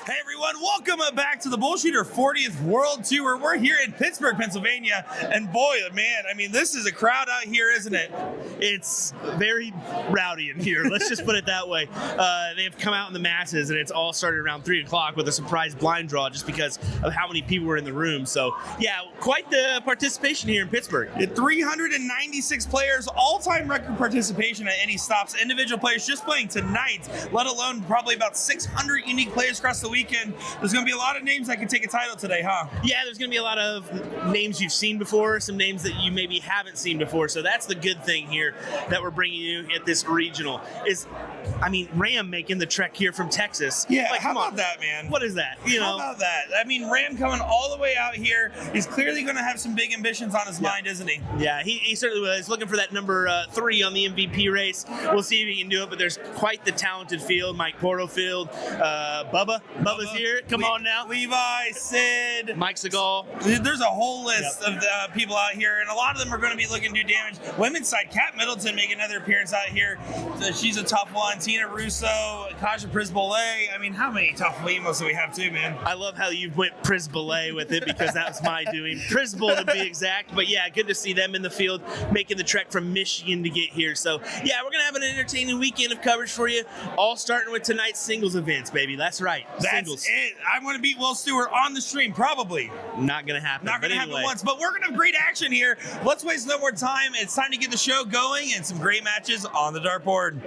Hey everyone, welcome back to the BullShooter 40th World Tour. We're here in Pittsburgh, Pennsylvania, and boy, man, I mean, this is a crowd out here, isn't it? It's very rowdy in here. Let's just put it that way. They've come out in the masses, and it's all started around 3 o'clock with a surprise blind draw just because of how many people were in the room. So, yeah, quite the participation here in Pittsburgh. 396 players, all-time record participation at any stops. Individual players just playing tonight, let alone probably about 600 unique players across the weekend. There's going to be a lot of names that can take a title today, huh? Yeah, there's going to be a lot of names you've seen before, some names that you maybe haven't seen before. So that's the good thing here that we're bringing you at this regional is, I mean, Ram making the trek here from Texas. Yeah, like, how about that, man? What is that? How about that? I mean, Ram coming all the way out here. He's clearly going to have some big ambitions on his mind, isn't he? Yeah, he certainly was. Looking for that number 3 on the MVP race. We'll see if he can do it, but there's quite the talented field. Mike Porterfield, Bubba's here. Come on now. Levi, Sid. Mike Segal. There's a whole list of people out here, and a lot of them are going to be looking to do damage. Women's side, Kat Middleton make another appearance out here. She's a tough one. Tina Russo, Kaja Prisbole. I mean, how many tough females do we have too, man? I love how you went Prisbole with it because that was my doing. Prisbole to be exact. But yeah, good to see them in the field making the trek from Michigan to get here. So yeah, we're going to have an entertaining weekend of coverage for you, all starting with tonight's singles events, baby. That's right. That's singles. it. I'm going to beat Will Stewart on the stream, probably. Not going to happen. Not going to happen once, but we're going to have great action here. Let's waste no more time. It's time to get the show going and some great matches on the dartboard.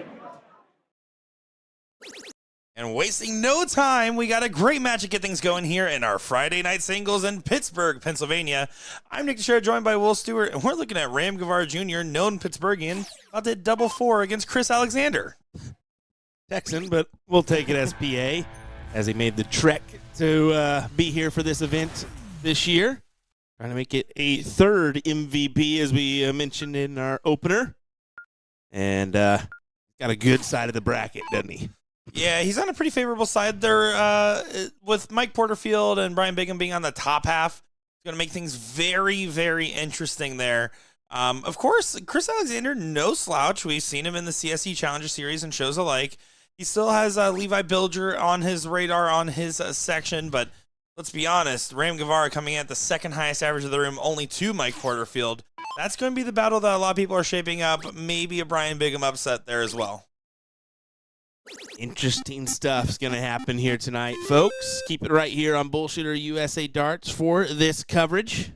And wasting no time, we got a great match to get things going here in our Friday night singles in Pittsburgh, Pennsylvania. I'm Nick Teixeira, joined by Will Stewart, and we're looking at Ram Guevara Jr., known Pittsburghian, about to hit double 4 against Chris Alexander. Texan, but we'll take it as PA, as he made the trek to be here for this event this year. Trying to make it a third MVP, as we mentioned in our opener. And got a good side of the bracket, doesn't he? Yeah, he's on a pretty favorable side there with Mike Porterfield and Brian Bigham being on the top half. It's going to make things very, very interesting there. Of course, Chris Alexander, no slouch. We've seen him in the CSE Challenger Series and shows alike. He still has Levi Bilger on his radar on his section, but let's be honest, Ram Guevara coming in at the second highest average of the room, only to Mike Porterfield. That's going to be the battle that a lot of people are shaping up. Maybe a Brian Bigham upset there as well. Interesting stuff's going to happen here tonight, folks. Keep it right here on BullShooter USA Darts for this coverage.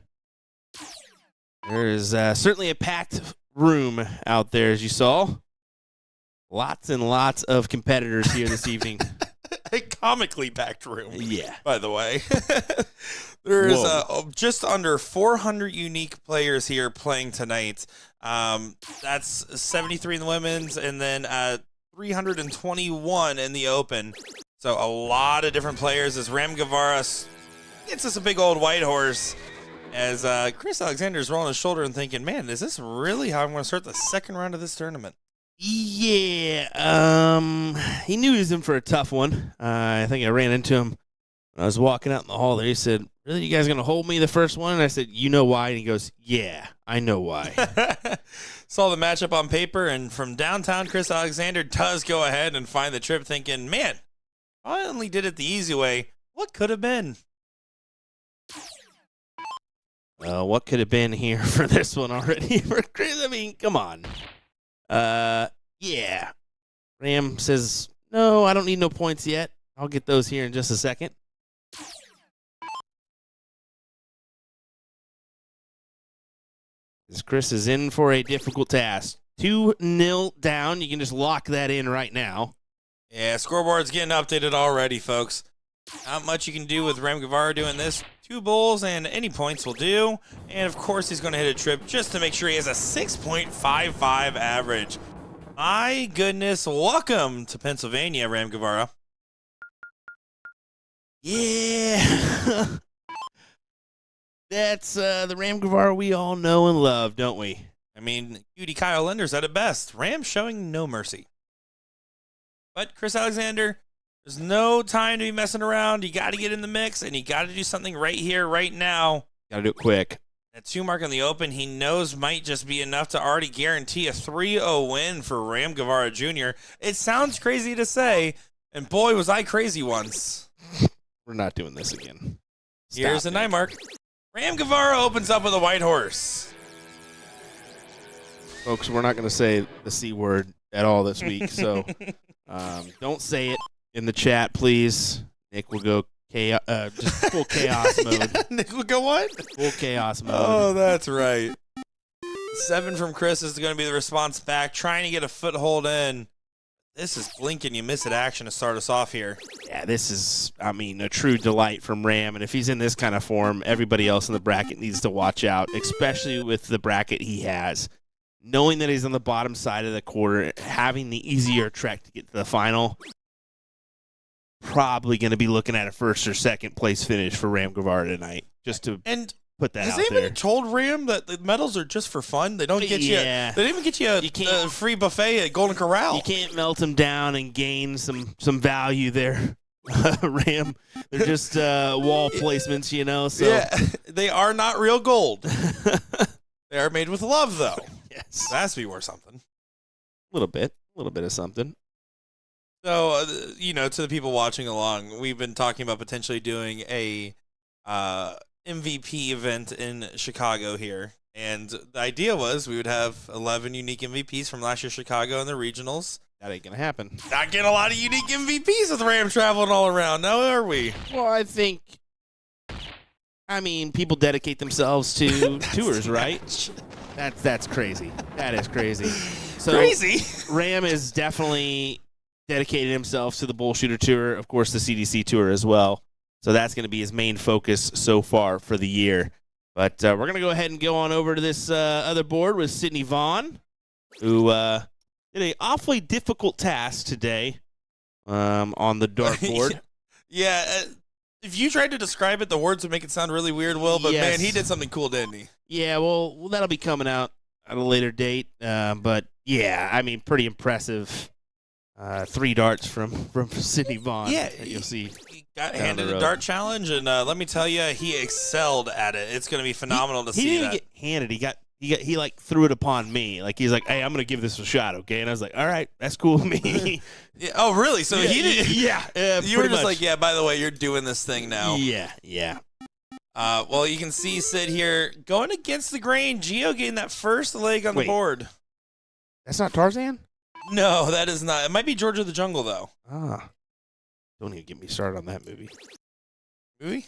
There's certainly a packed room out there, as you saw. Lots and lots of competitors here this evening. A comically packed room. Yeah. By the way. There's just under 400 unique players here playing tonight. That's 73 in the women's and then 321 in the open. So a lot of different players as Ram Guevara gets us a big old white horse. As Chris Alexander is rolling his shoulder and thinking, man, is this really how I'm going to start the second round of this tournament? Yeah, he knew he was in for a tough one. I think I ran into him when I was walking out in the hall there. He said, really, you guys going to hold me the first one? And I said, you know why? And he goes, yeah, I know why. Saw the matchup on paper, and from downtown, Chris Alexander does go ahead and find the trip thinking, man, I only did it the easy way. What could have been? What could have been here for this one already? For Chris, I mean, come on. Yeah. Ram says, no, I don't need no points yet. I'll get those here in just a second. As Chris is in for a difficult task. 2-0 down. You can just lock that in right now. Yeah, scoreboard's getting updated already, folks. Not much you can do with Ram Guevara doing this. 2 bowls and any points will do. And, of course, he's going to hit a trip just to make sure he has a 6.55 average. My goodness, welcome to Pennsylvania, Ram Guevara. Yeah. That's the Ram Guevara we all know and love, don't we? I mean, Cutie Kyle Lenders at it best. Ram showing no mercy. But Chris Alexander, there's no time to be messing around. You got to get in the mix, and you got to do something right here, right now. Got to do it quick. That 2 mark on the open, he knows might just be enough to already guarantee a 3-0 win for Ram Guevara Jr. It sounds crazy to say, and boy, was I crazy once. We're not doing this again. Here's Stop the it. 9 mark. Ram Guevara opens up with a white horse. Folks, we're not going to say the C word at all this week, so don't say it in the chat, please. Nick will go just full chaos mode. Nick will go what? Full chaos mode. Oh, that's right. 7 from Chris is going to be the response back, trying to get a foothold in. This is blink and you miss it action to start us off here. Yeah, this is, a true delight from Ram. And if he's in this kind of form, everybody else in the bracket needs to watch out, especially with the bracket he has. Knowing that he's on the bottom side of the quarter, having the easier trek to get to the final, probably going to be looking at a first or second place finish for Ram Guevara tonight. Just to put that out has there. anybody told Ram that the medals are just for fun? They don't get you. They don't even get you a free buffet at Golden Corral. You can't melt them down and gain some value there, Ram. They're just wall placements, So yeah, they are not real gold. They are made with love, though. Yes, that has to be worth something. A little bit of something. So, to the people watching along, we've been talking about potentially doing a MVP event in Chicago here. And the idea was we would have 11 unique MVPs from last year's Chicago and the regionals. That ain't going to happen. Not getting a lot of unique MVPs with Ram traveling all around, now are we? Well, I think, people dedicate themselves to tours, right? That's crazy. That is crazy. So crazy. Ram is definitely dedicated himself to the BullShooter Tour, of course, the CDC Tour as well. So that's going to be his main focus so far for the year. But we're going to go ahead and go on over to this other board with Sydney Vaughn, who did an awfully difficult task today on the dartboard. Yeah, if you tried to describe it, the words would make it sound really weird, Will. But, yes. Man, he did something cool, didn't he? Yeah, well, that'll be coming out at a later date. But, yeah, pretty impressive. 3 darts from Sydney Vaughn. Yeah, you'll see. He got handed a dart challenge, and let me tell you, he excelled at it. It's going to be phenomenal to see that. He didn't get handed. He threw it upon me. Like, he's like, hey, I'm going to give this a shot, okay? And I was like, all right, that's cool with me. Yeah, oh, really? So he didn't? Yeah. You were just like, yeah, by the way, you're doing this thing now. Yeah. Well, you can see Sid here going against the grain. Gio getting that first leg on the board. That's not Tarzan? No, that is not. It might be George of the Jungle, though. Don't even get me started on that movie. Movie?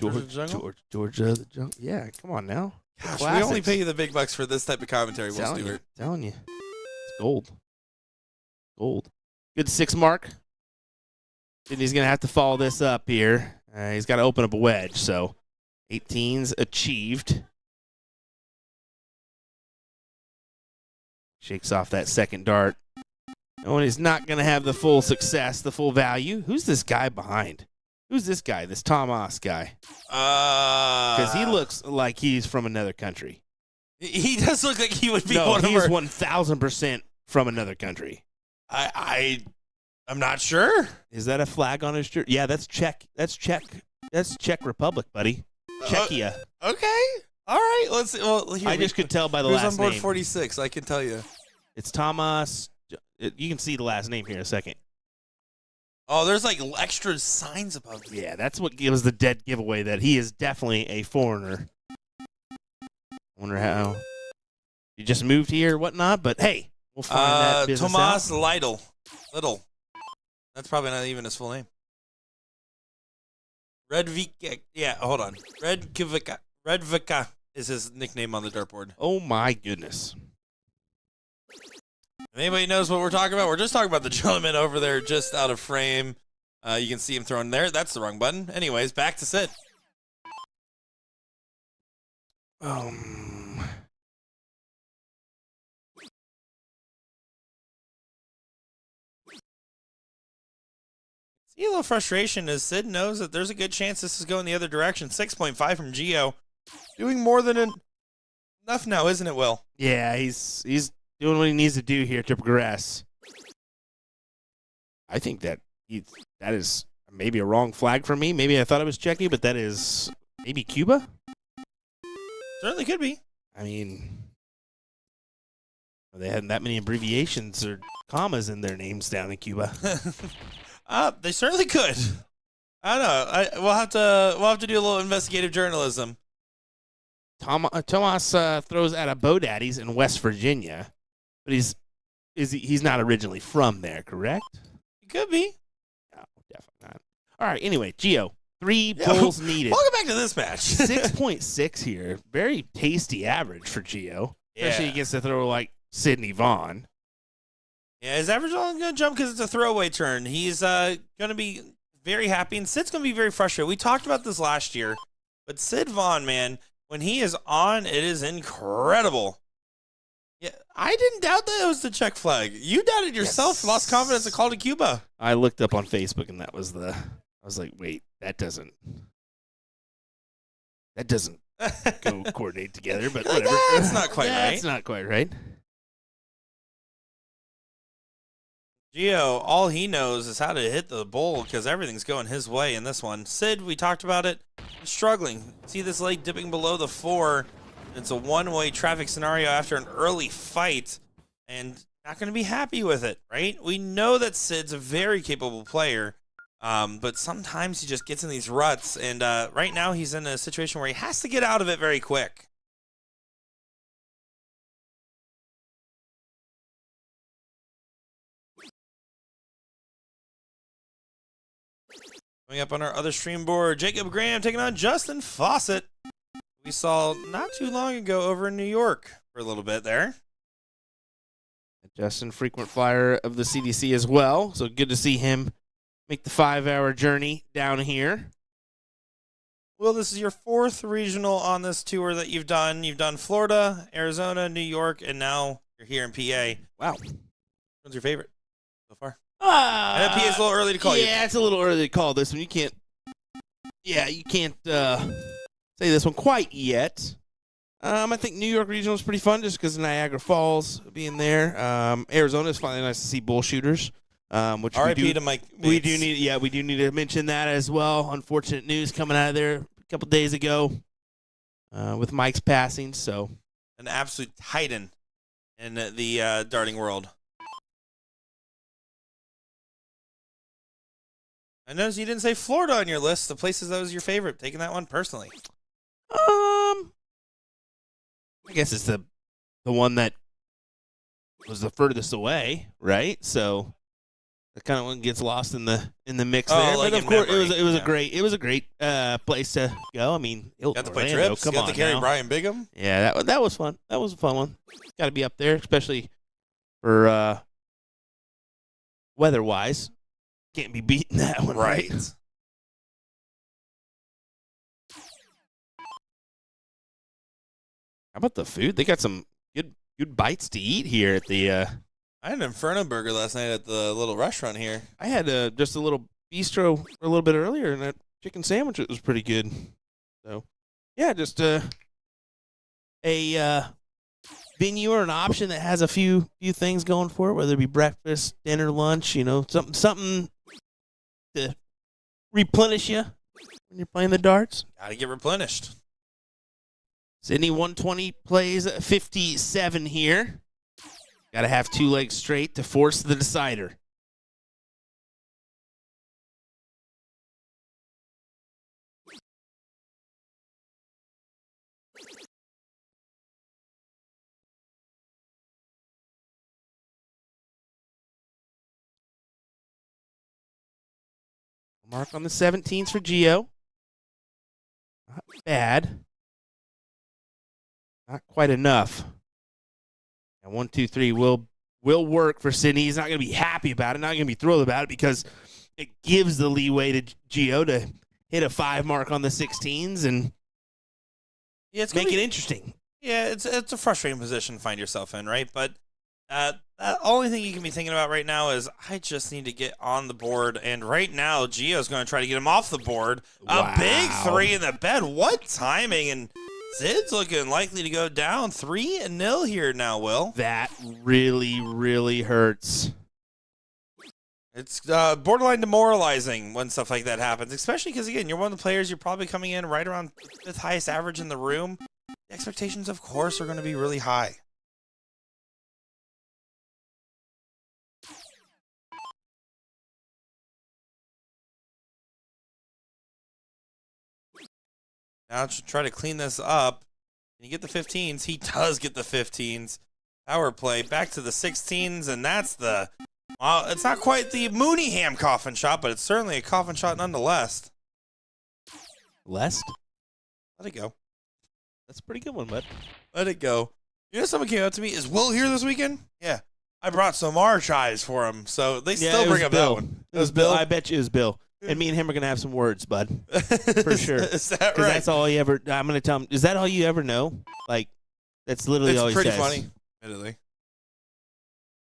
George of the Jungle? Yeah, come on now. Gosh, we only pay you the big bucks for this type of commentary, Will Stewart. Telling you. It's gold. Good 6 mark. Sydney's going to have to follow this up here. He's got to open up a wedge, so 18's achieved. Shakes off that second dart. No, and he's not going to have the full success, the full value. Who's this guy behind? Who's this guy, this Thomas guy? Because he looks like he's from another country. He does look like he would be one of our... he's 1,000% from another country. I'm not sure. Is that a flag on his shirt? Yeah, that's Czech. That's Czech. That's Czech Republic, buddy. Czechia. Okay. All right. Let's see. Well, here, I just could tell by the who's last on board name. 46? I can tell you. It's Thomas. You can see the last name here in a second. Oh, there's like extra signs above it. Yeah, that's what gives the dead giveaway that he is definitely a foreigner. Wonder how he just moved here or whatnot, but hey, we'll find that business Tomas out. Little. That's probably not even his full name. Redvika. Yeah, hold on. Redvika is his nickname on the dartboard. Oh my goodness. If anybody knows what we're talking about, we're just talking about the gentleman over there just out of frame. You can see him thrown there. That's the wrong button. Anyways, back to Sid. See a little frustration as Sid knows that there's a good chance this is going the other direction. 6.5 from Gio. Doing more than enough now, isn't it, Will? Yeah, he's doing what he needs to do here to progress. I think that is maybe a wrong flag for me. Maybe I thought it was Czechia, but that is maybe Cuba? Certainly could be. I mean, they had that many abbreviations or commas in their names down in Cuba. They certainly could. I don't know. We'll have to do a little investigative journalism. Tomas throws out of Bodaddy's in West Virginia, but he's not originally from there, correct? It could be. No, definitely not. All right. Anyway, Gio, 3 bowls needed. Welcome back to this match. 6.6 here. Very tasty average for Gio. Especially he gets to throw like Sidney Vaughn. Yeah, his average is only going to jump because it's a throwaway turn. He's going to be very happy, and Sid's going to be very frustrated. We talked about this last year, but Sid Vaughn, man, when he is on, it is incredible. Yeah, I didn't doubt that it was the check flag. You doubted yourself, Yes. Lost confidence, and called to Cuba. I looked up on Facebook, and that was I was like, wait, that doesn't go coordinate together, but Like, whatever. that's not quite right. That's not quite right. Gio, all he knows is how to hit the bowl because everything's going his way in this one. Sid, we talked about it, struggling. See this leg dipping below the 4. It's a one-way traffic scenario after an early fight, and not going to be happy with it, right? We know that Sid's a very capable player, but sometimes he just gets in these ruts, and right now he's in a situation where he has to get out of it very quick. Coming up on our other stream board, Jacob Graham taking on Justin Fawcett. We saw not too long ago over in New York for a little bit there. Justin, frequent flyer of the CDC as well, so good to see him make the 5-hour journey down here. Will, this is your 4th regional on this tour that you've done. You've done Florida, Arizona, New York, and now you're here in PA. Wow. What's your favorite so far? I know PA is a little early to call you. Yeah, it's a little early to call this one. You can't say this one quite yet. I think New York Regional is pretty fun just because of Niagara Falls being there. Arizona is finally nice to see bullshooters. Which R.I.P. to Mike. We do need to mention that as well. Unfortunate news coming out of there a couple days ago with Mike's passing. So An absolute titan in the darting world. I noticed you didn't say Florida on your list. The places that was your favorite. Taking that one personally. I guess it's the one that was the furthest away, right? So the kind of one gets lost in the mix there. Like but of in course, memory. it was a great place to go. I mean, Got to play Orlando, trips. come Got on to carry now. Brian Bigham. Yeah, that was fun. That was a fun one. Got to be up there, especially for weather-wise. Can't be beating that one, right? Right. How about the food? They got some good bites to eat here at the. I had an Inferno burger last night at the little restaurant here. I had just a little bistro a little bit earlier, and that chicken sandwich was pretty good. So, yeah, just a venue or an option that has a few things going for it, whether it be breakfast, dinner, lunch. Something to replenish you when you're playing the darts. Got to get replenished. Sydney 120 plays 57 here. Got to have 2 legs straight to force the decider. Mark on the 17s for Gio. Not bad. Not quite enough. And 1, 2, 3 will work for Sydney. He's not going to be happy about it, not going to be thrilled about it because it gives the leeway to Gio to hit a 5 mark on the 16s and make it interesting. Yeah, it's a frustrating position to find yourself in, right? But the only thing you can be thinking about right now is I just need to get on the board. And right now, Gio's going to try to get him off the board. Wow. A big 3 in the bed. What timing? And Sid's looking likely to go down 3-0 here now, Will. That really, really hurts. It's borderline demoralizing when stuff like that happens, especially because, again, you're one of the players, you're probably coming in right around 5th highest average in the room. The expectations, of course, are going to be really high. Now to try to clean this up. Can you get the 15s? He does get the 15s. Power play back to the 16s, and that's the. Well, it's not quite the Mooneyham coffin shot, but it's certainly a coffin shot nonetheless. Lest? Let it go. That's a pretty good one, bud. Let it go. You know, someone came up to me. Is Will here this weekend? Yeah. I brought some archives for him, so they still bring up Bill. that one. It was Bill. I bet you it was Bill. And me and him are going to have some words, bud. For sure. Is that right? Because that's all he ever, I'm going to tell him, is that all you ever know? Like, that's literally all he says. It's pretty funny, admittedly.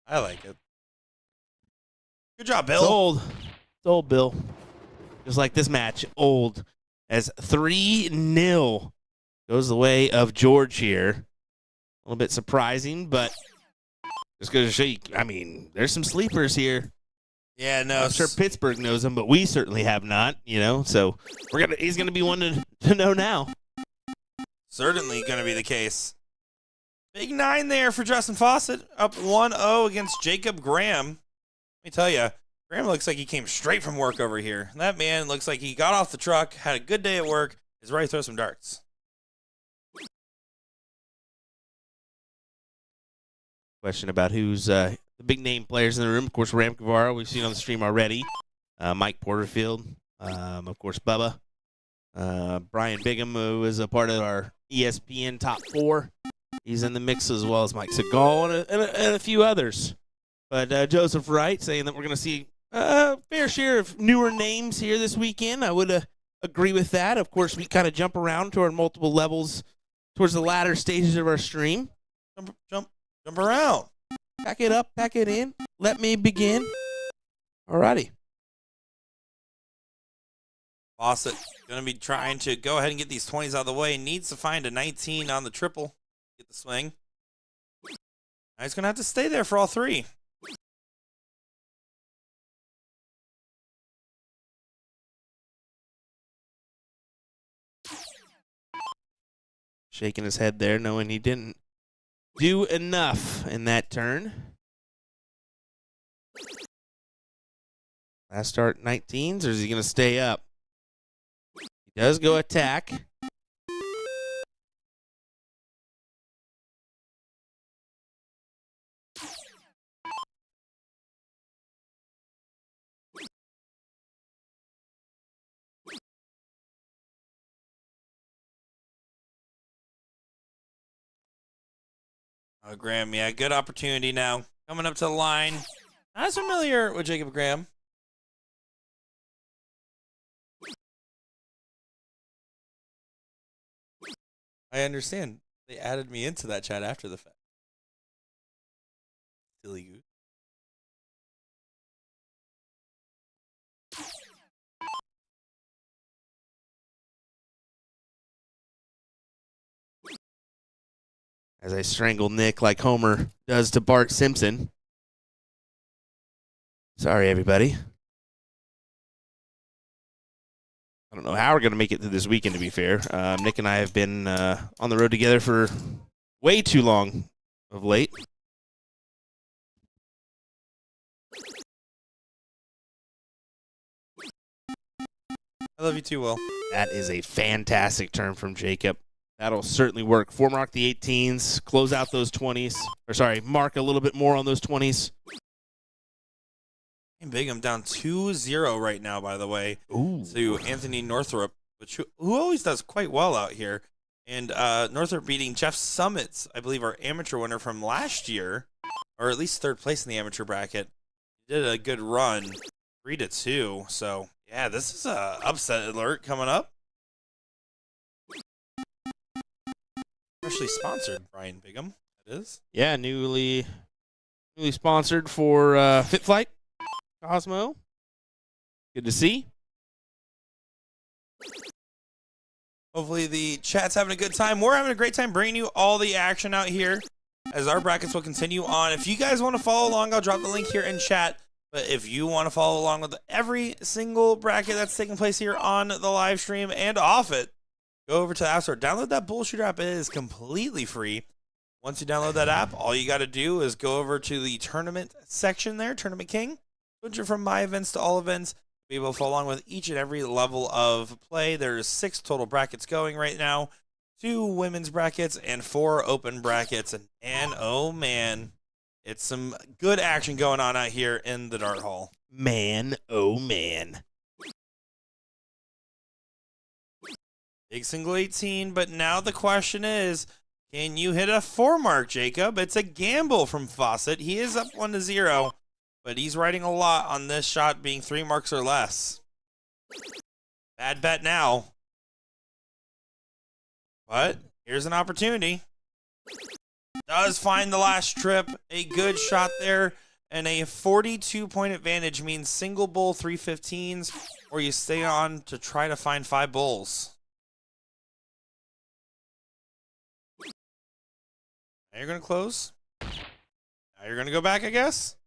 I like it. Good job, Bill. It's old. It's old, Bill. Just like this match, old. As 3-0 goes the way of George here. A little bit surprising, but just going to show you, I mean, there's some sleepers here. Yeah, no. I'm sure Pittsburgh knows him, but we certainly have not, so he's going to be one to know now. Certainly going to be the case. Big 9 there for Justin Fawcett, up 1-0 against Jacob Graham. Let me tell you, Graham looks like he came straight from work over here. That man looks like he got off the truck, had a good day at work, is ready to throw some darts. Question about who's the big name players in the room. Of course, Ram Guevara, we've seen on the stream already. Mike Porterfield, of course, Bubba. Brian Bigham, who is a part of our ESPN Top 4. He's in the mix, as well as Mike Segal and a few others. But Joseph Wright saying that we're going to see a fair share of newer names here this weekend. I would agree with that. Of course, we kind of jump around toward multiple levels towards the latter stages of our stream. Jump around. Pack it up, pack it in. Let me begin. Alrighty. Fawcett going to be trying to go ahead and get these 20s out of the way. Needs to find a 19 on the triple. Get the swing. Now he's going to have to stay there for all 3. Shaking his head there, knowing he didn't do enough in that turn. Last start 19s, or is he going to stay up? He does go attack. Oh, Graham, yeah, good opportunity now. Coming up to the line. Not as familiar with Jacob Graham. I understand. They added me into that chat after the fact. Silly goose. As I strangle Nick like Homer does to Bart Simpson. Sorry, everybody. I don't know how we're going to make it through this weekend, to be fair. Nick and I have been on the road together for way too long of late. I love you too, Will. That is a fantastic turn from Jacob. That'll certainly work. Mark the 18s, close out those 20s. Or sorry, mark a little bit more on those 20s. And Bigham down 2-0 right now, by the way, to Anthony Northrup, who always does quite well out here. And Northrup beating Jeff Summits, I believe, our amateur winner from last year, or at least third place in the amateur bracket. He did a good run, 3-2. So, yeah, this is a upset alert coming up. Freshly sponsored, Brian Bigham. It is. Yeah, newly sponsored for Fit Flight Cosmo. Good to see. Hopefully the chat's having a good time. We're having a great time bringing you all the action out here as our brackets will continue on. If you guys want to follow along, I'll drop the link here in chat. But if you want to follow along with every single bracket that's taking place here on the live stream and off it, go over to the App Store. Download that BullShooter app. It is completely free. Once you download that app, all you got to do is go over to the tournament section there, Tournament King. Switch it from my events to all events. be able to follow along with each and every level of play. There's 6 total brackets going right now, 2 women's brackets and 4 open brackets. And oh man, it's some good action going on out here in the Dart Hall. Man, oh man. Big single 18, but now the question is, can you hit a 4 mark, Jacob? It's a gamble from Fawcett. He is up 1-0, but he's riding a lot on this shot being 3 marks or less. Bad bet now. But here's an opportunity. Does find the last trip. A good shot there. And a 42-point advantage means single bull 315s, or you stay on to try to find 5 bulls. Now you're going to close. Now you're going to go back, I guess.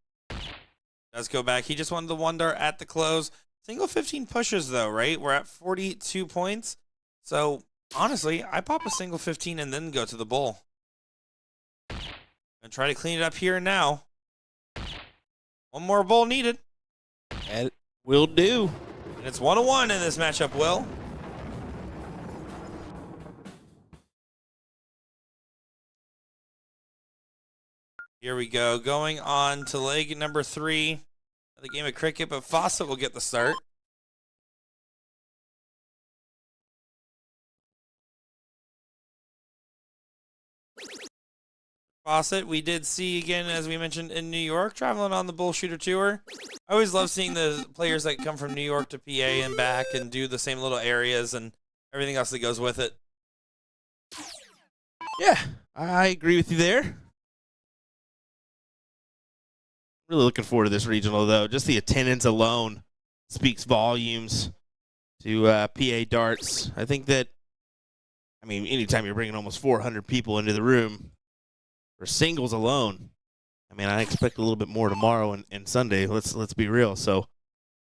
Does go back. He just wanted the 1 dart at the close. Single 15 pushes, though, right? We're at 42 points. So, honestly, I pop a single 15 and then go to the bull. And try to clean it up here and now. 1 more bull needed. That will do. And it's 1-1 in this matchup, Will. Here we go. Going on to leg number 3 of the game of cricket, but Fawcett will get the start. Fawcett, we did see again, as we mentioned, in New York, traveling on the BullShooter tour. I always love seeing the players that come from New York to PA and back and do the same little areas and everything else that goes with it. Yeah, I agree with you there. Really looking forward to this regional, though. Just the attendance alone speaks volumes to PA darts. I think that, I mean, anytime you're bringing almost 400 people into the room for singles alone, I mean, I expect a little bit more tomorrow and Sunday. Let's be real. So,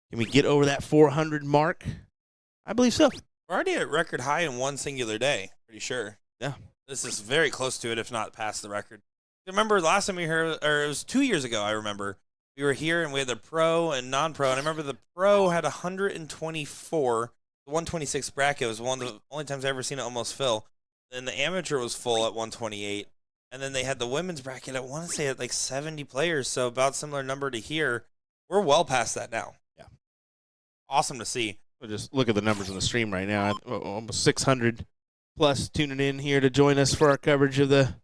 can we get over that 400 mark? I believe so. We're already at record high in one singular day, pretty sure. Yeah. This is very close to it, if not past the record. Remember last time we heard, or it was 2 years ago, I remember, we were here and we had the pro and non-pro, and I remember the pro had 124. The 126 bracket was one of the only times I've ever seen it almost fill. Then the amateur was full at 128, and then they had the women's bracket, I want to say at like 70 players, so about similar number to here. We're well past that now. Yeah. Awesome to see. We'll just look at the numbers on the stream right now. Almost 600 plus tuning in here to join us for our coverage of the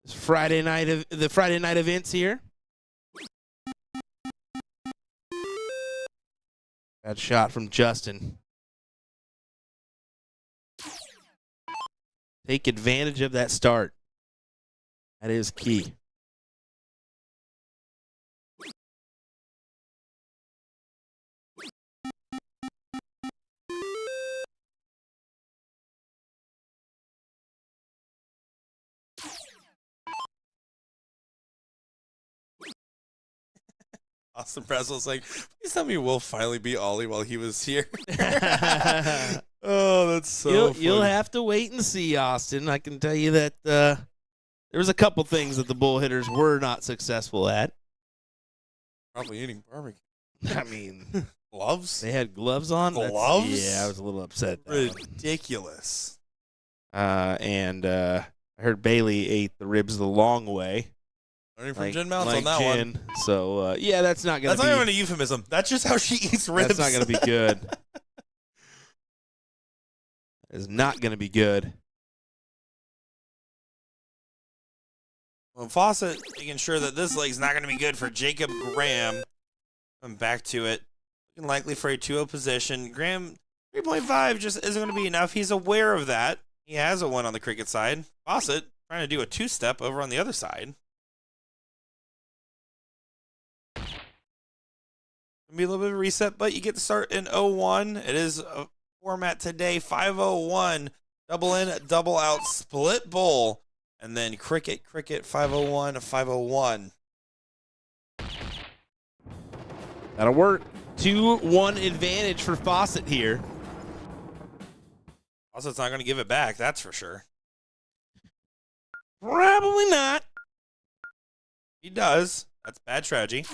Friday night events here. Bad shot from Justin. Take advantage of that start. That is key. Austin Pressel's like, please tell me we'll finally beat Ollie while he was here. Oh, that's so funny. You'll have to wait and see, Austin. I can tell you that there was a couple things that the bull hitters were not successful at. Probably eating barbecue. I mean, gloves? They had gloves on. Gloves? Yeah, I was a little upset. Ridiculous. And I heard Bailey ate the ribs the long way. Learning from Jen Mounts on that one. So, yeah, that's not going to be... That's not even a euphemism. That's just how she eats ribs. That's not going to be good. It's not going to be good. Well, Fawcett making sure that this leg's not going to be good for Jacob Graham. I'm back to it. Looking likely for a 2-0 position. Graham, 3.5 just isn't going to be enough. He's aware of that. He has a 1 on the cricket side. Fawcett trying to do a 2-step over on the other side. Be a little bit of a reset, but you get to start in 0-1. It is a format today, 501, double in, double out, split bowl, and then cricket, 501, 501. That'll work. 2-1 advantage for Fawcett here. Fawcett's not going to give it back, that's for sure. Probably not. He does. That's bad strategy.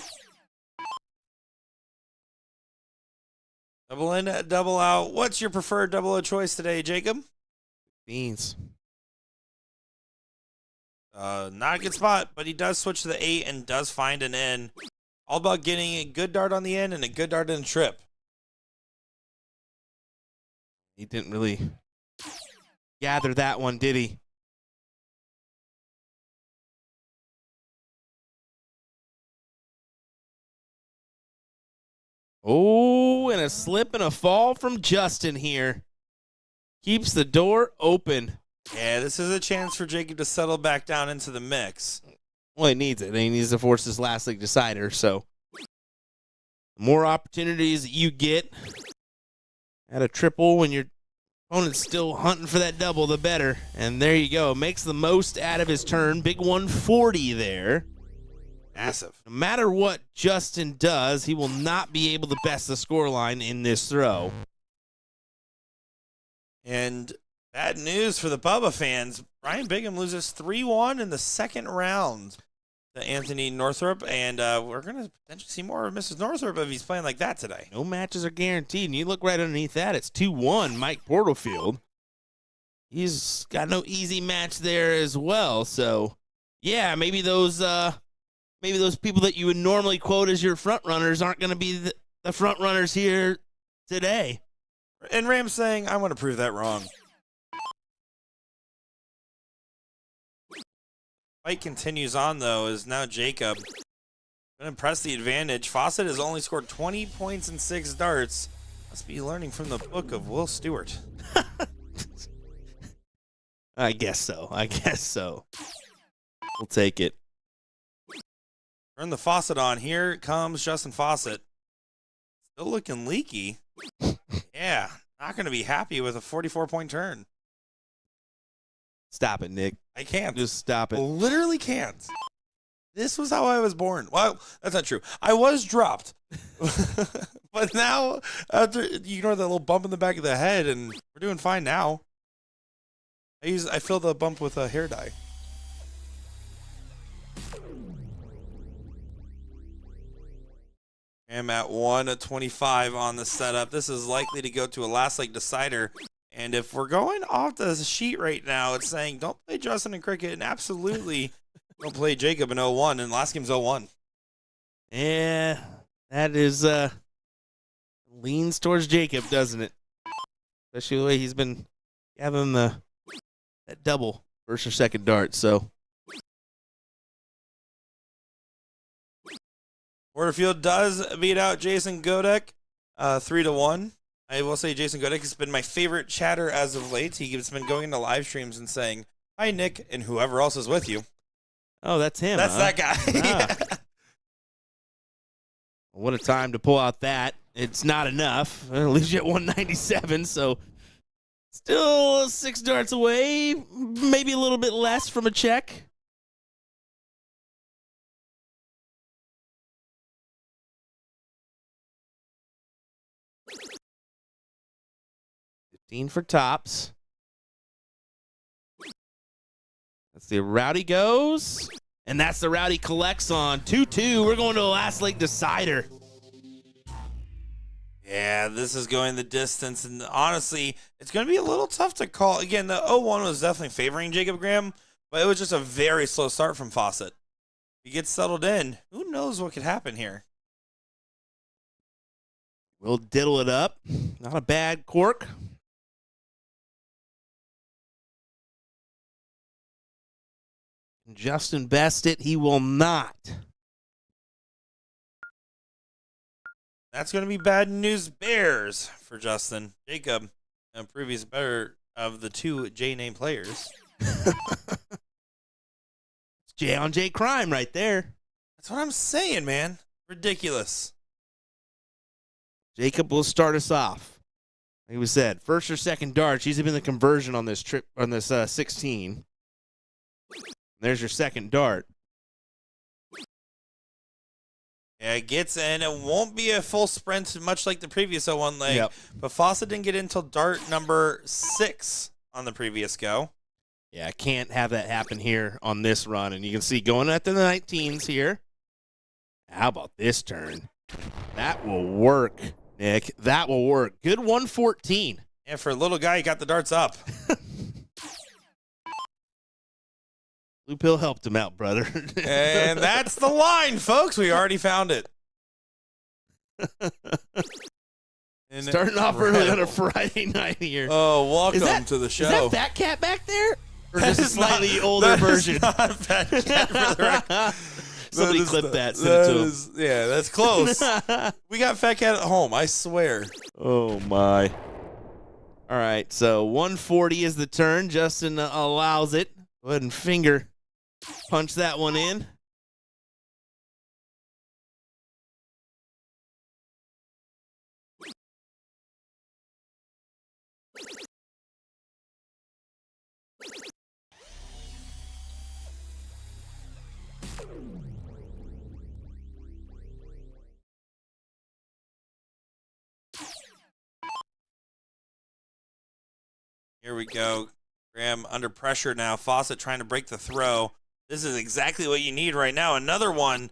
Double in, double out. What's your preferred double of choice today, Jacob? Beans. Not a good spot, but he does switch to the 8 and does find an in. All about getting a good dart on the end and a good dart in the trip. He didn't really gather that one, did he? Oh, and a slip and a fall from Justin here. Keeps the door open. Yeah, this is a chance for Jacob to settle back down into the mix. Well, he needs it. He needs to force his last league decider, so the more opportunities you get at a triple when your opponent's still hunting for that double, the better. And there you go. Makes the most out of his turn. Big 140 there. Massive. No matter what Justin does, he will not be able to best the scoreline in this throw. And bad news for the Bubba fans. Brian Bigham loses 3-1 in the second round to Anthony Northrup, and we're going to potentially see more of Mrs. Northrup if he's playing like that today. No matches are guaranteed, and you look right underneath that, it's 2-1 Mike Porterfield. He's got no easy match there as well, so yeah, maybe those people that you would normally quote as your front runners aren't going to be the front runners here today. And Ram's saying, I want to prove that wrong. Fight continues on, though, as now Jacob going to press the advantage. Fawcett has only scored 20 points in 6 darts. Must be learning from the book of Will Stewart. I guess so. We'll take it. Turn the faucet on. Here comes Justin Fawcett. Still looking leaky. Yeah, not going to be happy with a 44-point turn. Stop it, Nick. I can't. Just stop it. Literally can't. This was how I was born. Well, that's not true. I was dropped. But now, after you ignore that little bump in the back of the head, and we're doing fine now. I fill the bump with a hair dye. I'm at 1-25 on the setup. This is likely to go to a last leg decider. And if we're going off the sheet right now, it's saying don't play Justin and Cricket, and absolutely don't play Jacob in 0-1, and last game's 0-1. Yeah, that is leans towards Jacob, doesn't it? Especially the way he's been having that double first or second dart. So Porterfield does beat out Jason Godek 3-1. I will say Jason Godek has been my favorite chatter as of late. He's been going into live streams and saying, hi, Nick, and whoever else is with you. oh, that's him. That's huh? that guy. Ah. What a time to pull out that. It's not enough. It leaves you at 197, so still 6 darts away. Maybe a little bit less from a check. For tops. That's the Rowdy goes. And that's the Rowdy collects on 2-2. We're going to a last leg decider. Yeah, this is going the distance, and honestly, it's going to be a little tough to call. Again, the 0-1 was definitely favoring Jacob Graham, but it was just a very slow start from Fawcett. If he gets settled in, who knows what could happen here? We'll diddle it up. Not a bad cork. Justin best it. He will not. That's going to be bad news bears for Justin. Jacob, a previous better of the two J-name players. It's J on J crime right there. That's what I'm saying, man. Ridiculous. Jacob will start us off. Like we said, first or second dart. She's been the conversion on this trip, on this 16. There's your second dart. Yeah, it gets in. It won't be a full sprint, much like the previous 0-1 leg. Yep. But Fawcett didn't get in until dart number 6 on the previous go. Yeah, I can't have that happen here on this run. And you can see going at the 19s here. How about this turn? That will work. Nick. That will work. Good 114. And for a little guy, he got the darts up. Blue Pill helped him out, brother. And that's the line, folks. We already found it. Starting off early on a Friday night here. Oh, welcome to the show. Is that Fat Cat back there? Or That just a is not- slightly older that version? Is not Fat Cat for the record. Somebody That is clip not- that. Send it to him. yeah, that's close. We got Fat Cat at home, I swear. Oh, my. All right, so 140 is the turn. Justin allows it. Go ahead and finger punch that one in. Here we go. Graham under pressure now. Fawcett trying to break the throw. This is exactly what you need right now. Another one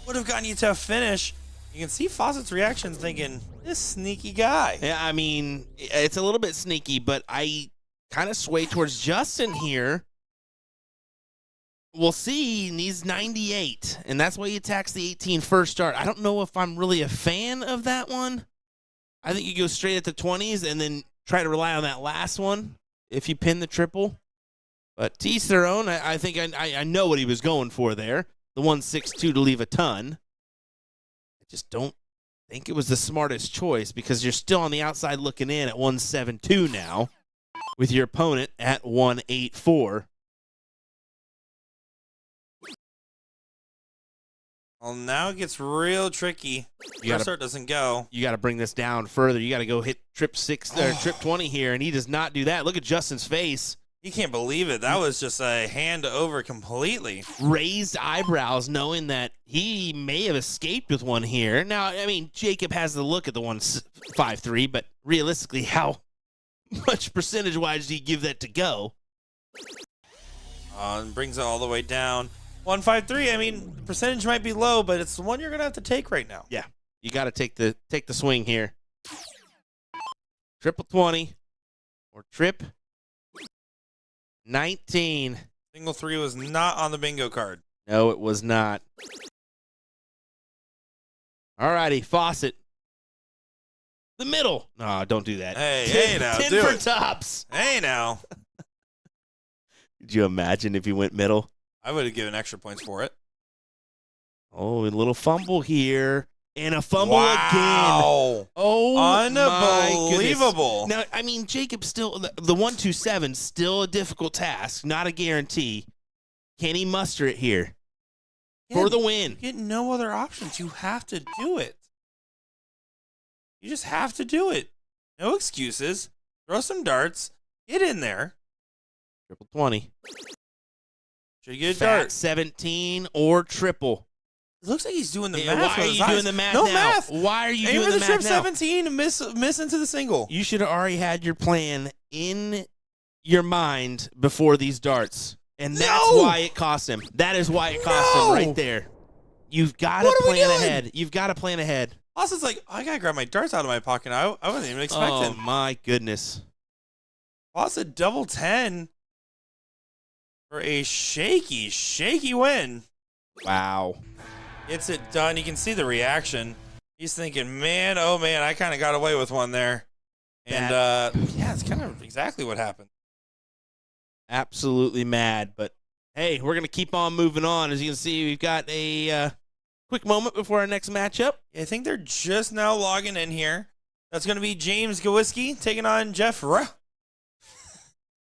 would have gotten you to a finish. You can see Fawcett's reaction thinking, this sneaky guy. Yeah, I mean, it's a little bit sneaky, but I kind of sway towards Justin here. We'll see. He needs 98, and that's why he attacks the 18 first start. I don't know if I'm really a fan of that one. I think you go straight at the 20s and then try to rely on that last one if you pin the triple. But to each their own. I think I know what he was going for there. The 162 to leave a ton. I just don't think it was the smartest choice because you're still on the outside looking in at 172 now with your opponent at 184. Well, now it gets real tricky. First start doesn't go. You got to bring this down further. You got to go hit trip 20 here, and he does not do that. Look at Justin's face. He can't believe it. That was just a hand over completely. Raised eyebrows, knowing that he may have escaped with one here. Now, I mean, Jacob has the look at the 153, but realistically, how much percentage-wise do you give that to go? And brings it all the way down. 153. I mean, the percentage might be low, but it's the one you're gonna have to take right now. Yeah, you got to take the swing here. Triple 20 or trip 19. Single 3 was not on the bingo card. No, it was not. All righty, Fawcett. The middle. No, don't do that. Hey now, 10 do for it. tops. Hey now. Could you imagine if you went middle? I would have given extra points for it. Oh, a little fumble here. And a fumble again. Wow. Oh, Unbelievable. my goodness. Now, I mean, Jacob still, the 127, still a difficult task, not a guarantee. Can he muster it here for the win? You get no other options. You have to do it. You just have to do it. No excuses. Throw some darts. Get in there. Triple 20. Should you get a Fat dart? 17 or triple. It looks like he's doing the Yeah, math. why are with his you eyes. doing the math No now? math. Why are you Aim doing for the the trip math now? 17 and miss into the single. You should have already had your plan in your mind before these darts. And that's No! why it cost him. That is why it cost him right there. You've got to What are we plan doing? ahead. You've got to plan ahead. Austin's like, I gotta grab my darts out of my pocket. I wasn't even expecting. Oh, my goodness. Austin double 10 for a shaky win. Wow. Gets it done. You can see the reaction. He's thinking, man, oh man, I kind of got away with one there. And yeah, it's kind of exactly what happened. Absolutely mad. But, hey, we're going to keep on moving on. As you can see, we've got a quick moment before our next matchup. I think they're just now logging in here. That's going to be James Gawiski taking on Jeff Ruh.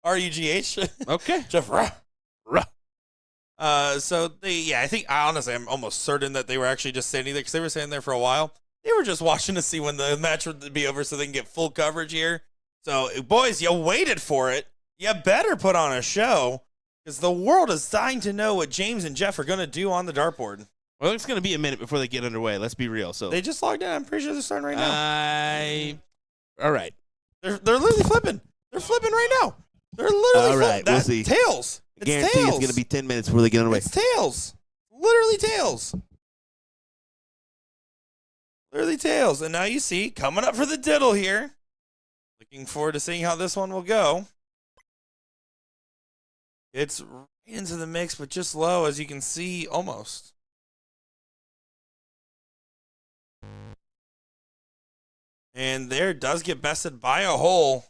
R-U-G-H. Okay. Jeff Ruh. Ruh. So I think honestly, I'm almost certain that they were actually just standing there because they were standing there for a while. They were just watching to see when the match would be over so they can get full coverage here. So, boys, you waited for it. You better put on a show because the world is dying to know what James and Jeff are going to do on the dartboard. Well, it's going to be a minute before they get underway. Let's be real. So They just logged in. I'm pretty sure they're starting right now. All right. They're literally flipping. They're flipping right now. They're literally All right, flipping. we'll see. Tails. It's Guarantee tails. it's going to be 10 minutes before they get underway. It's tails. Literally tails. Clearly tails. And now you see, coming up for the diddle here. Looking forward to seeing how this one will go. It's right into the mix, but just low, as you can see, almost. And there does get bested by a hole.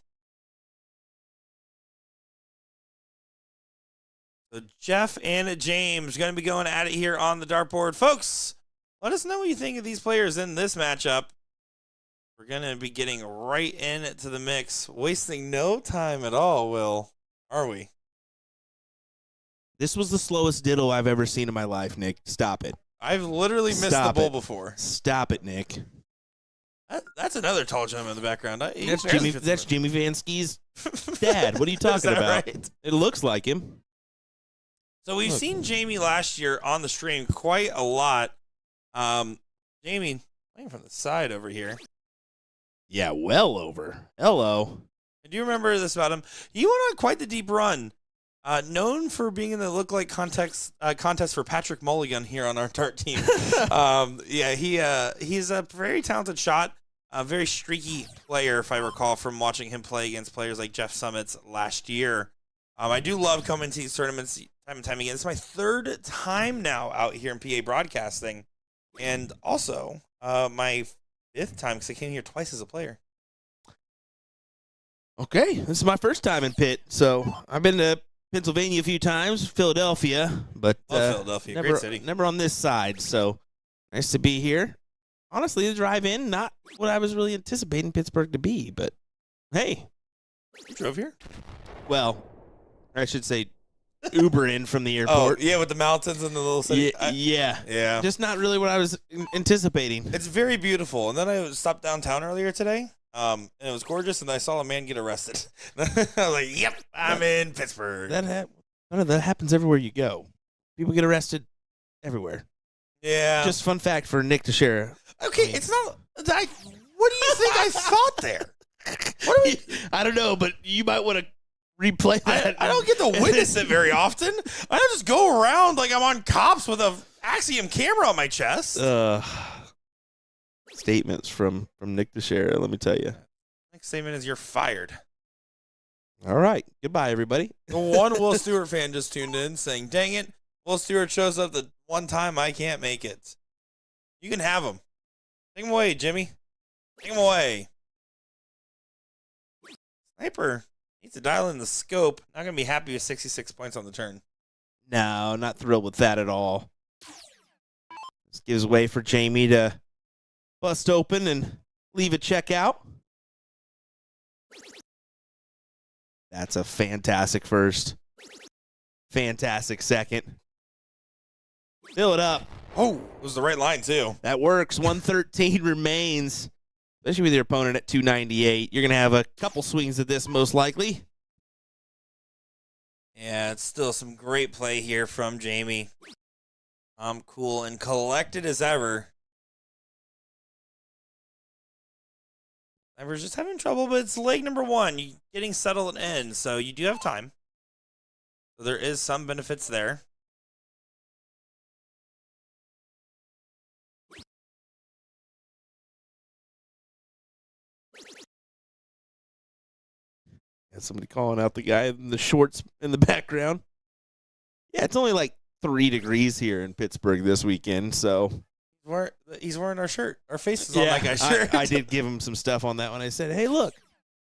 So Jeff and James going to be going at it here on the dartboard. Folks, let us know what you think of these players in this matchup. We're going to be getting right into the mix, wasting no time at all, Will, are we? This was the slowest diddle I've ever seen in my life, Nick. Stop it. I've literally missed the bull before. Stop it, Nick. That's another tall gentleman in the background. That's Jimmy Vansky's dad. What are you talking about? Right? It looks like him. So we've seen Jamie last year on the stream quite a lot. Jamie, playing from the side over here. Yeah, well over. Hello. I do remember this about him. You went on quite the deep run. Known for being in the look-like contest for Patrick Mulligan here on our Dart team. He's a very talented shot, a very streaky player, if I recall, from watching him play against players like Jeff Summits last year. I do love coming to these tournaments time and time again. It's my third time now out here in PA broadcasting, and also my fifth time because I came here twice as a player. Okay, this is my first time in Pitt, so I've been to Pennsylvania a few times, Philadelphia, but Philadelphia, great city. Never on this side, so nice to be here. Honestly, the drive-in, not what I was really anticipating Pittsburgh to be, but hey. You drove here? Well, I should say Uber in from the airport. Oh, yeah, with the mountains and the little city. Yeah. Just not really what I was anticipating. It's very beautiful. And then I stopped downtown earlier today, and it was gorgeous, and I saw a man get arrested. I was like, yep, I'm in Pittsburgh. That happens everywhere you go. People get arrested everywhere. Yeah. Just fun fact for Nick to share. Okay, it's not. What do you think I thought there? I don't know, but you might want to replay that. I don't get to witness it very often. I don't just go around like I'm on cops with a Axiom camera on my chest. Statements from Nick Teixeira, let me tell you. Next statement is you're fired. All right. Goodbye, everybody. The one Will Stewart fan just tuned in saying, dang it, Will Stewart shows up the one time I can't make it. You can have him. Take him away, Jimmy. Take him away. Sniper needs to dial in the scope. Not going to be happy with 66 points on the turn. No, not thrilled with that at all. This gives way for Jamie to bust open and leave a check out. That's a fantastic first. Fantastic second. Fill it up. Oh, it was the right line, too. That works. 113 remains. Especially with your opponent at 298. You're going to have a couple swings at this, most likely. Yeah, it's still some great play here from Jamie. I'm cool and collected as ever. I was just having trouble, but it's leg number one. You're getting settled in, so you do have time. So there is some benefits there. Got somebody calling out the guy in the shorts in the background. Yeah, it's only like 3 degrees here in Pittsburgh this weekend, so. He's wearing our shirt. Our face is on that guy's shirt. I did give him some stuff on that one. I said, hey, look.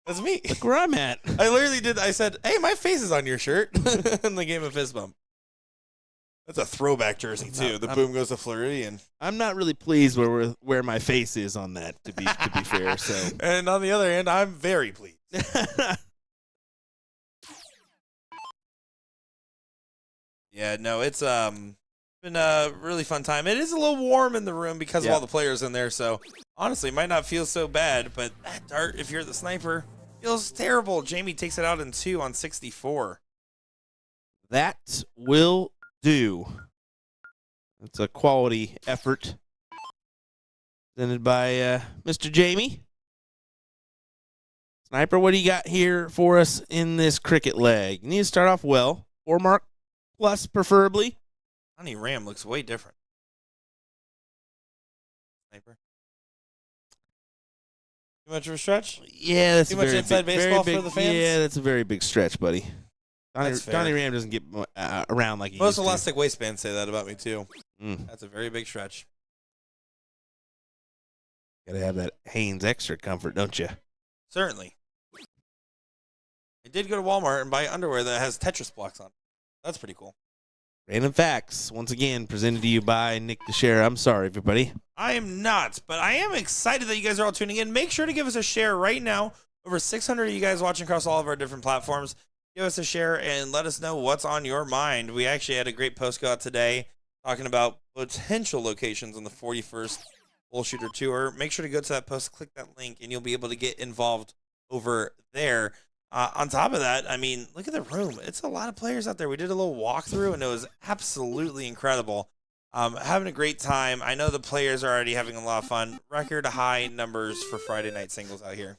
That's me. Look where I'm at. I literally did. I said, hey, my face is on your shirt. And they gave him a fist bump. That's a throwback jersey, too. The boom goes to Floridian. I'm not really pleased where my face is on that, to be fair. So. And on the other hand, I'm very pleased. Yeah, no, it's been a really fun time. It is a little warm in the room because of all the players in there, so honestly, it might not feel so bad, but that dart, if you're the sniper, feels terrible. Jamie takes it out in 2 on 64. That will do. It's a quality effort presented by Mr. Jamie. Sniper, what do you got here for us in this cricket leg? You need to start off well. 4 mark plus, preferably. Honey Ram looks way different. Sniper. Too much of a stretch? Yeah, that's Too a much very inside big, baseball very for big, the fans? Yeah, that's a very big stretch, buddy. That's fair. Donnie Ram doesn't get around like he Most used to. elastic waistbands say that about me, too. Mm. That's a very big stretch. Gotta have that Hanes extra comfort, don't you? Certainly. I did go to Walmart and buy underwear that has Tetris blocks on it. That's pretty cool. Random facts, once again, presented to you by Nick DeShare. I'm sorry, everybody. I am not, but I am excited that you guys are all tuning in. Make sure to give us a share right now. Over 600 of you guys watching across all of our different platforms. Give us a share and let us know what's on your mind. We actually had a great post go out today talking about potential locations on the 41st BullShooter Tour. Make sure to go to that post, click that link, and you'll be able to get involved over there. On top of that, I mean, look at the room. It's a lot of players out there. We did a little walkthrough, and it was absolutely incredible. Having a great time. I know the players are already having a lot of fun. Record high numbers for Friday night singles out here.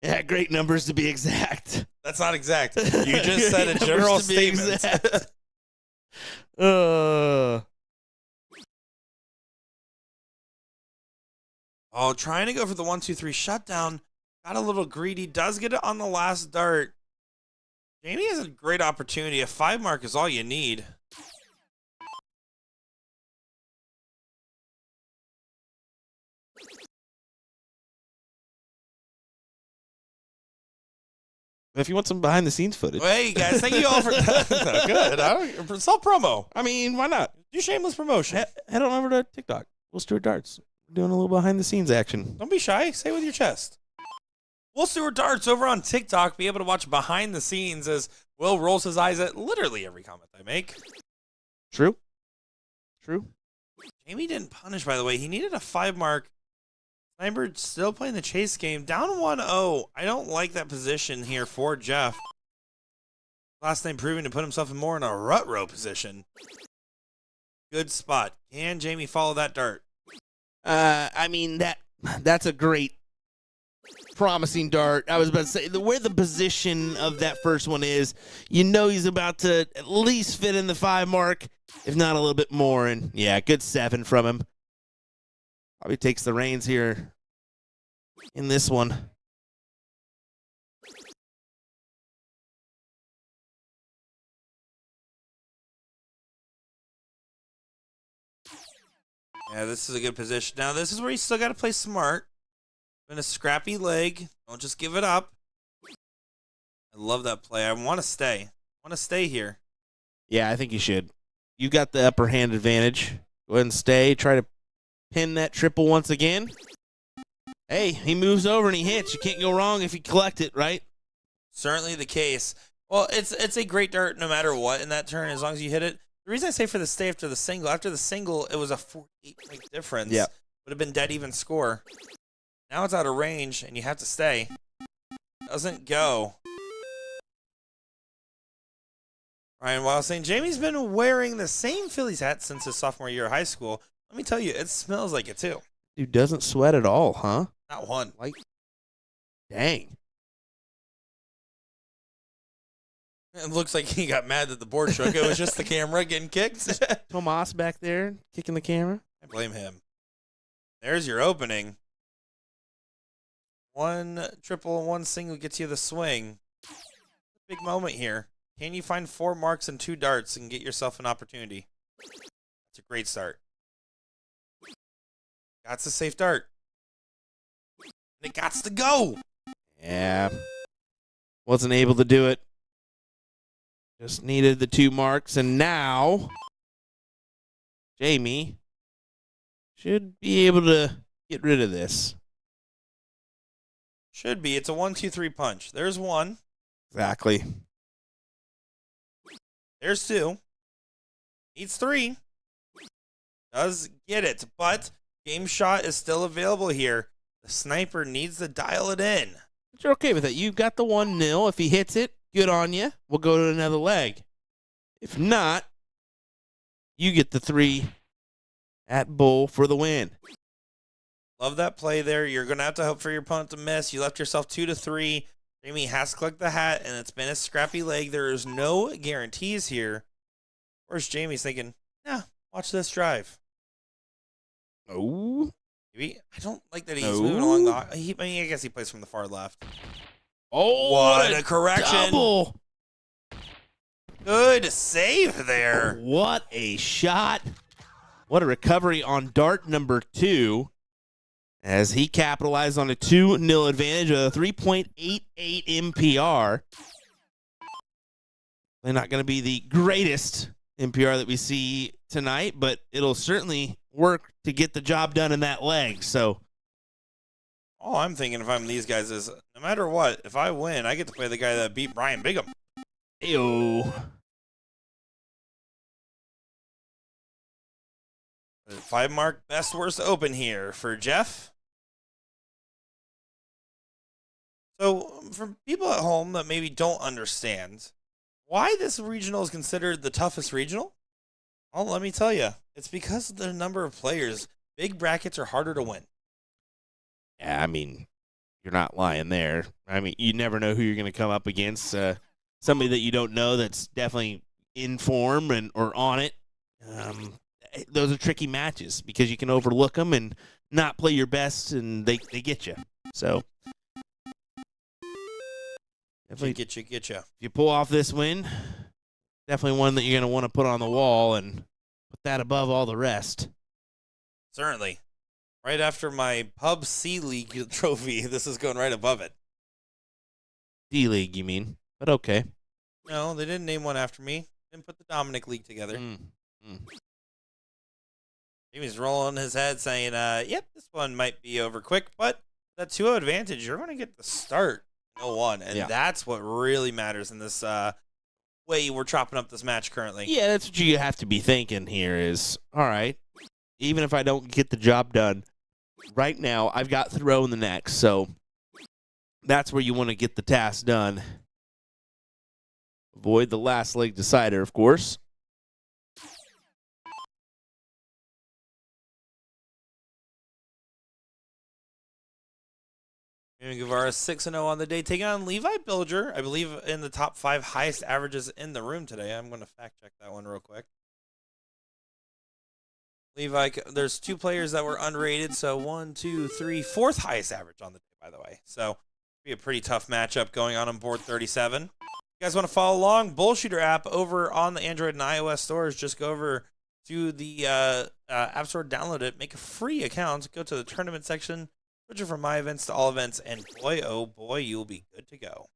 Yeah, great numbers to be exact. That's not exact. You just said a general statement. Oh, trying to go for the 1-2-3 shutdown. Got a little greedy. Does get it on the last dart. Jamie has a great opportunity. A 5 mark is all you need. If you want some behind the scenes footage. Well, hey, guys, thank you all for good. Self promo. I mean, why not? Do shameless promotion. Head on over to TikTok. BullShooter Darts. We're doing a little behind the scenes action. Don't be shy. Say it with your chest. BullShooter Darts over on TikTok. Be able to watch behind the scenes as Will rolls his eyes at literally every comment I make. True. Jamie didn't punish, by the way. He needed a 5 mark. Sniper still playing the chase game. Down 1-0. I don't like that position here for Jeff. Last name proving to put himself in more in a rut row position. Good spot. Can Jamie follow that dart? I mean, that's a great, promising dart. I was about to say, where the position of that first one is, you know he's about to at least fit in the 5 mark, if not a little bit more. And, yeah, good 7 from him. Probably takes the reins here in this one. Yeah, this is a good position. Now, this is where you still got to play smart. In a scrappy leg. Don't just give it up. I love that play. I want to stay. Here. Yeah, I think you should. You got the upper hand advantage. Go ahead and stay. Try to pin that triple once again. Hey, he moves over and he hits. You can't go wrong if you collect it, right? Certainly the case. Well, it's a great dart no matter what in that turn, as long as you hit it. The reason I say for the stay after the single, it was a 48-point difference. Yeah. Would have been dead even score. Now it's out of range, and you have to stay. Doesn't go. Ryan Wild saying, Jamie's been wearing the same Phillies hat since his sophomore year of high school. Let me tell you, it smells like it too. Dude doesn't sweat at all, huh? Not one. Like, dang. It looks like he got mad that the board shook. It was just the camera getting kicked. Tomas back there kicking the camera. I blame him. There's your opening. 1 triple and 1 single gets you the swing. Big moment here. Can you find 4 marks and 2 darts and get yourself an opportunity? That's a great start. That's a safe dart. And it gots to go. Yeah. Wasn't able to do it. Just needed the 2 marks, and now Jamie should be able to get rid of this. Should be. It's a 1-2-3 punch. There's 1. Exactly. There's 2. Needs 3. Does get it, but game shot is still available here. The sniper needs to dial it in. But you're okay with that. You've got the 1-0. If he hits it, good on you. We'll go to another leg. If not, you get the 3 at Bull for the win. Love that play there. You're going to have to hope for your opponent to miss. You left yourself 2-3. Jamie has to collect the hat, and it's been a scrappy leg. There is no guarantees here. Where's Jamie's thinking, watch this drive. Oh, Maybe I don't like that he's moving along the. I guess he plays from the far left. Oh, what a correction! Double. Good save there. What a shot! What a recovery on dart number 2, as he capitalized on a 2-0 advantage with a 3.88 MPR. They're not going to be the greatest MPR that we see tonight, but it'll certainly work to get the job done in that leg. So all I'm thinking if I'm these guys is no matter what, if I win, I get to play the guy that beat Brian Bigham. ew. The 5 mark best worst open here for Jeff. So for people at home that maybe don't understand why this regional is considered the toughest regional, well, let me tell you, it's because of the number of players. Big brackets are harder to win. Yeah, I mean, you're not lying there. I mean, you never know who you're going to come up against. Somebody that you don't know that's definitely in form or on it. Those are tricky matches because you can overlook them and not play your best, and they get you. So, definitely Get you. if you pull off this win, definitely one that you're going to want to put on the wall and put that above all the rest. Certainly. Right after my Pub C League trophy, this is going right above it. D-League, you mean? But okay. No, they didn't name one after me. Didn't put the Dominic League together. Jimmy's rolling his head saying, yep, this one might be over quick, but that 2-0 advantage, you're going to get the start in 0-1, and that's what really matters in this way we're chopping up this match currently. Yeah, that's what you have to be thinking here is, all right, even if I don't get the job done, right now I've got throw in the next, so that's where you want to get the task done. Avoid the last leg decider, of course. Guevara 6-0 on the day, taking on Levi Bilger, I believe in the top 5 highest averages in the room today. I'm going to fact check that one real quick. Levi, there's 2 players that were unrated, so 1, 2, 3, 4th highest average on the day, by the way. So, be a pretty tough matchup going on board 37. If you guys want to follow along, BullShooter app over on the Android and iOS stores, just go over to the App Store, download it, make a free account, go to the tournament section, switch it from my events to all events, and boy, oh boy, you'll be good to go.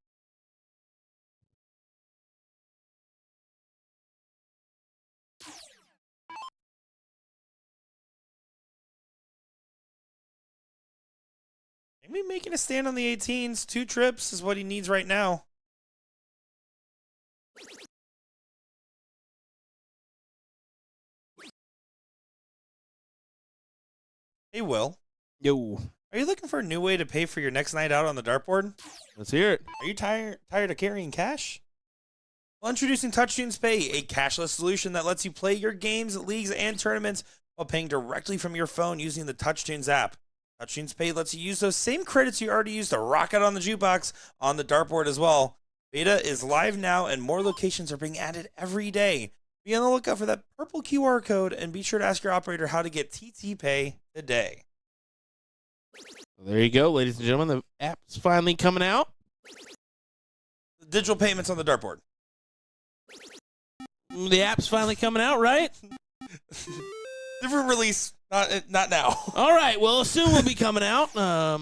Maybe making a stand on the 18s. 2 trips is what he needs right now. Hey, Will. Yo. Are you looking for a new way to pay for your next night out on the dartboard? Let's hear it. Are you tired of carrying cash? Well, introducing TouchTunes Pay, a cashless solution that lets you play your games, leagues, and tournaments while paying directly from your phone using the TouchTunes app. TouchTunes Pay lets you use those same credits you already used to rock out on the jukebox on the dartboard as well. Beta is live now, and more locations are being added every day. Be on the lookout for that purple QR code, and be sure to ask your operator how to get TT Pay today. There you go, ladies and gentlemen. The app's finally coming out. Digital payments on the dartboard. The app's finally coming out, right? Different release, not now. All right, well, soon will be coming out. Why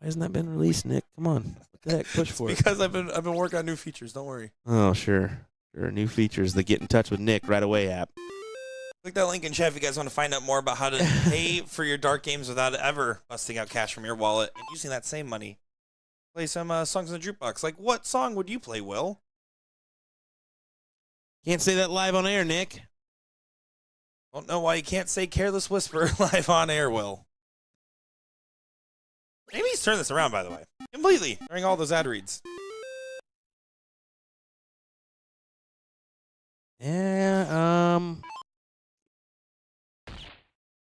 hasn't that been released, Nick? Come on. What the heck? Push for it. Because I've been working on new features. Don't worry. Oh, sure. Sure, new features. The Get in Touch with Nick right away app. Click that link in chat if you guys want to find out more about how to pay for your dart games without ever busting out cash from your wallet and using that same money. Play some songs in the jukebox. Like, what song would you play, Will? Can't say that live on air, Nick. Don't know why you can't say Careless Whisper live on air, Will. Maybe he's turned this around, by the way. Completely, during all those ad reads. Yeah,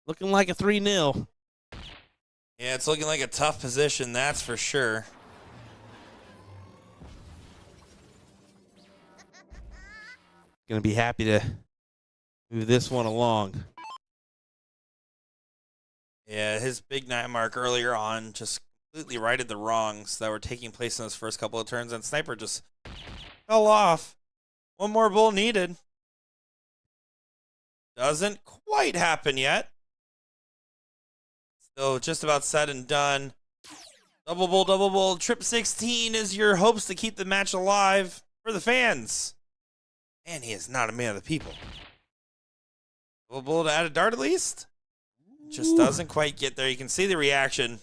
looking like a 3-0. Yeah, it's looking like a tough position, that's for sure. Gonna be happy to move this one along. Yeah, his big night mark earlier on just completely righted the wrongs that were taking place in those first couple of turns, and Sniper just fell off. One more bull needed. Doesn't quite happen yet. Still just about said and done. Double bull. Trip 16 is your hopes to keep the match alive for the fans. And he is not a man of the people. Double bull to add a dart at least. Just doesn't quite get there. You can see the reaction.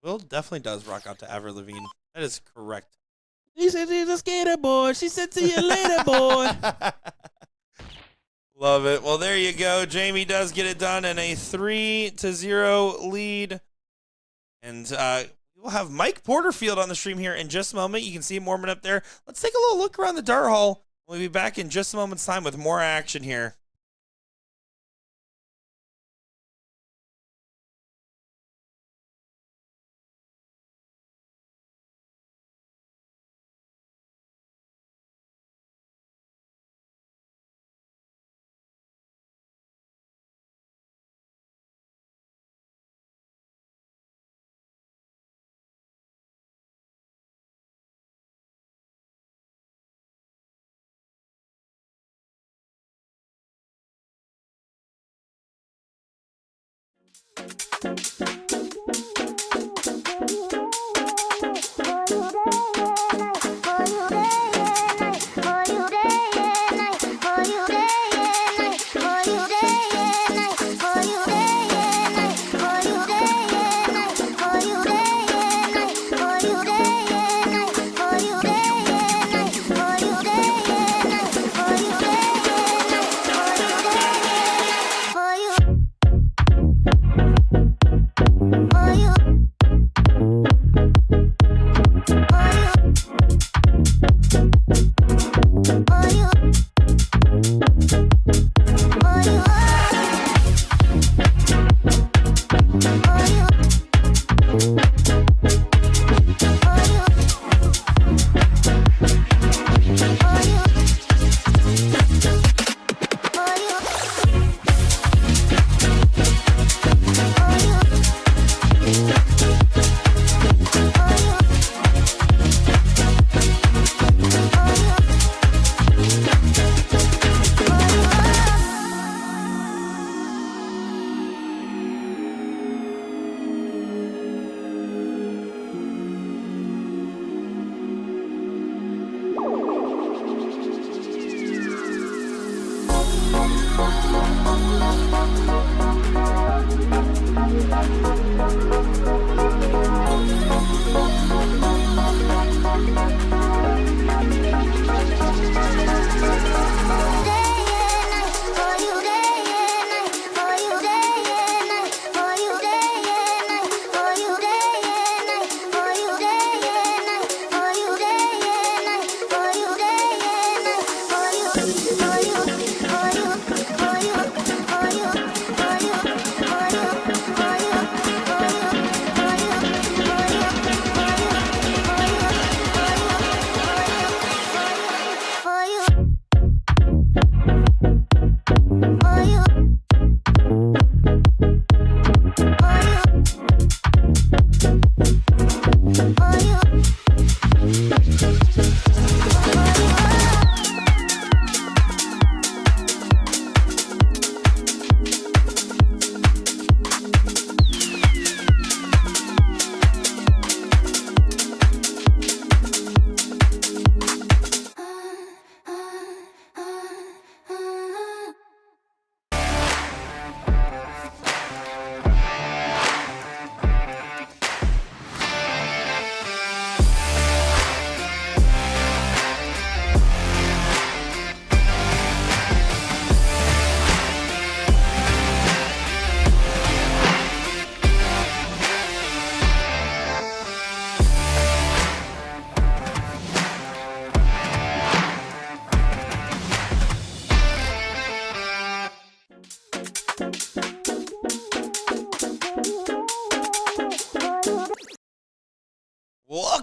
Will definitely does rock out to Avril Lavigne. That is correct. He said he's a skater boy. She said see you later, boy. Love it. Well, there you go. Jamie does get it done in a 3-0 lead. And we'll have Mike Porterfield on the stream here in just a moment. You can see Mormon up there. Let's take a little look around the dart hall. We'll be back in just a moment's time with more action here.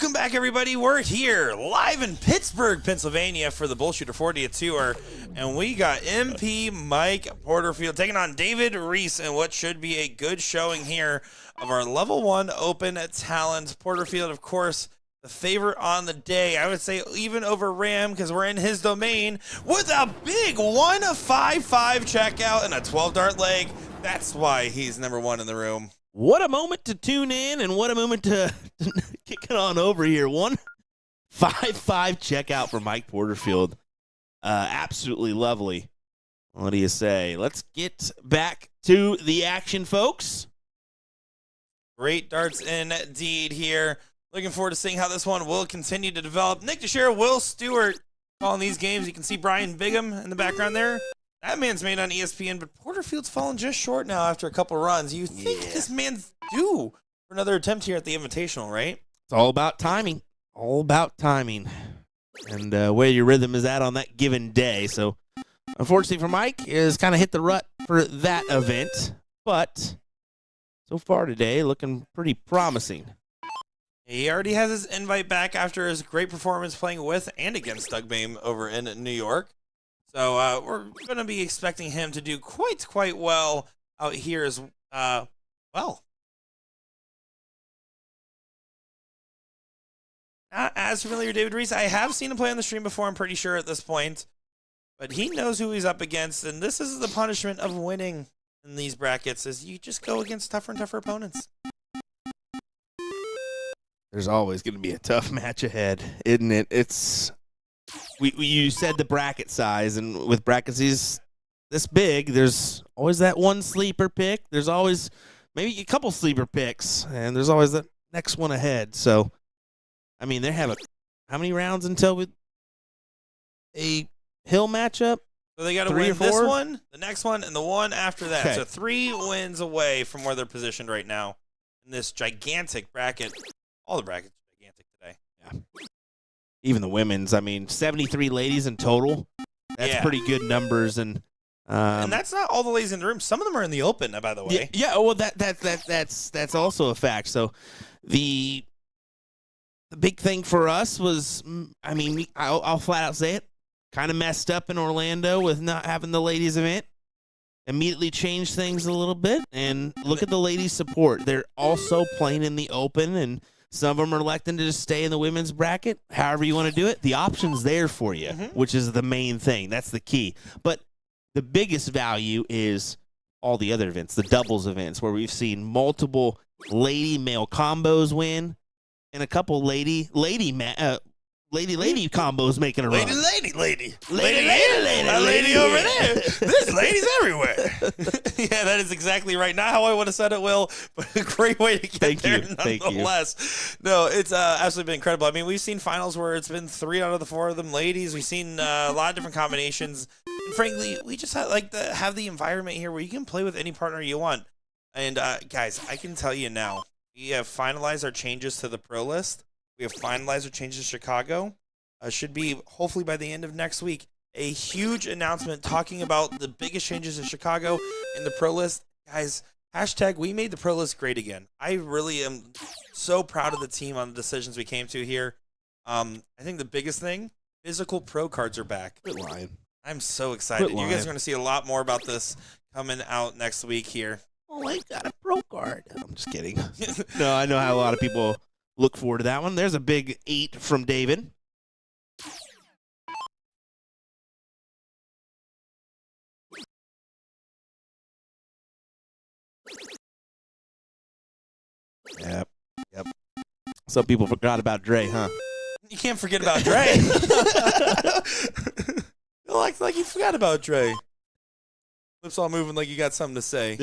Welcome back, everybody. We're here live in Pittsburgh, Pennsylvania for the BullShooter 40th Tour, and we got MP Mike Porterfield taking on David Reese in what should be a good showing here of our Level 1 Open Talent. Porterfield, of course, the favorite on the day. I would say even over Ram because we're in his domain with a big 1-5-5 checkout and a 12-dart leg. That's why he's number one in the room. What a moment to tune in and what a moment to kick it on over here. 1-5-5 checkout for Mike Porterfield. Absolutely lovely. What do you say? Let's get back to the action, folks. Great darts indeed here. Looking forward to seeing how this one will continue to develop. Nick Teixeira, Will Stewart calling these games. You can see Brian Bigham in the background there. That man's made on ESPN, but Porterfield's fallen just short now after a couple runs. You think this man's due for another attempt here at the Invitational, right? It's all about timing. All about timing. And where your rhythm is at on that given day. So, unfortunately for Mike, has kind of hit the rut for that event. But so far today, looking pretty promising. He already has his invite back after his great performance playing with and against Doug Boehm over in New York. So we're going to be expecting him to do quite well out here as well. Not as familiar with David Reese. I have seen him play on the stream before, I'm pretty sure at this point. But he knows who he's up against, and this is the punishment of winning in these brackets, is you just go against tougher and tougher opponents. There's always going to be a tough match ahead, isn't it? It's... You said the bracket size, and with brackets this big, there's always that one sleeper pick. There's always maybe a couple sleeper picks, and there's always the next one ahead. So, I mean, they have how many rounds until a hill matchup? So they got to win this one, the next one, and the one after that. Okay. So 3 wins away from where they're positioned right now in this gigantic bracket. All the brackets are gigantic today. Yeah. Even the women's, I mean, 73 ladies in total. That's pretty good numbers, and that's not all the ladies in the room. Some of them are in the open, by the way. Yeah. Well, that's also a fact. So, the big thing for us was, I mean, I'll flat out say it, kind of messed up in Orlando with not having the ladies event. Immediately changed things a little bit, and look at the ladies' support. They're also playing in the open, and some of them are electing to just stay in the women's bracket. However you want to do it, the option's there for you, which is the main thing. That's the key. But the biggest value is all the other events, the doubles events, where we've seen multiple lady-male combos win and a couple lady combos making a run. Lady over there. There's ladies everywhere. Yeah, that is exactly right. Not how I would have said it, Will, but a great way to get there nonetheless. No, it's absolutely been incredible. I mean, we've seen finals where it's been 3 out of the 4 of them ladies. We've seen a lot of different combinations. And frankly, we just have the environment here where you can play with any partner you want. And guys, I can tell you now, we have finalized our changes to the pro list. We have finalized our changes to Chicago. Should be, hopefully by the end of next week, a huge announcement talking about the biggest changes in Chicago in the pro list. Guys, hashtag we made the pro list great again. I really am so proud of the team on the decisions we came to here. I think the biggest thing, physical pro cards are back. Quit lying. I'm so excited. You guys are going to see a lot more about this coming out next week here. Oh, I got a pro card. I'm just kidding. No, I know how a lot of people look forward to that one. There's a big 8 from David. Yep. Some people forgot about Dre, huh? You can't forget about Dre. like you forgot about Dre. Lips all moving like you got something to say.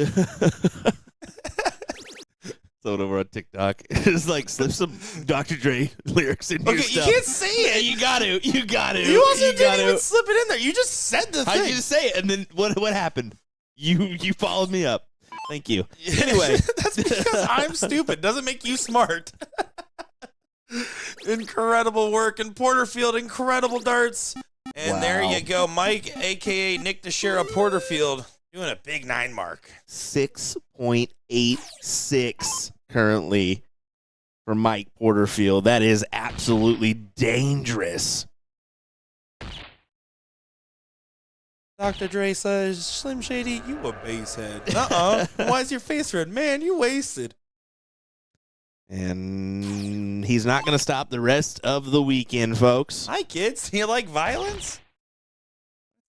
Someone over on TikTok is like, slip some Dr. Dre lyrics in your stuff. You can't say it. You got to. You also didn't even slip it in there. You just said the thing. How'd you just say it? And then what happened? You followed me up. Thank you. Anyway. That's because I'm stupid. Doesn't make you smart. Incredible work in Porterfield. Incredible darts. And there you go. Mike, a.k.a. Nick Teixeira Porterfield, doing a big 9 mark. 6.86 currently. for Mike Porterfield. That is absolutely dangerous. Dr. Dre says, Slim Shady, you a basehead. Why is your face red? Man, you wasted. And he's not going to stop the rest of the weekend, folks. Hi, kids. You like violence?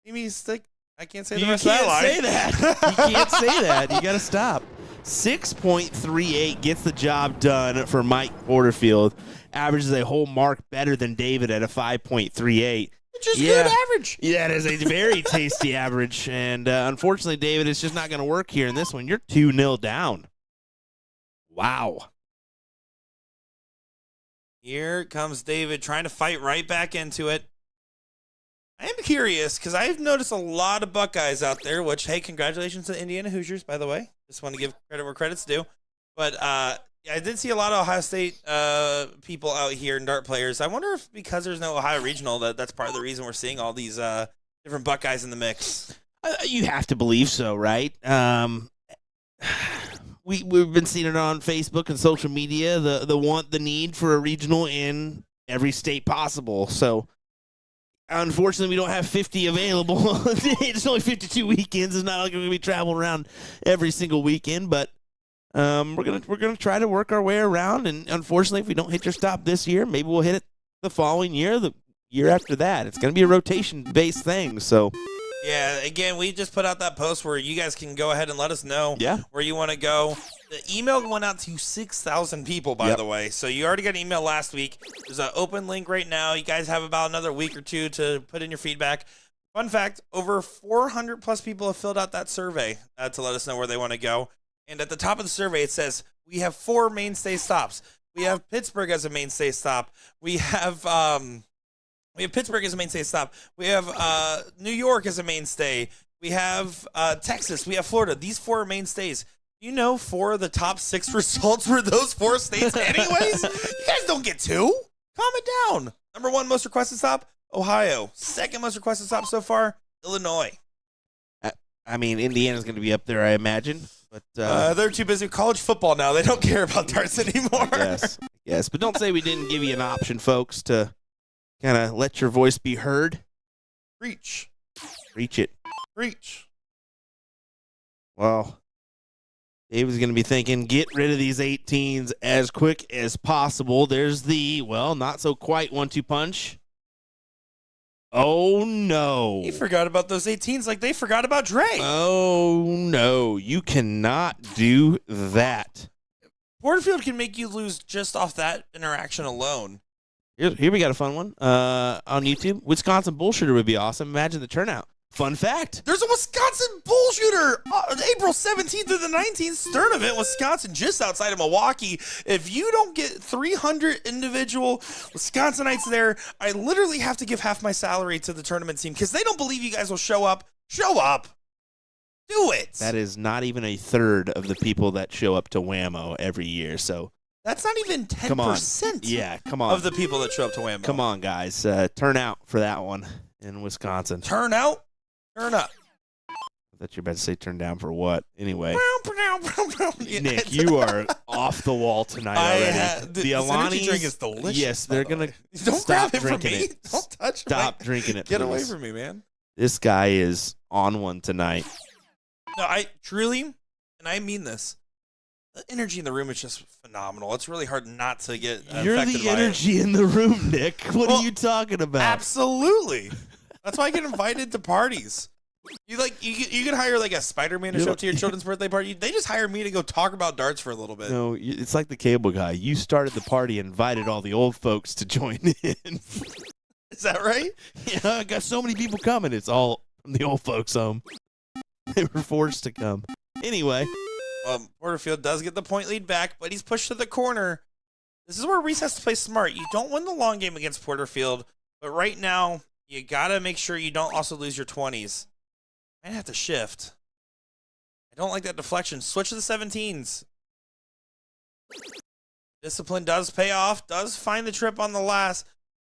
You mean stick? I can't say the You rest of that line. can't say that. You can't say that. You got to stop. 6.38 gets the job done for Mike Porterfield. Averages a whole mark better than David at a 5.38. Which is good average. Yeah, it is a very tasty average. And unfortunately, David, it's just not going to work here in this one. You're 2-0 down. Wow. Here comes David trying to fight right back into it. I am curious because I've noticed a lot of Buckeyes out there, which, hey, congratulations to Indiana Hoosiers, by the way. Just want to give credit where credit's due. But yeah, I did see a lot of Ohio State people out here and dart players. I wonder if because there's no Ohio Regional, that's part of the reason we're seeing all these different Buckeyes in the mix. You have to believe so, right? We've been seeing it on Facebook and social media, the need for a regional in every state possible. So, unfortunately, we don't have 50 available. It's only 52 weekends. It's not like we're going to be traveling around every single weekend, but we're gonna try to work our way around. And unfortunately, if we don't hit your stop this year, maybe we'll hit it the following year, the year after that. It's going to be a rotation-based thing. So. Yeah, again, we just put out that post where you guys can go ahead and let us know where you want to go. The email went out to 6,000 people, by the way. So you already got an email last week. There's an open link right now. You guys have about another week or two to put in your feedback. Fun fact, over 400 plus people have filled out that survey to let us know where they want to go. And at the top of the survey, it says, we have 4 mainstay stops. We have Pittsburgh as a mainstay stop. We have Pittsburgh as a mainstay stop. We have New York as a mainstay. We have Texas. We have Florida. These 4 are mainstays. You know 4 of the top 6 results were those 4 states anyways? You guys don't get 2. Calm it down. Number 1 most requested stop, Ohio. 2nd most requested stop so far, Illinois. I mean, Indiana's going to be up there, I imagine. But they're too busy with college football now. They don't care about darts anymore. Yes, but don't say we didn't give you an option, folks, to kind of let your voice be heard. Preach. Preach it. Preach. Well, David's going to be thinking, get rid of these 18s as quick as possible. There's the, well, not so quite 1-2 punch. Oh, no. He forgot about those 18s like they forgot about Dre. Oh, no. You cannot do that. Porterfield can make you lose just off that interaction alone. Here we got a fun one on YouTube. Wisconsin BullShooter would be awesome. Imagine the turnout. Fun fact. There's a Wisconsin BullShooter April 17th through the 19th, Stern event, Wisconsin, just outside of Milwaukee. If you don't get 300 individual Wisconsinites there, I literally have to give half my salary to the tournament team because they don't believe you guys will show up. Show up. Do it. That is not even a third of the people that show up to Whammo every year, so. That's not even 10%. Come on. Yeah, come on. Of the people that show up to Whammo. Come on, guys. Turn out for that one in Wisconsin. Turn out? Turn up. I thought you were about to say turn down for what? Anyway. Nick, you are off the wall tonight already. The Alani's drink is delicious. Yes, they're going to Don't stop grab it from drinking me. it. Don't touch it. Stop drinking it, Get please. away from me, man. This guy is on one tonight. No, I truly, and I mean this, the energy in the room is just phenomenal. It's really hard not to get You're affected the by energy in the room, Nick. What are you talking about? Absolutely. That's why I get invited to parties. You can hire like a Spider-Man to show up to your children's birthday party. They just hire me to go talk about darts for a little bit. No, it's like the cable guy. You started the party and invited all the old folks to join in. Is that right? Yeah, I got so many people coming. It's all from the old folks home. They were forced to come. Anyway. Porterfield does get the point lead back, but he's pushed to the corner. This is where Reese has to play smart. You don't win the long game against Porterfield, but right now, you got to make sure you don't also lose your 20s. Might have to shift. I don't like that deflection. Switch to the 17s. Discipline does pay off, does find the trip on the last.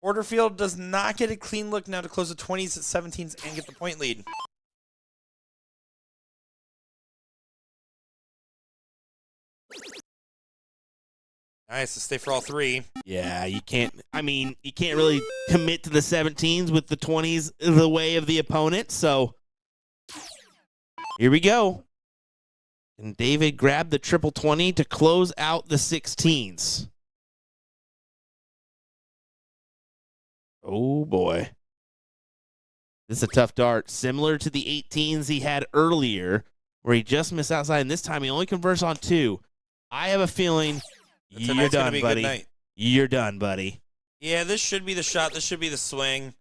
Porterfield does not get a clean look now to close the 20s at 17s and get the point lead. Nice to stay for all three. Yeah, you can't. I mean, you can't really commit to the 17s with the 20s the way of the opponent. So here we go. And David grabbed the triple 20 to close out the 16s. Oh, boy. This is a tough dart. Similar to the 18s he had earlier, where he just missed outside. And this time he only converts on 2. I have a feeling you're done, buddy. You're done, buddy. Yeah, this should be the shot. This should be the swing.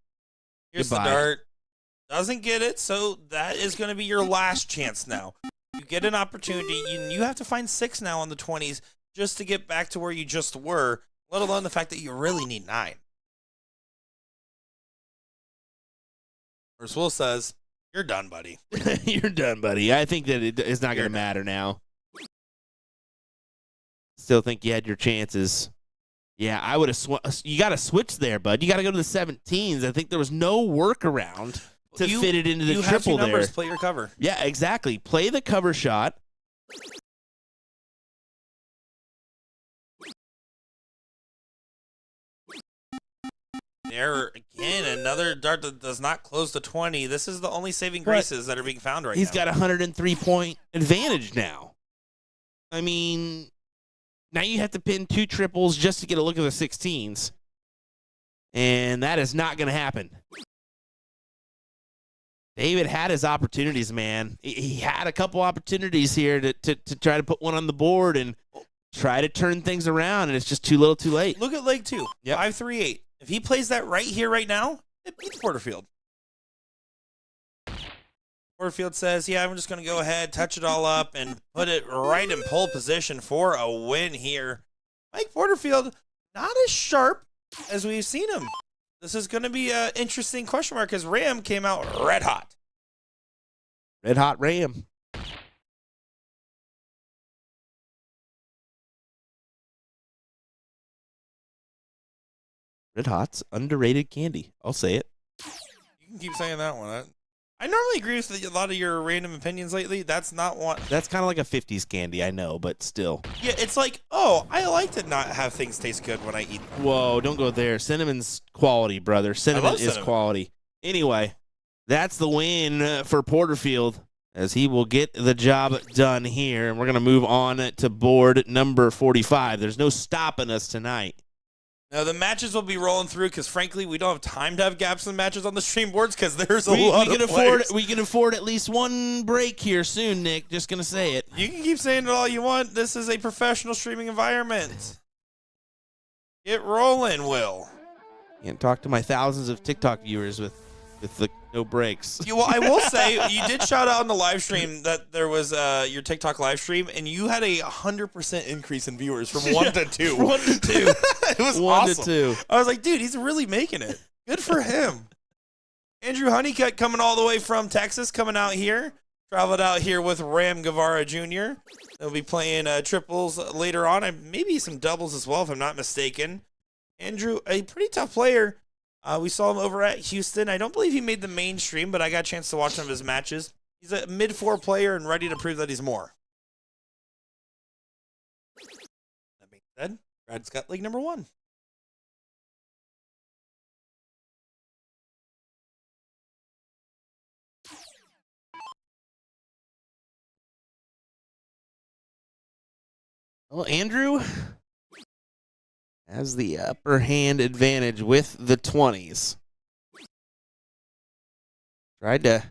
Here's Goodbye. the dart. Doesn't get it, so that is going to be your last chance now. You get an opportunity. You have to find 6 now on the 20s just to get back to where you just were, let alone the fact that you really need 9. Whereas Will says, you're done, buddy. You're done, buddy. I think that it's not going to matter now. Still think you had your chances. Yeah, I would have. You got to switch there, bud. You got to go to the 17s. I think there was no workaround to fit it into the you triple have 2 numbers. there. Play your cover. Yeah, exactly. Play the cover shot. There again, another dart that does not close the 20. This is the only saving graces that are being found right now. He's got a 103-point advantage now. I mean, now you have to pin 2 triples just to get a look at the 16s. And that is not going to happen. David had his opportunities, man. He had a couple opportunities here to try to put one on the board and try to turn things around, and it's just too little too late. Look at leg 2. Yep. 5-3-8. If he plays that right here, right now, it beats Porterfield. Porterfield says, yeah, I'm just going to go ahead, touch it all up, and put it right in pole position for a win here. Mike Porterfield, not as sharp as we've seen him. This is going to be an interesting question mark because Ram came out red hot. Red hot Ram. Red Hot's underrated candy. I'll say it. You can keep saying that one. I normally agree with a lot of your random opinions lately. That's not one. That's kind of like a 50s candy, I know, but still. Yeah, it's like, oh, I like to not have things taste good when I eat them. Whoa, don't go there. Cinnamon's quality, brother. Cinnamon is cinnamon. quality. Anyway, that's the win for Porterfield as he will get the job done here. And we're going to move on to board number 45. There's no stopping us tonight. Now, the matches will be rolling through because, frankly, we don't have time to have gaps in matches on the stream boards because there's a lot of players. We can afford at least one break here soon, Nick. Just going to say it. You can keep saying it all you want. This is a professional streaming environment. Get rolling, Will. Can't talk to my thousands of TikTok viewers with the no breaks. Well, I will say, you did shout out on the live stream that there was your TikTok live stream, and you had a 100% increase in viewers from 1 to 2. 1 to 2. It was 1 awesome. to 2. I was like, dude, he's really making it. Good for him. Andrew Honeycutt coming all the way from Texas, coming out here. Traveled out here with Ram Guevara Jr. They'll be playing triples later on, and maybe some doubles as well, if I'm not mistaken. Andrew, a pretty tough player. We saw him over at Houston. I don't believe he made the mainstream, but I got a chance to watch some of his matches. He's a mid-4 player and ready to prove that he's more. That being said, Brad's got leg number 1. Well, Andrew has the upper hand advantage with the 20s. Tried to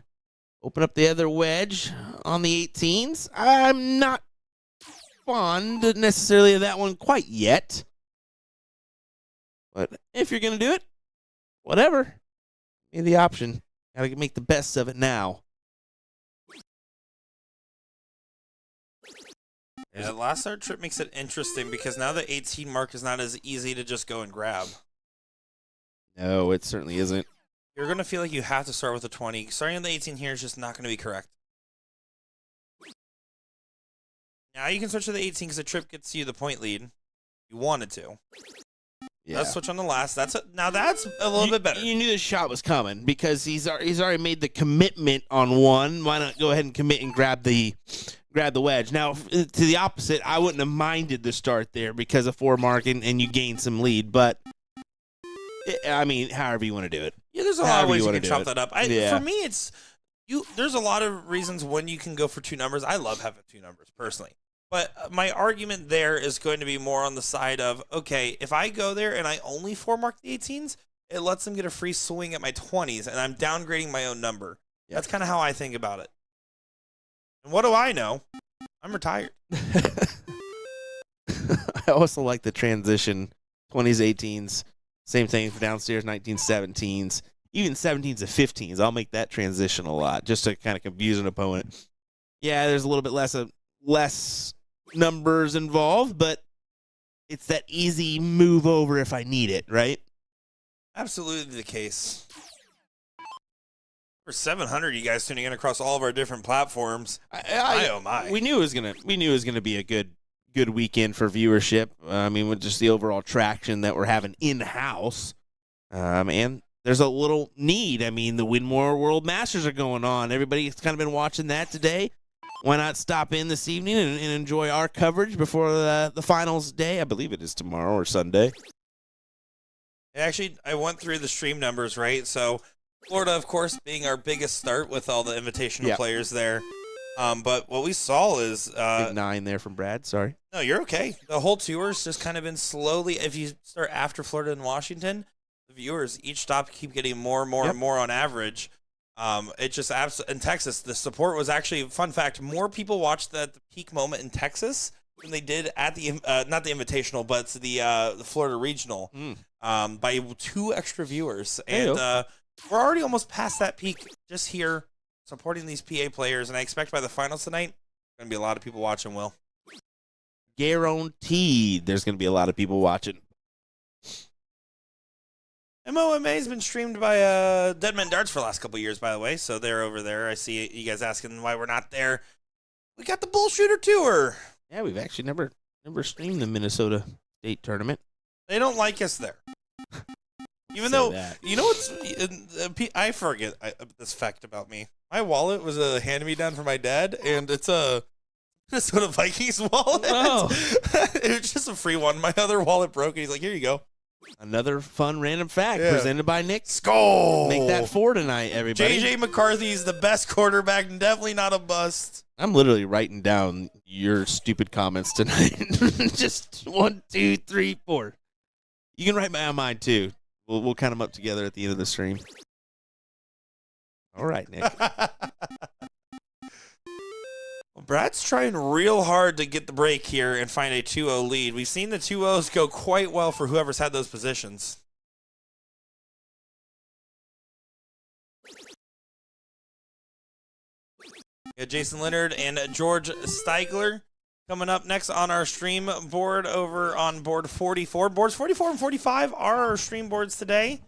open up the other wedge on the 18s. I'm not fond necessarily of that one quite yet. But if you're going to do it, whatever. Give me the option. Got to make the best of it now. Yeah, that last start trip makes it interesting because now the 18 mark is not as easy to just go and grab. No, it certainly isn't. You're going to feel like you have to start with a 20. Starting on the 18 here is just not going to be correct. Now you can switch to the 18 because the trip gets you the point lead. You wanted to. Yeah. Let's switch on the last. Now that's a little bit better. You knew the shot was coming because he's already made the commitment on one. Why not go ahead and commit and grab the grab the wedge. Now, to the opposite, I wouldn't have minded the start there because of 4 mark and you gain some lead. But, I mean, however you want to do it. Yeah, there's a lot of ways you can chop it. that up. For me, it's there's a lot of reasons when you can go for 2 numbers. I love having 2 numbers, personally. But my argument there is going to be more on the side of, okay, if I go there and I only 4-mark the 18s, it lets them get a free swing at my 20s, and I'm downgrading my own number. Yep. That's kind of how I think about it. And what do I know? I'm retired. I also like the transition, 20s, 18s, same thing for downstairs, 1917s, even 17s to 15s. I'll make that transition a lot just to kind of confuse an opponent. Yeah, there's a little bit less numbers involved, but it's that easy move over if I need it, right? Absolutely the case. For 700, you guys tuning in across all of our different platforms. Oh my! We knew it was gonna be a good weekend for viewership. I mean, with just the overall traction that we're having in house, and there's a little need. I mean, the Winmore World Masters are going on. Everybody's kind of been watching that today. Why not stop in this evening and enjoy our coverage before the finals day? I believe it is tomorrow or Sunday. Actually, I went through the stream numbers, right? So Florida, of course, being our biggest start with all the invitational players there. But what we saw is... Big 9 there from Brad, sorry. No, you're okay. The whole tour's just kind of been slowly... If you start after Florida and Washington, the viewers, each stop keep getting more and more and more on average. It just in Texas, the support was actually, fun fact, more people watched at the peak moment in Texas than they did at the not the Invitational, but the Florida Regional by 2 extra viewers, and we're already almost past that peak just here supporting these PA players, and I expect by the finals tonight, there's gonna be a lot of people watching. Will guaranteed there's gonna be a lot of people watching. MOMA has been streamed by Dead Men Darts for the last couple of years, by the way, so they're over there. I see you guys asking why we're not there. We got the BullShooter Tour. Yeah, we've actually never streamed the Minnesota State Tournament. They don't like us there. Even though, you know what's... I forget this fact about me. My wallet was a hand-me-down from my dad, and it's a Minnesota Vikings wallet. Oh. It was just a free one. My other wallet broke, and he's like, here you go. Another fun random fact presented by Nick. Skull. Make that 4 tonight, everybody. J.J. McCarthy's the best quarterback, and definitely not a bust. I'm literally writing down your stupid comments tonight. Just 1, 2, 3, 4. You can write mine too. We'll count them up together at the end of the stream. All right, Nick. Well, Brad's trying real hard to get the break here and find a 2-0 lead. We've seen the 2-0s go quite well for whoever's had those positions. We got Jason Leonard and George Steigler coming up next on our stream board over on board 44. Boards 44 and 45 are our stream boards today.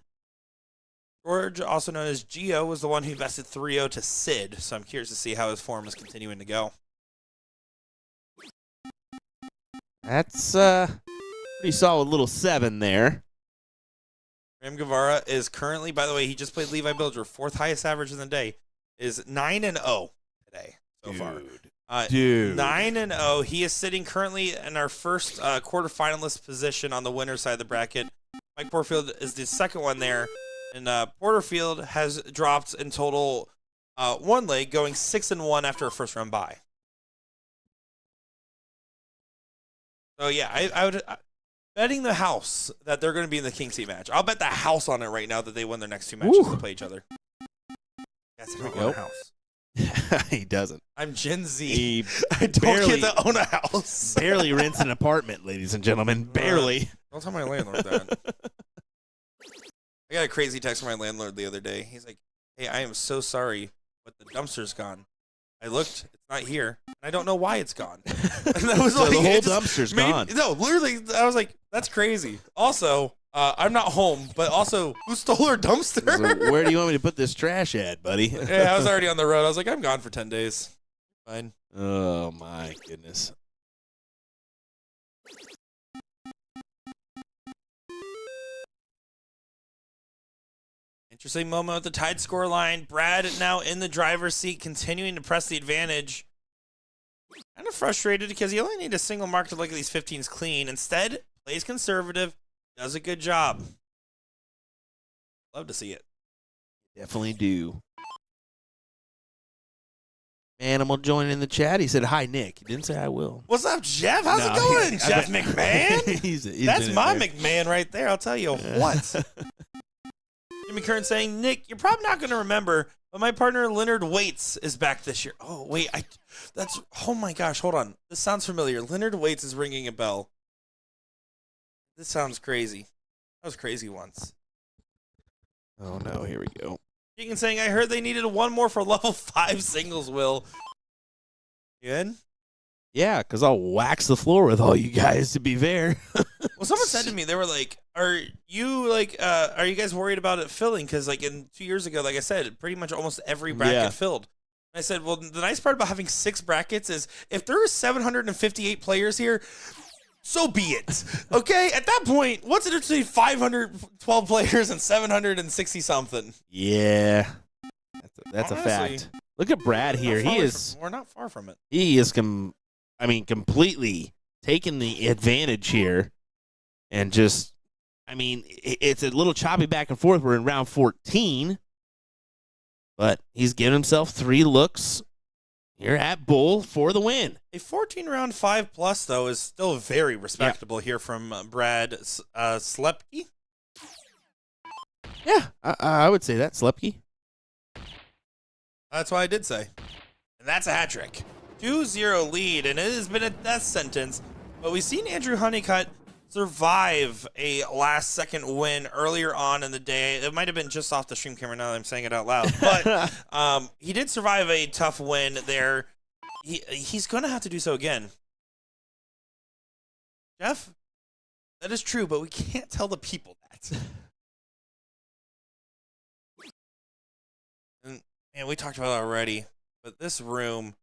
George, also known as Gio, was the one who invested 3-0 to Sid, so I'm curious to see how his form is continuing to go. That's pretty solid little 7 there. Ram Guevara is currently, by the way, he just played Levi Bilger, 4th highest average in the day, is 9-0 today so far. Dude. 9-0. He is sitting currently in our first quarterfinalist position on the winner's side of the bracket. Mike Porterfield is the second one there. And Porterfield has dropped in total 1 leg, going 6-1 after a first round bye. So yeah, I would betting the house that they're going to be in the King Seat match. I'll bet the house on it right now that they win their next 2 matches to play each other. Yes, I don't own a house. He doesn't. I'm Gen Z. He I don't get to own a house. Barely rents an apartment, ladies and gentlemen. Barely. Don't tell my landlord that. I got a crazy text from my landlord the other day. He's like, hey, I am so sorry, but the dumpster's gone. I looked, it's not here, and I don't know why it's gone. And that was so like, the whole dumpster's gone. No, literally, I was like, that's crazy. Also, I'm not home, but also, who stole our dumpster? So where do you want me to put this trash at, buddy? Yeah, I was already on the road. I was like, I'm gone for 10 days. Fine. Oh, my goodness. Interesting moment with the tied score line. Brad now in the driver's seat, continuing to press the advantage. Kind of frustrated because you only need a single mark to look at these 15s clean. Instead, plays conservative, does a good job. Love to see it. Definitely do. Animal joined in the chat. He said, hi, Nick. He didn't say I will. What's up, Jeff? How's it going, Jeff McMahon? That's my McMahon right there. I'll tell you what. Jimmy Kern saying, Nick, you're probably not going to remember, but my partner Leonard Waits is back this year. Oh, wait. Oh my gosh. Hold on. This sounds familiar. Leonard Waits is ringing a bell. This sounds crazy. That was crazy once. Oh, no. Here we go. Keegan saying, I heard they needed one more for level 5 singles, Will. You in? Yeah, because I'll wax the floor with all you guys, to be fair. Well, someone said to me, they were like, are you guys worried about it filling? Because, like, 2 years ago, like I said, pretty much almost every bracket filled. And I said, well, the nice part about having 6 brackets is if there are 758 players here, so be it. Okay? At that point, what's it between 512 players and 760-something? Yeah. That's a fact. Look at Brad here. We're not far from it. He is, completely taking the advantage here. And just, it's a little choppy back and forth. We're in round 14. But he's given himself 3 looks here at Bull for the win. A 14-round 5+, though, is still very respectable here from Brad Slepke. Yeah, I would say that, Slepke. That's what I did say. And that's a hat trick. 2-0 lead, and it has been a death sentence. But we've seen Andrew Honeycutt survive a last-second win earlier on in the day. It might have been just off the stream camera now that I'm saying it out loud. But he did survive a tough win there. He's going to have to do so again. Jeff, that is true, but we can't tell the people that. And we talked about it already, but this room,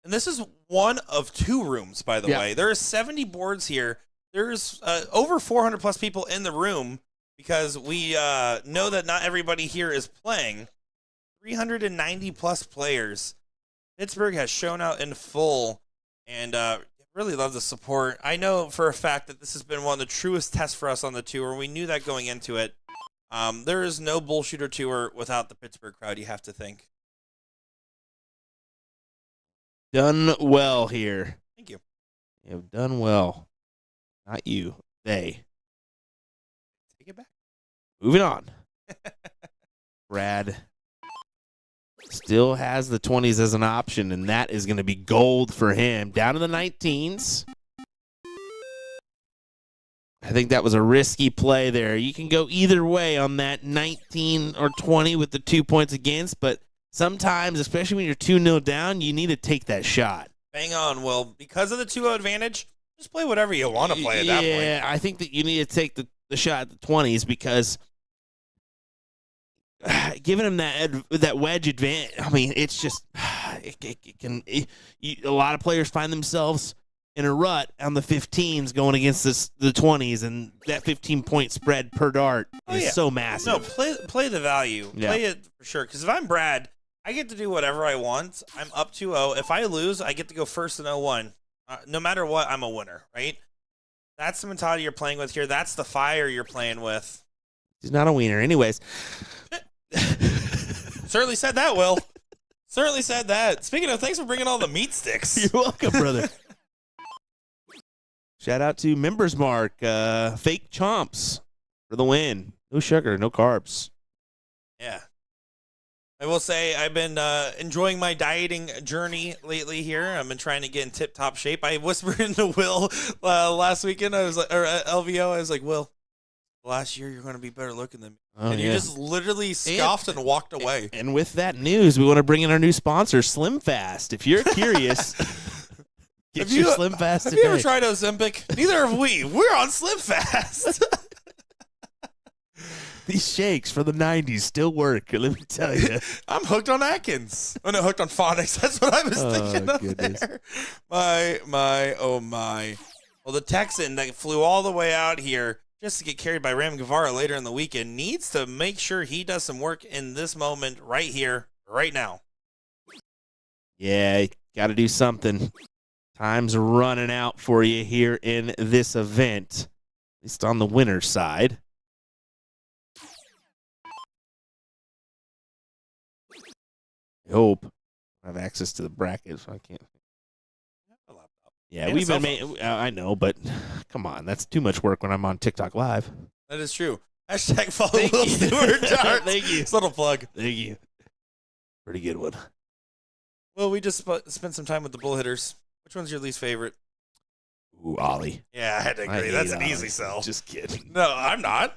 and this is one of 2 rooms, by the way. There are 70 boards here. There's over 400 plus people in the room because we know that not everybody here is playing. 390 plus players. Pittsburgh has shown out in full, and really love the support. I know for a fact that this has been one of the truest tests for us on the tour. We knew that going into it. There is no BullShooter tour without the Pittsburgh crowd, you have to think. Done well here. Thank you. You have done well. Not you. They. Take it back. Moving on. Brad still has the 20s as an option, and that is going to be gold for him. Down to the 19s. I think that was a risky play there. You can go either way on that 19 or 20 with the 2 points against, but sometimes, especially when you're 2-0 down, you need to take that shot. Bang on, Will. Because of the 2-0 advantage, just play whatever you want to play at that point. Yeah, I think that you need to take the shot at the 20s because giving him that wedge advantage, it's just a lot of players find themselves in a rut on the 15s going against the 20s, and that 15-point spread per dart is so massive. No, play the value. Yeah. Play it for sure. Because if I'm Brad, I get to do whatever I want. I'm up 2-0. If I lose, I get to go first in 0-1. No matter what, I'm a winner, right? That's the mentality you're playing with here. That's the fire you're playing with. He's not a wiener. Anyways. Certainly said that, Will. Certainly said that. Speaking of, thanks for bringing all the meat sticks. You're welcome, brother. Shout out to Members Mark, Fake Chomps for the win. No sugar, no carbs. Yeah. I will say I've been enjoying my dieting journey lately here. I've been trying to get in tip-top shape. I whispered into Will last weekend. I was like, or at LVO, I was like, Will, last year you're going to be better looking than me. Oh, and you just literally scoffed and walked away. And with that news, we want to bring in our new sponsor, Slim Fast. If you're curious, get your Slim Fast Have today. you ever tried Ozempic? Neither have we. We're on Slim Fast. These shakes from the 90s still work, let me tell you. I'm hooked on Atkins. Oh, no, hooked on Phonics. That's what I was thinking of there. Oh, my. Well, the Texan that flew all the way out here just to get carried by Ram Guevara later in the weekend needs to make sure he does some work in this moment right here, right now. Yeah, got to do something. Time's running out for you here in this event, at least on the winner's side. I hope I have access to the bracket, so I can't. Yeah, we've been. I know, but come on, that's too much work when I'm on TikTok Live. That is true. Hashtag follow Will Stewart Darts. Thank you. It's a little plug. Thank you. Pretty good one. Well, we just spent some time with the bull hitters. Which one's your least favorite? Ooh, Ollie. Yeah, I had to agree. That's an Ollie. easy sell. Just kidding. No, I'm not.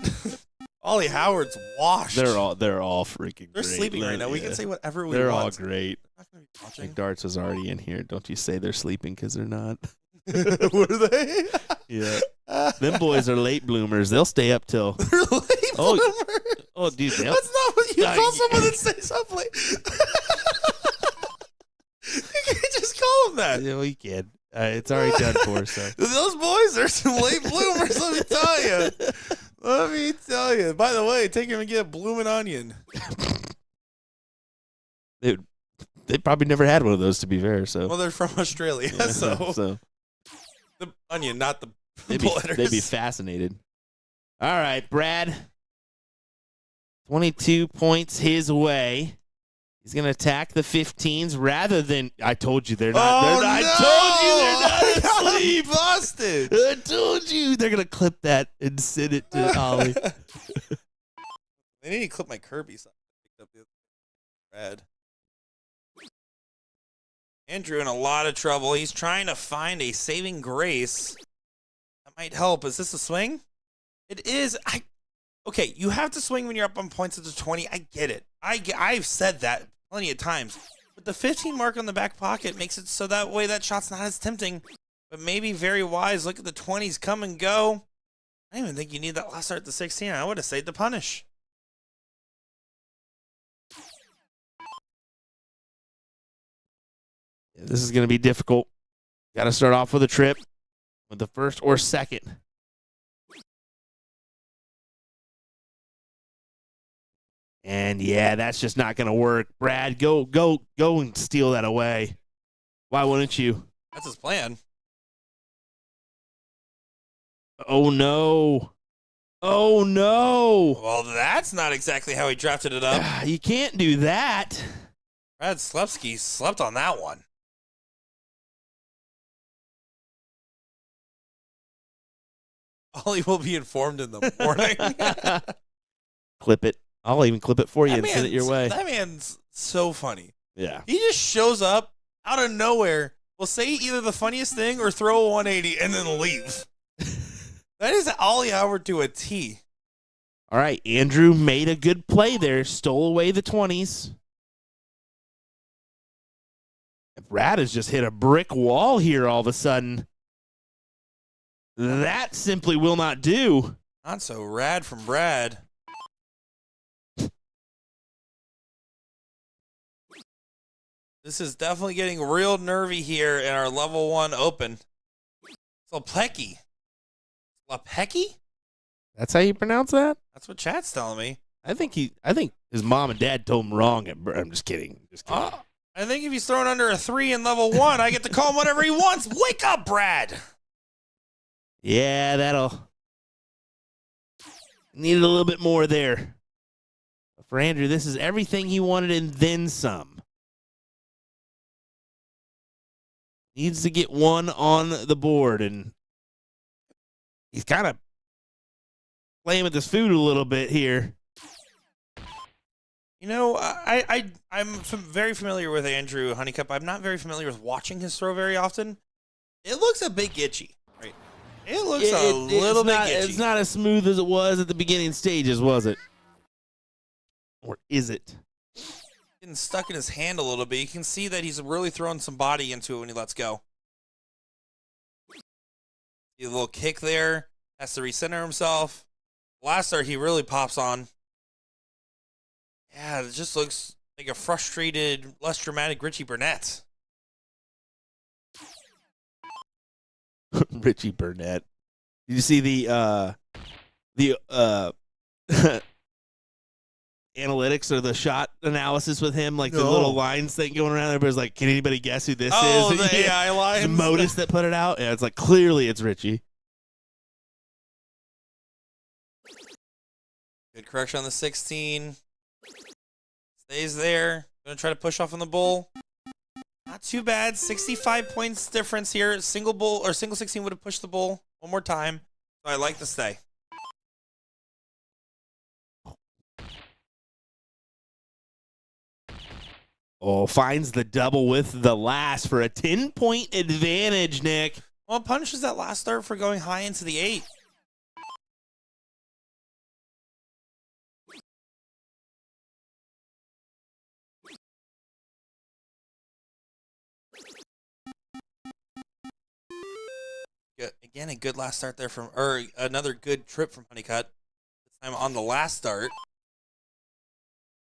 Ollie Howard's washed. They're all freaking They're great. sleeping right now. We can say whatever we They're want. all great. I'm not gonna be watching. Darts was already in here. Don't you say they're sleeping because they're not. Were they? Yeah. Them boys are late bloomers. They'll stay up till. They're late bloomers. Oh, dude. That's not what you call someone that stays up late. You can't just call them that. Yeah, we can. It's already done for. So those boys are some late bloomers. Let me tell you. Let me tell you. By the way, take him and get a blooming onion. Dude, they probably never had one of those, to be fair. So Well, they're from Australia, yeah, so the onion, not the they'd bullheaders. be fascinated. All right, Brad. 22 points his way. He's going to attack the 15s rather than. I told you they're not. Oh, I no! told you they're not asleep. Busted. I told you they're going to clip that and send it to Ollie. They need to clip my Kirby side. Red. Andrew in a lot of trouble. He's trying to find a saving grace. That might help. Is this a swing? It is. Okay, you have to swing when you're up on points at the 20. I get it. I've said that plenty of times. But the 15 mark on the back pocket makes it so that way that shot's not as tempting. But maybe very wise. Look at the 20s come and go. I don't even think you need that last start at the 16. I would have saved the punish. This is going to be difficult. Got to start off with a trip with the first or second. And yeah, that's just not going to work. Brad, go and steal that away. Why wouldn't you? That's his plan. Oh no. Oh no. Well, that's not exactly how he drafted it up. You can't do that. Brad Slepsky slept on that one. Ollie will be informed in the morning. Clip it. I'll even clip it for you and send it your way. That man's so funny. Yeah. He just shows up out of nowhere, will say either the funniest thing or throw a 180 and then leave. That is Ollie Howard to a T. All right, Andrew made a good play there. Stole away the 20s. Brad has just hit a brick wall here all of a sudden. That simply will not do. Not so rad from Brad. This is definitely getting real nervy here in our level 1 open. Slepecki. Slepecki? That's how you pronounce that? That's what chat's telling me. I think his mom and dad told him wrong. I'm just kidding. I think if he's thrown under a 3 in level 1, I get to call him whatever he wants. Wake up, Brad. Yeah, that'll needed a little bit more there. But for Andrew, this is everything he wanted and then some. Needs to get one on the board, and he's kind of playing with his food a little bit here. You know, I'm very familiar with Andrew Honeycup. I'm not very familiar with watching his throw very often. It looks a bit itchy, right? It looks a little bit itchy. It's not as smooth as it was at the beginning stages, was it? Or is it? Getting stuck in his hand a little bit. You can see that he's really throwing some body into it when he lets go. See a little kick there. Has to recenter himself. Last start, he really pops on. Yeah, it just looks like a frustrated, less dramatic Richie Burnett. Richie Burnett. Did you see the analytics or the shot analysis with him, like the No. little lines thing going around. Everybody's like, can anybody guess who this Oh, is? the AI lines. The Modus that put it out. Yeah, it's like, clearly it's Richie. Good correction on the 16. Stays there. Gonna try to push off on the bull. Not too bad. 65 points difference here. Single bull or single 16 would have pushed the bull one more time. So I like to stay. Oh, finds the double with the last for a 10-point advantage, Nick. Well, punishes that last start for going high into the 8. Good. Again, a good last start there from, or another good trip from Honeycutt. This time on the last start.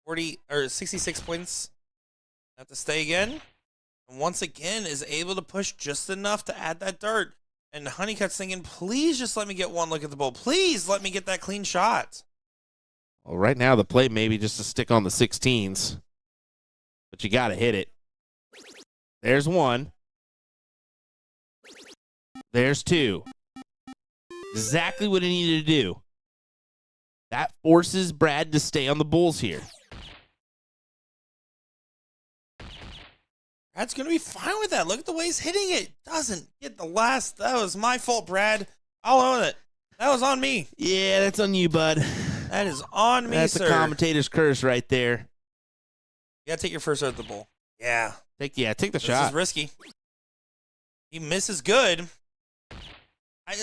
40 or 66 points. Have to stay again. And once again is able to push just enough to add that dart. And Honeycutt's thinking, please just let me get one look at the bowl. Please let me get that clean shot. Well, right now the play maybe just to stick on the 16s. But you got to hit it. There's one. There's two. Exactly what he needed to do. That forces Brad to stay on the Bulls here. Brad's going to be fine with that. Look at the way he's hitting it. Doesn't get the last. That was my fault, Brad. I'll own it. That was on me. Yeah, that's on you, bud. That is on me, That's sir. a commentator's curse right there. You got to take your first start at the bowl. Yeah. Take the This shot. is risky. He misses good.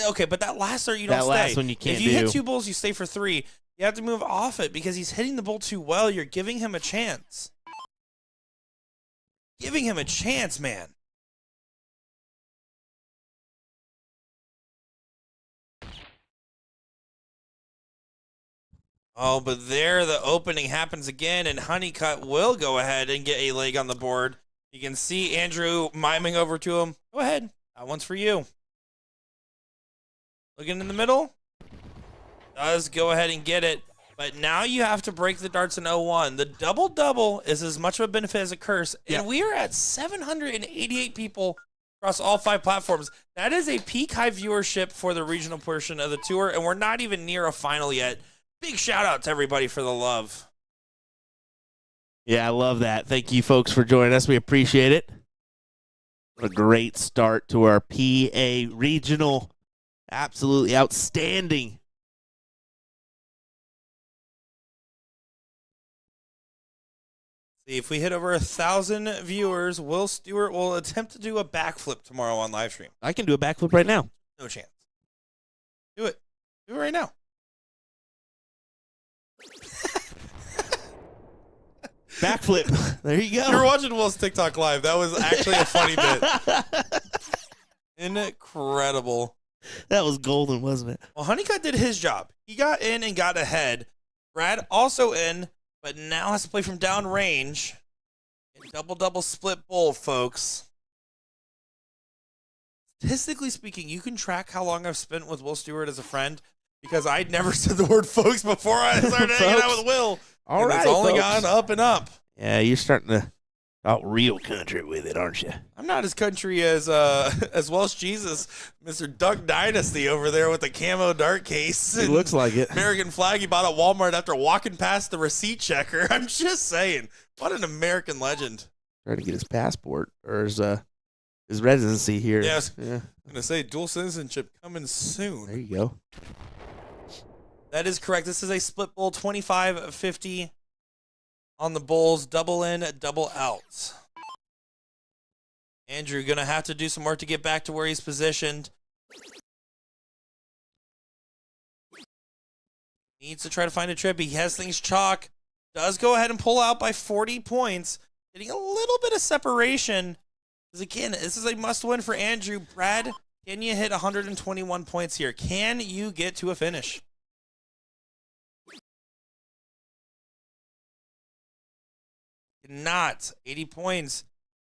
Okay, but that last start, you don't That stay. last one you can't If you do. hit 2 bulls, you stay for 3. You have to move off it because he's hitting the bull too well. You're giving him a chance. Giving him a chance, man. Oh, but there the opening happens again, and Honeycutt will go ahead and get a leg on the board. You can see Andrew miming over to him. Go ahead. That one's for you. Looking in the middle. Does go ahead and get it. But now you have to break the darts in 0-1. The double-double is as much of a benefit as a curse. Yeah. And we are at 788 people across all 5 platforms. That is a peak high viewership for the regional portion of the tour, and we're not even near a final yet. Big shout out to everybody for the love. Yeah, I love that. Thank you, folks, for joining us. We appreciate it. What a great start to our PA regional. Absolutely outstanding. See, if we hit over 1,000 viewers, Will Stewart will attempt to do a backflip tomorrow on live stream. I can do a backflip right now. No chance. Do it. Do it right now. Backflip. There you go. You're watching Will's TikTok live. That was actually a funny bit. Incredible. That was golden, wasn't it? Well, Honeycutt did his job. He got in and got ahead. Brad also in, but now has to play from downrange. Double-double split bowl, folks. Statistically speaking, you can track how long I've spent with Will Stewart as a friend because I'd never said the word folks before I started hanging out with Will. All and right, it's only folks. gone up and up. Yeah, you're starting to talk real country with it, aren't you? I'm not as country as Welsh Jesus, Mr. Duck Dynasty over there with the camo dart case. It and looks like it. American flag he bought at Walmart after walking past the receipt checker. I'm just saying, what an American legend. Trying to get his passport or his residency here. Yes. Yeah. I'm gonna say dual citizenship coming soon. There you go. That is correct. This is a split bowl, 25-50 on the Bulls, double in, double out. Andrew gonna have to do some work to get back to where he's positioned. Needs to try to find a trip. He has things chalk. Does go ahead and pull out by 40 points. Getting a little bit of separation. Because again, this is a must-win for Andrew. Brad, can you hit 121 points here? Can you get to a finish? Not 80 points.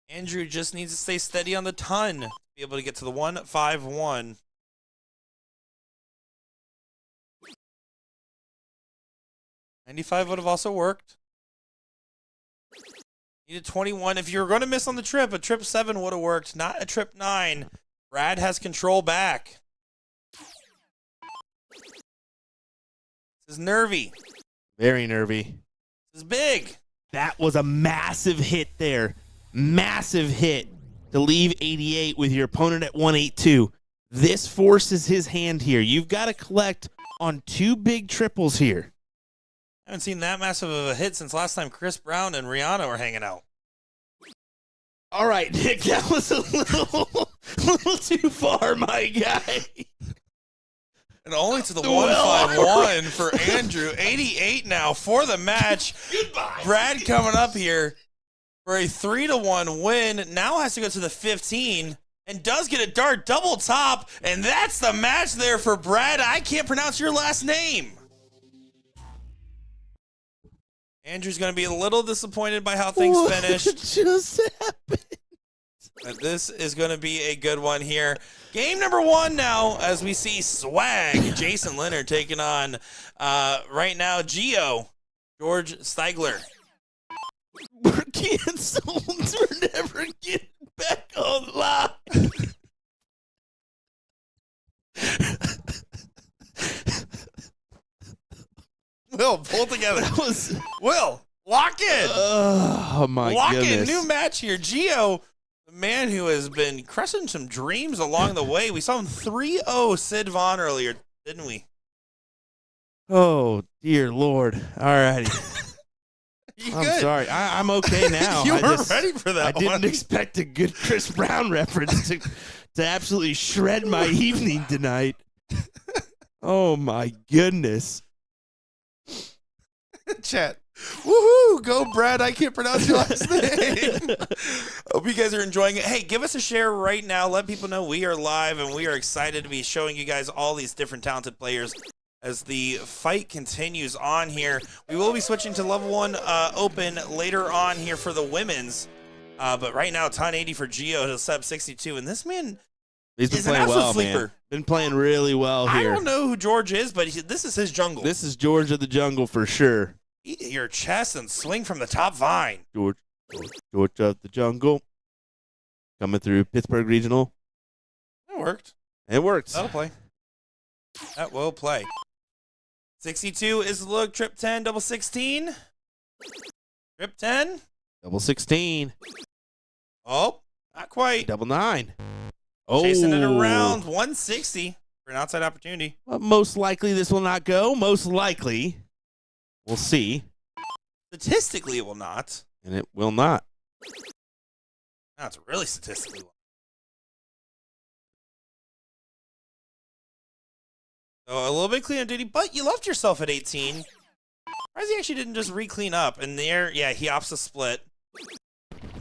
Andrew just needs to stay steady on the ton to be able to get to the 151. 95 would have also worked. Needed 21. If you were going to miss on the trip, a trip 7 would have worked, not a trip 9. Brad has control back. This is nervy. Very nervy. This is big. That was a massive hit there. Massive hit to leave 88 with your opponent at 182. This forces his hand here. You've got to collect on 2 big triples here. I haven't seen that massive of a hit since last time Chris Brown and Rihanna were hanging out. All right, Nick, that was a little too far, my guy. And only to the 151 for Andrew. 88 now for the match. Goodbye. Brad coming up here for a 3-1 win. Now has to go to the 15 and does get a dart double top. And that's the match there for Brad. I can't pronounce your last name. Andrew's going to be a little disappointed by how things finished. What just happened? But this is going to be a good one here. Game number 1 now, as we see Swag, Jason Leonard taking on, right now, Gio, George Steigler. We're canceled. We're never getting back online. Will, pull it together. That was... Will, lock in. Oh, my lock goodness. in. New match here. Gio, the man who has been crushing some dreams along the way. We saw him 3-0 Sid Vaughn earlier, didn't we? Oh, dear Lord. All righty. You I'm good? sorry. I'm okay now. You weren't ready for that I didn't one. expect a good Chris Brown reference to absolutely shred my evening tonight. Oh, my goodness. Chat. Woohoo! Go, Brad. I can't pronounce your last name. Hope you guys are enjoying it. Hey, give us a share right now. Let people know we are live and we are excited to be showing you guys all these different talented players as the fight continues on here. We will be switching to level 1 open later on here for the women's. But right now, 1080 for Gio to sub 62. And this man He's been is an playing absolute well, sleeper. man. Been playing really well here. I don't know who George is, but this is his jungle. This is George of the Jungle for sure. Eat your chest and swing from the top vine. George of the Jungle. Coming through Pittsburgh Regional. It worked. It works. That'll play. That will play. 62 is the look. Trip 10, double 16. Trip 10. Double 16. Oh, not quite. Double 9. Oh. Chasing it around 160 for an outside opportunity. Well, most likely this will not go. Most likely. We'll see. Statistically, it will not. And it will not. No, it's really statistically low. So a little bit clean up duty, but you left yourself at 18. Surprised he actually didn't just re-clean up. And there, yeah, he opts to split.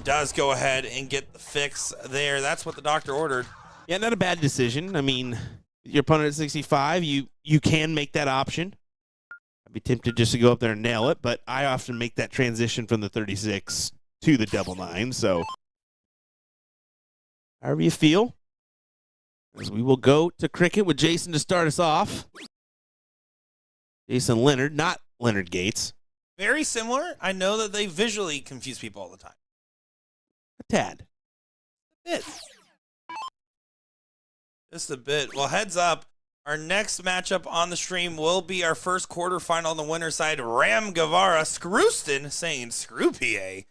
Does go ahead and get the fix there. That's what the doctor ordered. Yeah, not a bad decision. I mean, your opponent at 65, you can make that option. I'd be tempted just to go up there and nail it, but I often make that transition from the 36 to the double 9, so however you feel. As we will go to cricket with Jason to start us off. Jason Leonard, not Leonard Gates. Very similar. I know that they visually confuse people all the time. A tad. A bit. Just a bit. Well, heads up. Our next matchup on the stream will be our first quarterfinal on the winner's side. Ram Guevara, Scrooston saying screw PA.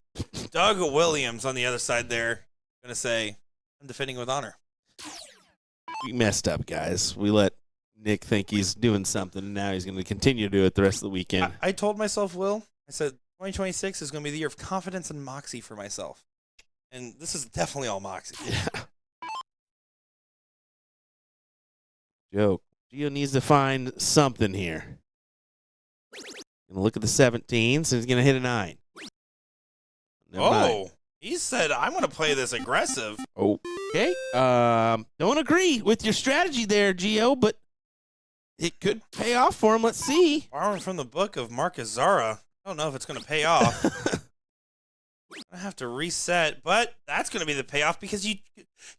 Doug Williams on the other side there. Going to say, I'm defending with honor. We messed up, guys. We let Nick think he's doing something, and now he's going to continue to do it the rest of the weekend. I told myself, Will, I said 2026 is going to be the year of confidence and moxie for myself. And this is definitely all moxie. Yeah. Joke. Gio needs to find something here. Gonna look at the 17s, so he's gonna hit a 9. Never mind. He said, I'm going to play this aggressive. Okay. Don't agree with your strategy there, Gio, but it could pay off for him. Let's see. Borrowing from the book of Marcus Zara. I don't know if it's going to pay off. I have to reset, but that's going to be the payoff because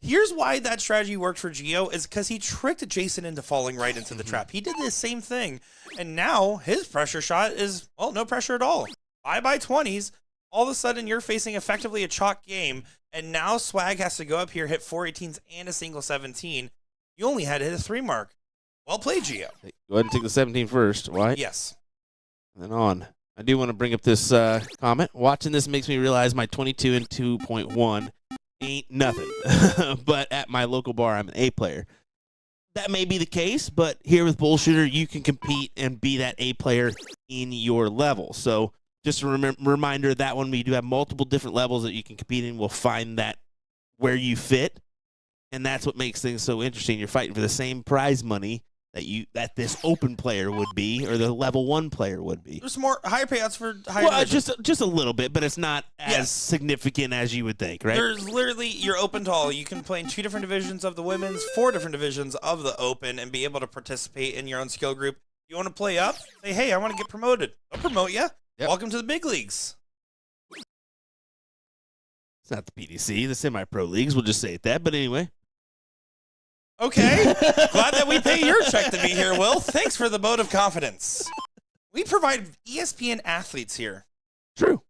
here's why that strategy worked for Geo is because he tricked Jason into falling right into the trap. He did the same thing, and now his pressure shot is, well, no pressure at all. Bye-bye 20s. All of a sudden, you're facing effectively a chalk game, and now Swag has to go up here, hit 418s and a single 17. You only had to hit a 3 mark. Well played, Geo. Go ahead and take the 17 first. Why? Yes. And then on. I do want to bring up this comment. Watching this makes me realize my 22 and 2.1 ain't nothing. But at my local bar, I'm an A player. That may be the case, but here with BullShooter, you can compete and be that A player in your level. So just a reminder that one, we do have multiple different levels that you can compete in. We'll find that where you fit, and that's what makes things so interesting. You're fighting for the same prize money that this open player would be, or the level 1 player would be. There's more higher payouts for higher divisions. just a little bit, but it's not as significant as you would think, right? There's literally, you're open to all. You can play in 2 different divisions of the women's, 4 different divisions of the open, and be able to participate in your own skill group. You want to play up? Say, hey, I want to get promoted. I'll promote you. Yep. Welcome to the big leagues. It's not the PDC, the semi-pro leagues. We'll just say it that, but anyway. Okay. Glad that we pay your check to be here, Will. Thanks for the vote of confidence. We provide ESPN athletes here. True.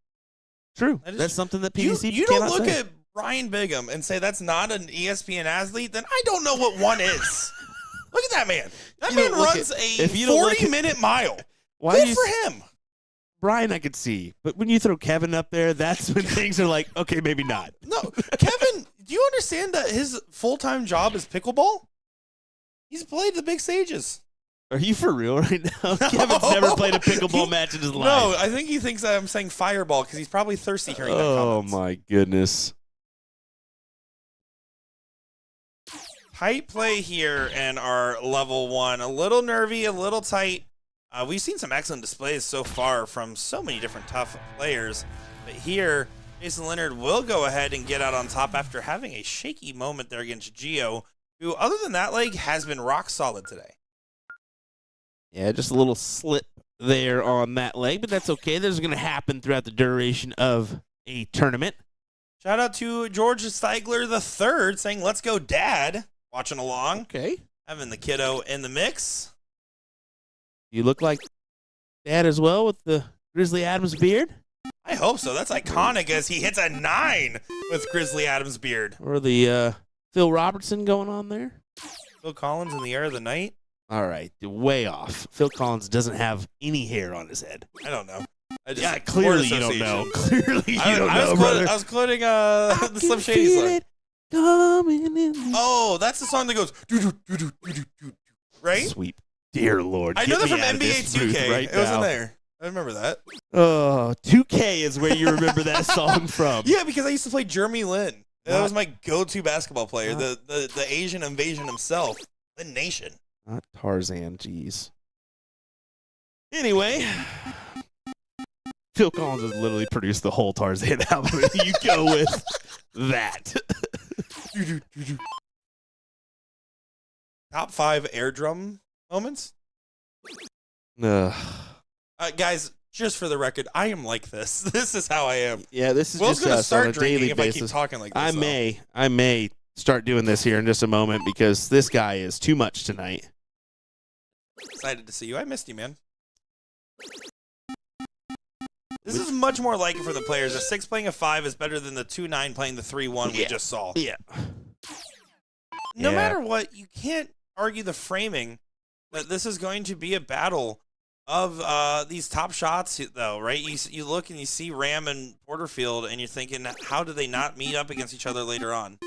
That's something that PDC You don't look at Brian Bigham and say that's not an ESPN athlete, then I don't know what one is. Look at that man. That man runs a 40-minute mile. Good for him. Brian, I could see. But when you throw Kevin up there, that's when things are like, okay, maybe not. No, Kevin, do you understand that his full-time job is pickleball? He's played the big stages. Are you for real right now? Kevin's never played a pickleball match in his life. No, I think he thinks that I'm saying fireball because he's probably thirsty hearing that comment. Oh, my goodness. Tight play here in our level 1. A little nervy, a little tight. We've seen some excellent displays so far from so many different tough players. But here, Jason Leonard will go ahead and get out on top after having a shaky moment there against Geo, who, other than that leg, has been rock solid today. Yeah, just a little slip there on that leg, but that's okay. That's going to happen throughout the duration of a tournament. Shout out to George Steigler III saying, let's go, Dad. Watching along. Okay. Having the kiddo in the mix. You look like Dad as well with the Grizzly Adams beard. I hope so. That's iconic as he hits a 9 with Grizzly Adams beard. Or the Phil Robertson going on there. Phil Collins in the air of the night. All right, way off. Phil Collins doesn't have any hair on his head. I don't know. Clearly you don't know. Clearly you don't know, brother. I was quoting the Slim Shady song. Oh, that's the song that goes do, right? Sweep. Dear Lord. I know that from NBA 2K. Right, it was in there. I remember that. Oh, 2K is where you remember that song from. Yeah, because I used to play Jeremy Lin. That was my go-to basketball player, the Asian invasion himself, Lin Nation. Not Tarzan, jeez. Anyway, Phil Collins has literally produced the whole Tarzan album. You go with that. Top 5 air drum moments? Guys, just for the record, I am like this. This is how I am. Yeah, this is Will's just us start on a daily if basis. I keep talking like this. I may start doing this here in just a moment because this guy is too much tonight. Excited to see you. I missed you, man. This is much more like it for the players. A 6 playing a 5 is better than the 2-9 playing the 3-1 we just saw. Yeah. No matter what, you can't argue the framing that this is going to be a battle of these top shots, though, right? You look and you see Ram and Porterfield, and you're thinking, how do they not meet up against each other later on?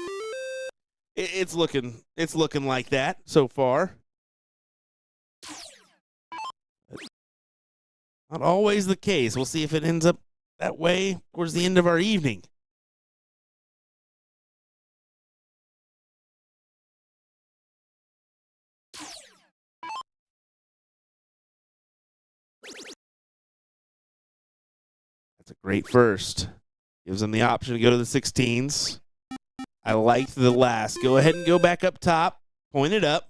It's looking like that so far. Not always the case. We'll see if it ends up that way towards the end of our evening. That's a great first. Gives them the option to go to the 16s. I liked the last. Go ahead and go back up top. Point it up.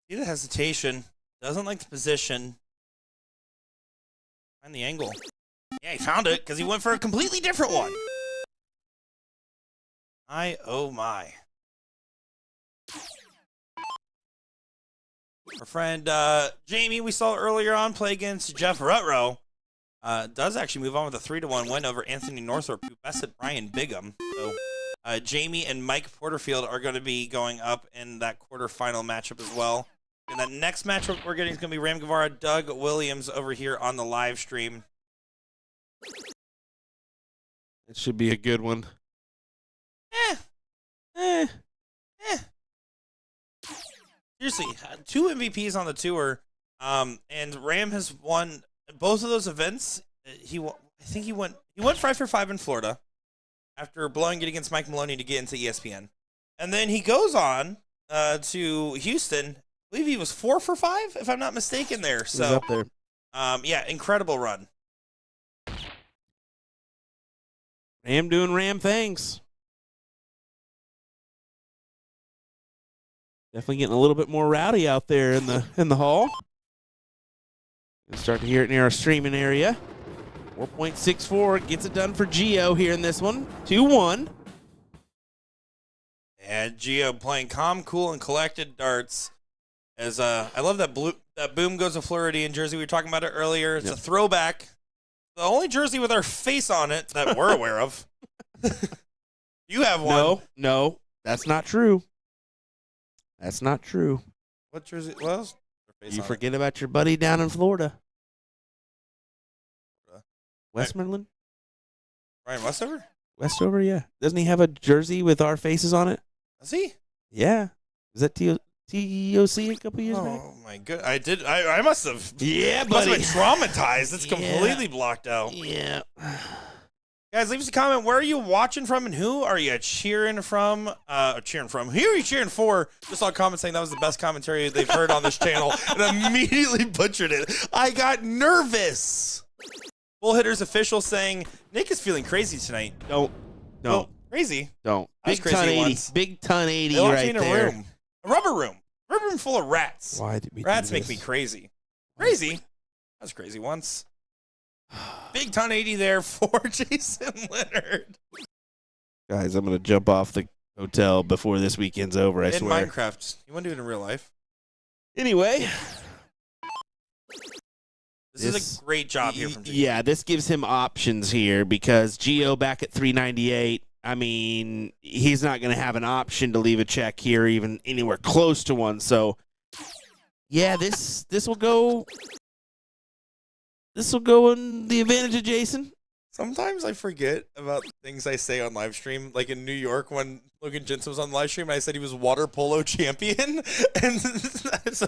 See the hesitation. Doesn't like the position. Find the angle. Yeah, he found it because he went for a completely different one. Oh my. Our friend Jamie, we saw earlier on play against Jeff Rutrow. Does actually move on with a 3-1 win over Anthony Northrup, who bested Brian Bigham. So Jamie and Mike Porterfield are going to be going up in that quarterfinal matchup as well. And that next matchup we're getting is going to be Ram Guevara, Doug Williams over here on the live stream. It should be a good one. Seriously, 2 MVPs on the tour, and Ram has won both of those events. I think he went 5 for 5 in Florida after blowing it against Mike Maloney to get into ESPN, and then he goes on to Houston. I believe he was 4 for 5, if I'm not mistaken. There, so He's up there. Yeah, incredible run. Ram doing Ram things. Definitely getting a little bit more rowdy out there in the hall. We'll start to hear it near our streaming area. 4.64 gets it done for Gio here in this one. 2-1. And Gio playing calm, cool, and collected darts. As I love that Boom Goes to Floridian jersey. We were talking about it earlier. It's a throwback. The only jersey with our face on it that we're aware of. You have one. No, that's not true. That's not true. What jersey? What else? You forget about your buddy down in Florida. Westmoreland? Ryan Westover? Westover, yeah. Doesn't he have a jersey with our faces on it? Does he? Yeah. Is that TOC a couple years back? Oh, my God. I must have. Yeah, Must buddy. have been traumatized. It's completely blocked out. Yeah. Guys, leave us a comment. Where are you watching from and who are you cheering from? Who are you cheering for? Just saw a comment saying that was the best commentary they've heard on this channel and immediately butchered it. I got nervous. Bull Hitters official saying Nick is feeling crazy tonight. Don't. Oh, crazy. Don't. I was Big crazy ton 80. once. Big ton 80 They locked me right in a there. room. A rubber room. Rubber room full of rats. Why did we Rats do make this? me crazy. Crazy? I was crazy once. Big ton 80 there for Jason Leonard. Guys, I'm going to jump off the hotel before this weekend's over, I In swear. Minecraft. You want to do it in real life? Anyway. This is a great job here from Gio. Yeah, this gives him options here because Gio back at 398. I mean, he's not going to have an option to leave a check here, even anywhere close to one. So, yeah, this will go. This will go in the advantage of Jason. Sometimes I forget about things I say on live stream, like in New York when Logan Jensen was on live stream and I said he was water polo champion. And so,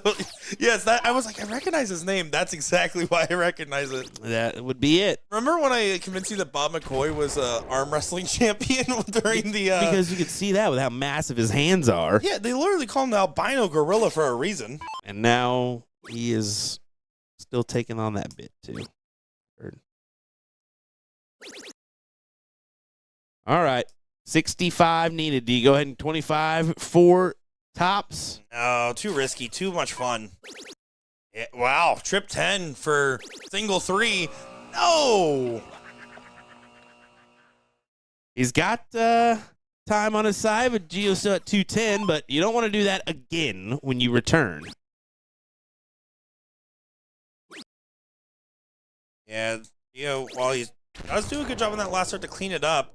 yes, that I was like, I recognize his name. That's exactly why I recognize it. That would be it. Remember when I convinced you that Bob McCoy was arm wrestling champion during the... Because you could see that with how massive his hands are. Yeah, they literally call him the albino gorilla for a reason. And now he is still taking on that bit, too. All right. 65 needed. Do you go ahead and 25 for tops? Oh, too risky. Too much fun. Yeah, wow. Trip 10 for single 3. No. He's got time on his side, but Gio's still at 210, but you don't want to do that again when you return. Yeah, while he does do a good job on that last start to clean it up,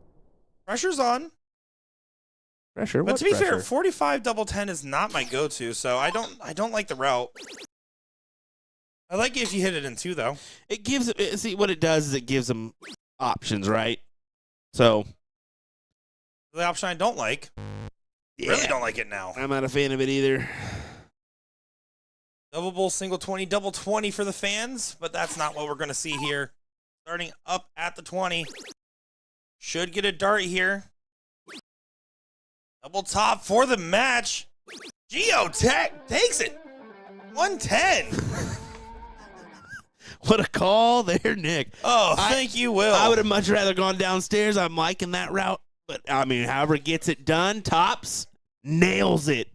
pressure's on. Pressure. But What to be pressure? fair, 45 double 10 is not my go-to, so I don't like the route. I like it if you hit it in 2, though. It gives. See what it does is it gives them options, right? So The option I don't like. Really don't like it now. I'm not a fan of it either. Double bull, single 20, double 20 for the fans, but that's not what we're going to see here. Starting up at the 20. Should get a dart here. Double top for the match. Geotech takes it. 110. What a call there, Nick. Oh, thank you, Will. I would have much rather gone downstairs. I'm liking that route. But, I mean, however it gets it done, tops, nails it.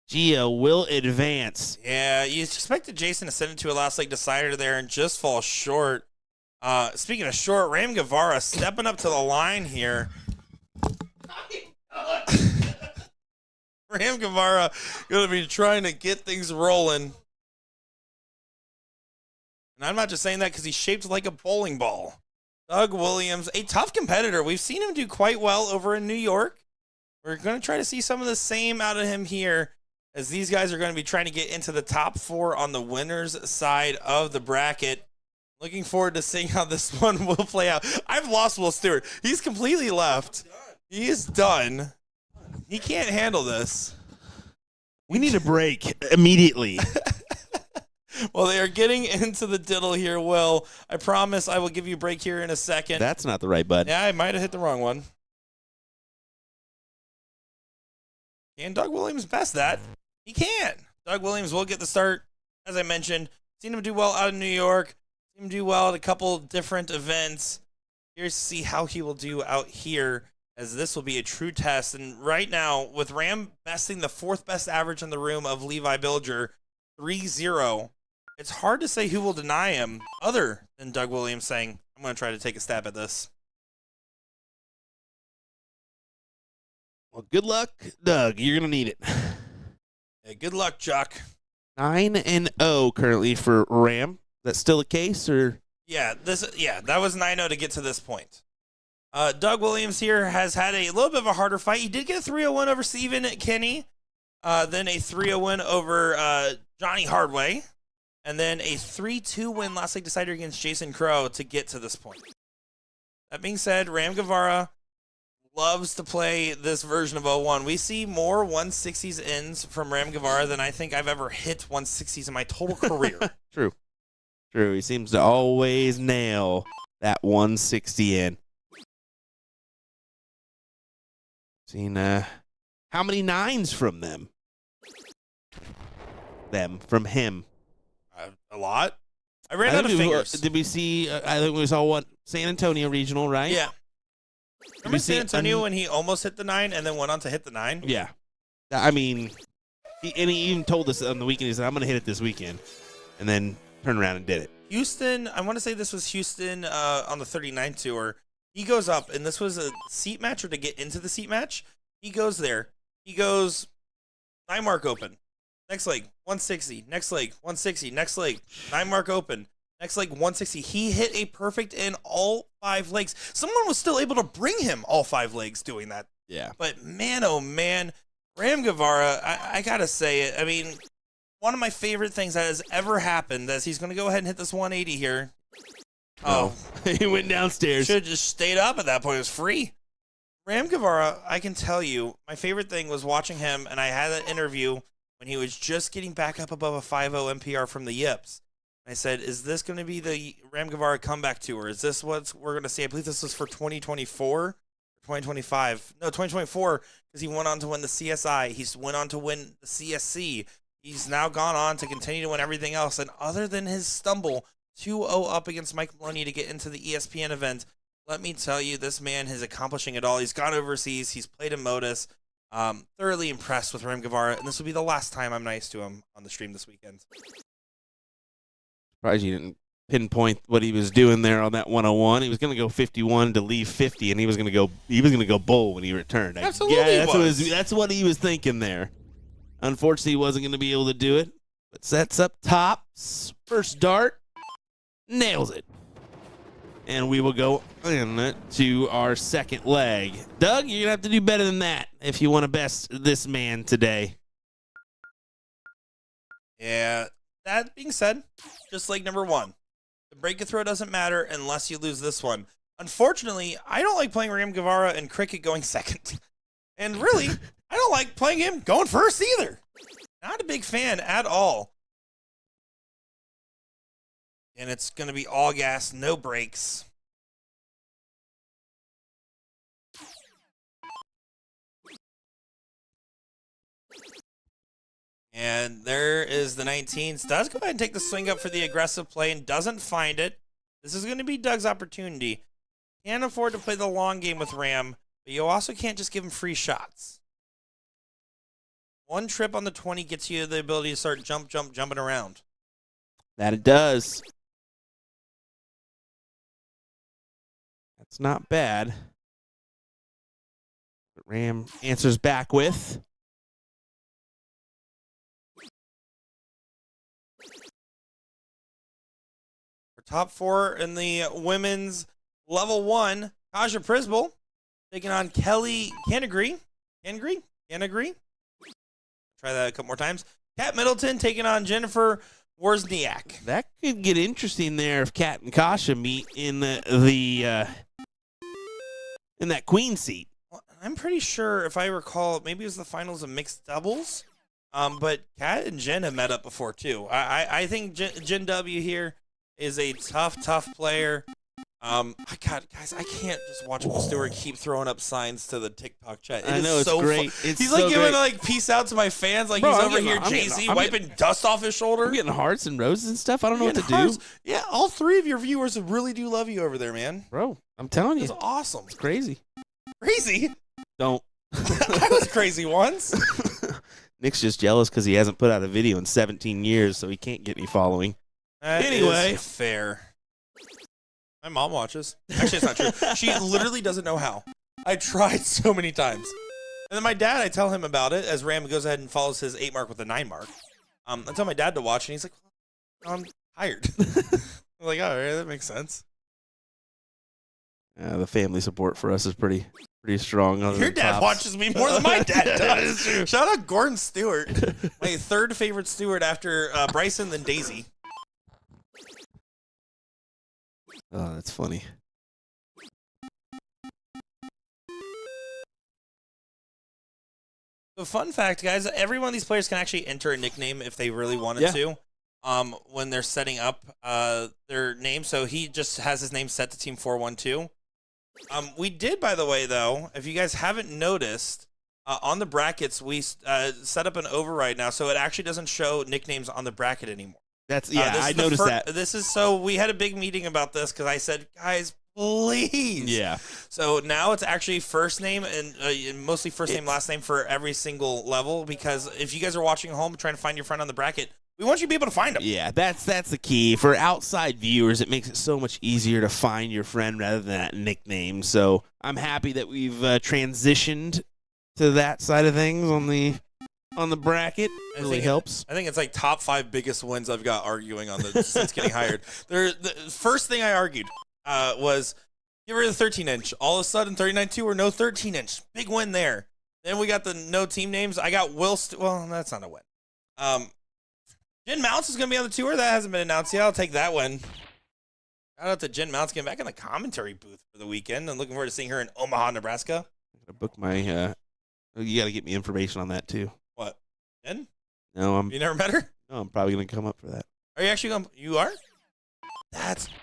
Geo will advance. Yeah, you expected Jason to send it to a last leg decider there and just fall short. Speaking of short, Ram Guevara stepping up to the line here. Ram Guevara going to be trying to get things rolling. And I'm not just saying that because he's shaped like a bowling ball. Doug Williams, a tough competitor. We've seen him do quite well over in New York. We're going to try to see some of the same out of him here, as these guys are going to be trying to get into the top 4 on the winner's side of the bracket. Looking forward to seeing how this one will play out. I've lost Will Stewart. He's completely left. He is done. He can't handle this. We need a break immediately. Well, they are getting into the diddle here, Will. I promise I will give you a break here in a second. That's not the right button. Yeah, I might have hit the wrong one. Can Doug Williams best that? He can. Doug Williams will get the start. As I mentioned, seen him do well out of New York. Seen him do well at a couple different events. Here's to see how he will do out here, as this will be a true test. And right now, with Ram besting the 4th best average in the room of Levi Bilger, 3-0, it's hard to say who will deny him other than Doug Williams saying, I'm going to try to take a stab at this. Well, good luck, Doug. You're going to need it. Hey, good luck, Chuck. 9-0 currently for Ram. That's still the case, or? Yeah, that was 9-0 to get to this point. Doug Williams here has had a little bit of a harder fight. He did get a 3-0 win over Stephen Kinney, then a 3-0 win over Johnny Hardway, and then a 3-2 win last league decider against Jason Crow to get to this point. That being said, Ram Guevara loves to play this version of 0-1. We see more 160s ends from Ram Guevara than I think I've ever hit 160s in my total career. True. He seems to always nail that 160 in. Seen how many 9s from them? From him. A lot. I ran out of fingers. Did we see? I think we saw San Antonio Regional, right? Yeah. Remember San Antonio when he almost hit the 9 and then went on to hit the 9? Yeah. I mean, he even told us on the weekend, he said, I'm going to hit it this weekend. And then turned around and did it. Houston, I want to say this was Houston on the 39 tour. He goes up, and this was a seat match or to get into the seat match. He goes there. He goes 9 mark open. Next leg, 160. Next leg, 160. Next leg, 9 mark open. Next leg, 160. He hit a perfect in all 5 legs. Someone was still able to bring him all 5 legs doing that. Yeah. But man, oh man, Ram Guevara, I got to say it. I mean, one of my favorite things that has ever happened is he's going to go ahead and hit this 180 here. Oh. He went downstairs. Should have just stayed up at that point. It was free. Ram Guevara, I can tell you, my favorite thing was watching him, and I had an interview when he was just getting back up above a 5-0 MPR from the Yips. I said, is this going to be the Ram Guevara comeback tour? Is this what we're going to see? I believe this was for 2024 or 2025. No, 2024, because he went on to win the CSI. He went on to win the CSC. He's now gone on to continue to win everything else. And other than his stumble, 2-0 up against Mike Maloney to get into the ESPN event, let me tell you, this man is accomplishing it all. He's gone overseas. He's played in Modus. Thoroughly impressed with Ram Guevara, and this will be the last time I'm nice to him on the stream this weekend. Surprised you didn't pinpoint what he was doing there on that 101. He was going to go 51 to leave 50, and he was going to go bull when he returned. Absolutely, that's what he was thinking there. Unfortunately, he wasn't going to be able to do it. But sets up top, first dart, nails it. And we will go into our second leg. Doug, you're going to have to do better than that if you want to best this man today. Yeah, that being said, just like number 1, the break and throw doesn't matter unless you lose this one. Unfortunately, I don't like playing Ram Guevara and Cricket going second. And really, I don't like playing him going first either. Not a big fan at all. And it's going to be all gas, no brakes. And there is the 19s. Does go ahead and take the swing up for the aggressive play and doesn't find it. This is going to be Doug's opportunity. Can't afford to play the long game with Ram, but you also can't just give him free shots. One trip on the 20 gets you the ability to start jumping around. That it does. That's not bad. But Ram answers back with. For top 4 in the women's level 1, Kaja Prisbel taking on Kelly Canagry. Canagry? Try that a couple more times. Kat Middleton taking on Jennifer Wozniak. That could get interesting there if Kat and Kasha meet in in that queen seat. Well, I'm pretty sure, if I recall, maybe it was the finals of mixed doubles. But Kat and Jen have met up before too. I think Jen W here is a tough player. Guys, I can't just watch Will Stewart keep throwing up signs to the TikTok chat. I know, it's great. He's like giving like peace out to my fans, like he's over here, Jay-Z wiping dust off his shoulder. I'm getting hearts and roses and stuff. I don't know what to do. Yeah, all 3 of your viewers really do love you over there, man. Bro, I'm telling you, it's awesome. It's crazy. Crazy? Don't. I was crazy once. Nick's just jealous because he hasn't put out a video in 17 years, so he can't get any following. Anyway, fair. My mom watches. Actually, it's not true. She literally doesn't know how. I tried so many times. And then my dad, I tell him about it as Ram goes ahead and follows his 8 mark with a 9 mark. I tell my dad to watch, and he's like, I'm tired. I'm like, all right, that makes sense. The family support for us is pretty strong. Your dad watches me more than my dad does. Shout out Gordon Stewart. My 3rd favorite Stewart after Bryson, then Daisy. Oh, that's funny. The fun fact, guys, every one of these players can actually enter a nickname if they really wanted to. When they're setting up their name. So he just has his name set to Team 412. We did, by the way, though, if you guys haven't noticed, on the brackets, we set up an override now, so it actually doesn't show nicknames on the bracket anymore. That's I noticed that. This is so we had a big meeting about this because I said, guys, please. Yeah. So now it's actually first name and mostly first name, last name for every single level, because if you guys are watching at home trying to find your friend on the bracket, we want you to be able to find them. Yeah, that's the key. For outside viewers, it makes it so much easier to find your friend rather than that nickname. So I'm happy that we've transitioned to that side of things on the bracket. It really helps. I think it's like top 5 biggest wins I've got arguing on since getting hired. The first thing I argued was get rid of the 13-inch. All of a sudden, 39-2 or no 13-inch. Big win there. Then we got the no team names. I got well, that's not a win. Jen Mounts is going to be on the tour. That hasn't been announced yet. I'll take that win. Shout out to Jen Mounts getting back in the commentary booth for the weekend. I'm looking forward to seeing her in Omaha, Nebraska. I'm going to book my you got to get me information on that, too. What? Jen? No, You never met her? No, I'm probably going to come up for that. Are you actually going to? You are?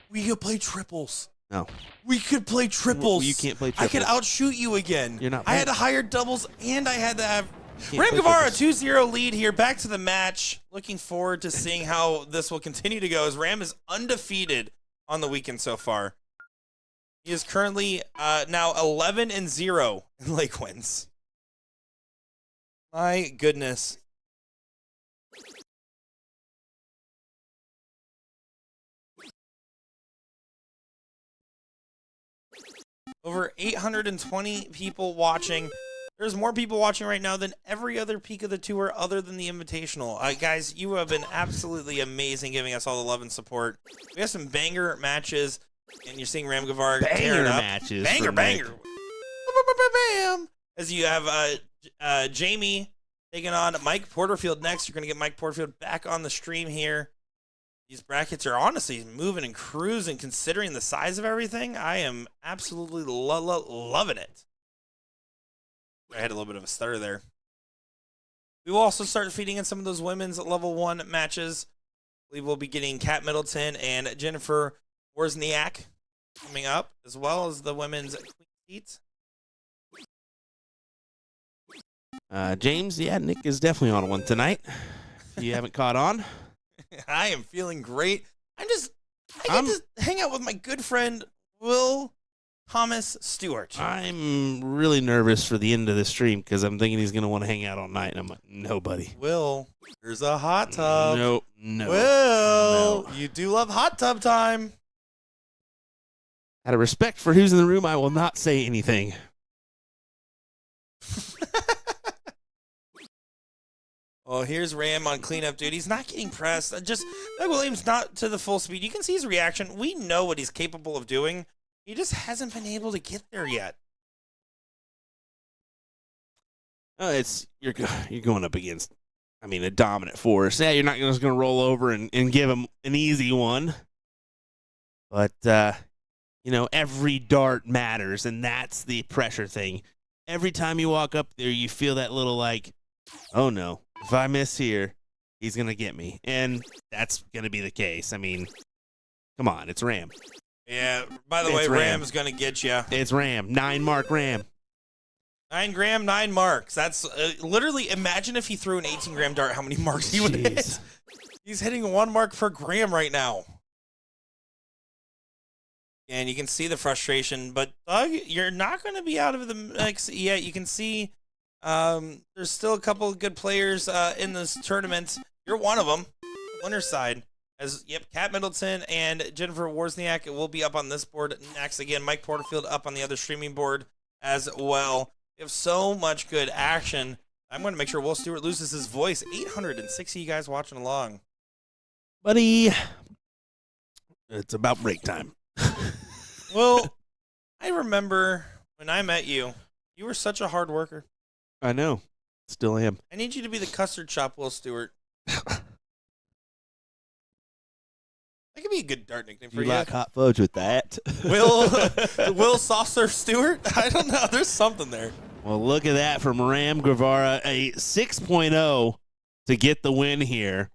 We could play triples. No. We could play triples. You can't play triples. I could outshoot you again. You're not I had playing. to hire doubles, and I had to have Ram Guevara, 2-0 lead here. Back to the match. Looking forward to seeing how this will continue to go, as Ram is undefeated on the weekend so far. He is currently now 11-0 in Lake wins. My goodness. Over 820 people watching. There's more people watching right now than every other peak of the tour other than the Invitational. Guys, you have been absolutely amazing giving us all the love and support. We have some banger matches, and you're seeing Ram Guevara tearing up. Matches. Banger. Bam. As you have Jamie taking on Mike Porterfield next. You're going to get Mike Porterfield back on the stream here. These brackets are honestly moving and cruising considering the size of everything. I am absolutely loving it. I had a little bit of a stutter there. We will also start feeding in some of those women's level 1 matches. We will be getting Kat Middleton and Jennifer Wozniak coming up, as well as the women's queen seats. James, Nick is definitely on one tonight. If you haven't caught on. I am feeling great. I get to hang out with my good friend Will Thomas Stewart. I'm really nervous for the end of the stream because I'm thinking he's going to want to hang out all night. And I'm like, no, buddy. Will, there's a hot tub. No. Will, No. you do love hot tub time. Out of respect for who's in the room, I will not say anything. Oh, here's Ram on cleanup duty. He's not getting pressed. Just Doug Williams not to the full speed. You can see his reaction. We know what he's capable of doing. He just hasn't been able to get there yet. You're going up against, a dominant force. Yeah, you're not just going to roll over and give him an easy one. But, every dart matters, and that's the pressure thing. Every time you walk up there, you feel that little oh no, if I miss here, he's going to get me. And that's going to be the case. Come on, it's Ram. Yeah, by the way, Ram's going to get you. It's Ram. 9-mark Ram. 9 gram, 9 marks. That's literally, imagine if he threw an 18-gram dart, how many marks he would hit. He's hitting 1 mark per gram right now. And you can see the frustration. But, Doug, you're not going to be out of the mix yet. You can see there's still a couple of good players in this tournament. You're one of them, winner's side. Kat Middleton and Jennifer Wozniak will be up on this board next. Again, Mike Porterfield up on the other streaming board as well. We have so much good action. I'm going to make sure Will Stewart loses his voice. 860 you guys watching along. Buddy, it's about break time. Well, I remember when I met you, you were such a hard worker. I know. Still am. I need you to be the custard shop Will Stewart. That could be a good dart nickname for you. You like hot fudge with that? Will Soft Serve Stewart? I don't know. There's something there. Well, look at that from Ram Guevara, a 6.0 to get the win here.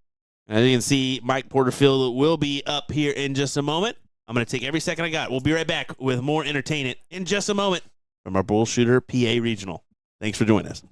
As you can see, Mike Porterfield will be up here in just a moment. I'm going to take every second I got. We'll be right back with more entertainment in just a moment from our BullShooter PA Regional. Thanks for joining us.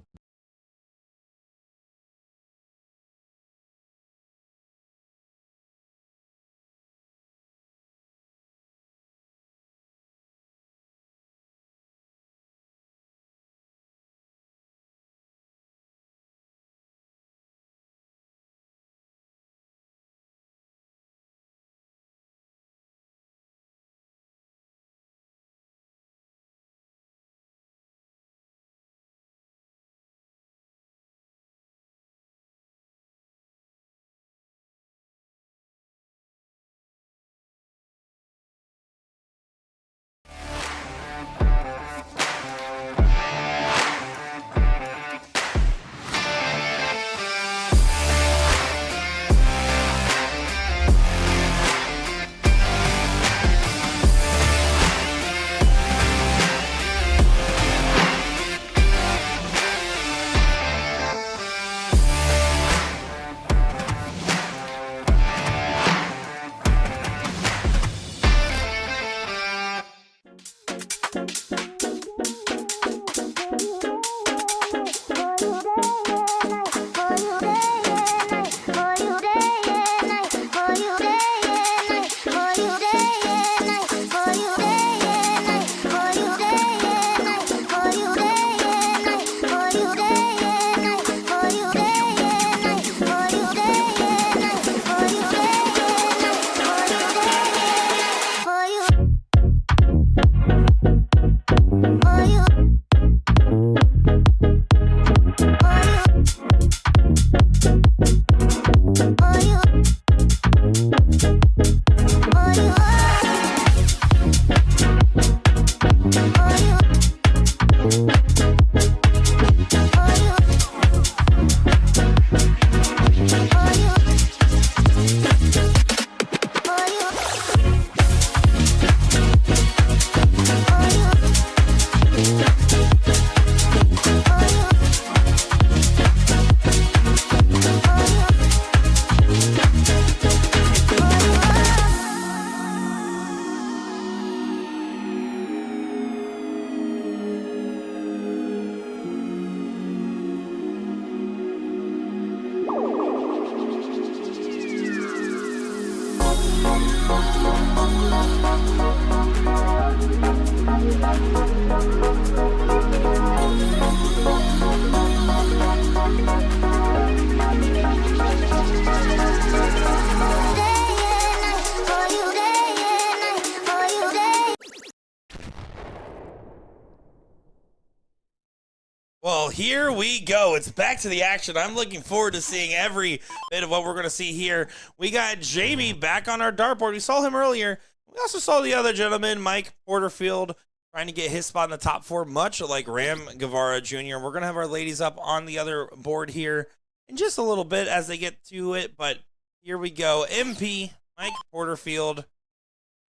Well, here we go. It's back to the action. I'm looking forward to seeing every bit of what we're going to see here. We got Jamie back on our dartboard. We saw him earlier. We also saw the other gentleman, Mike Porterfield, trying to get his spot in the top 4, much like Ram Guevara Jr. We're going to have our ladies up on the other board here in just a little bit as they get to it. But here we go. MP, Mike Porterfield,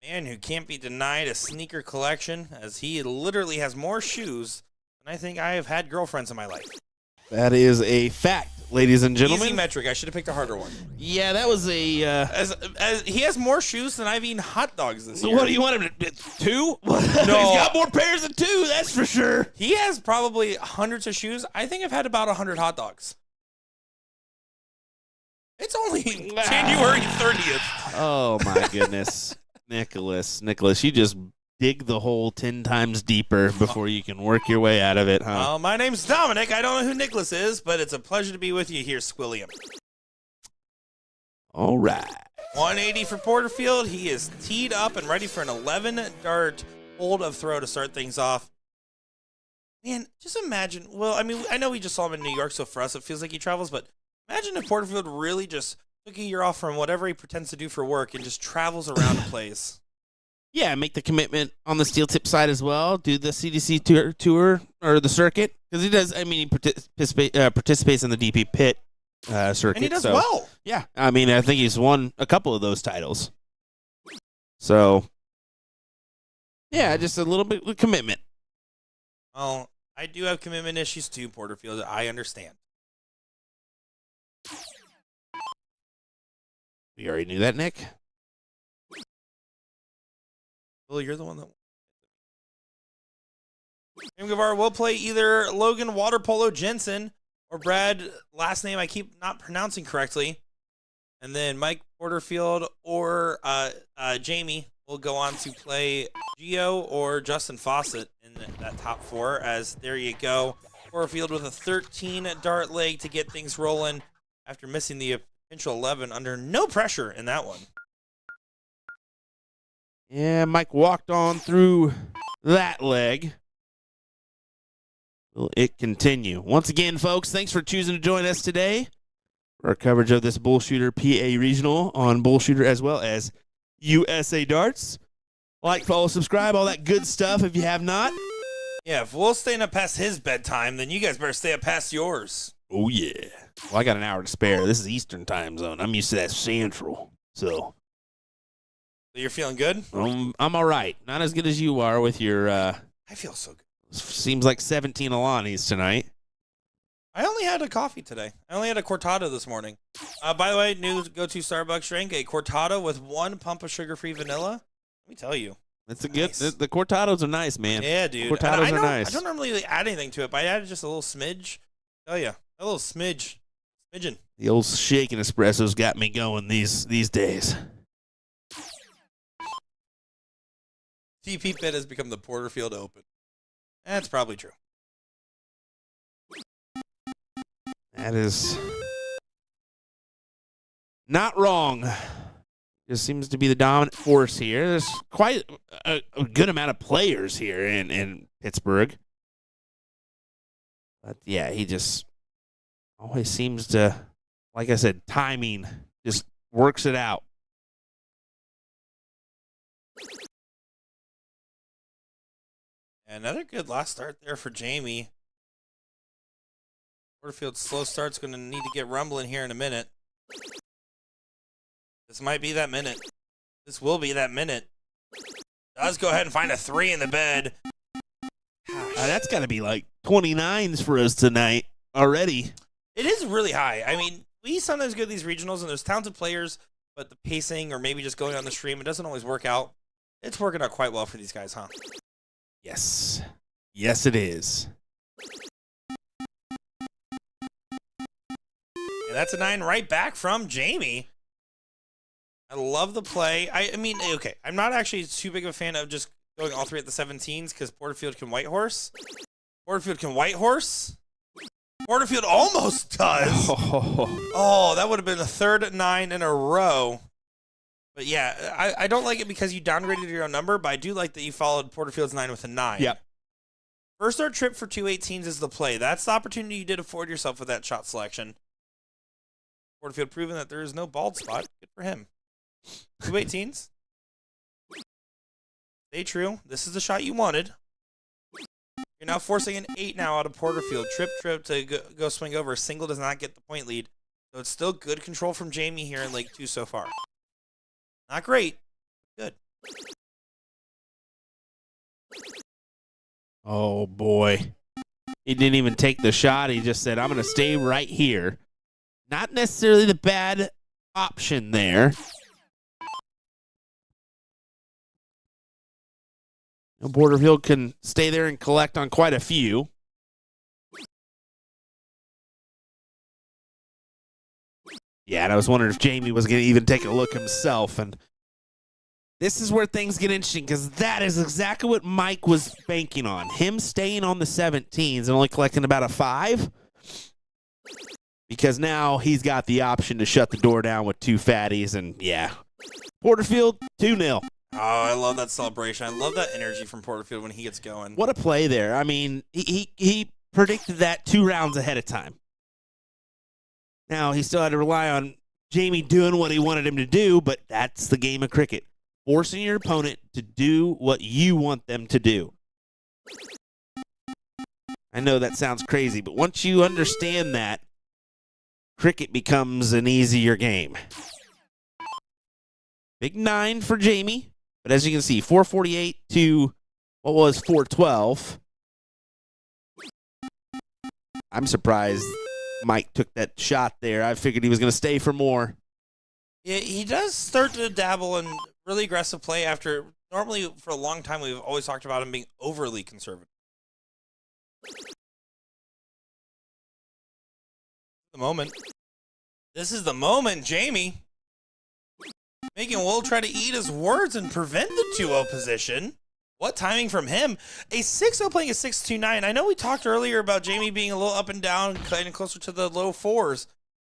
man who can't be denied a sneaker collection, as he literally has more shoes than I think I have had girlfriends in my life. That is a fact, ladies and gentlemen. Easy metric. I should have picked a harder one. Yeah, that was a... As he has more shoes than I've eaten hot dogs this year. What do you want him to... 2? No. He's got more pairs than 2, that's for sure. He has probably hundreds of shoes. I think I've had about 100 hot dogs. It's only January 30th. Oh, my goodness. Nicholas, you just dig the hole 10 times deeper before you can work your way out of it, huh? My name's Dominic. I don't know who Nicholas is, but it's a pleasure to be with you here, Squilliam. All right. 180 for Porterfield. He is teed up and ready for an 11-dart hold of throw to start things off. Man, just imagine. Well, I mean, I know we just saw him in New York, so for us it feels like he travels, but imagine if Porterfield really just took a year off from whatever he pretends to do for work and just travels around a place. Yeah, make the commitment on the steel tip side as well. Do the CDC tour or the circuit, because he does. I mean, he participates in the DP Pit circuit, and he does well. Yeah, I mean, I think he's won a couple of those titles. So, yeah, just a little bit of commitment. Well, I do have commitment issues too, Porterfield. I understand. We already knew that, Nick. Well, you're the one that... Ram Guevara will play either Logan Water Polo Jensen or Brad, last name I keep not pronouncing correctly. And then Mike Porterfield or Jamie will go on to play Gio or Justin Fawcett in that top 4, as there you go. Porterfield with a 13-dart leg to get things rolling after missing the potential 11 under no pressure in that one. Yeah, Mike walked on through that leg. Will it continue? Once again, folks, thanks for choosing to join us today for our coverage of this BullShooter PA Regional on BullShooter as well as USA Darts. Like, follow, subscribe, all that good stuff if you have not. Yeah, if we'll stay up past his bedtime, then you guys better stay up past yours. Oh, yeah. Well, I got an hour to spare. This is Eastern time zone. I'm used to that Central, so... You're feeling good? I'm all right. Not as good as you are with your... I feel so good. Seems like 17 Alanis tonight. I only had a coffee today. I only had a cortado this morning. By the way, new go-to Starbucks drink, a cortado with 1 pump of sugar-free vanilla. Let me tell you. It's a good... The cortados are nice, man. Yeah, dude. Cortados are nice. I don't normally add anything to it, but I added just a little smidge. Tell you, a little smidgen. The old shaking espresso's got me going these days. TP Pit has become the Porterfield Open. That's probably true. That is not wrong. Just seems to be the dominant force here. There's quite a good amount of players here in Pittsburgh. But, yeah, he just always seems to, like I said, timing just works it out. Another good last start there for Jamie. Porterfield's slow start's going to need to get rumbling here in a minute. This might be that minute. This will be that minute. Does go ahead and find a 3 in the bed. That's got to be like 29s for us tonight already. It is really high. I mean, we sometimes go to these regionals and there's talented players, but the pacing or maybe just going on the stream, it doesn't always work out. It's working out quite well for these guys, huh? Yes. Yes, it is. And that's a 9 right back from Jamie. I love the play. I mean, okay, I'm not actually too big of a fan of just going all 3 at the 17s because Porterfield can white horse. Porterfield can white horse. Porterfield almost does. Oh, that would have been the 3rd 9 in a row. But yeah, I don't like it because you downgraded your own number, but I do like that you followed Porterfield's 9 with a 9. Yep. First start trip for 218s is the play. That's the opportunity you did afford yourself with that shot selection. Porterfield proving that there is no bald spot. Good for him. 218s. Stay true. This is the shot you wanted. You're now forcing an 8 now out of Porterfield. Trip to go swing over. Single does not get the point lead. So it's still good control from Jamie here in Leg 2 so far. Not great. Good. Oh, boy. He didn't even take the shot. He just said, I'm going to stay right here. Not necessarily the bad option there. Porterfield can stay there and collect on quite a few. Yeah, and I was wondering if Jamie was going to even take a look himself. And this is where things get interesting because that is exactly what Mike was banking on. Him staying on the 17s and only collecting about a 5. Because now he's got the option to shut the door down with 2 fatties. And, yeah, Porterfield, 2-0. Oh, I love that celebration. I love that energy from Porterfield when he gets going. What a play there. I mean, he predicted that 2 rounds ahead of time. Now, he still had to rely on Jamie doing what he wanted him to do, but that's the game of cricket. Forcing your opponent to do what you want them to do. I know that sounds crazy, but once you understand that, cricket becomes an easier game. Big 9 for Jamie. But as you can see, 448 to what was 412. I'm surprised Mike took that shot there. I figured he was going to stay for more. Yeah, he does start to dabble in really aggressive play after, normally for a long time, we've always talked about him being overly conservative. The moment. This is the moment, Jamie. Making Will try to eat his words and prevent the 2-0 position. What timing from him? A 6-0 playing a 6-2-9. I know we talked earlier about Jamie being a little up and down, kind of closer to the low 4s.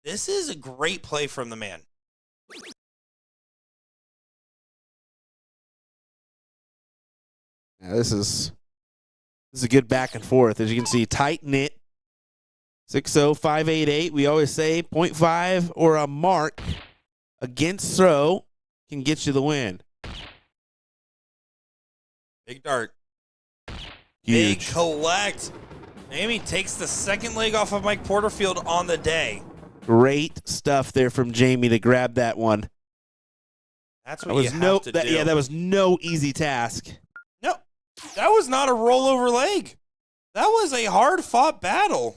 This is a great play from the man. Now this is a good back and forth. As you can see, tight knit. 6-0, 5-8-8. We always say 0.5 or a mark against throw can get you the win. Big dart. Huge. Big collect. Jamie takes the second leg off of Mike Porterfield on the day. Great stuff there from Jamie to grab that one. That's what you have to do. Yeah, that was no easy task. No, that was not a rollover leg. That was a hard-fought battle.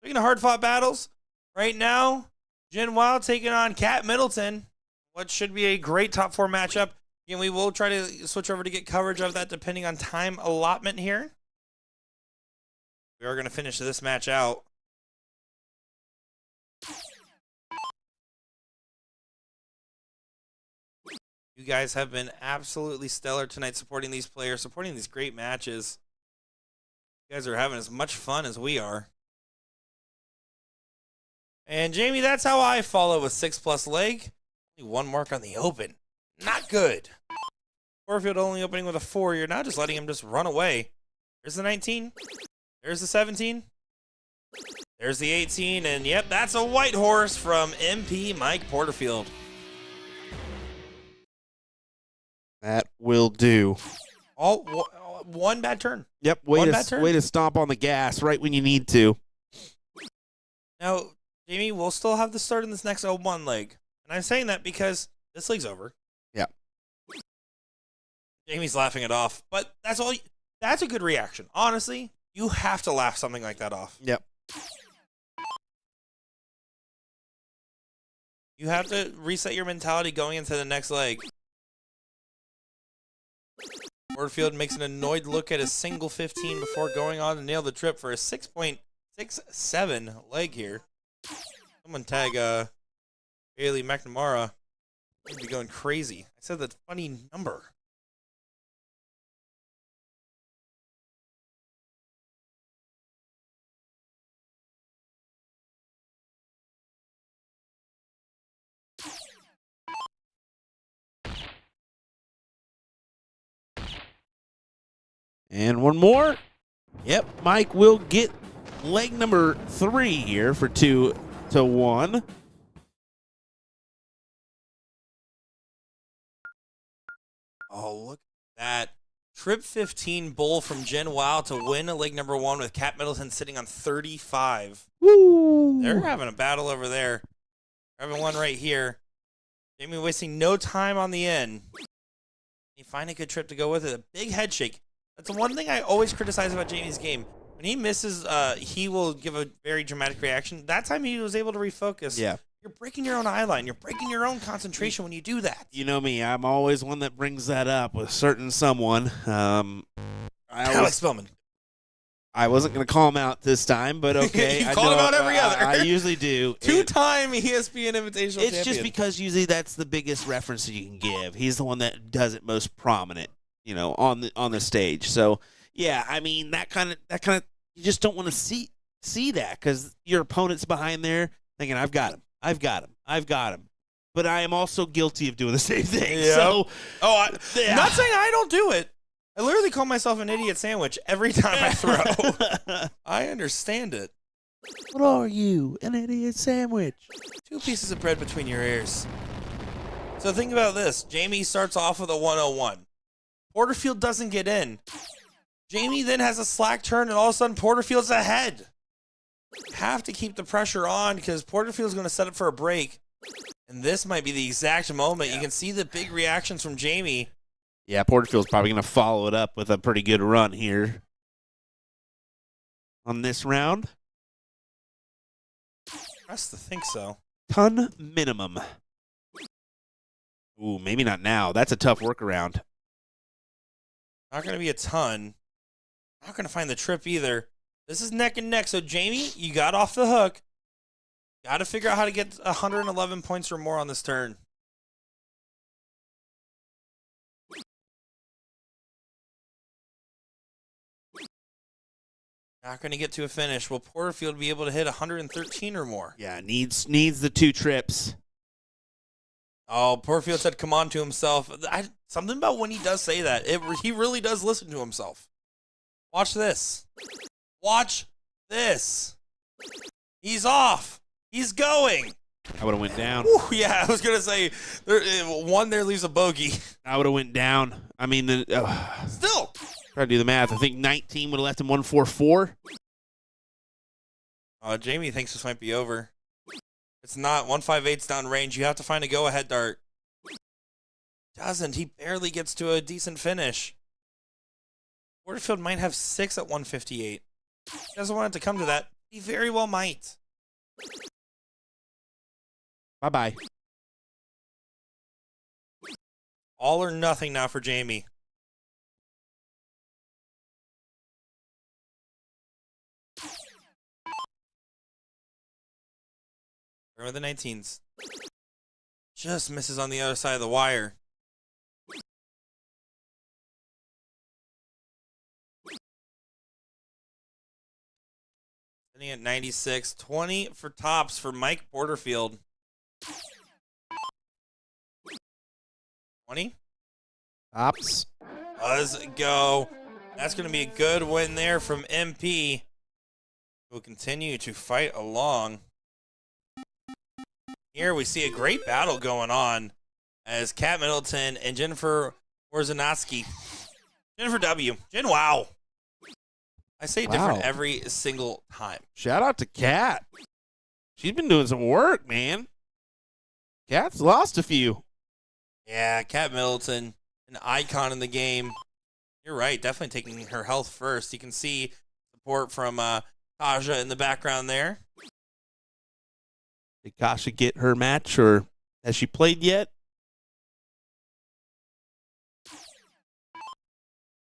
Speaking of hard-fought battles, right now, Jen Wild taking on Kat Middleton. What should be a great top 4 matchup. Again, we will try to switch over to get coverage of that depending on time allotment here. We are going to finish this match out. You guys have been absolutely stellar tonight supporting these players, supporting these great matches. You guys are having as much fun as we are. And Jamie, that's how I follow a 6+ leg. Only 1 mark on the open. Not good. Porterfield only opening with a 4. You're now just letting him just run away. There's the 19. There's the 17. There's the 18. And yep, that's a white horse from MP Mike Porterfield. That will do. All one bad turn. Yep, way to stomp on the gas right when you need to. Now, Jamie, we'll still have the start in this next 0-1 leg. And I'm saying that because this league's over. Yeah. Jamie's laughing it off. But that's all. That's a good reaction. Honestly, you have to laugh something like that off. Yep. You have to reset your mentality going into the next leg. Porterfield makes an annoyed look at his single 15 before going on to nail the trip for a 6.67 leg here. Someone tag Bailey McNamara. He'd be going crazy. I said that funny number. And one more. Yep, Mike will get leg number 3 here for 2-1. Oh, look at that. Trip 15 bull from Jen Wow to win a leg number 1 with Cat Middleton sitting on 35. Woo! They're having a battle over there. They're having one right here. Jamie wasting no time on the end. He find a good trip to go with it. A big head shake. That's the one thing I always criticize about Jamie's game. When he misses, he will give a very dramatic reaction. That time he was able to refocus. Yeah. You're breaking your own eye line. You're breaking your own concentration when you do that. You know me. I'm always one that brings that up with certain someone. Alex Spellman. I wasn't going to call him out this time, but okay. You call him out every other. I usually do. Two-time ESPN Invitational champion. It's just because usually that's the biggest reference that you can give. He's the one that does it most prominent, on the stage. So yeah, I mean that kind of you just don't want to see that because your opponent's behind there thinking I've got him. But I am also guilty of doing the same thing. Yep. So, I'm not saying I don't do it. I literally call myself an idiot sandwich every time I throw. I understand it. What are you, an idiot sandwich? 2 pieces of bread between your ears. So think about this. Jamie starts off with a 101. Porterfield doesn't get in. Jamie then has a slack turn, and all of a sudden Porterfield's ahead. You have to keep the pressure on because Porterfield's going to set up for a break. And this might be the exact moment. Yeah. You can see the big reactions from Jamie. Yeah, Porterfield's probably going to follow it up with a pretty good run here on this round. I have to think so. Ton minimum. Ooh, maybe not now. That's a tough workaround. Not going to be a ton. Not going to find the trip either. This is neck and neck. So, Jamie, you got off the hook. Got to figure out how to get 111 points or more on this turn. Not going to get to a finish. Will Porterfield be able to hit 113 or more? Yeah, needs the 2 trips. Oh, Porterfield said come on to himself. Something about when he does say that. He really does listen to himself. Watch this. Watch this. He's off. He's going. I would have went down. Ooh, yeah, I was going to say, one there leaves a bogey. I would have went down. I mean, Still. Try to do the math. I think 19 would have left him 144. Jamie thinks this might be over. It's not. 158's down range. You have to find a go-ahead dart. Doesn't. He barely gets to a decent finish. Porterfield might have 6 at 158. He doesn't want it to come to that. He very well might. Bye-bye. All or nothing now for Jamie. Remember the 19s. Just misses on the other side of the wire. Sitting at 96. 20 for tops for Mike Porterfield. 20. Tops. Does go. That's going to be a good win there from MP. Will continue to fight along. Here we see a great battle going on as Kat Middleton and Jennifer Warzanowski. Jennifer W. Jen Wow. I say it different every single time. Shout out to Kat. She's been doing some work, man. Kat's lost a few. Yeah, Kat Middleton, an icon in the game. You're right, definitely taking her health first. You can see support from Kaja in the background there. Did Kasha get her match, or has she played yet?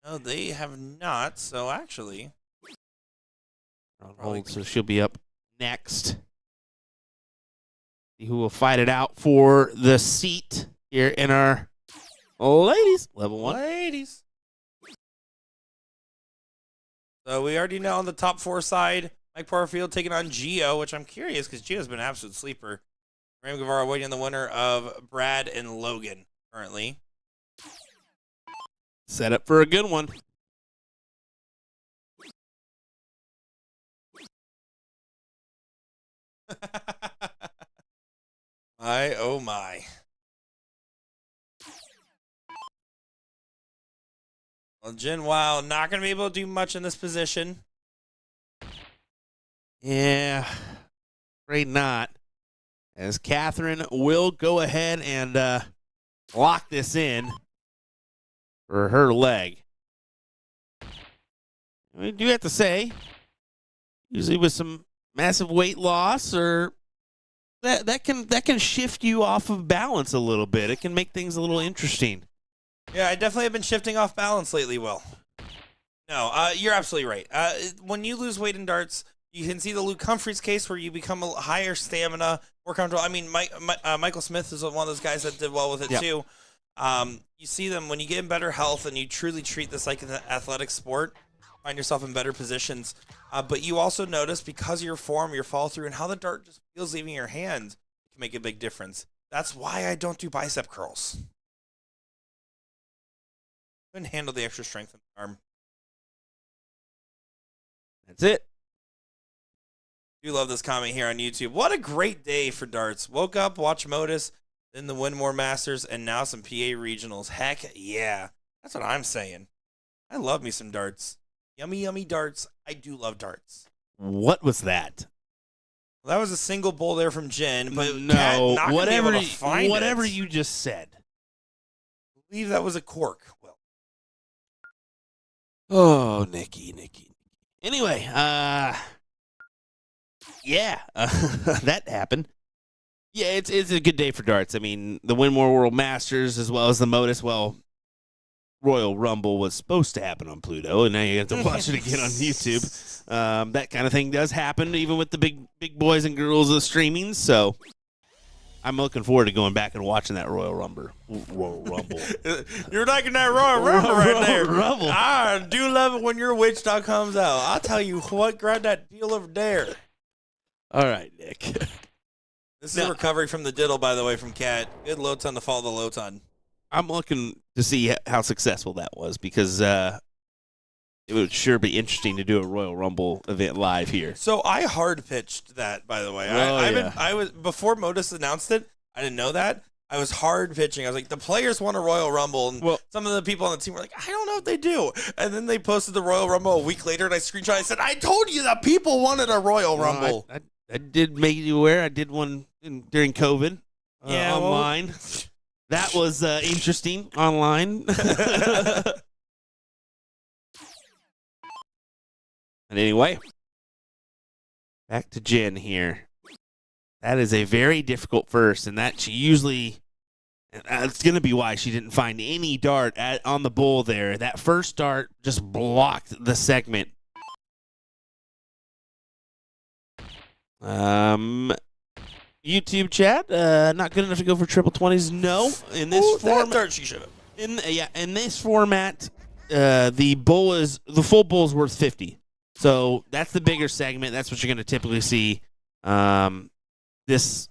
No, they have not. So actually, On hold, so she'll be up next. See who will fight it out for the seat here in our ladies level 1. Ladies. So we already know on the top 4 side, Mike Porterfield taking on Gio, which I'm curious because Gio's been an absolute sleeper. Ram Guevara waiting the winner of Brad and Logan currently. Set up for a good one. My, oh my. Well, Jin Wow not going to be able to do much in this position. Yeah, afraid not. As Catherine will go ahead and lock this in for her leg. We do have to say, usually with some massive weight loss, or that can shift you off of balance a little bit. It can make things a little interesting. Yeah, I definitely have been shifting off balance lately, Will. No, you're absolutely right. When you lose weight in darts, you can see the Luke Humphreys case where you become a higher stamina, more comfortable. I mean, Michael Smith is one of those guys that did well with it too. You see them when you get in better health and you truly treat this like an athletic sport, find yourself in better positions. But you also notice because of your form, your follow through, and how the dart just feels leaving your hand can make a big difference. That's why I don't do bicep curls. Couldn't handle the extra strength in the arm. That's it. Do love this comment here on YouTube. What a great day for darts. Woke up, watched Modus, then the Winmore Masters, and now some PA regionals. Heck yeah. That's what I'm saying. I love me some darts. Yummy, yummy darts. I do love darts. What was that? Well, that was a single bowl there from Jen, but No, Kat not gonna be able to find whatever it. you just said. I believe that was a cork. Well, Oh, Nikki. Anyway, yeah, that happened. Yeah, it's a good day for darts. I mean, the Winmore World Masters as well as the Modus, Royal Rumble was supposed to happen on Pluto, and now you have to watch it again on YouTube. That kind of thing does happen, even with the big boys and girls of streaming. So I'm looking forward to going back and watching that Royal Rumble. you're liking that Royal Rumble right there. Rumble. I do love it when your witch dog comes out. I'll tell you what, grab that deal over there. All right, Nick. This is a recovery from the diddle, by the way, from Kat. Good low ton to follow the low ton. I'm looking to see how successful that was because it would sure be interesting to do a Royal Rumble event live here. So I hard pitched that, by the way. I was before Modus announced it. I didn't know that. I was hard pitching. I was like, the players want a Royal Rumble, and some of the people on the team were like, I don't know if they do. And then they posted the Royal Rumble a week later, and I screenshot. I said, I told you that people wanted a Royal Rumble. I did make you aware. I did one during COVID online. That was interesting online. And anyway, back to Jen here. That is a very difficult first, and that she usually, it's going to be why she didn't find any dart on the bowl there. That first dart just blocked the segment. YouTube chat, not good enough to go for triple 20s. No, in this format, dart she should have. In this format, the full bowl is worth 50. So that's the bigger segment. That's what you're going to typically see this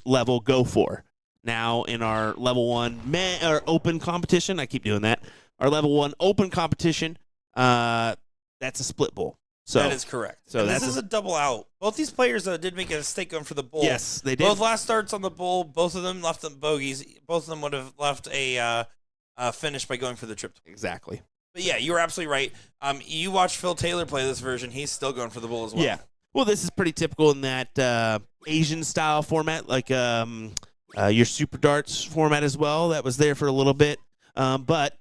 level go for. Now in our level 1 or open competition, I keep doing that. Our level 1 open competition, that's a split bowl. So that is correct. So this is a double out. Both these players did make a mistake going for the bowl. Yes, they did. Both last starts on the bowl, both of them left them bogeys. Both of them would have left a finish by going for the trip. Exactly. But yeah, you were absolutely right. You watch Phil Taylor play this version. He's still going for the bowl as well. Yeah. Well, this is pretty typical in that Asian style format, like your Super Darts format as well. That was there for a little bit. But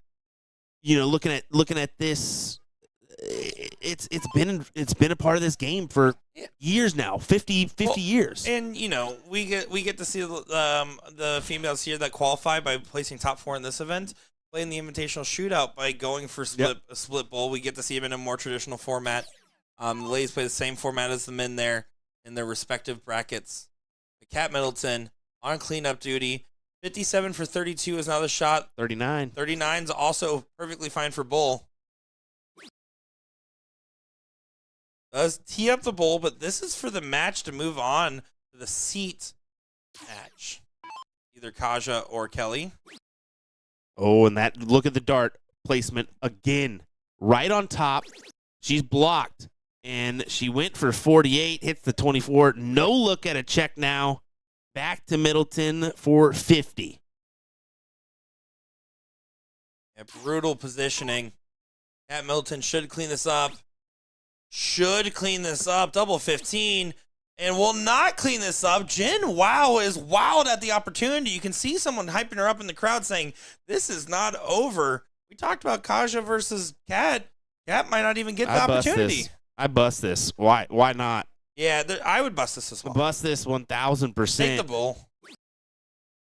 looking at this, it's been a part of this game for years now, 50 years. And we get to see the females here that qualify by placing top 4 in this event, playing the invitational shootout by going for a split bowl. We get to see them in a more traditional format. The ladies play the same format as the men there in their respective brackets. The Kat Middleton on cleanup duty. 57 for 32 is now the shot. 39. 39 is also perfectly fine for bowl. Does tee up the bowl, but this is for the match to move on to the seat match. Either Kaja or Kelly. Oh, and look at the dart placement again. Right on top. She's blocked. And she went for 48, hits the 24. No look at a check now. Back to Middleton for 50. Yeah, brutal positioning. Kat Middleton should clean this up. Double 15. And will not clean this up. Jen Wow is wowed at the opportunity. You can see someone hyping her up in the crowd saying, this is not over. We talked about Kaja versus Kat. Kat might not even get the opportunity. I bust this. Why not? Yeah, I would bust this as well. Bust this 1,000%. Take the bull.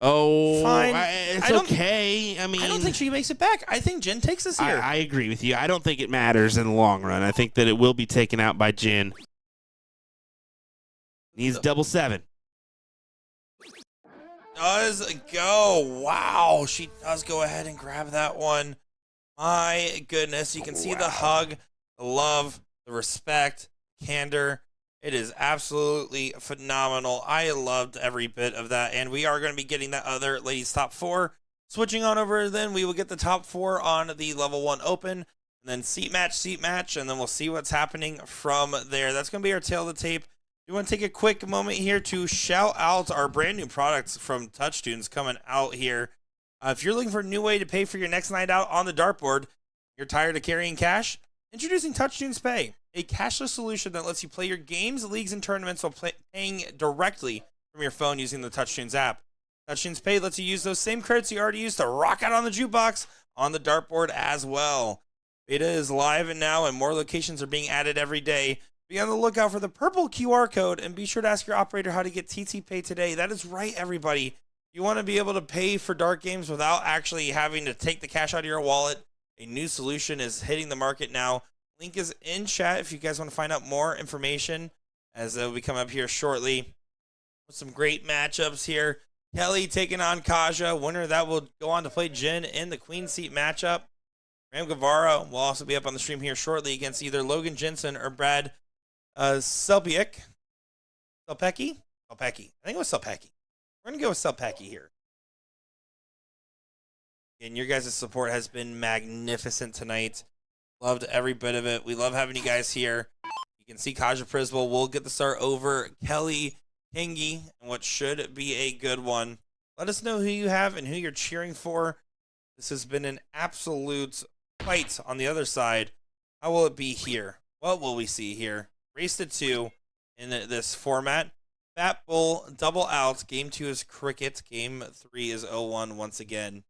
Oh, fine. It's okay. I mean, I don't think she makes it back. I think Jen takes this here. I agree with you. I don't think it matters in the long run. I think that it will be taken out by Jen. Needs double 7. Does go. Wow. She does go ahead and grab that one. My goodness. You can see the hug, the love, the respect, candor. It is absolutely phenomenal. I loved every bit of that. And we are going to be getting that other ladies top 4. Switching on over, then we will get the top 4 on the level 1 open. And then seat match. And then we'll see what's happening from there. That's going to be our tail of the tape. We want to take a quick moment here to shout out our brand new products from TouchTunes coming out here. If you're looking for a new way to pay for your next night out on the dartboard, you're tired of carrying cash, introducing TouchTunes Pay, a cashless solution that lets you play your games, leagues, and tournaments while paying directly from your phone using the TouchTunes app. TouchTunes Pay lets you use those same credits you already used to rock out on the jukebox on the dartboard as well. Beta is live and now, and more locations are being added every day. Be on the lookout for the purple QR code, and be sure to ask your operator how to get TT Pay today. That is right, everybody. You want to be able to pay for dart games without actually having to take the cash out of your wallet. A new solution is hitting the market now. Link is in chat if you guys want to find out more information, as it will be coming up here shortly. With some great matchups here. Kelly taking on Kaja. Winner that will go on to play Jen in the Queen Seat matchup. Ram Guevara will also be up on the stream here shortly against either Logan Jensen or Brad Selpiec. Selpecki? Selpecki. I think it was Selpecki. We're going to go with Selpecki here. And your guys' support has been magnificent tonight. Loved every bit of it. We love having you guys here. You can see Kaja Prisbal will get the start over Kelly Hingy, and what should be a good one. Let us know who you have and who you're cheering for. This has been an absolute fight on the other side. How will it be here? What will we see here? Race to 2 in this format. Fat Bull double out. Game 2 is cricket. Game 3 is 0-1 once again.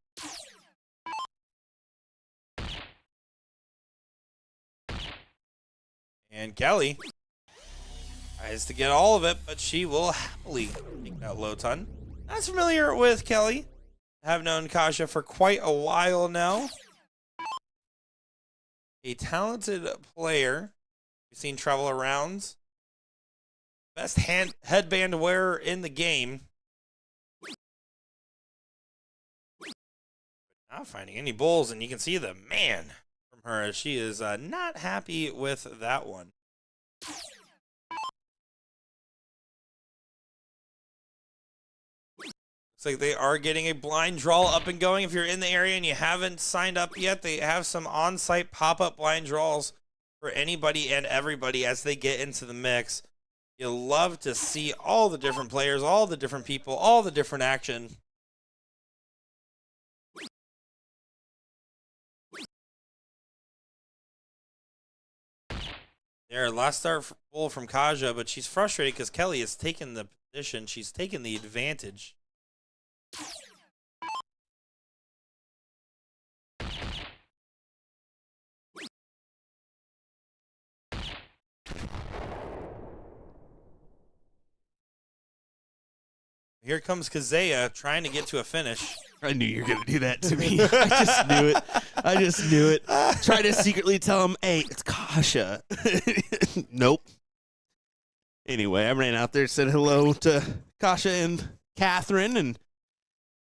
And Kelly tries to get all of it, but she will happily take that low ton. Not as familiar with Kelly. I have known Kaja for quite a while now. A talented player. We've seen travel around. Best headband wearer in the game. Not finding any bulls, and you can see the man from her as she is not happy with that one. Looks like they are getting a blind draw up and going. If you're in the area and you haven't signed up yet, they have some on-site pop-up blind draws for anybody and everybody as they get into the mix. You'll love to see all the different players, all the different people, all the different action. There, last start full from Kaja, but she's frustrated because Kelly has taken the position. She's taken the advantage. Here comes Kazea trying to get to a finish. I knew you were going to do that to me. I just knew it. Try to secretly tell him, hey, it's Kasha. Nope. Anyway, I ran out there, said hello to Kasha and Catherine, and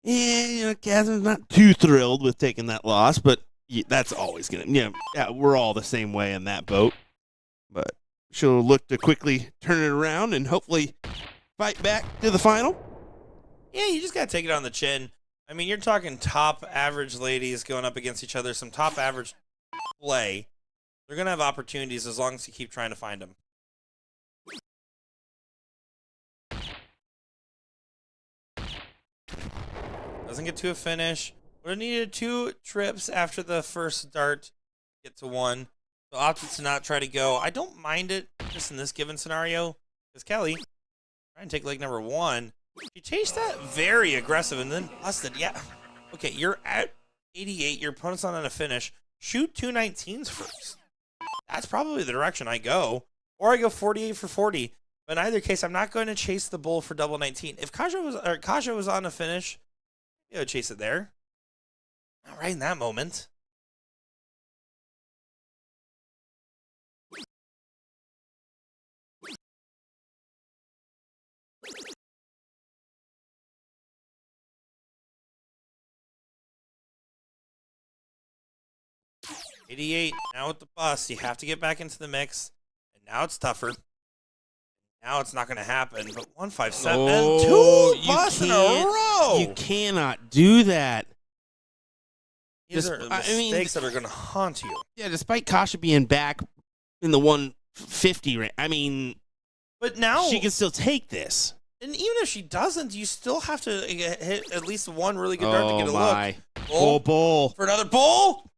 Catherine's not too thrilled with taking that loss, but that's always going to, yeah, we're all the same way in that boat. But she'll look to quickly turn it around and hopefully fight back to the final. Yeah, you just got to take it on the chin. I mean, you're talking top average ladies going up against each other, some top average play. They're going to have opportunities as long as you keep trying to find them. Doesn't get to a finish. Would have needed 2 trips after the first dart to get to 1. So opted to not try to go. I don't mind it just in this given scenario. Because Kelly, trying to take leg number 1. She chased that very aggressive and then busted. Yeah. Okay, you're at 88. Your opponent's not on a finish. Shoot 2 19s first. That's probably the direction I go. Or I go 48 for 40. But in either case, I'm not going to chase the bull for double 19. If Kaja was on a finish, you would chase it there. Not right in that moment. $88. Now with the bust, you have to get back into the mix. And now it's tougher. Now it's not going to happen. But 157 and 2 busts in a row. You cannot do that. These are mistakes that are going to haunt you. Yeah, despite Kasha being back in the 150 range, I mean, but now she can still take this. And even if she doesn't, you still have to hit at least one really good dart to get a look. Bull. For another bull?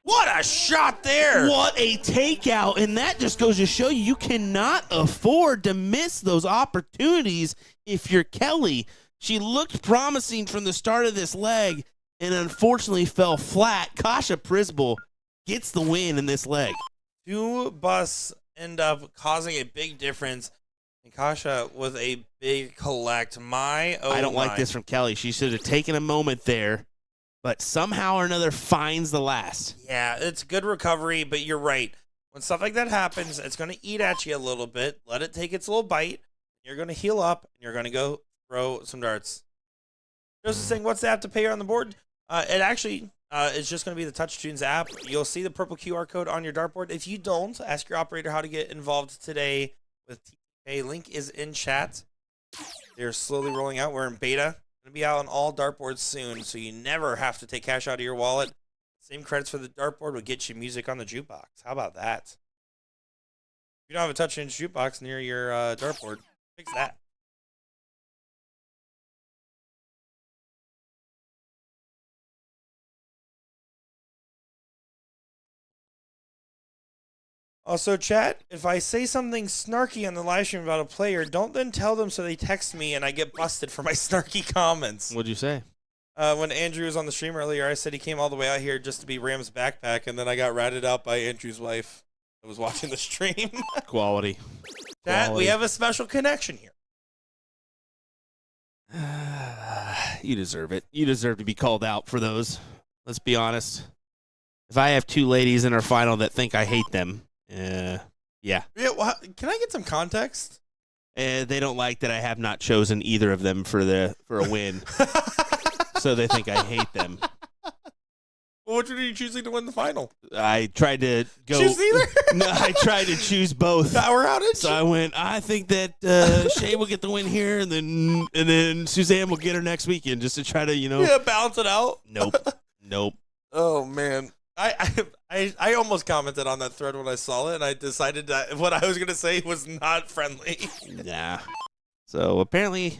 What a shot there. What a takeout. And that just goes to show you cannot afford to miss those opportunities if you're Kelly. She looked promising from the start of this leg and unfortunately fell flat. Kasha Prisbul gets the win in this leg. 2 busts end up causing a big difference. And Kasha with a big collect. I don't like this from Kelly. She should have taken a moment there, but somehow or another finds the last. Yeah, it's good recovery, but you're right. When stuff like that happens, it's going to eat at you a little bit. Let it take its little bite. You're going to heal up, and you're going to go throw some darts. Joseph saying, what's the app to pay on the board? It actually is just going to be the TouchTunes app. You'll see the purple QR code on your dartboard. If you don't, ask your operator how to get involved today with TK. Link is in chat. They're slowly rolling out. We're in beta. Going to be out on all dartboards soon, so you never have to take cash out of your wallet. Same credits for the dartboard will get you music on the jukebox. How about that? If you don't have a TouchTunes jukebox near your dartboard, fix that. Also, chat, if I say something snarky on the live stream about a player, don't then tell them so they text me and I get busted for my snarky comments. What'd you say? When Andrew was on the stream earlier, I said he came all the way out here just to be Ram's backpack, and then I got ratted out by Andrew's wife that was watching the stream. Quality. Chat, we have a special connection here. You deserve it. You deserve to be called out for those. Let's be honest. If I have 2 ladies in our final that think I hate them, yeah. Well, can I get some context? They don't like that I have not chosen either of them for a win. So they think I hate them. Well, which one are you choosing to win the final? I tried to go. Choose either? No, I tried to choose both. Power outage? So I went, I think that Shay will get the win here, and then Suzanne will get her next weekend just to try to, balance it out. Nope. Oh, man. I almost commented on that thread when I saw it, and I decided that what I was going to say was not friendly. Nah. So apparently, if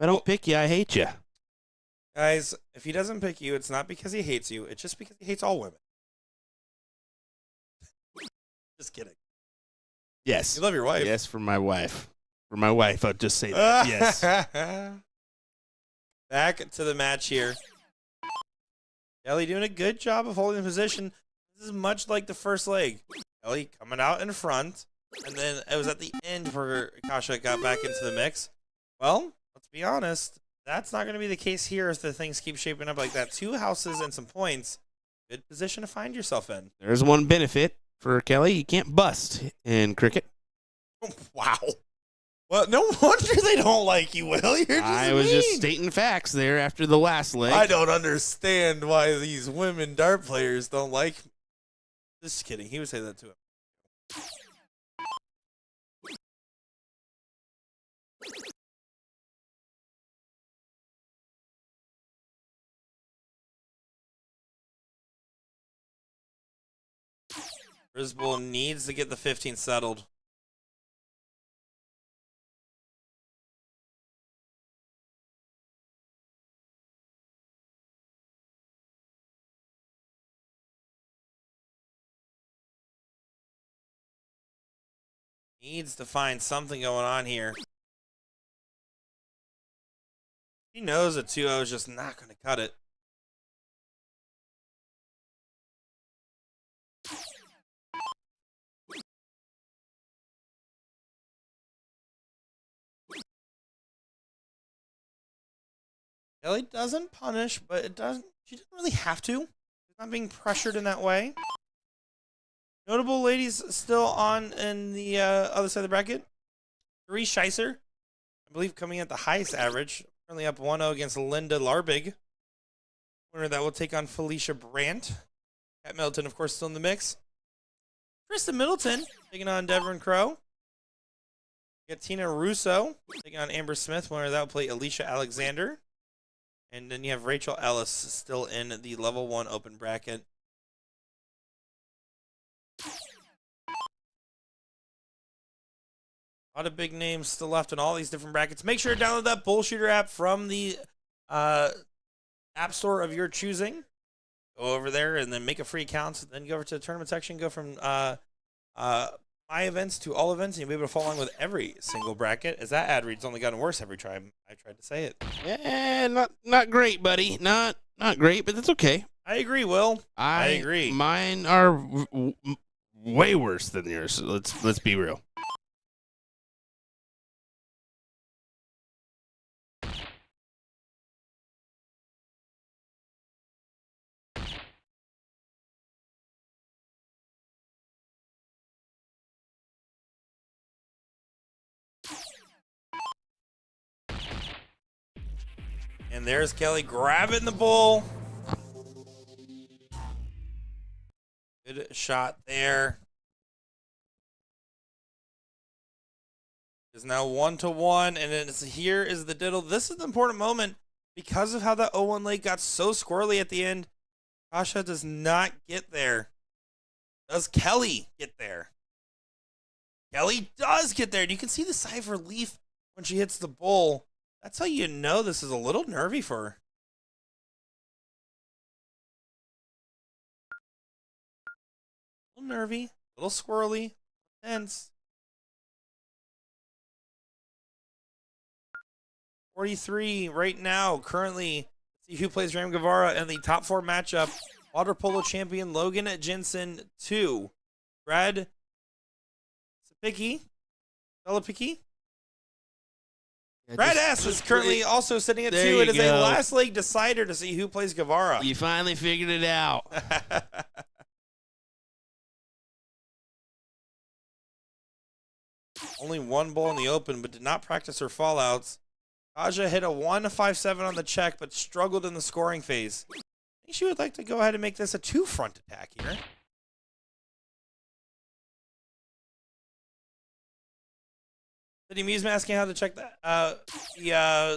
I don't pick you, I hate you. Guys, if he doesn't pick you, it's not because he hates you. It's just because he hates all women. Just kidding. Yes. You love your wife. Yes, for my wife. For my wife, I'll just say that. Yes. Back to the match here. Ellie doing a good job of holding the position. This is much like the first leg. Ellie coming out in front, and then it was at the end where Kasha got back into the mix. Well, let's be honest. That's not going to be the case here if the things keep shaping up like that. 2 houses and some points. Good position to find yourself in. There's one benefit for Kelly. You can't bust in cricket. Wow. Well, no wonder they don't like you, Will. You're just I was just stating facts there after the last leg. I don't understand why these women dart players don't like me. Just kidding. He would say that to him. Brisbane needs to get the 15 settled. Needs to find something going on here. He knows a 2-0 is just not going to cut it. Kelly doesn't punish, but it doesn't. She doesn't really have to. She's not being pressured in that way. Notable ladies still on in the other side of the bracket. Therese Scheisser, I believe, coming at the highest average. Currently up 1-0 against Linda Larbig. Winner that will take on Felicia Brandt. Kat Middleton, of course, still in the mix. Krista Middleton taking on Devon Crow. You got Tina Russo taking on Amber Smith. Winner that will play Alicia Alexander. And then you have Rachel Ellis still in the level 1 open bracket. A lot of big names still left in all these different brackets. Make sure to download that BullShooter app from the app store of your choosing. Go over there and then make a free account. Then go over to the tournament section. Go from my events to all events, and you'll be able to follow along with every single bracket. As that ad read's only gotten worse every time I tried to say it. Yeah, not great, buddy. Not great, but that's okay. I agree, Will. I agree. Mine are way worse than yours. Let's be real. And there's Kelly grabbing the bull. Good shot there. It's now 1-1, and here is the diddle. This is an important moment because of how that 0-1 leg got so squirrely at the end. Kasha does not get there. Does Kelly get there? Kelly does get there, and you can see the sigh of relief when she hits the bull. That's how you know this is a little nervy for her. A little nervy, a little squirrely, tense. 43 right now, currently. Let's see who plays Ram Guevara in the top 4 matchup. Water polo champion Logan Jensen 2. Brad Sapicki. Salapicki. Brad S is currently also sitting at 2. It is a last leg decider to see who plays Guevara. You finally figured it out. Only one ball in the open, but did not practice her fallouts. Kaja hit a 1-5-7 on the check, but struggled in the scoring phase. I think she would like to go ahead and make this a 2-front attack here. City Musement asking how to check the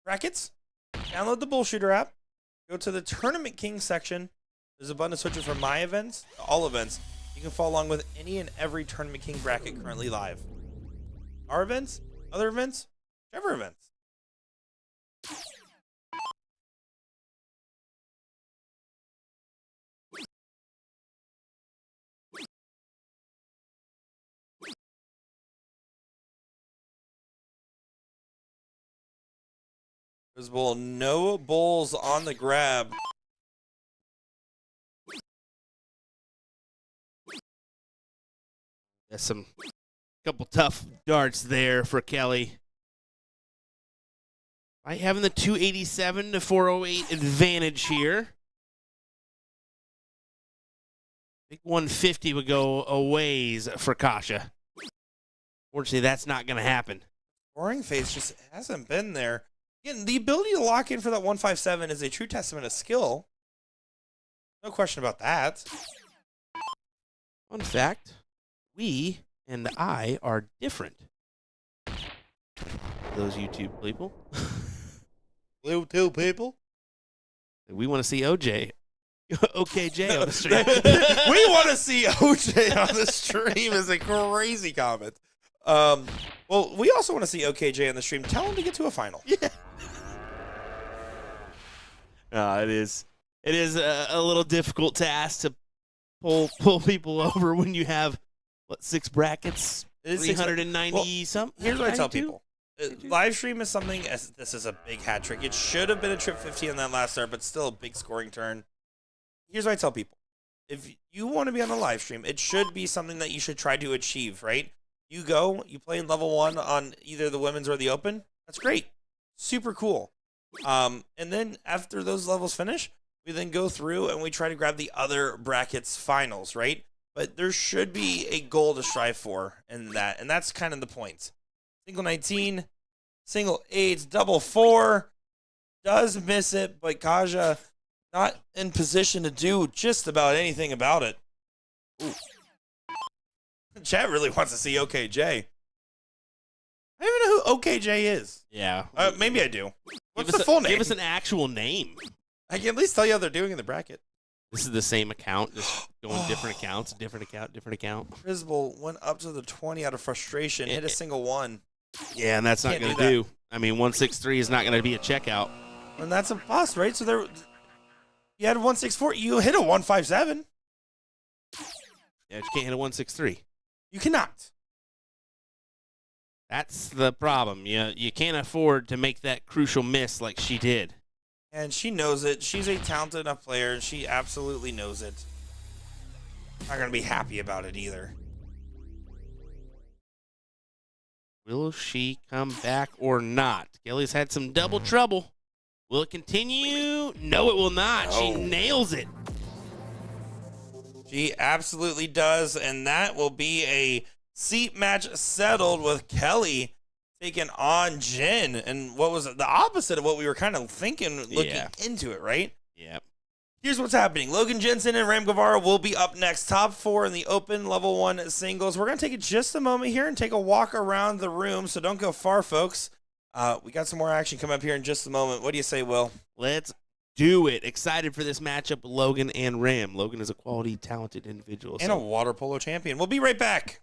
brackets. Download the BullShooter app. Go to the Tournament King section. There's a button to switch it from my events to all events. You can follow along with any and every Tournament King bracket currently live. Our events, other events, whichever events. Visible, no bulls on the grab. That's some couple tough darts there for Kelly. By having the 287 to 408 advantage here. I think 150 would go a ways for Kasha. Fortunately, that's not going to happen. Scoring phase just hasn't been there. Again, the ability to lock in for that 157 is a true testament of skill. No question about that. Fun fact, we and I are different. Those YouTube people. YouTube people. We want to see OJ OKJ on the stream. We want to see OJ on the stream is a crazy comment. Well, we also want to see OKJ on the stream. Tell him to get to a final. Yeah. It is a little difficult task to pull people over when you have, 6 brackets? 390 something? Here's what I tell 92? people. Live stream is something, this is a big hat trick. It should have been a trip 50 on that last start, but still a big scoring turn. Here's what I tell people. If you want to be on a live stream, it should be something that you should try to achieve, right? You go, you play in level 1 on either the women's or the open. That's great. Super cool. And then after those levels finish, we then go through and we try to grab the other brackets finals, right? But there should be a goal to strive for in that, and that's kind of the point. Single 19, single 8s, double 4, does miss it, but Kaja not in position to do just about anything about it. Ooh. Chat really wants to see OKJ. I don't even know who OKJ is. Yeah. Maybe I do. What's the full name? Give us an actual name. I can at least tell you how they're doing in the bracket. This is the same account, just going different accounts, different account. Prisbal went up to the 20 out of frustration, hit a single 1. Yeah, and that's not Can't going do to do. I mean, 163 is not going to be a checkout. And that's a bust, right? So there, you had 164. You hit a 157. Yeah, you can't hit a 163. You cannot. That's the problem. You can't afford to make that crucial miss like she did. And she knows it. She's a talented enough player, and she absolutely knows it. Not going to be happy about it either. Will she come back or not? Kelly's had some double trouble. Will it continue? No, it will not. She nails it. She absolutely does, and that will be a seat match settled with Kelly taking on Jen. And what was it? The opposite of what we were kind of thinking looking into it, right? Yep. Here's what's happening. Logan Jensen and Ram Guevara will be up next. Top 4 in the open level 1 singles. We're going to take just a moment here and take a walk around the room, so don't go far, folks. We got some more action coming up here in just a moment. What do you say, Will? Let's do it. Excited for this matchup with Logan and Ram. Logan is a quality, talented individual. And a water polo champion. We'll be right back.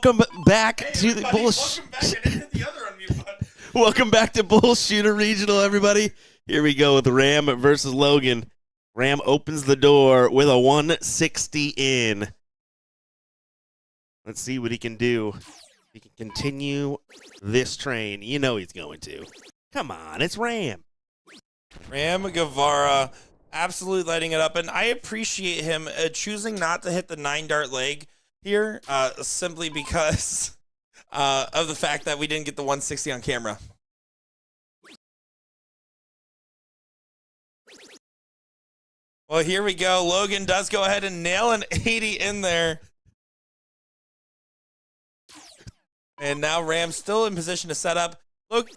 Welcome back to the Welcome back to BullShooter Regional, everybody. Here we go with Ram versus Logan. Ram opens the door with a 160 in. Let's see what he can do. He can continue this train. You know he's going to. Come on, it's Ram. Ram Guevara absolutely lighting it up, and I appreciate him choosing not to hit the 9-dart leg here, simply because of the fact that we didn't get the 160 on camera. Well, here we go. Logan does go ahead and nail an 80 in there. And now Ram's still in position to set up. Look.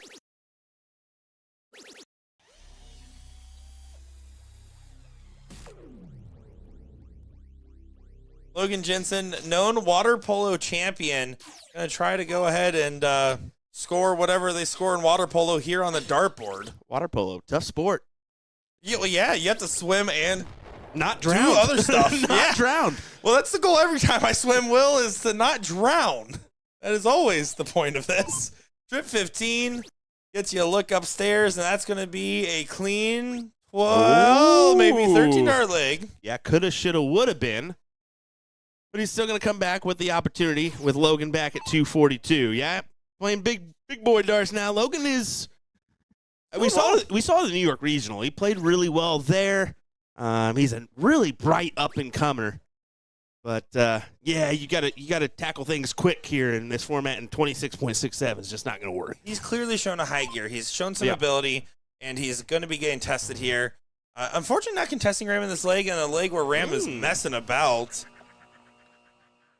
Logan Jensen, known water polo champion, going to try to go ahead and score whatever they score in water polo here on the dartboard. Water polo, tough sport. Yeah, you have to swim and not drown. do other stuff. Not drown. Well, that's the goal every time I swim, Will, is to not drown. That is always the point of this. Trip 15 gets you a look upstairs, and that's going to be a clean 12, maybe 13-dart leg. Yeah, coulda, shoulda, woulda been. But he's still going to come back with the opportunity with Logan back at 242. Yeah, playing big boy darts now. Logan is... We saw the New York Regional. He played really well there. He's a really bright up-and-comer. But, yeah, you gotta tackle things quick here in this format, and 26.67 is just not going to work. He's clearly shown a high gear. He's shown some ability, and he's going to be getting tested here. Unfortunately, not contesting Ram in this leg, and a leg where Ram is messing about.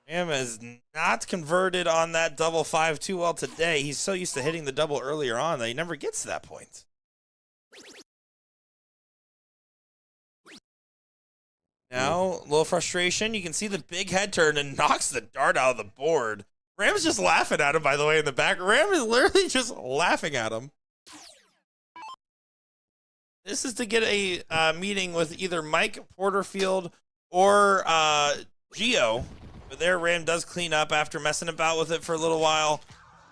Ram is not converted on that double 5 too well today. He's so used to hitting the double earlier on that he never gets to that point. Now, a little frustration. You can see the big head turn and knocks the dart out of the board. Ram's just laughing at him, by the way, in the back. Ram is literally just laughing at him. This is to get a meeting with either Mike Porterfield or Gio. But there, Ram does clean up after messing about with it for a little while.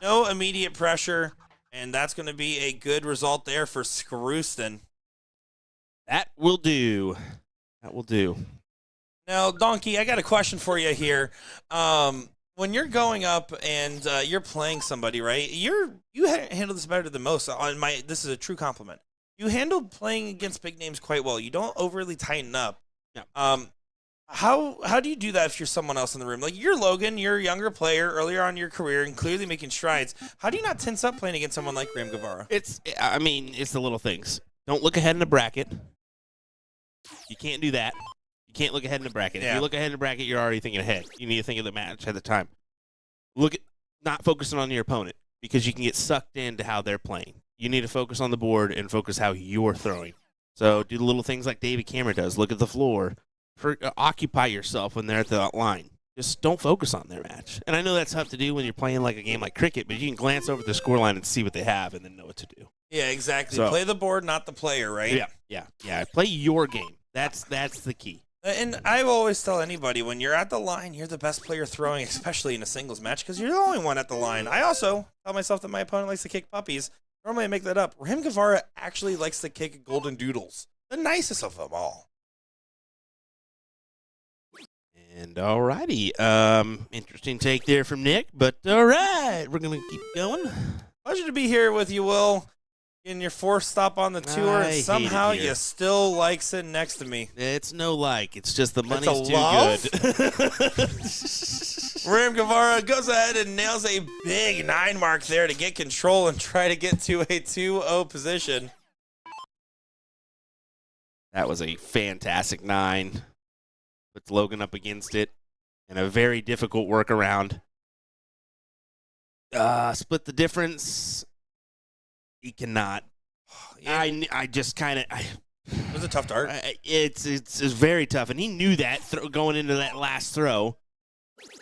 No immediate pressure, and that's going to be a good result there for Scrooston. That will do. That will do. Now, Donkey, I got a question for you here. When you're going up and you're playing somebody, right? You handle this better than most. This is a true compliment. You handle playing against big names quite well. You don't overly tighten up. No. How do you do that if you're someone else in the room? Like, you're Logan, you're a younger player earlier on in your career and clearly making strides. How do you not tense up playing against someone like Ram Guevara? It's the little things. Don't look ahead in the bracket. You can't do that. You can't look ahead in the bracket. Yeah. If you look ahead in the bracket, you're already thinking ahead. You need to think of the match at the time. Not focusing on your opponent, because you can get sucked into how they're playing. You need to focus on the board and focus how you're throwing. So do the little things like David Cameron does. Look at the floor. Occupy yourself when they're at the line. Just don't focus on their match. And I know that's tough to do when you're playing like a game like cricket, but you can glance over the scoreline and see what they have and then know what to do. Yeah, exactly. So, play the board, not the player, right? Yeah. Play your game. That's the key. And I always tell anybody, when you're at the line, you're the best player throwing, especially in a singles match, because you're the only one at the line. I also tell myself that my opponent likes to kick puppies. Normally I make that up. Ram Guevara actually likes to kick golden doodles. The nicest of them all. And all righty. Interesting take there from Nick, but all right. We're going to keep going. Pleasure to be here with you, Will. In your fourth stop on the tour, and somehow you still like sitting next to me. It's no like. It's just the money's too love? good. Ram Guevara goes ahead and nails a big 9 mark there to get control and try to get to a 2-0 position. That was a fantastic 9. Puts Logan up against it and a very difficult workaround. Split the difference. He cannot. Yeah. I just kind of. It was a tough dart. It's very tough, and he knew that going into that last throw,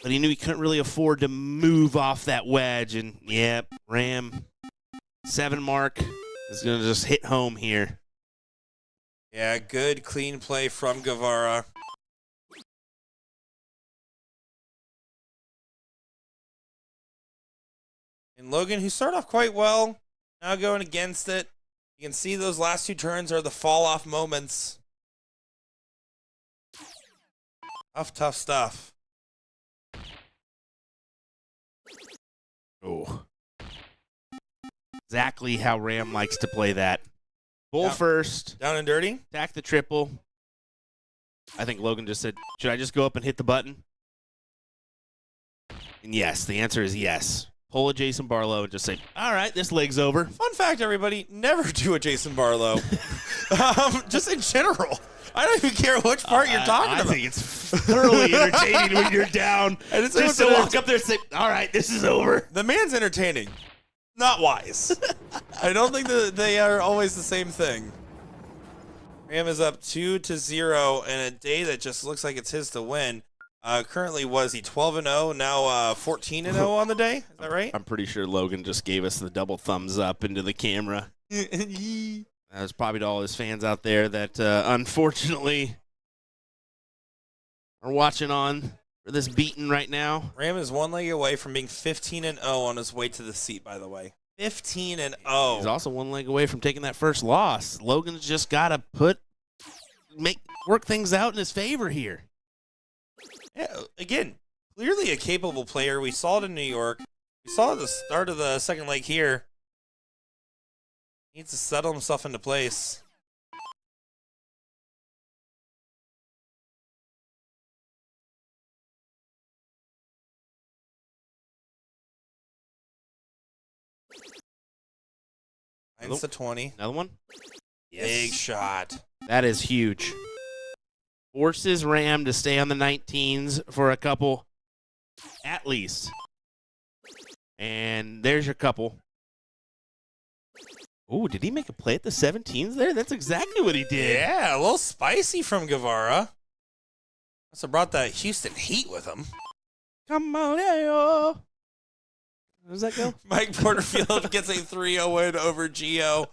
but he knew he couldn't really afford to move off that wedge. And Ram 7 mark is going to just hit home here. Yeah, good clean play from Guevara. And Logan, who started off quite well, now going against it. You can see those last 2 turns are the fall-off moments. Tough stuff. Oh. Exactly how Ram likes to play that. Bull Yeah. first, Down and dirty. attack the triple. I think Logan just said, should I just go up and hit the button? And yes, the answer is yes. Pull a Jason Barlow and just say, all right, this leg's over. Fun fact, everybody, never do a Jason Barlow. Just in general. I don't even care which part you're talking I about. think it's thoroughly entertaining when you're down. And it's Just to almost walk up there and say, all right, this is over. The man's entertaining, not wise. I don't think that they are always the same thing. Ram is up 2-0 in a day that just looks like it's his to win. Currently, was he 12-0, now 14-0 on the day? Is that right? I'm pretty sure Logan just gave us the double thumbs up into the camera. That was probably to all his fans out there that unfortunately are watching on for this beating right now. Ram is one leg away from being 15-0 on his way to the seat, by the way. 15-0. He's also one leg away from taking that first loss. Logan's just got to work things out in his favor here. Yeah, again, clearly a capable player. We saw it in New York. We saw it at the start of the second leg here. He needs to settle himself into place. Minus the 20. Another one? Big shot. That is huge. Forces Ram to stay on the 19s for a couple, at least. And there's your couple. Oh, did he make a play at the 17s there? That's exactly what he did. Yeah, a little spicy from Guevara. Must have brought that Houston heat with him. Come on, yeah. How does that go? Mike Porterfield gets a 3-0 win over Gio.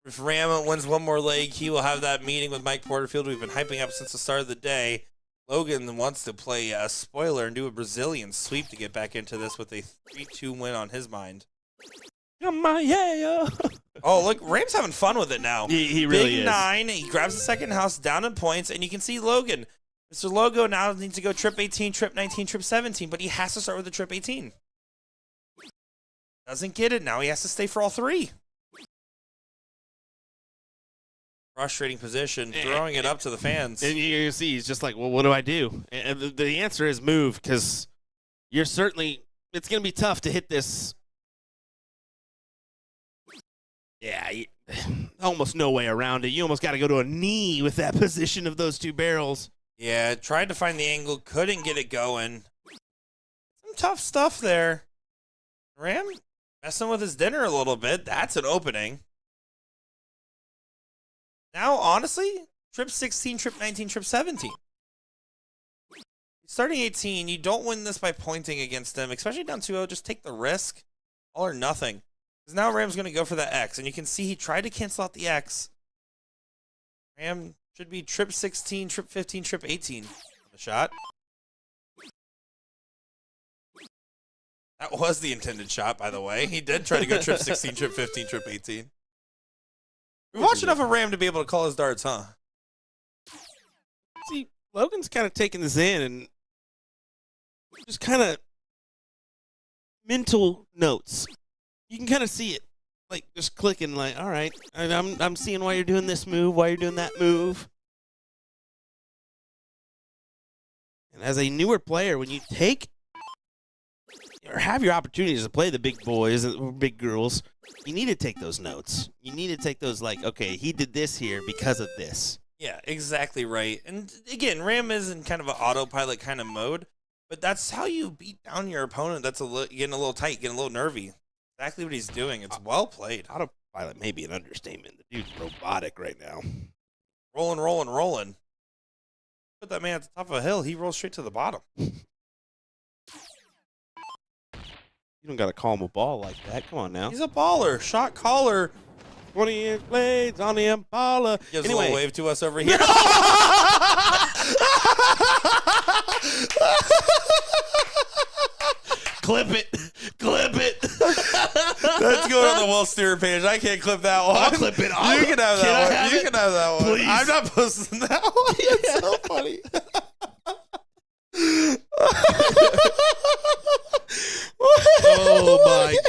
If Ram wins one more leg, he will have that meeting with Mike Porterfield we've been hyping up since the start of the day. Logan wants to play a spoiler and do a Brazilian sweep to get back into this with a 3-2 win on his mind. Come on, yeah. Oh, look, Ram's having fun with it now. He really Big is. 9, he grabs the second house down in points, and you can see Logan. Mr. Logo now needs to go trip 18, trip 19, trip 17, but he has to start with the trip 18. Doesn't get it. Now he has to stay for all three. Frustrating position, throwing it up to the fans. And you see, he's just like, well, what do I do? And the answer is move, because it's going to be tough to hit this. Yeah, almost no way around it. You almost got to go to a knee with that position of those two barrels. Yeah, tried to find the angle, couldn't get it going. Some tough stuff there. Ram messing with his dinner a little bit. That's an opening. Now, honestly, trip 16, trip 19, trip 17. Starting 18, you don't win this by pointing against them, especially down 2-0. Just take the risk. All or nothing. Because now Ram's going to go for that X, and you can see he tried to cancel out the X. Ram should be trip 16, trip 15, trip 18 for the shot. That was the intended shot, by the way. He did try to go trip 16, trip 15, trip 18. We've watched enough of Ram to be able to call his darts, huh? See, Logan's kind of taking this in and just kind of mental notes. You can kind of see it, like just clicking, like, all right, I'm seeing why you're doing this move, why you're doing that move. And as a newer player, when you take or have your opportunities to play the big boys or big girls, you need to take those notes. You need to take those, like, okay, he did this here because of this. Yeah, exactly right. And again, Ram is in kind of an autopilot kind of mode, but that's how you beat down your opponent that's getting a little tight, getting a little nervy. Exactly what he's doing. It's well played. Autopilot may be an understatement. The dude's robotic right now. Rolling, rolling, rolling. Put that man at the top of a hill, he rolls straight to the bottom. You don't got to call him a ball like that. Come on now. He's a baller, shot caller. 20-inch blades on the Impala. Gives a little wave to us over here. Clip it. Clip it. That's going on the Will Stewart page. I can't clip that one. I'll clip it. You can have that one. You can have that one. Please. I'm not posting that one. It's so funny.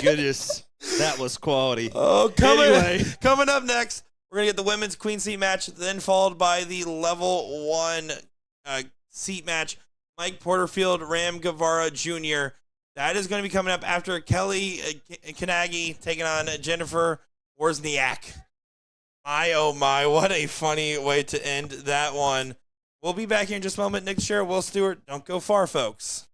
goodness. That was quality. Oh, Anyway. coming up next, we're going to get the women's queen seat match, then followed by the level 1 seat match. Mike Porterfield, Ram Guevara Jr. That is going to be coming up after Kelly Kanagi taking on Jennifer Wozniak. My, oh my, what a funny way to end that one. We'll be back here in just a moment. Nick Scherr, Will Stewart. Don't go far, folks.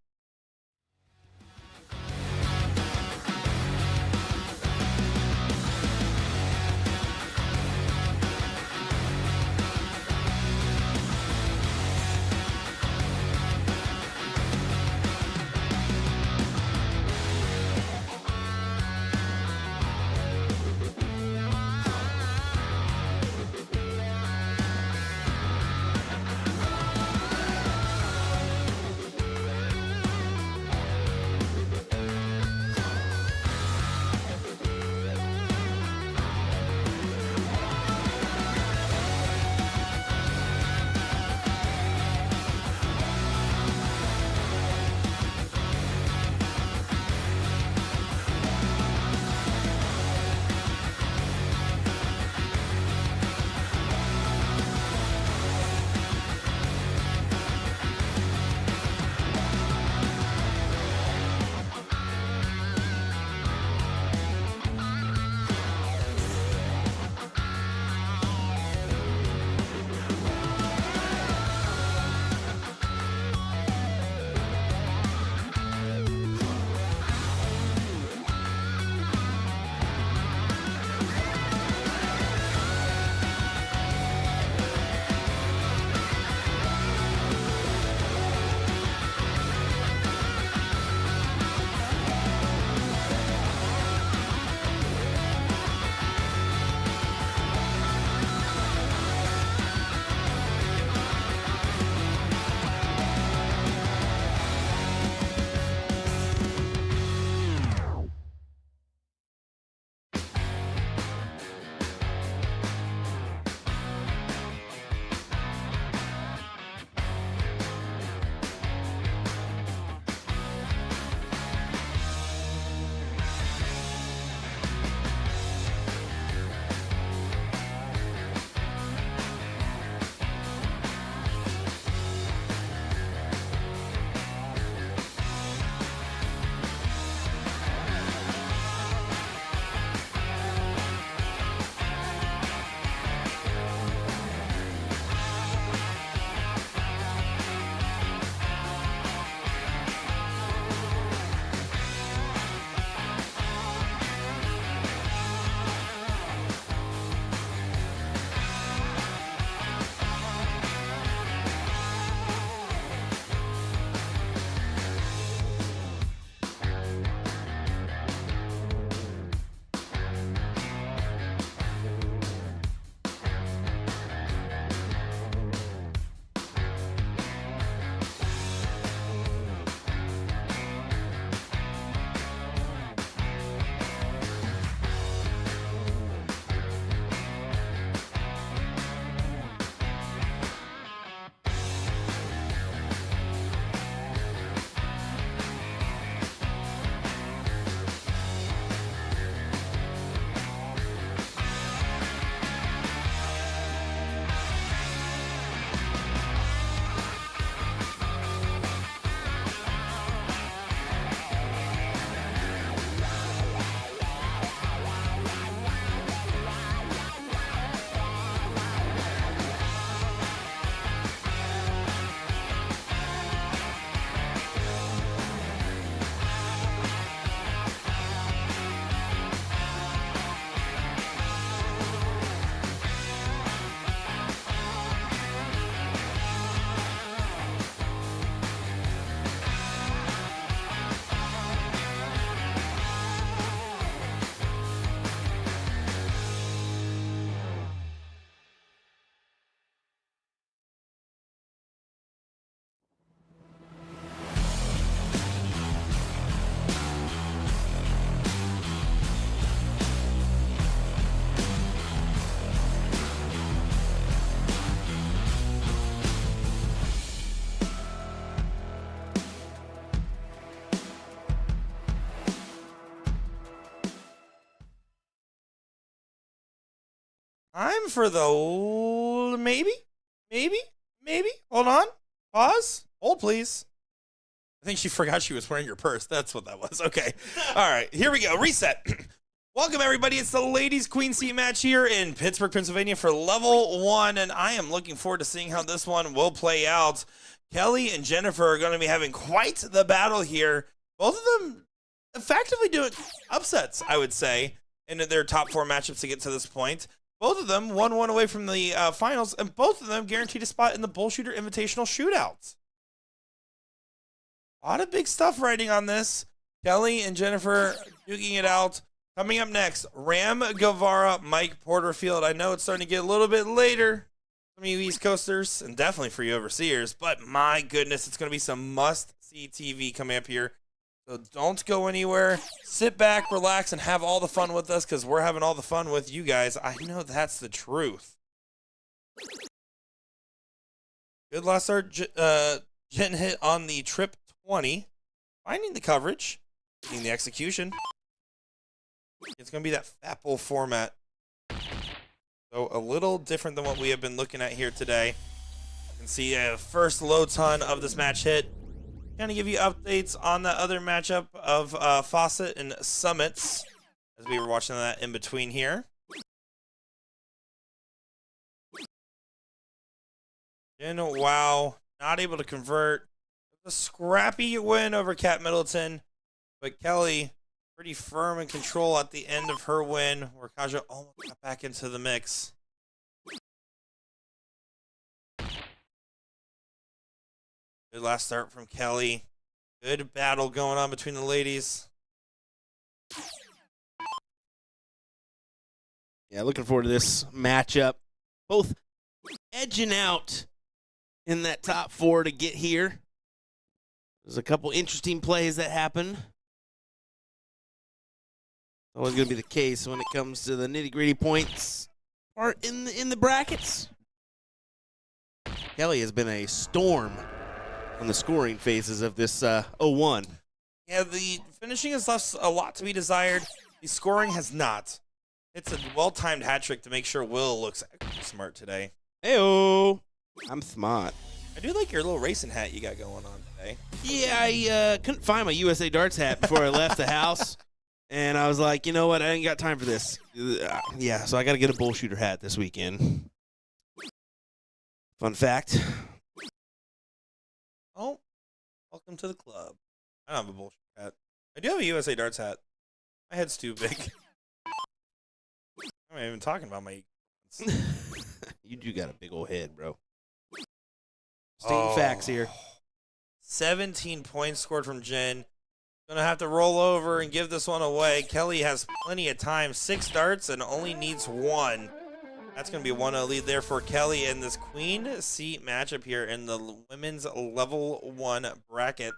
Time for the maybe. Hold on. Pause. Hold, please. I think she forgot she was wearing her purse. That's what that was. Okay. All right. Here we go. Reset. Welcome, everybody. It's the ladies' queen seat match here in Pittsburgh, Pennsylvania for level 1, and I am looking forward to seeing how this one will play out. Kelly and Jennifer are going to be having quite the battle here. Both of them effectively doing upsets, I would say, in their top 4 matchups to get to this point. Both of them 1-1 away from the finals, and both of them guaranteed a spot in the BullShooter Invitational Shootouts. A lot of big stuff riding on this. Kelly and Jennifer duking it out. Coming up next, Ram Guevara, Mike Porterfield. I know it's starting to get a little bit later, some of you East Coasters, and definitely for you overseers, but my goodness, it's going to be some must-see TV coming up here. So don't go anywhere. Sit back, relax, and have all the fun with us, because we're having all the fun with you guys. I know that's the truth. Good last start, Jen hit on the trip 20. Finding the coverage, getting the execution. It's going to be that Fat Bowl format. So a little different than what we have been looking at here today. You can see a first low ton of this match hit. Kind of give you updates on the other matchup of Fawcett and Summits as we were watching that in between here. And wow, not able to convert. A scrappy win over Kat Middleton, but Kelly pretty firm in control at the end of her win, where Kaja almost got back into the mix. Good last start from Kelly. Good battle going on between the ladies. Yeah, looking forward to this matchup. Both edging out in that top 4 to get here. There's a couple interesting plays that happen. Always going to be the case when it comes to the nitty-gritty points part in the brackets. Kelly has been a storm on the scoring phases of this 0-1. Yeah, the finishing has left a lot to be desired. The scoring has not. It's a well-timed hat trick to make sure Will looks smart today. Hey-oh, I'm smart. I do like your little racing hat you got going on today. Yeah, I couldn't find my USA Darts hat before I left the house. And I was like, you know what? I ain't got time for this. Yeah, so I got to get a BullShooter hat this weekend. Fun fact. Oh, welcome to the club. I don't have a BullShooter hat. I do have a USA Darts hat. My head's too big. I'm not even talking about my... You do got a big old head, bro. Stating facts here. 17 points scored from Jen. Gonna have to roll over and give this one away. Kelly has plenty of time. 6 darts and only needs 1. That's gonna be a 1-0 lead there for Kelly in this queen seat matchup here in the women's level 1 bracket.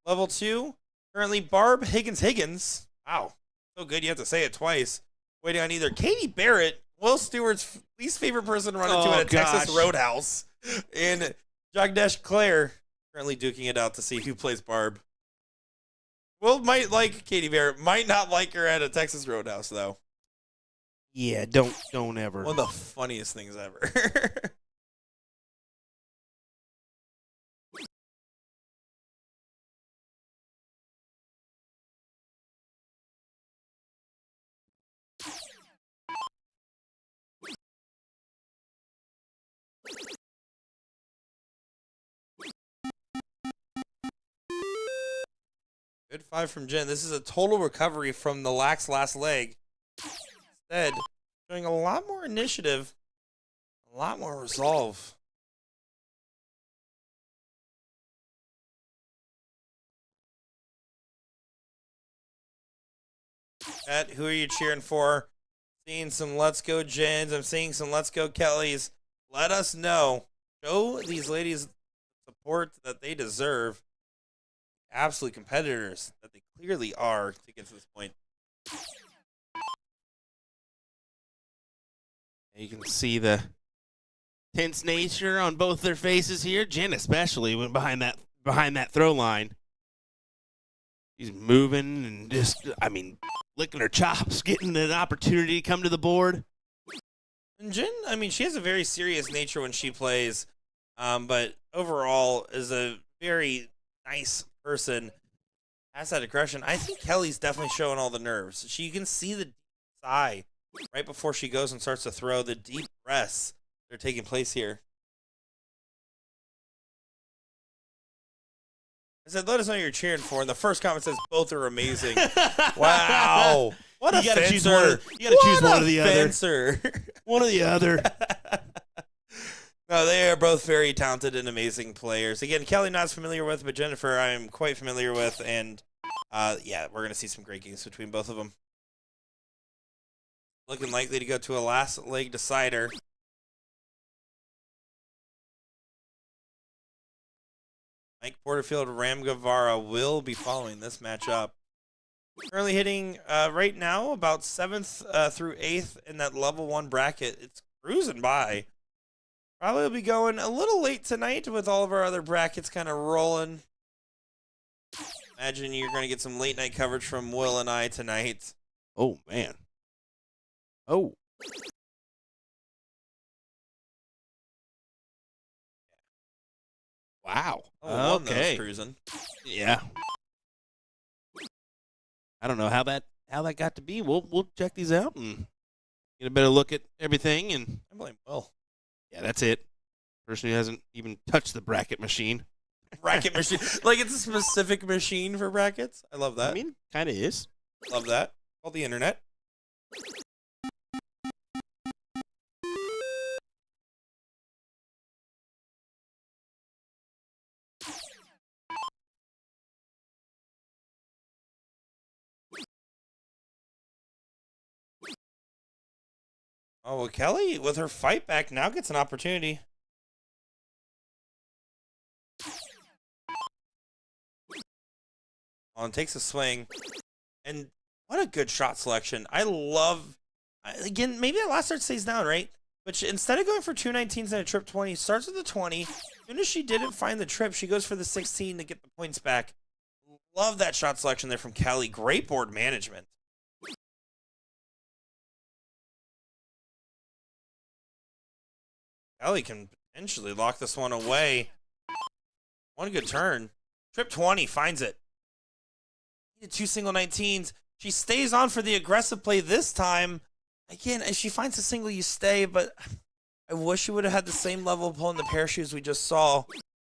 Level 2, currently Barb Higgins. Wow, so good you have to say it twice. Waiting on either Katie Barrett, Will Stewart's least favorite person to run into at a Texas Roadhouse, and Jagdesh Claire, currently duking it out to see who plays Barb. Will might like Katie Barrett, might not like her at a Texas Roadhouse, though. Yeah, don't ever. One of the funniest things ever. Good 5 from Jen. This is a total recovery from the lax last leg. Instead, showing a lot more initiative, a lot more resolve. Matt, who are you cheering for? Seeing some Let's Go Jens. I'm seeing some Let's Go Kellys. Let us know. Show these ladies the support that they deserve. Absolute competitors that they clearly are to get to this point. You can see the tense nature on both their faces here. Jen especially went behind that throw line. She's moving and just, licking her chops, getting an opportunity to come to the board. And Jin, she has a very serious nature when she plays, but overall is a very nice person. Has that aggression. I think Kelly's definitely showing all the nerves. You can see the sigh right before she goes and starts to throw, the deep breaths that are taking place here. I said, let us know who you're cheering for, and the first comment says both are amazing. Wow. What a fencer. You gotta choose one or the other. Fencer. One or the other. No, they are both very talented and amazing players. Again, Kelly not as familiar with, but Jennifer I am quite familiar with, and yeah, we're going to see some great games between both of them. Looking likely to go to a last leg decider. Mike Porterfield, Ram Guevara will be following this matchup. Currently hitting right now about 7th through 8th in that level 1 bracket. It's cruising by. Probably will be going a little late tonight with all of our other brackets kind of rolling. Imagine you're going to get some late night coverage from Will and I tonight. Oh, man. Oh. Wow. Oh, okay. Cruising. Yeah. I don't know how that got to be. We'll check these out and get a better look at everything. And I blame Will. Yeah, that's it. Person who hasn't even touched the bracket machine. Bracket machine. Like it's a specific machine for brackets. I love that. Kind of is. Love that. Called the internet. Oh, well, Kelly, with her fight back, now gets an opportunity. On takes a swing. And what a good shot selection. I love, again, maybe that last start stays down, right? But instead of going for 219s and a trip 20, starts with the 20. As soon as she didn't find the trip, she goes for the 16 to get the points back. Love that shot selection there from Kelly. Great board management. Kelly can potentially lock this one away. One good turn. Trip 20 finds it. Needed 2 single 19s. She stays on for the aggressive play this time. Again, if she finds a single, you stay, but I wish she would have had the same level of pulling the parachutes we just saw.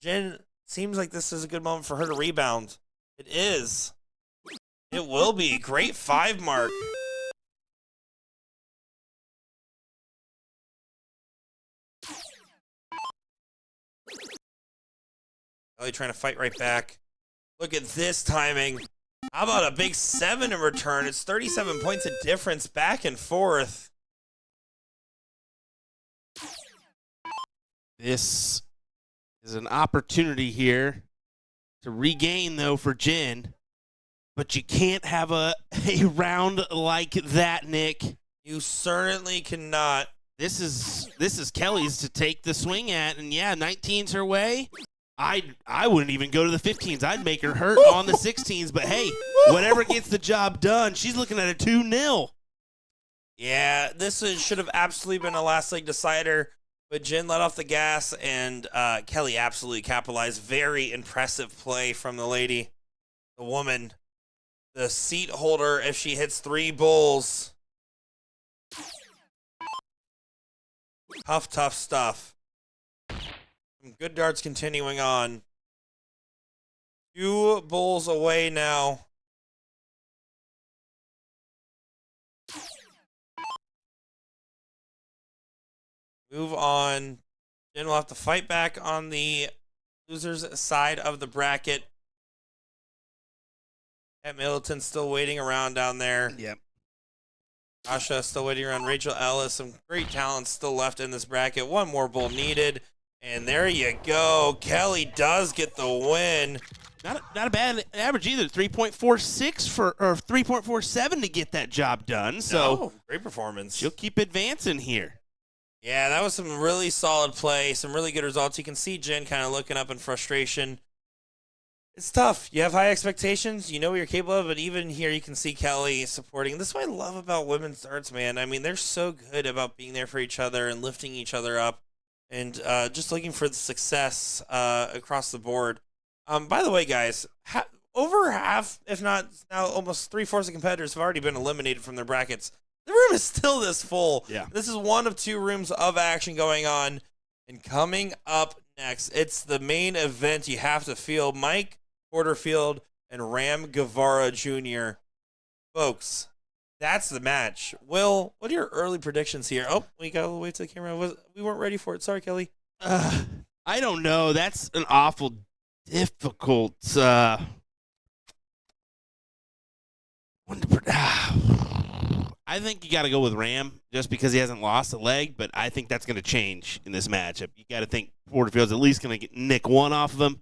Jen, seems like this is a good moment for her to rebound. It is. It will be. Great 5 mark. Kelly trying to fight right back. Look at this timing. How about a big 7 in return? It's 37 points of difference back and forth. This is an opportunity here to regain, though, for Jen. But you can't have a round like that, Nick. You certainly cannot. This is Kelly's to take the swing at, and yeah, 19's her way. I wouldn't even go to the 15s. I'd make her hurt on the 16s, but hey, whatever gets the job done, she's looking at a 2-0. Yeah, this should have absolutely been a last leg decider, but Jen let off the gas, and Kelly absolutely capitalized. Very impressive play from the lady, the woman, the seat holder if she hits 3 bulls. Tough stuff. Some good darts continuing on. 2 bulls away now. Move on. Jen will have to fight back on the loser's side of the bracket. At Middleton still waiting around down there. Yep. Asha still waiting around. Rachel Ellis. Some great talents still left in this bracket. 1 more bull needed. And there you go. Kelly does get the win. Not a bad average either. 3.46 or 3.47 to get that job done. So great performance. She'll keep advancing here. Yeah, that was some really solid play, some really good results. You can see Jen kind of looking up in frustration. It's tough. You have high expectations. You know what you're capable of, but even here you can see Kelly supporting. This is what I love about women's darts, man. I mean, they're so good about being there for each other and lifting each other up and just looking for the success across the board. By the way, guys, over half, if not now almost 3/4 of competitors have already been eliminated from their brackets. The room is still this full. Yeah. This is one of 2 rooms of action going on. And coming up next, it's the main event you have to feel. Mike Porterfield and Ram Guevara Jr. Folks, that's the match. Will, what are your early predictions here? Oh, we got to wait to the camera. We weren't ready for it. Sorry, Kelly. I don't know. That's an awful difficult one to I think you got to go with Ram just because he hasn't lost a leg, but I think that's going to change in this matchup. You got to think Porterfield's at least going to nick 1 off of him,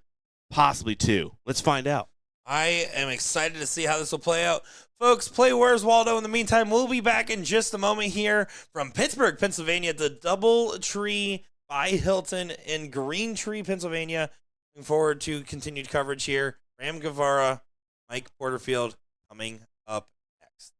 possibly 2. Let's find out. I am excited to see how this will play out. Folks, play Where's Waldo. In the meantime, we'll be back in just a moment here from Pittsburgh, Pennsylvania, the DoubleTree by Hilton in Green Tree, Pennsylvania. Looking forward to continued coverage here. Ram Guevara, Mike Porterfield coming up next.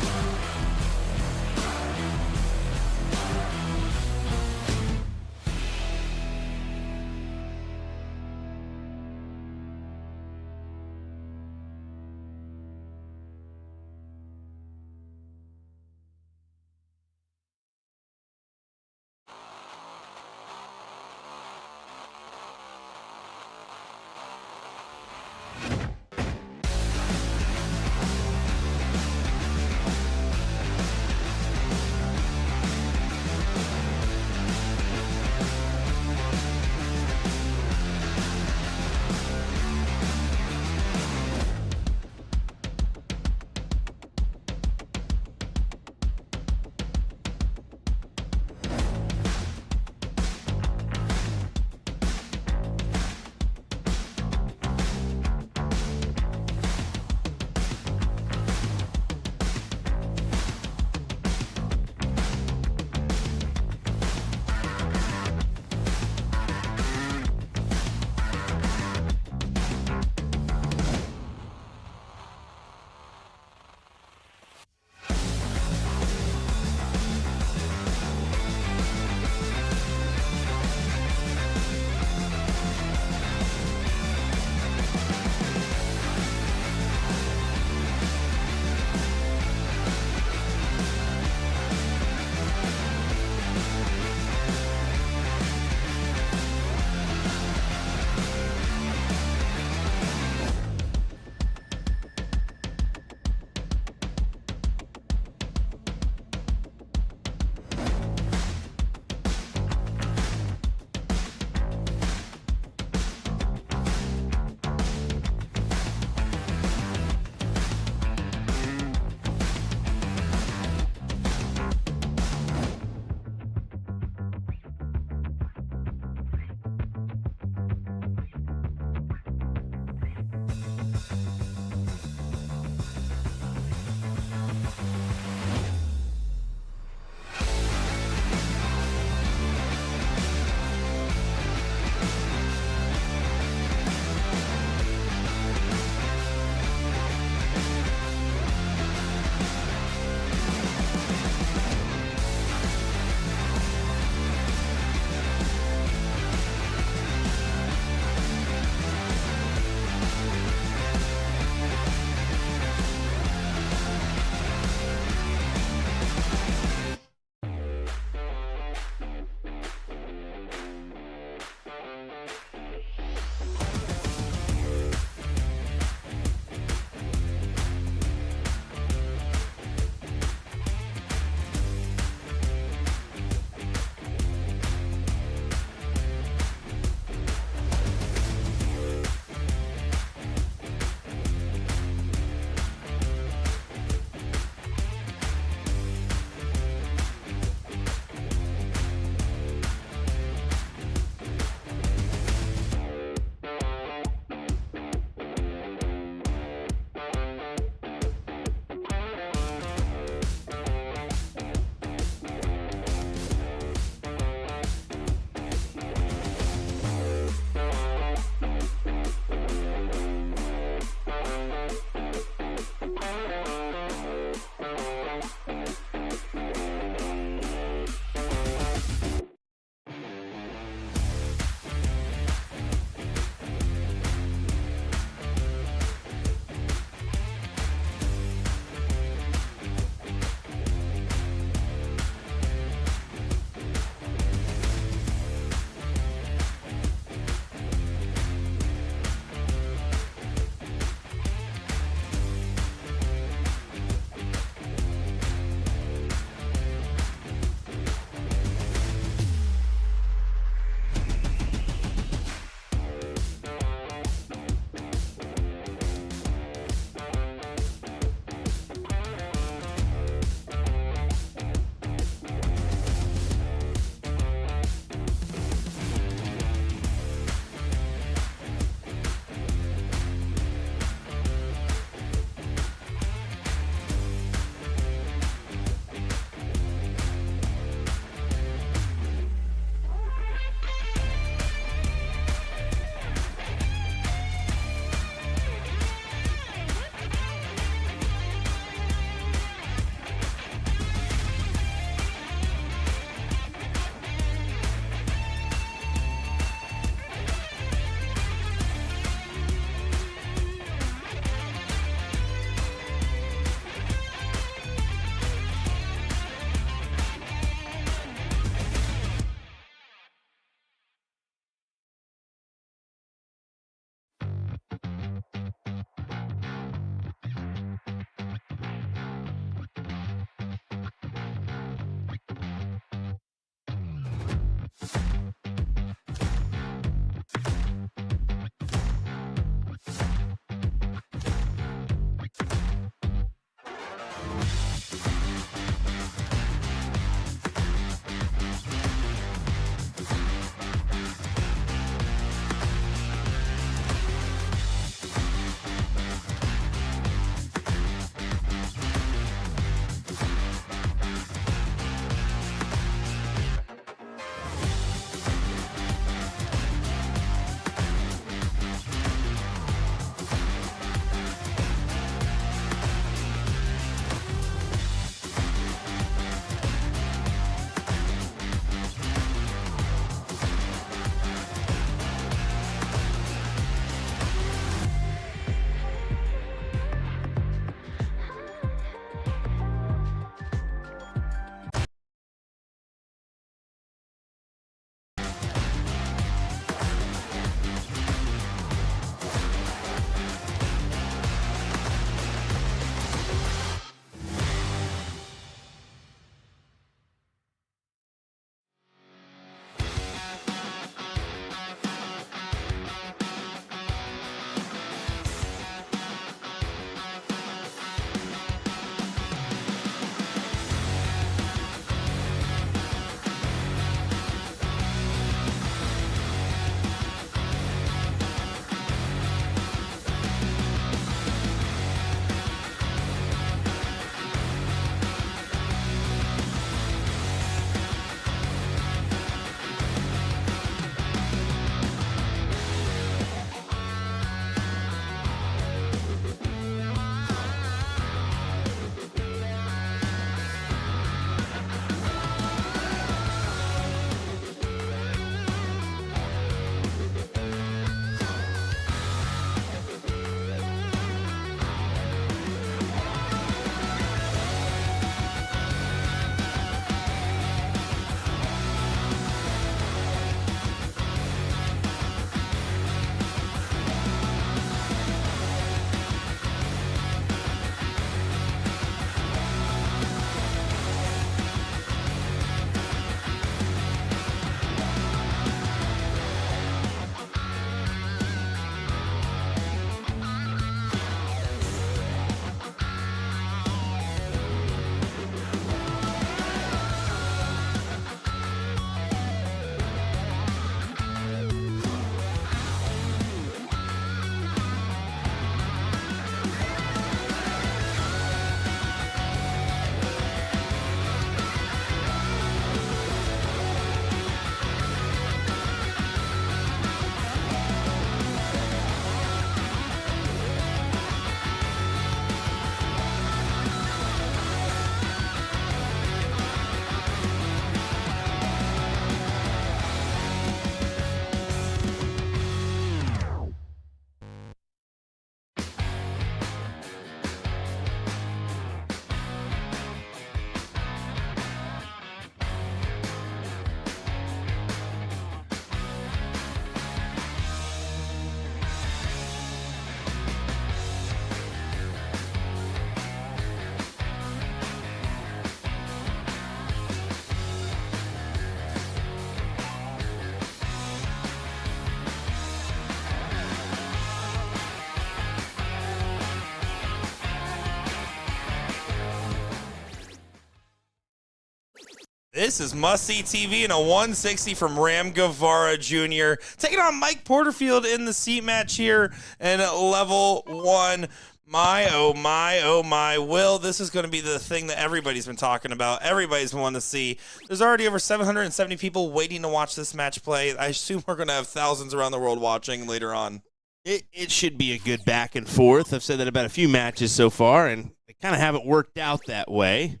This is must-see TV and a 160 from Ram Guevara Jr. taking on Mike Porterfield in the seat match here in level 1. My, oh my, oh my. Will, this is going to be the thing that everybody's been talking about. Everybody's been wanting to see. There's already over 770 people waiting to watch this match play. I assume we're going to have thousands around the world watching later on. It should be a good back and forth. I've said that about a few matches so far, and they kind of haven't worked out that way.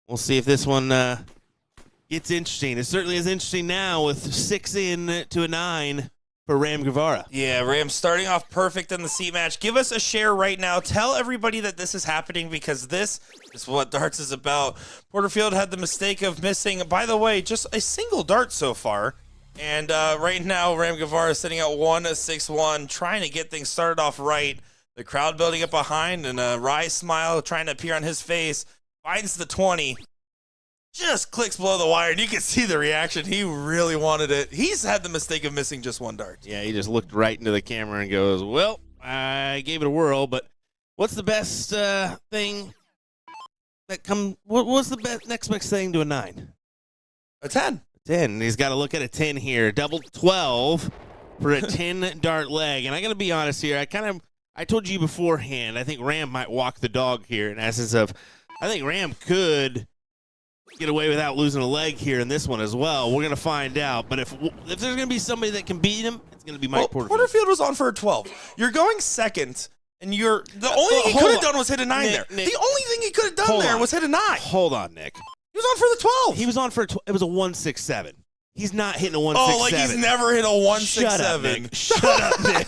We'll see if this one gets interesting. It certainly is interesting now with 6 in to a 9 for Ram Guevara. Yeah, Ram starting off perfect in the seat match. Give us a share right now. Tell everybody that this is happening because this is what darts is about. Porterfield had the mistake of missing, by the way, just a single dart so far. And right now, Ram Guevara is sitting at 1-6-1, trying to get things started off right. The crowd building up behind, and a wry smile trying to appear on his face. Finds the 20. Just clicks below the wire, and you can see the reaction. He really wanted it. He's had the mistake of missing just one dart. Yeah, he just looked right into the camera and goes, well, I gave it a whirl, but what's the best thing that what's the next best thing to a 9? A 10. 10. He's got to look at a 10 here. Double 12 for a 10 dart leg. And I got to be honest here. I told you beforehand, I think Ram might walk the dog here in essence of, I think Ram could get away without losing a leg here in this one as well. We're going to find out. But if there's going to be somebody that can beat him, it's going to be Mike Porterfield. Porterfield was on for a 12. You're going second, and the only thing he could have done was hit a 9 there. Nick, the only thing he could have done there was hit a 9. Hold on, Nick. He was on for the 12. He was on for it was a 167. He's not hitting a 167. Oh, like he's never hit a 167. Shut up, Nick.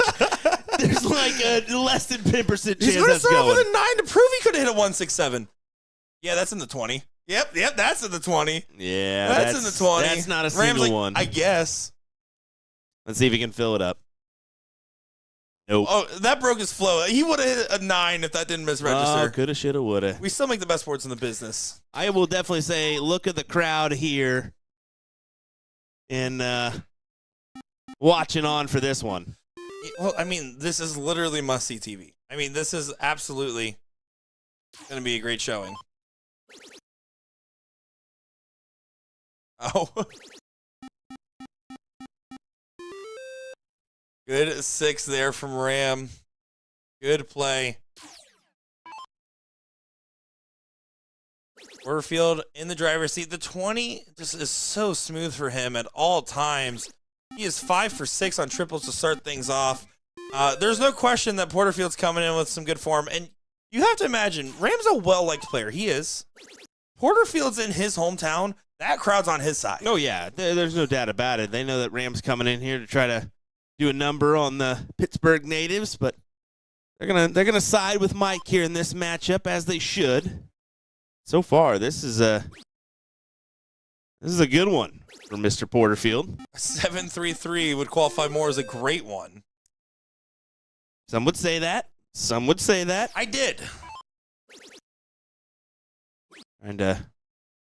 There's like a less than 10% chance he's going to that's start off going. with a 9 to prove he could have hit a 167. Yeah, that's in the 20. Yep, that's in the 20. Yeah, that's in the 20. That's not a Ram's single like, one. I guess. Let's see if he can fill it up. Nope. Oh, that broke his flow. He would have hit a 9 if that didn't misregister. Oh, coulda, shoulda, woulda. We still make the best boards in the business. I will definitely say, look at the crowd here and watching on for this one. Well, I mean, this is literally must-see TV. I mean, this is absolutely going to be a great showing. Oh. Good 6 there from Ram. Good play. Porterfield in the driver's seat. The 20 just is so smooth for him at all times. He is 5 for 6 on triples to start things off. There's no question that Porterfield's coming in with some good form. And you have to imagine, Ram's a well-liked player. He is. Porterfield's in his hometown. That crowd's on his side. Oh, yeah. There's no doubt about it. They know that Ram's coming in here to try to do a number on the Pittsburgh natives, but they're gonna side with Mike here in this matchup, as they should. So far, this is a good one for Mr. Porterfield. 7-3-3 would qualify more as a great one. Some would say that. Some would say that. I did. And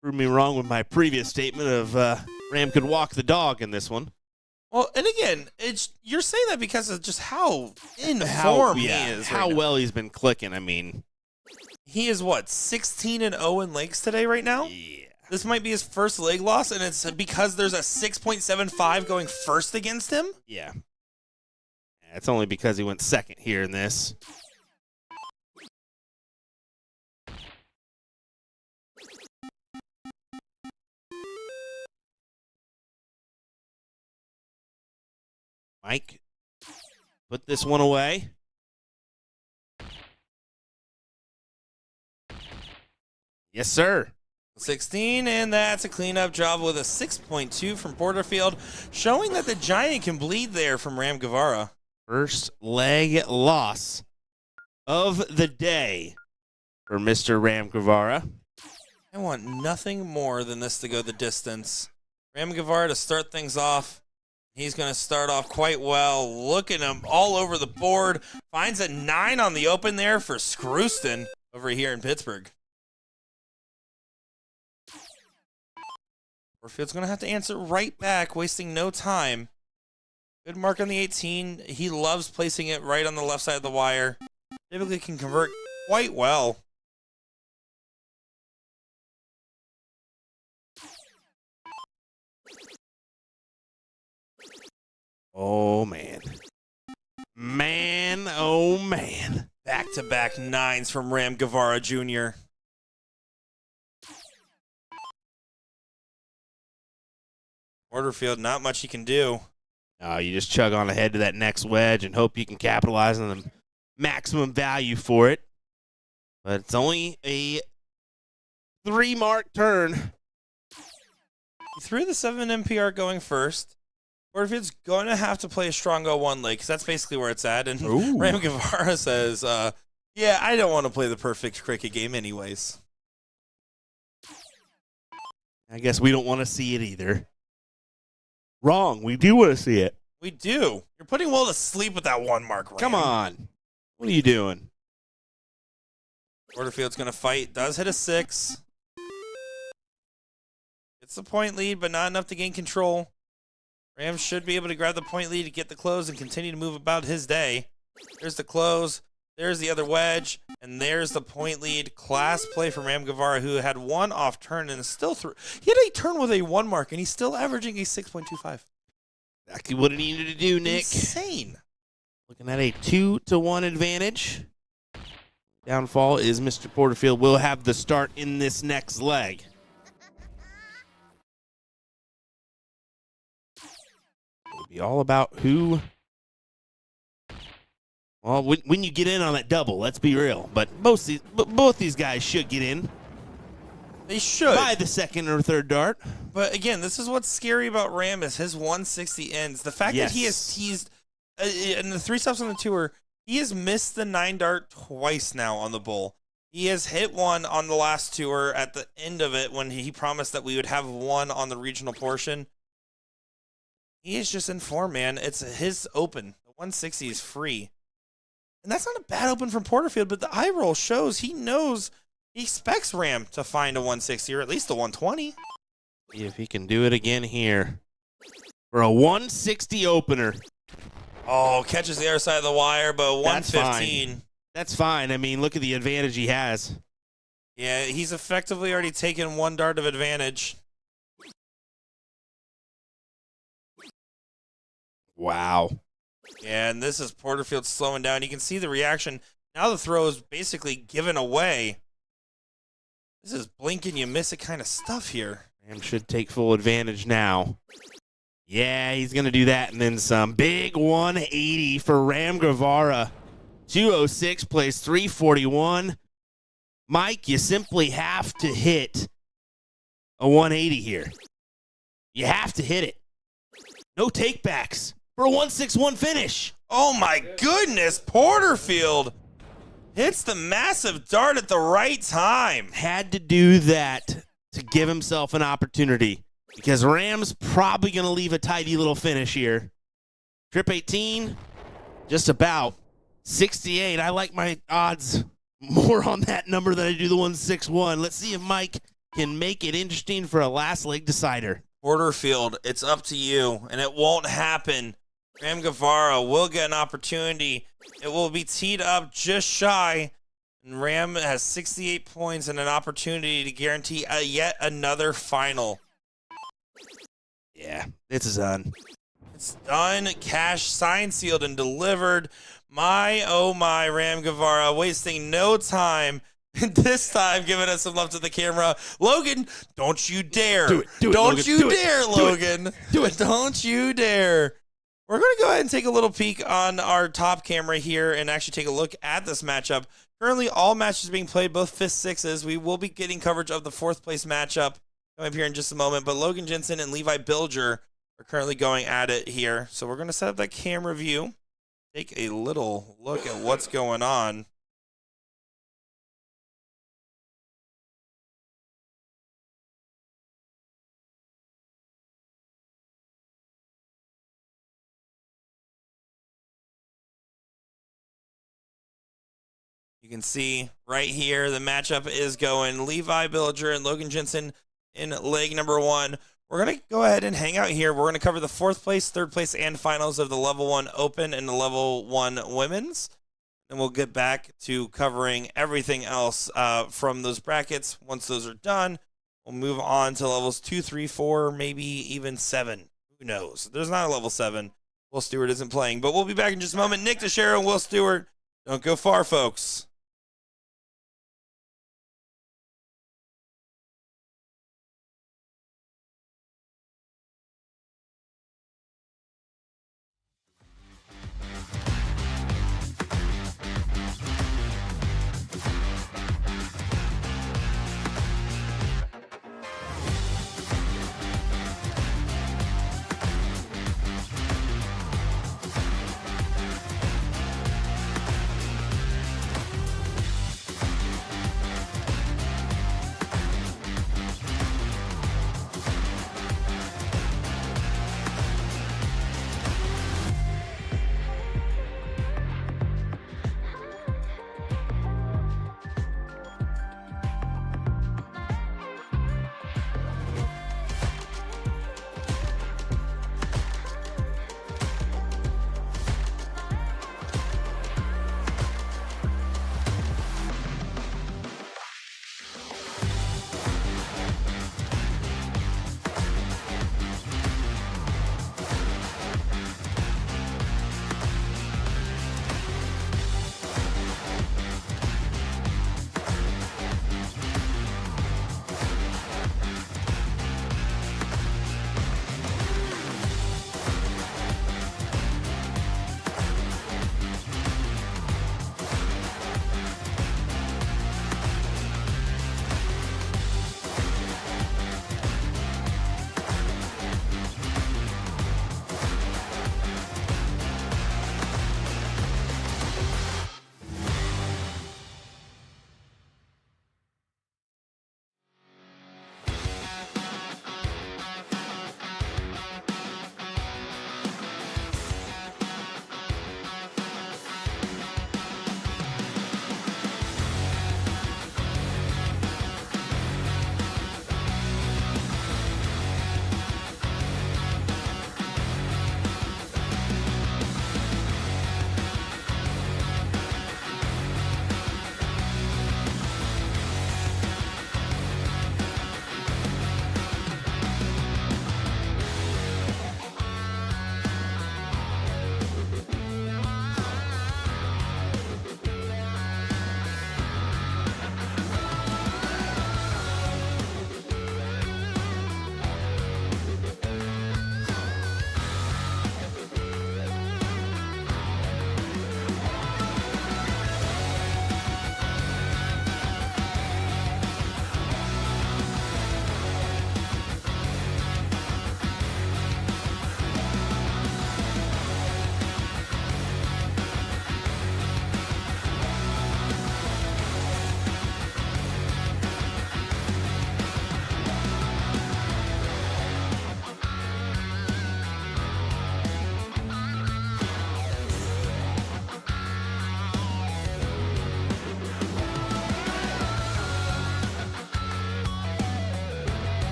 prove me wrong with my previous statement of Ram could walk the dog in this one. Well, and again, you're saying that because of just how in form he is. How well he's been clicking. I mean, he is what, 16-0 in legs today right now? Yeah. This might be his first leg loss, and it's because there's a 6.75 going first against him? Yeah. It's only because he went second here in this. Mike, put this one away. Yes, sir. 16, and that's a cleanup job with a 6.2 from Porterfield, showing that the Giant can bleed there from Ram Guevara. First leg loss of the day for Mr. Ram Guevara. I want nothing more than this to go the distance. Ram Guevara to start things off. He's going to start off quite well. Look at him all over the board. Finds a 9 on the open there for Scrooston over here in Pittsburgh. Porterfield's going to have to answer right back, wasting no time. Good mark on the 18. He loves placing it right on the left side of the wire. Typically can convert quite well. Oh, man. Man, oh, man. Back-to-back nines from Ram Guevara Jr. Porterfield, not much he can do. You just chug on ahead to that next wedge and hope you can capitalize on the maximum value for it. But it's only a 3-mark turn. He threw the 7 NPR going first. Porterfield's going to have to play a strong 0-1 leg because that's basically where it's at. And Ooh. Ram Guevara says, yeah, I don't want to play the perfect cricket game anyways. I guess we don't want to see it either. Wrong. We do want to see it. We do. You're putting Will to sleep with that 1 mark, Ram. Come on. What are you doing? Porterfield's going to fight. Does hit a 6. It's the point lead, but not enough to gain control. Rams should be able to grab the point lead to get the close and continue to move about his day. There's the close. There's the other wedge. And there's the point lead. Class play from Ram Guevara, who had 1 off turn and is still through. He had a turn with a 1 mark, and he's still averaging a 6.25. Exactly what he needed to do, Nick. Insane. Looking at a 2-1 advantage. Downfall is Mr. Porterfield will have the start in this next leg. It'll be all about who. Well, when you get in on that double, let's be real. But both these guys should get in. They should. By the second or third dart. But again, this is what's scary about Ram is his 160 ends. The fact that he has teased in the 3 stops on the tour, he has missed the 9 dart twice now on the bull. He has hit 1 on the last tour at the end of it when he promised that we would have 1 on the regional portion. He is just in form, man. It's his open. The 160 is free. And that's not a bad open from Porterfield, but the eye roll shows he knows he expects Ram to find a 160 or at least a 120. See if he can do it again here. For a 160 opener. Oh, catches the other side of the wire, but 115. That's fine. I mean, look at the advantage he has. Yeah, he's effectively already taken 1 dart of advantage. Wow. Yeah, and this is Porterfield slowing down. You can see the reaction. Now the throw is basically given away. This is blink and you miss it kind of stuff here. Ram should take full advantage now. Yeah, he's going to do that and then some. Big 180 for Ram Guevara. 206 plays 341. Mike, you simply have to hit a 180 here. You have to hit it. No takebacks for a 161 finish. Oh my goodness, Porterfield hits the massive dart at the right time. Had to do that to give himself an opportunity because Ram's probably going to leave a tidy little finish here. Trip 18, just about. 68, I like my odds more on that number than I do the 161. Let's see if Mike can make it interesting for a last leg decider. Porterfield, it's up to you, and it won't happen. Ram Guevara will get an opportunity. It will be teed up just shy. And Ram has 68 points and an opportunity to guarantee yet another final. Yeah, it's done. It's done. Cash signed, sealed, and delivered. My, oh my, Ram Guevara wasting no time. This time giving us some love to the camera. Logan, don't you dare. Do it, don't Logan. you dare, Logan. Do it. Don't you dare. We're going to go ahead and take a little peek on our top camera here and actually take a look at this matchup. Currently, all matches being played, both 5th, 6s. We will be getting coverage of the 4th place matchup coming up here in just a moment. But Logan Jensen and Levi Bilger are currently going at it here. So we're going to set up that camera view. Take a little look at what's going on. You can see right here the matchup is going Levi Bilger and Logan Jensen in leg number 1. We're going to go ahead and hang out here. We're going to cover the 4th place, 3rd place, and finals of the Level 1 Open and the Level 1 Women's. And we'll get back to covering everything else from those brackets. Once those are done, we'll move on to levels 2, 3, 4, maybe even 7. Who knows? There's not a level 7. Will Stewart isn't playing. But we'll be back in just a moment. Nick Teixeira and Will Stewart. Don't go far, folks.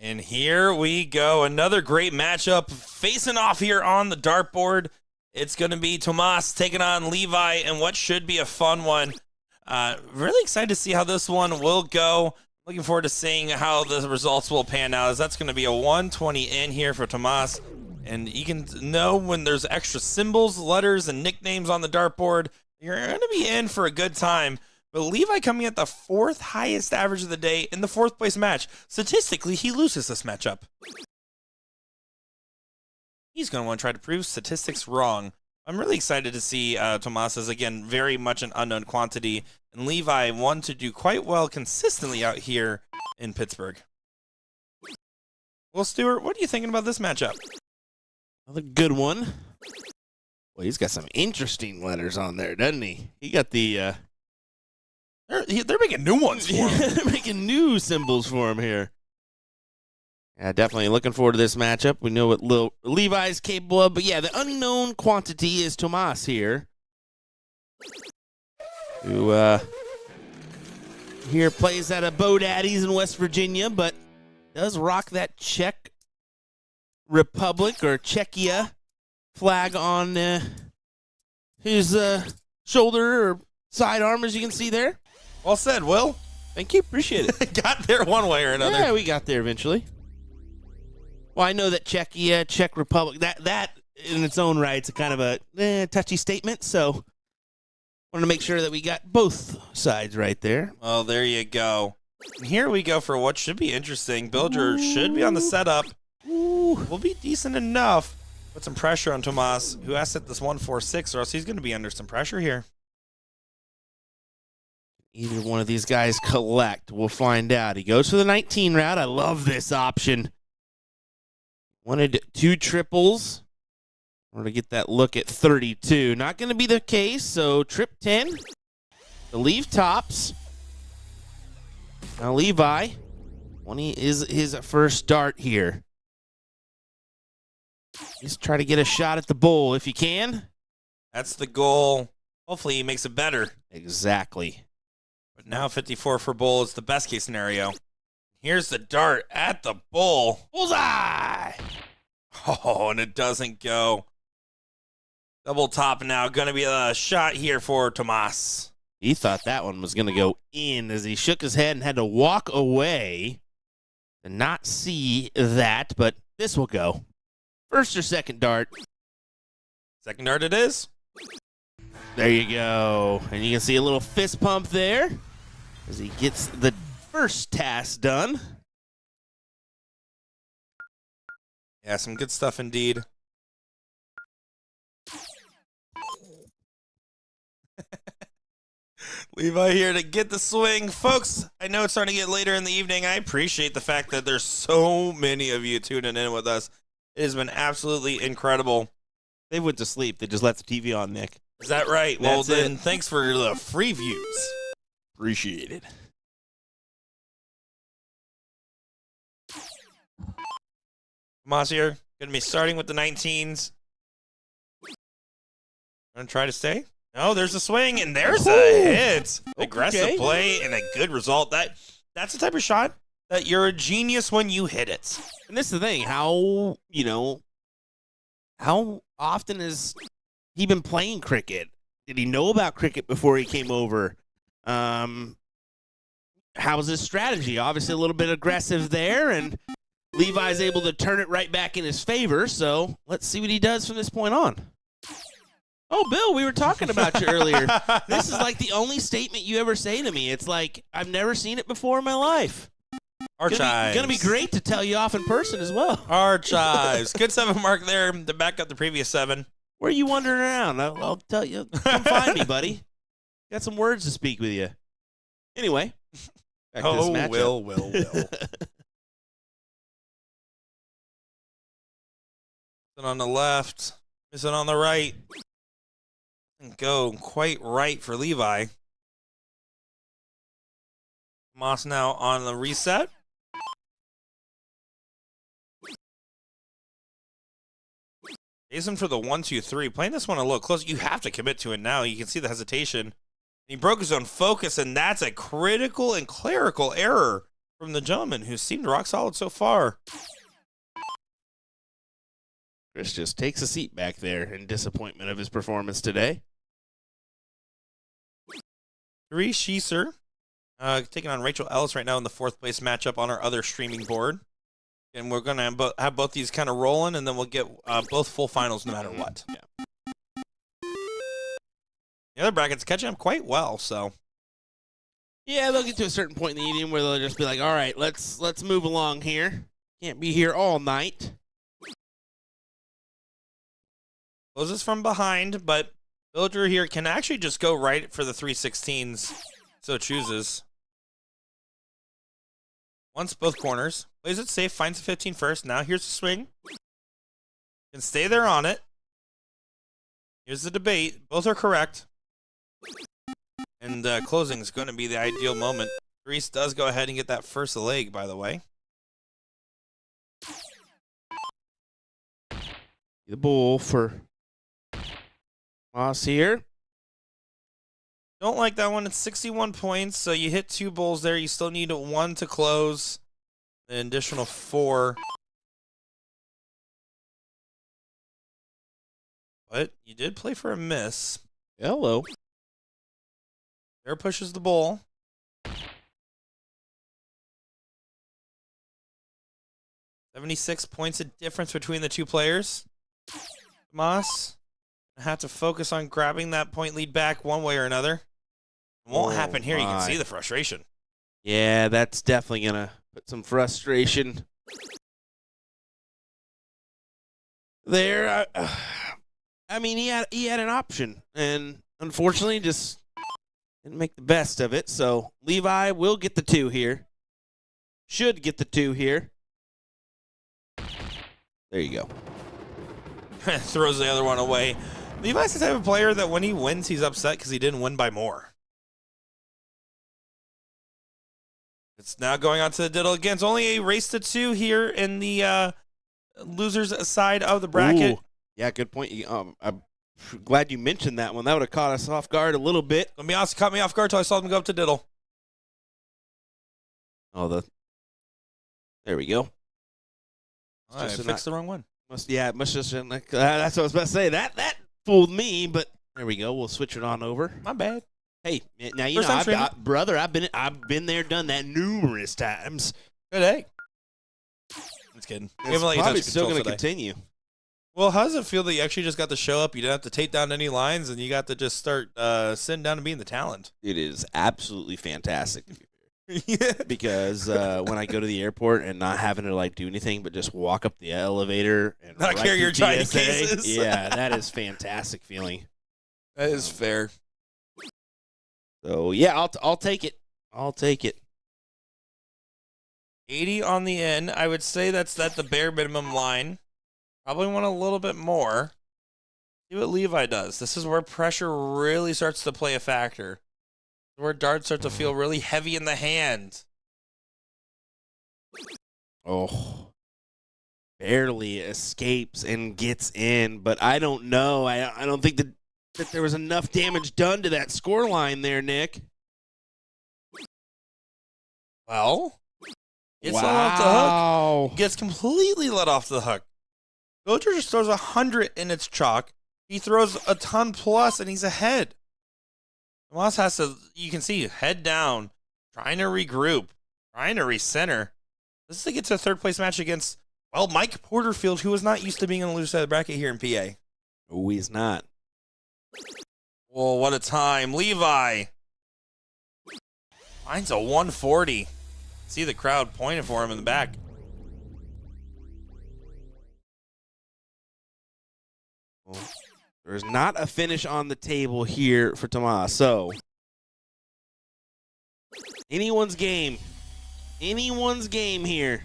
And here we go. Another great matchup facing off here on the dartboard. It's going to be Tomas taking on Levi in what should be a fun one. Really excited to see how this one will go. Looking forward to seeing how the results will pan out, as that's going to be a 120 in here for Tomas. And you can know when there's extra symbols, letters, and nicknames on the dartboard, you're going to be in for a good time. But Levi coming at the 4th highest average of the day in the 4th place match. Statistically, he loses this matchup. He's going to want to try to prove statistics wrong. I'm really excited to see Tomas as, again, very much an unknown quantity. And Levi won to do quite well consistently out here in Pittsburgh. Well, Stuart, what are you thinking about this matchup? Another good one. Well, he's got some interesting letters on there, doesn't he? He got the... They're making new ones for him. They're making new symbols for him here. Yeah, definitely looking forward to this matchup. We know what Levi's capable of, but yeah, the unknown quantity is Tomas here. Who here plays at a Bodaddy's in West Virginia, but does rock that Czech Republic or Czechia flag on his shoulder or sidearm, as you can see there. Well said, Will. Thank you. Appreciate it. Got there one way or another. Yeah, we got there eventually. Well, I know that Czechia, Czech Republic, that in its own right, it's a kind of a touchy statement, so wanted to make sure that we got both sides right there. Well, there you go. And here we go for what should be interesting. Bilger should be on the setup. Will be decent enough. Put some pressure on Tomas, who has set this 1-4-6, or else he's going to be under some pressure here. Either one of these guys collect. We'll find out. He goes for the 19 route. I love this option. Wanted 2 triples. Wanted to get that look at 32. Not going to be the case, so trip 10. The leave tops. Now Levi, 20 is his first dart here. Just try to get a shot at the bowl if you can. That's the goal. Hopefully he makes it better. Exactly. But now 54 for bowl is the best case scenario. Here's the dart at the bowl. Bullseye! Oh, and it doesn't go. Double top now. Going to be a shot here for Tomas. He thought that one was going to go in as he shook his head and had to walk away to not see that, but this will go. First or second dart. Second dart it is. There you go. And you can see a little fist pump there as he gets the first task done. Yeah, some good stuff indeed. Levi here to get the swing. Folks, I know it's starting to get later in the evening. I appreciate the fact that there's so many of you tuning in with us. It has been absolutely incredible. They went to sleep. They just left the TV on, Nick. Is that right? Well, That's then, it. thanks for the free views. Appreciate it. Tomas here, going to be starting with the 19s. Going to try to stay? No, there's a swing, and there's a hit. Aggressive Okay. play and a good result. That's the type of shot that you're a genius when you hit it. And this is the thing, how often has he been playing cricket? Did he know about cricket before he came over? How's his strategy? Obviously a little bit aggressive there, and Levi's able to turn it right back in his favor, so let's see what he does from this point on. Oh, Bill, we were talking about you earlier. This is like the only statement you ever say to me. It's like, I've never seen it before in my life. Archives. Gonna be great to tell you off in person as well. Archives. Good 7 mark there to back up the previous 7. Where are you wandering around? I'll tell you. Come find me, buddy. Got some words to speak with you. Anyway, back to this matchup. Will. On the left, missing on the right. And go quite right for Levi. Moss now on the reset. Jason for the 1-2-3. Playing this one a little close. You have to commit to it now. You can see the hesitation. He broke his own focus, and that's a critical and clerical error from the gentleman who seemed rock solid so far. Chris just takes a seat back there in disappointment of his performance today. Therese Schieser taking on Rachel Ellis right now in the 4th place matchup on our other streaming board. And we're going to have both these kind of rolling, and then we'll get both full finals no matter what. Yeah. The other bracket's catching up quite well, so. Yeah, they'll get to a certain point in the evening where they'll just be like, all right, let's move along here. Can't be here all night. Closes from behind, but BullShooter here can actually just go right for the 316s, so it chooses. Once both corners. Plays it safe, finds the 15 first. Now here's the swing. Can stay there on it. Here's the debate. Both are correct. And closing is going to be the ideal moment. Therese does go ahead and get that first leg, by the way. The bull for Moss here. Don't like that one. It's 61 points, so you hit 2 bulls there. You still need 1 to close. An additional 4. But you did play for a miss. Hello. There pushes the bull. 76 points of difference between the two players. Moss had to focus on grabbing that point lead back one way or another. It won't happen here. You can see the frustration. Yeah, that's definitely going to put some frustration there. I mean, he had an option, and unfortunately just didn't make the best of it. So Levi will get the 2 here. Should get the 2 here. There you go. Throws the other one away. Levi's the type of player that when he wins, he's upset because he didn't win by more. It's now going on to the diddle again. It's only a race to 2 here in the losers side of the bracket. Ooh. Yeah, good point. I'm glad you mentioned that one. That would have caught us off guard a little bit. Let me honest, caught me off guard until I saw them go up to diddle. Oh, there we go. I fixed the wrong one. It must just been like that's what I was about to say. That fooled me, but there we go. We'll switch it on over. My bad. Hey, now you know, brother, I've been there, done that numerous times. Good day. Just kidding. It's probably still going to continue. Well, how does it feel that you actually just got to show up? You didn't have to tape down any lines, and you got to just start sitting down and being the talent. It is absolutely fantastic. Yeah. Because when I go to the airport and not having to like do anything but just walk up the elevator and not carry your giant cases. Yeah, that is fantastic feeling. That is fair. So yeah, I'll take it. I'll take it. 80 on the end. I would say that's the bare minimum line. Probably want a little bit more. See what Levi does. This is where pressure really starts to play a factor. Where darts start to feel really heavy in the hand. Oh. Barely escapes and gets in, but I don't know. I don't think that there was enough damage done to that score line there, Nick. Well, gets let off the hook. Gets completely let off the hook. BullShooter just throws 100 in its chalk. He throws a ton plus, and he's ahead. Moss has to, you can see, head down, trying to regroup, trying to recenter. This is to get to a third place match against, well, Mike Porterfield, who is not used to being on the loser side of the bracket here in PA. Oh, he's not. Well, what a time. Levi finds a 140. See the crowd pointing for him in the back. Well, there's not a finish on the table here for Tomas. So, anyone's game. Anyone's game here.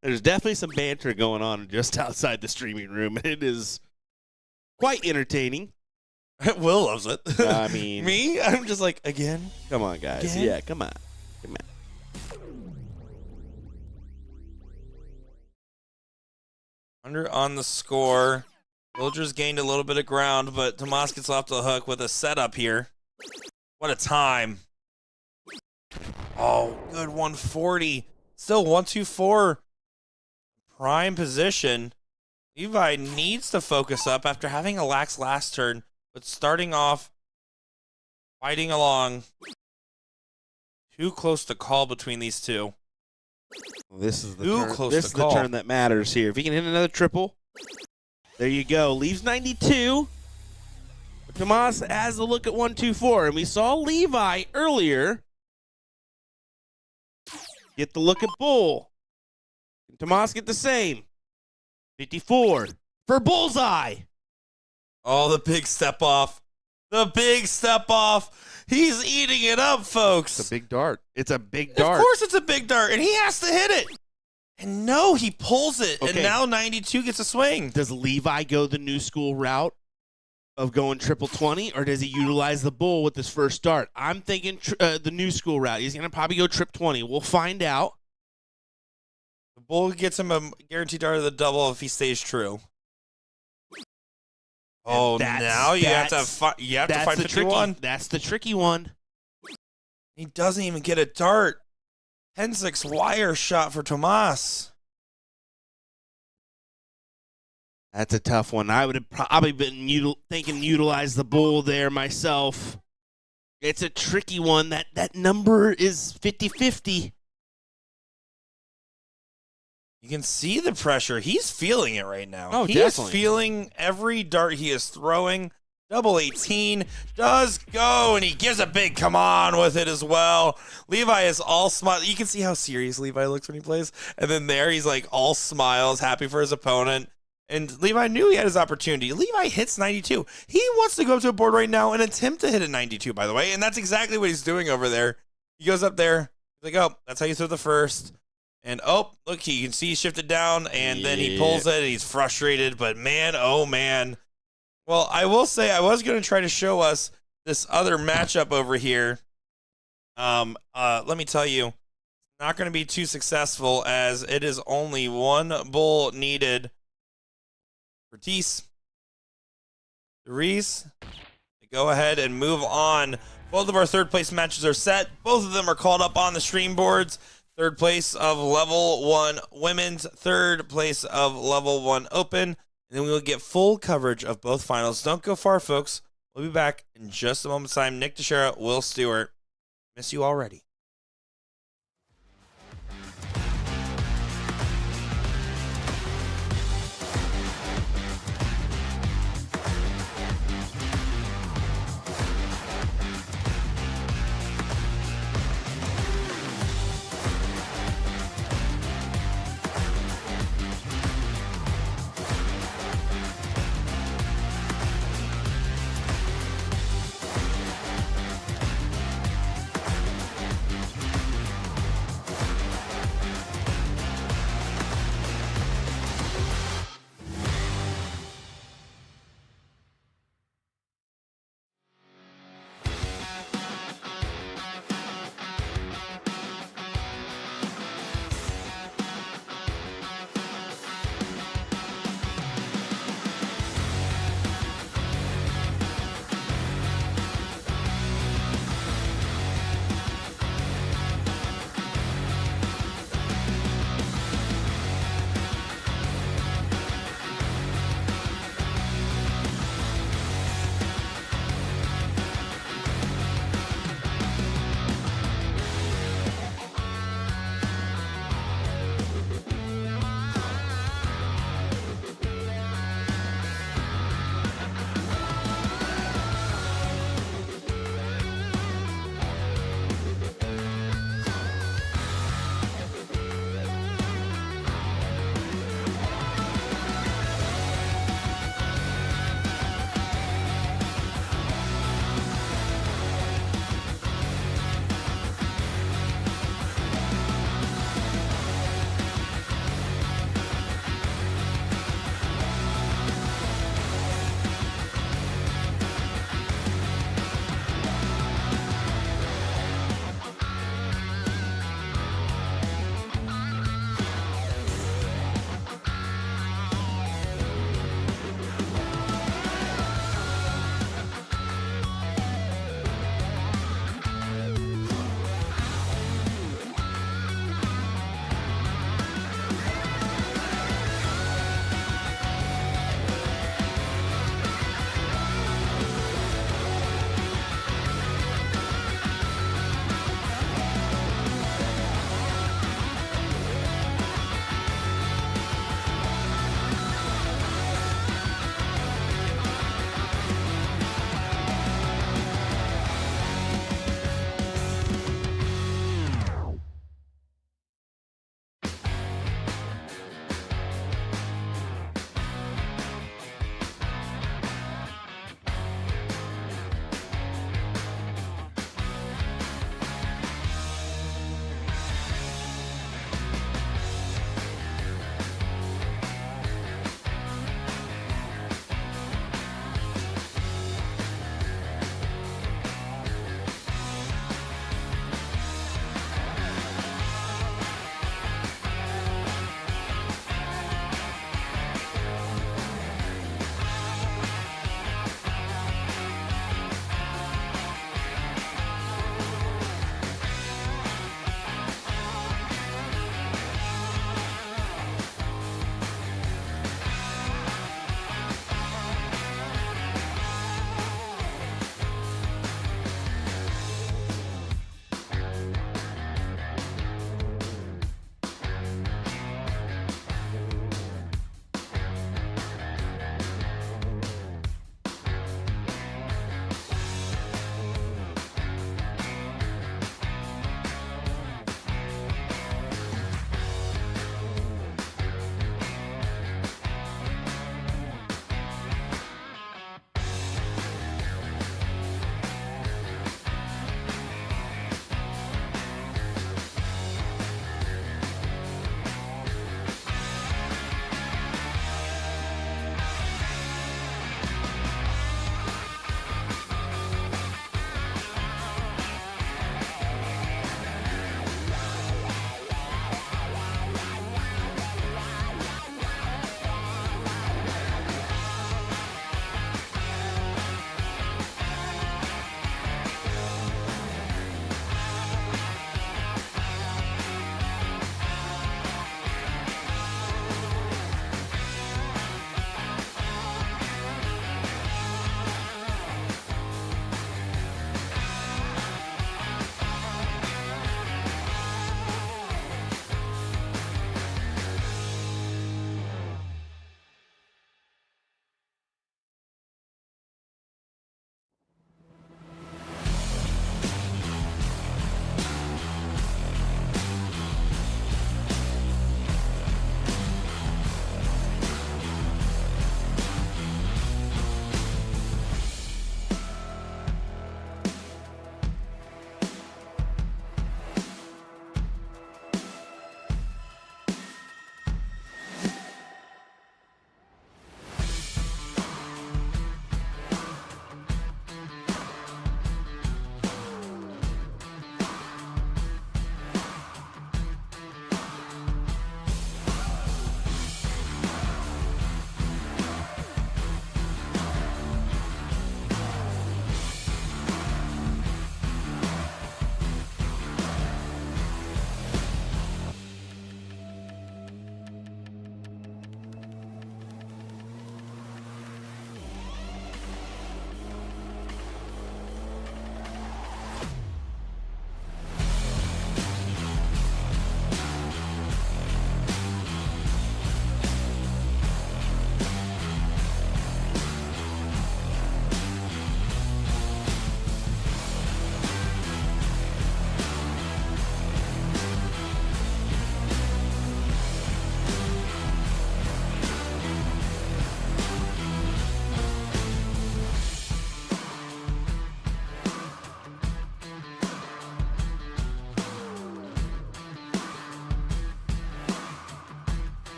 There's definitely some banter going on just outside the streaming room. It is quite entertaining. Will loves it. I mean, me? I'm just like, again? Come on, guys. Again? Yeah, come on. Come on. Under on the score. Villagers gained a little bit of ground, but Tomas gets off the hook with a setup here. What a time. Oh, good 140. Still 124. Prime position. Levi needs to focus up after having a lax last turn, but starting off, fighting along. Too close to call between these two. Well, this is the Too turn. close This to is the call. turn that matters here. If he can hit another triple, there you go. Leaves 92. But Tomas has the look at 124, and we saw Levi earlier get the look at Bull. And Tomas get the same. 54 for Bullseye. Oh, the big step off. The big step off. He's eating it up, folks. It's a big dart. It's a big dart. Of course it's a big dart, and he has to hit it. And no, he pulls it, Okay. and now 92 gets a swing. Does Levi go the new school route of going triple 20, or does he utilize the bull with his first dart? I'm thinking the new school route. He's going to probably go trip 20. We'll find out. The bull gets him a guaranteed dart of the double if he stays true. Oh, now you have to find the 51. That's the tricky one. He doesn't even get a dart. 10-6 wire shot for Tomas. That's a tough one. I would have probably been thinking utilize the bull there myself. It's a tricky one. That number is 50-50. You can see the pressure. He's feeling it right now. Oh, he definitely. is feeling every dart he is throwing. Double 18 does go, and he gives a big come on with it as well. Levi is all smile. You can see how serious Levi looks when he plays. And then there, he's like all smiles, happy for his opponent. And Levi knew he had his opportunity. Levi hits 92. He wants to go up to a board right now and attempt to hit a 92, by the way. And that's exactly what he's doing over there. He goes up there. He's like, oh, that's how you throw the first. And, oh, look, you can see he shifted down, and then he pulls it, and he's frustrated. But, man, oh, man. Well, I will say I was going to try to show us this other matchup over here. Let me tell you, not going to be too successful as it is only one bull needed for Teese. Reese, go ahead and move on. Both of our third-place matches are set. Both of them are called up on the stream boards. Third place of level 1 women's, third place of level 1 open. And then we will get full coverage of both finals. Don't go far, folks. We'll be back in just a moment's time. Nick Teixeira, Will Stewart. Miss you already.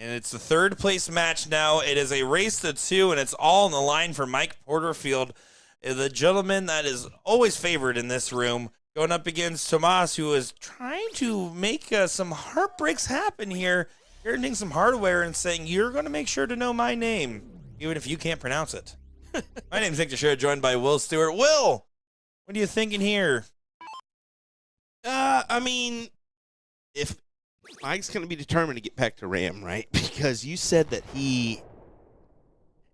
And it's the third place match now. It is a race to 2, and it's all on the line for Mike Porterfield, the gentleman that is always favored in this room, going up against Tomas, who is trying to make some heartbreaks happen here, earning some hardware and saying, you're going to make sure to know my name, even if you can't pronounce it. My name's Nick Teixeira, joined by Will Stewart. Will, what are you thinking here? I mean, if Mike's going to be determined to get back to Ram, right? Because you said that he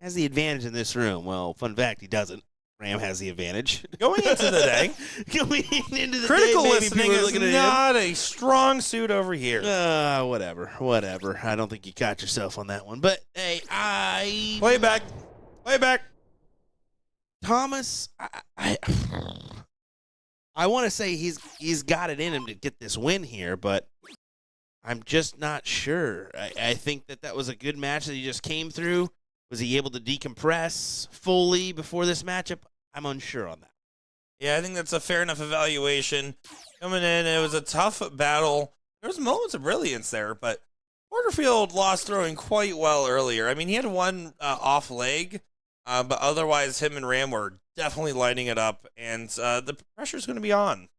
has the advantage in this room. Well, fun fact, he doesn't. Ram has the advantage. Going into the day, critical day, listening is not a strong suit over here. Whatever. I don't think you caught yourself on that one. But, hey, Play back. Thomas, I want to say he's got it in him to get this win here, but I'm just not sure. I think that was a good match that he just came through. Was he able to decompress fully before this matchup? I'm unsure on that. Yeah, I think that's a fair enough evaluation. Coming in, it was a tough battle. There was moments of brilliance there, but Porterfield lost throwing quite well earlier. I mean, he had one off leg, but otherwise him and Ram were definitely lighting it up, and the pressure's going to be on.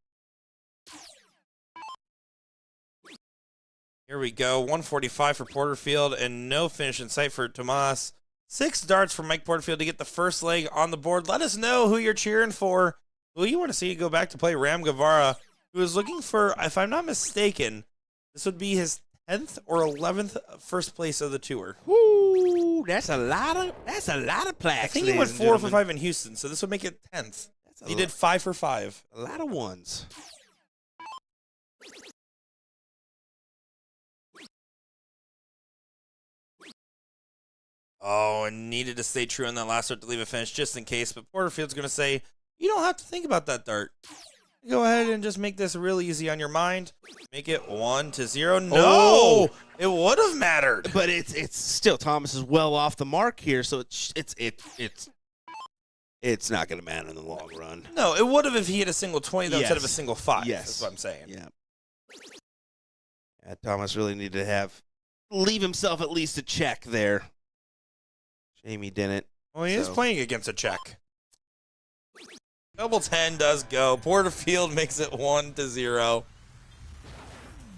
Here we go, 145 for Porterfield, and no finish in sight for Tomas. 6 darts for Mike Porterfield to get the first leg on the board. Let us know who you're cheering for, who you want to see go back to play Ram Guevara, who is looking for, if I'm not mistaken, this would be his 10th or 11th first place of the tour. Woo, that's a lot of plaques. I think he went 4 for 5 in Houston, so this would make it 10th. He did 5 for 5. A lot of ones. Oh, and needed to stay true on that last dart to leave a finish just in case. But Porterfield's going to say, you don't have to think about that dart. Go ahead and just make this real easy on your mind. Make it 1-0. No, oh! It would have mattered. But it's still, Thomas is well off the mark here, so it's not going to matter in the long run. No, it would have if he had a single 20 though, Yes. instead of a single 5. Yes. That's what I'm saying. Yeah. Thomas really needed to leave himself at least a check there. Shame he didn't. Well, he is playing against a check. Double 10 does go. Porterfield makes it 1-0.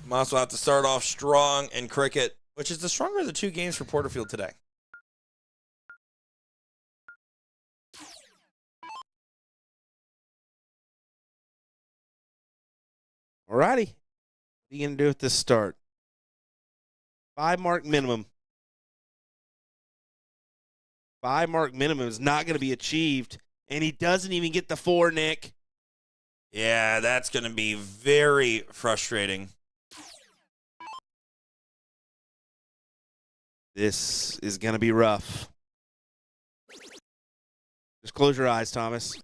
Moss will have to start off strong in cricket, which is the stronger of the 2 games for Porterfield today. Alrighty. What are you going to do at this start? 5-mark minimum. 5-mark minimum is not going to be achieved, and he doesn't even get the 4, Nick. Yeah, that's going to be very frustrating. This is going to be rough. Just close your eyes, Thomas.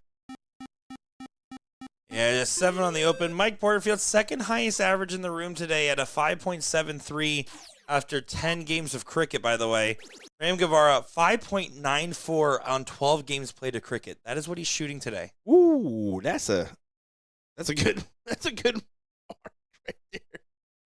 Yeah, just 7 on the open. Mike Porterfield's second highest average in the room today at a 5.73 after 10 games of cricket, by the way. Ram Guevara, 5.94 on 12 games played of cricket. That is what he's shooting today. Ooh, that's a good mark right there.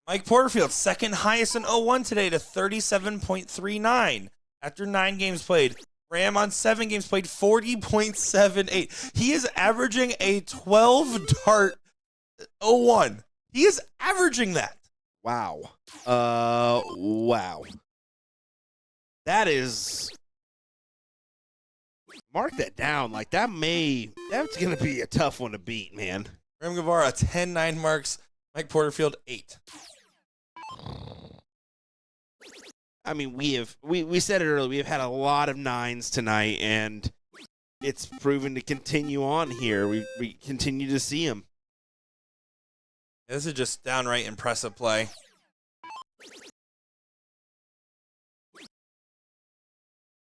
Mike Porterfield, second highest in 0-1 today to 37.39 after 9 games played. Ram on 7 games played, 40.78. He is averaging a 12-dart 0-1. He is averaging that. Wow. Wow. That is, mark that down. Like that's going to be a tough one to beat, man. Ram Guevara, 10-9 marks. Mike Porterfield, 8. I mean, we said it earlier. We have had a lot of 9s tonight, and it's proven to continue on here. We continue to see them. This is just downright impressive play.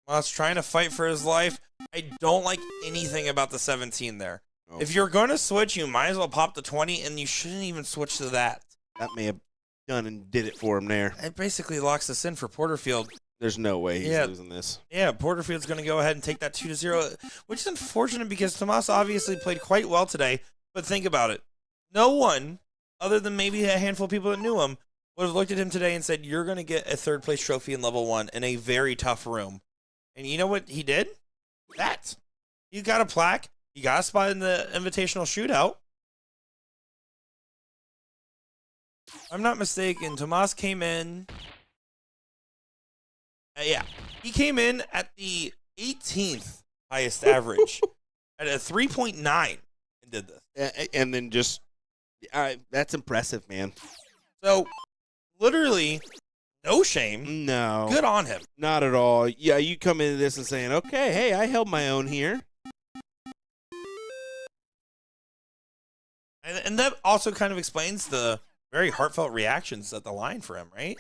Moss trying to fight for his life. I don't like anything about the 17 there. Oh. If you're going to switch, you might as well pop the 20, and you shouldn't even switch to that. That may have done and did it for him there. It basically locks us in for Porterfield. There's no way he's losing this. Yeah, Porterfield's going to go ahead and take that 2-0, which is unfortunate because Tomas obviously played quite well today. But think about it. No one, other than maybe a handful of people that knew him, would have looked at him today and said, you're going to get a third place trophy in level 1 in a very tough room. And you know what he did? That. He got a plaque. He got a spot in the invitational shootout. If I'm not mistaken, Tomas came in. Yeah. He came in at the 18th highest average at a 3.9 and did this. And then just, that's impressive, man. So, literally, no shame. No. Good on him. Not at all. Yeah, you come into this and saying, okay, hey, I held my own here. And that also kind of explains the very heartfelt reactions at the line for him, right?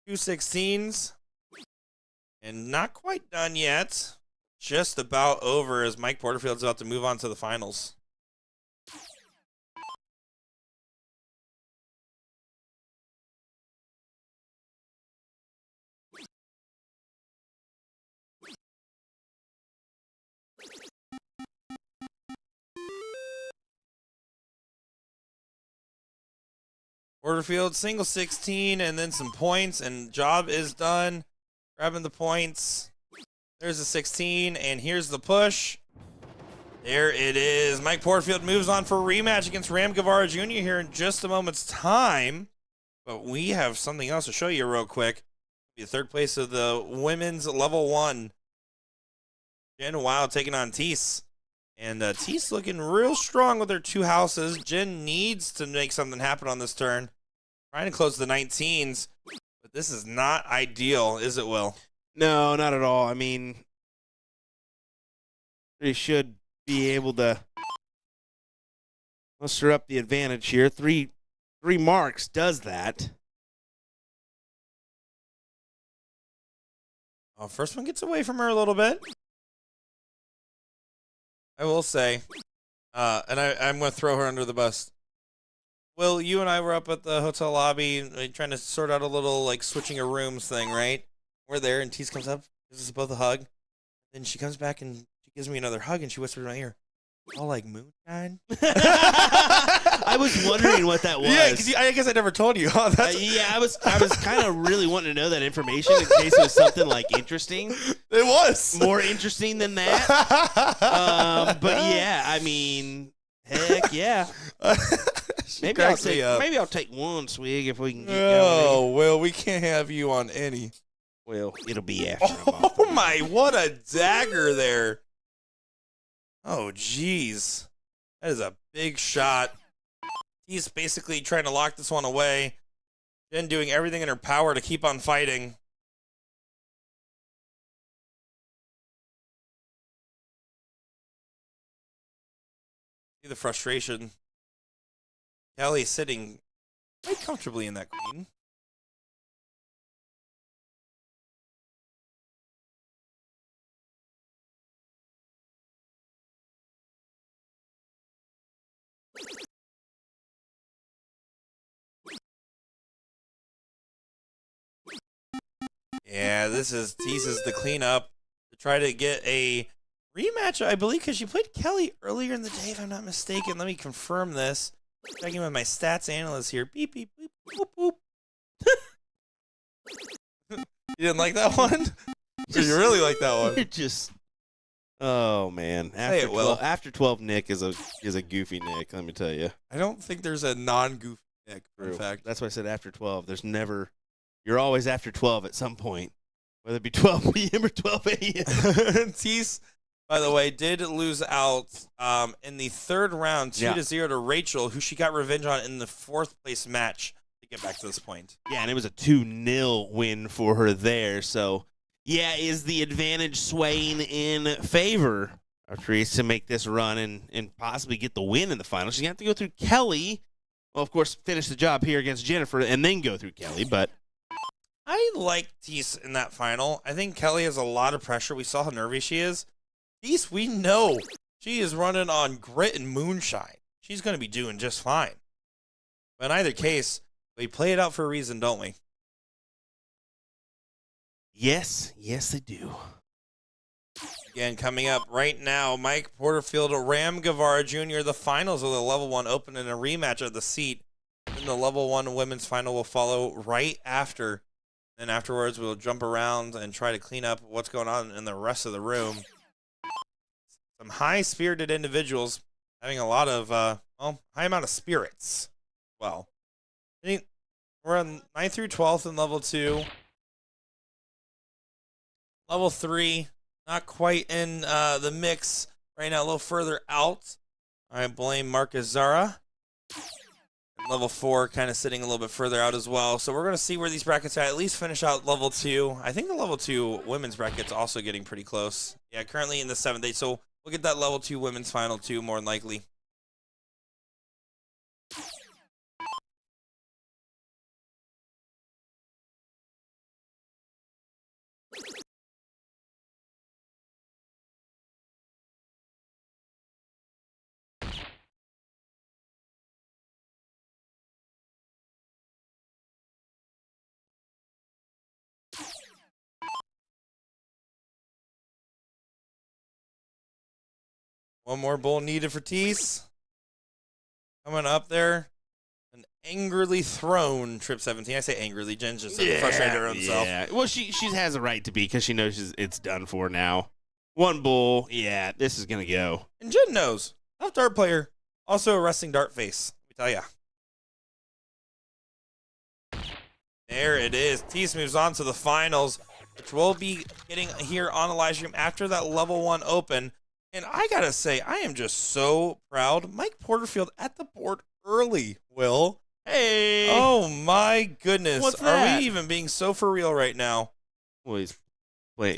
2 16s. And not quite done yet. Just about over as Mike Porterfield's about to move on to the finals. Porterfield, single 16, and then some points, and job is done. Grabbing the points. There's a 16, and here's the push. There it is. Mike Porterfield moves on for a rematch against Ram Guevara Jr. here in just a moment's time. But we have something else to show you real quick. The third place of the women's level 1. Jen Wild taking on Tease. And Tease looking real strong with her 2 houses. Jen needs to make something happen on this turn. Trying to close the 19s. But this is not ideal, is it, Will? No, not at all. I mean, they should be able to muster up the advantage here. Three marks does that. Oh, first one gets away from her a little bit. I will say, and I'm going to throw her under the bus. Will, you and I were up at the hotel lobby trying to sort out a little, like, switching of rooms thing, right? We're there, and Tease comes up, gives us both a hug. Then she comes back, and she gives me another hug, and she whispers in my ear, all like moonshine? I was wondering what that was. Yeah, because I guess I never told you. Oh, yeah, I was kind of really wanting to know that information in case it was something, like, interesting. It was. More interesting than that. But, yeah, I mean, heck, yeah. Maybe I'll take one swig if we can get going. Oh, well, we can't have you on any. Well, it'll be after. Oh, my, what a dagger there. Oh, jeez. That is a big shot. He's basically trying to lock this one away. Jen doing everything in her power to keep on fighting. See the frustration. Kelly sitting quite comfortably in that queen. Yeah, this is Tease's the cleanup to try to get a rematch, I believe, because she played Kelly earlier in the day, if I'm not mistaken. Let me confirm this. Checking with my stats analyst here. Beep, beep, beep, boop, boop. You didn't like that one? You really like that one? You're just, oh man. Say it, Will. After 12 Nick is a goofy Nick, let me tell you. I don't think there's a non-goofy Nick, in fact. That's why I said after 12. You're always after 12 at some point, whether it be 12 p.m. or 12 a.m. Tease, by the way, did lose out in the third round, 2-0 to Rachel, who she got revenge on in the 4th place match to get back to this point. Yeah, and it was a 2-0 win for her there. So, yeah, is the advantage swaying in favor of Teresa to make this run and possibly get the win in the final? She's going to have to go through Kelly. Well, of course, finish the job here against Jennifer and then go through Kelly, but I like Tease in that final. I think Kelly has a lot of pressure. We saw how nervy she is. Tease, we know she is running on grit and moonshine. She's going to be doing just fine. But in either case, we play it out for a reason, don't we? yes, they do. Again, coming up right now, Mike Porterfield, Ram Guevara Jr., the finals of the Level 1 Open in a rematch of the seat. And the Level 1 women's final will follow right after. And afterwards, we'll jump around and try to clean up what's going on in the rest of the room. Some high-spirited individuals having a lot of, high amount of spirits. Well, we're on 9th through 12th in Level 2. Level 3, not quite in the mix right now, a little further out. I blame Marcus Zara. Level 4 kind of sitting a little bit further out as well. So we're going to see where these brackets at least finish out Level 2. I think the Level 2 women's bracket's also getting pretty close. Yeah, currently in the 7th, 8th. So we'll get that Level 2 women's final too, more than likely. One more bull needed for Tease. Coming up there. An angrily thrown Trip 17. I say angrily. Jen's just frustrated her own self. Yeah. Well, she has a right to be because she knows it's done for now. One bull. Yeah, this is going to go. And Jen knows. Tough dart player. Also a resting dart face. Let me tell ya. There it is. Tease moves on to the finals, which we'll be getting here on the live stream after that Level 1 Open. And I gotta say, I am just so proud. Mike Porterfield at the board early, Will. Hey! Oh my goodness. What's Are that? we even being so for real right now? Well, he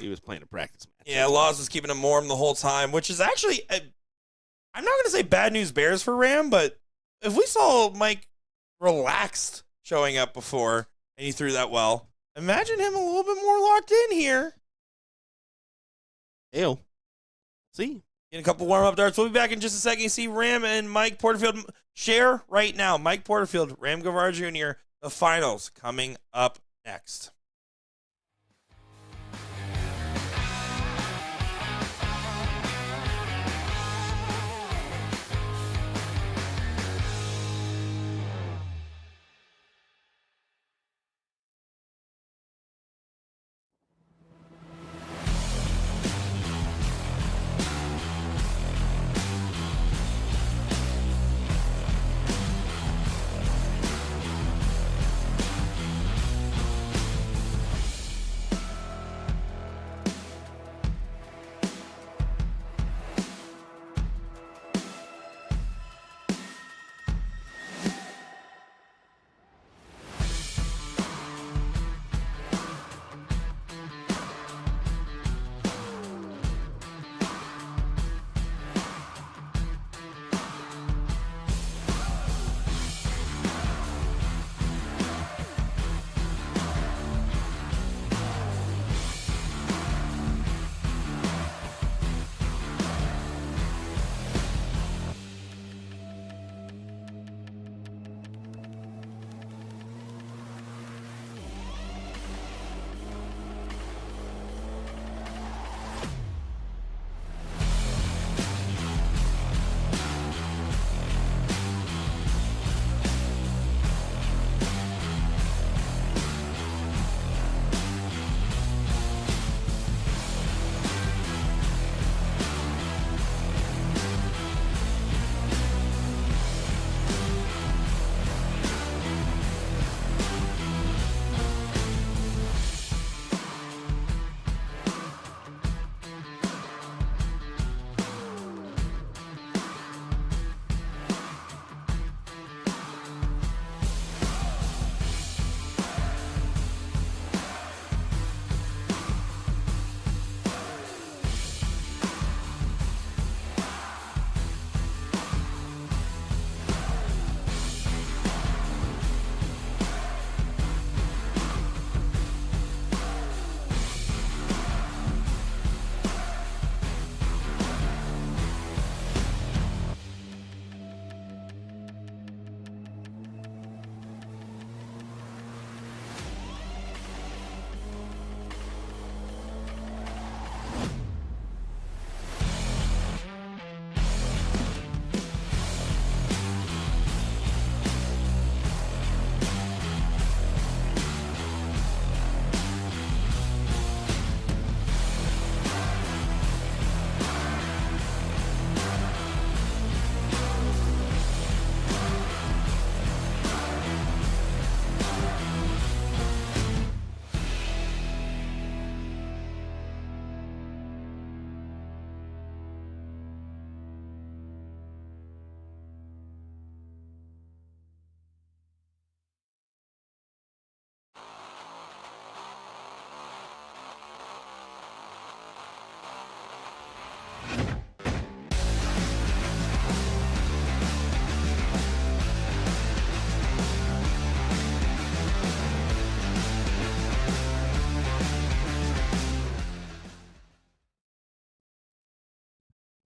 was playing a practice match. Yeah, Laws was keeping him warm the whole time, which is actually, I'm not gonna say bad news bears for Ram, but if we saw Mike relaxed showing up before and he threw that well, imagine him a little bit more locked in here. Ew. See? Get a couple warm-up darts. We'll be back in just a second. You see Ram and Mike Porterfield share right now. Mike Porterfield, Ram Guevara Jr., the finals coming up next.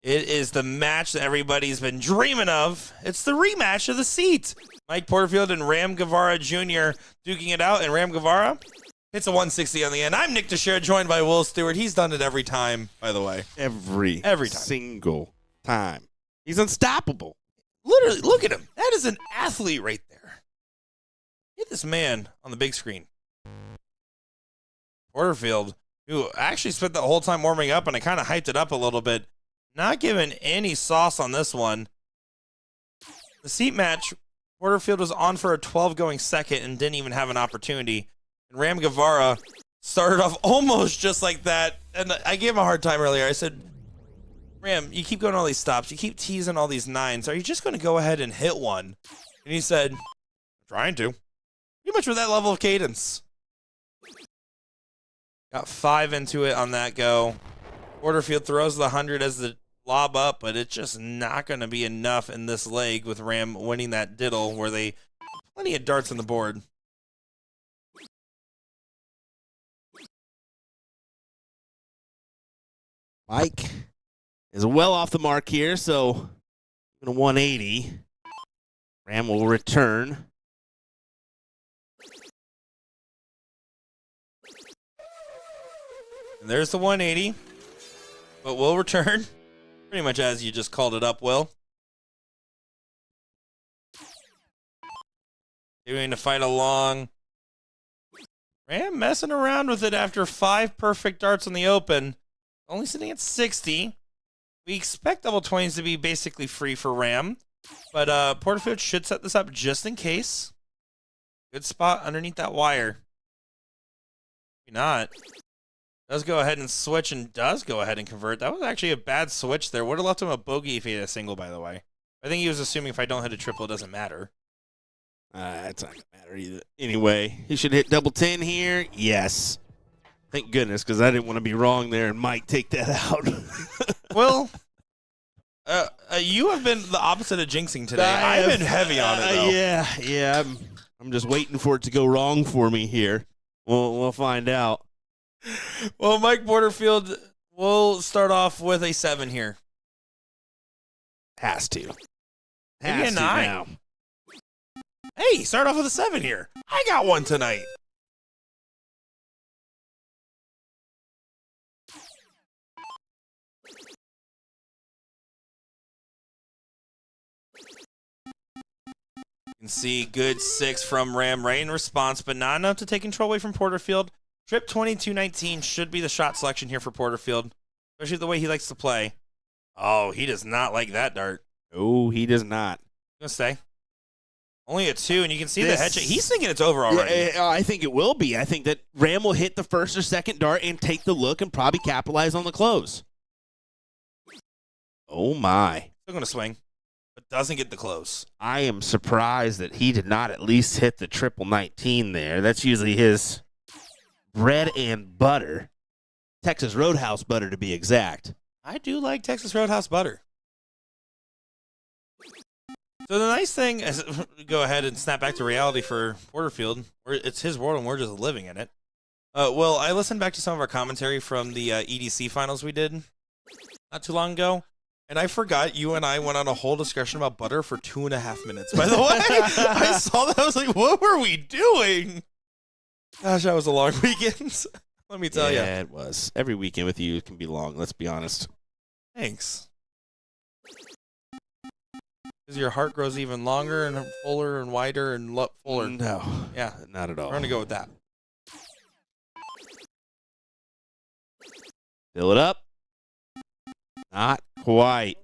It is the match that everybody's been dreaming of. It's the rematch of the seat. Mike Porterfield and Ram Guevara Jr. duking it out, and Ram Guevara hits a 160 on the end. I'm Nick Teixeira, joined by Will Stewart. He's done it every time, by the way. Every time. Single time. He's unstoppable. Literally, look at him. That is an athlete right there. Get this man on the big screen. Porterfield, who actually spent the whole time warming up, and I kind of hyped it up a little bit. Not giving any sauce on this one. The seat match, Porterfield was on for a 12 going second and didn't even have an opportunity. And Ram Guevara started off almost just like that. And I gave him a hard time earlier. I said, Ram, you keep going all these stops. You keep teasing all these nines. Are you just going to go ahead and hit one? And he said, I'm trying to. Pretty much with that level of cadence. Got 5 into it on that go. Porterfield throws the 100 as the lob up, but it's just not going to be enough in this leg with Ram winning that diddle where they plenty of darts on the board. Mike is well off the mark here, so a 180. Ram will return. And there's the 180. But will return. Pretty much as you just called it up, Will. Doing to fight along. Ram messing around with it after 5 perfect darts on the open. Only sitting at 60. We expect double 20s to be basically free for Ram. But Porterfield should set this up just in case. Good spot underneath that wire. Maybe not. Does go ahead and switch and does go ahead and convert. That was actually a bad switch there. Would have left him a bogey if he had a single, by the way. I think he was assuming if I don't hit a triple, it doesn't matter. It's not going to matter either. Anyway, he should hit double 10 here. Yes. Thank goodness, because I didn't want to be wrong there and Mike take that out. Well, you have been the opposite of jinxing today. I've been heavy on it, though. Yeah. I'm just waiting for it to go wrong for me here. We'll find out. Well, Mike Porterfield will start off with a 7 here. Has to. Maybe Has a to 9. now. Hey, start off with a 7 here. I got one tonight. You can see good 6 from Ram right in response, but not enough to take control away from Porterfield. Trip 2219 should be the shot selection here for Porterfield, especially the way he likes to play. Oh, he does not like that dart. Oh, he does not. Gonna stay. Only a 2, and you can see the head check. He's thinking it's over already. I think it will be. I think that Ram will hit the first or second dart and take the look and probably capitalize on the close. Oh, my. Still gonna swing, but doesn't get the close. I am surprised that he did not at least hit the triple 19 there. That's usually his bread and butter. Texas Roadhouse butter, to be exact. I do like Texas Roadhouse butter. So the nice thing is, go ahead and snap back to reality for Porterfield. It's his world and we're just living in it. Well, I listened back to some of our commentary from the EDC finals we did not too long ago, and I forgot you and I went on a whole discussion about butter for 2.5 minutes. By the way, I saw that. I was like, what were we doing? Gosh, that was a long weekend. Let me tell you. Yeah, it was. Every weekend with you can be long, let's be honest. Thanks. Because your heart grows even longer and fuller and wider and fuller. No. Yeah. Not at all. We're going to go with that. Fill it up. Not quite.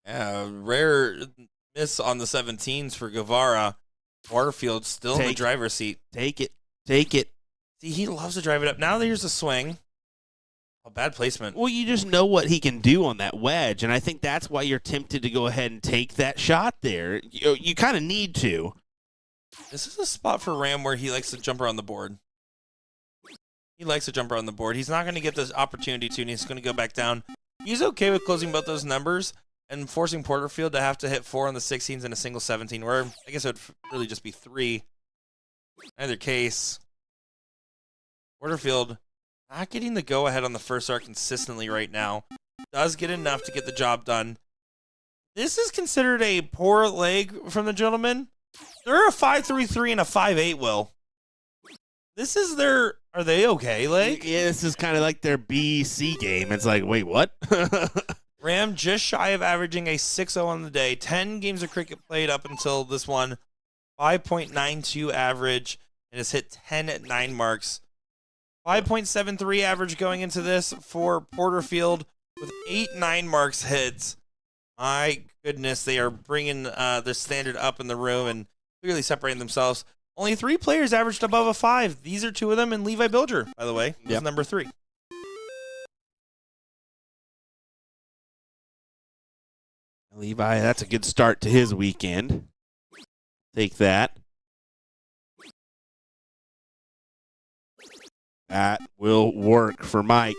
Yeah, rare miss on the 17s for Guevara. Porterfield still in the driver's seat. Take it. Take it. See, he loves to drive it up. Now there's a swing. Oh, bad placement. Well, you just know what he can do on that wedge, and I think that's why you're tempted to go ahead and take that shot there. You kind of need to. This is a spot for Ram where he likes to jump around the board. He likes to jump around the board. He's not going to get this opportunity to, and he's going to go back down. He's okay with closing both those numbers and forcing Porterfield to have to hit 4 on the 16s and a single 17, where I guess it would really just be 3. In either case, Porterfield not getting the go-ahead on the first arc consistently right now. does get enough to get the job done. This is considered a poor leg from the gentleman. They're a 5.33 and a 5.8, Will. This is their, are they okay leg? Yeah, this is kind of like their BC game. It's like, wait, what? Ram just shy of averaging a 6.0 on the day. 10 games of cricket played up until this one. 5.92 average, and has hit 10 at 9 marks. 5.73 average going into this for Porterfield with 8 marks hits. My goodness, they are bringing their standard up in the room and clearly separating themselves. Only 3 players averaged above a 5. These are 2 of them, and Levi Bilger, by the way, is number 3. Levi, that's a good start to his weekend. Take that. That will work for Mike.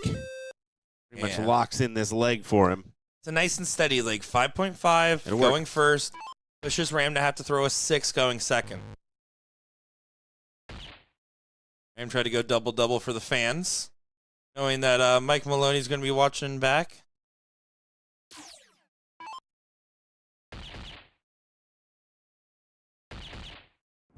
Pretty much locks in this leg for him. It's a nice and steady leg. 5.5 going first. Pushes Ram to have to throw a 6 going second. Ram tried to go double-double for the fans, knowing that Mike Maloney's going to be watching back.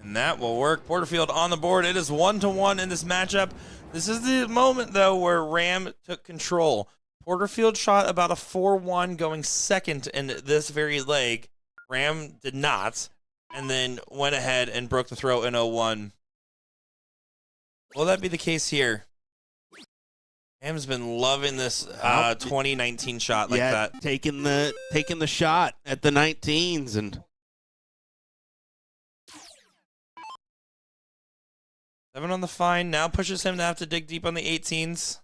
And that will work. Porterfield on the board. It is 1-1 in this matchup. This is the moment, though, where Ram took control. Porterfield shot about a 4-1 going second in this very leg. Ram did not, and then went ahead and broke the throw in 0-1. Will that be the case here? Ram's been loving this 2019 shot like that. Taking the shot at the 19s and 7 on the fine now pushes him to have to dig deep on the 18s.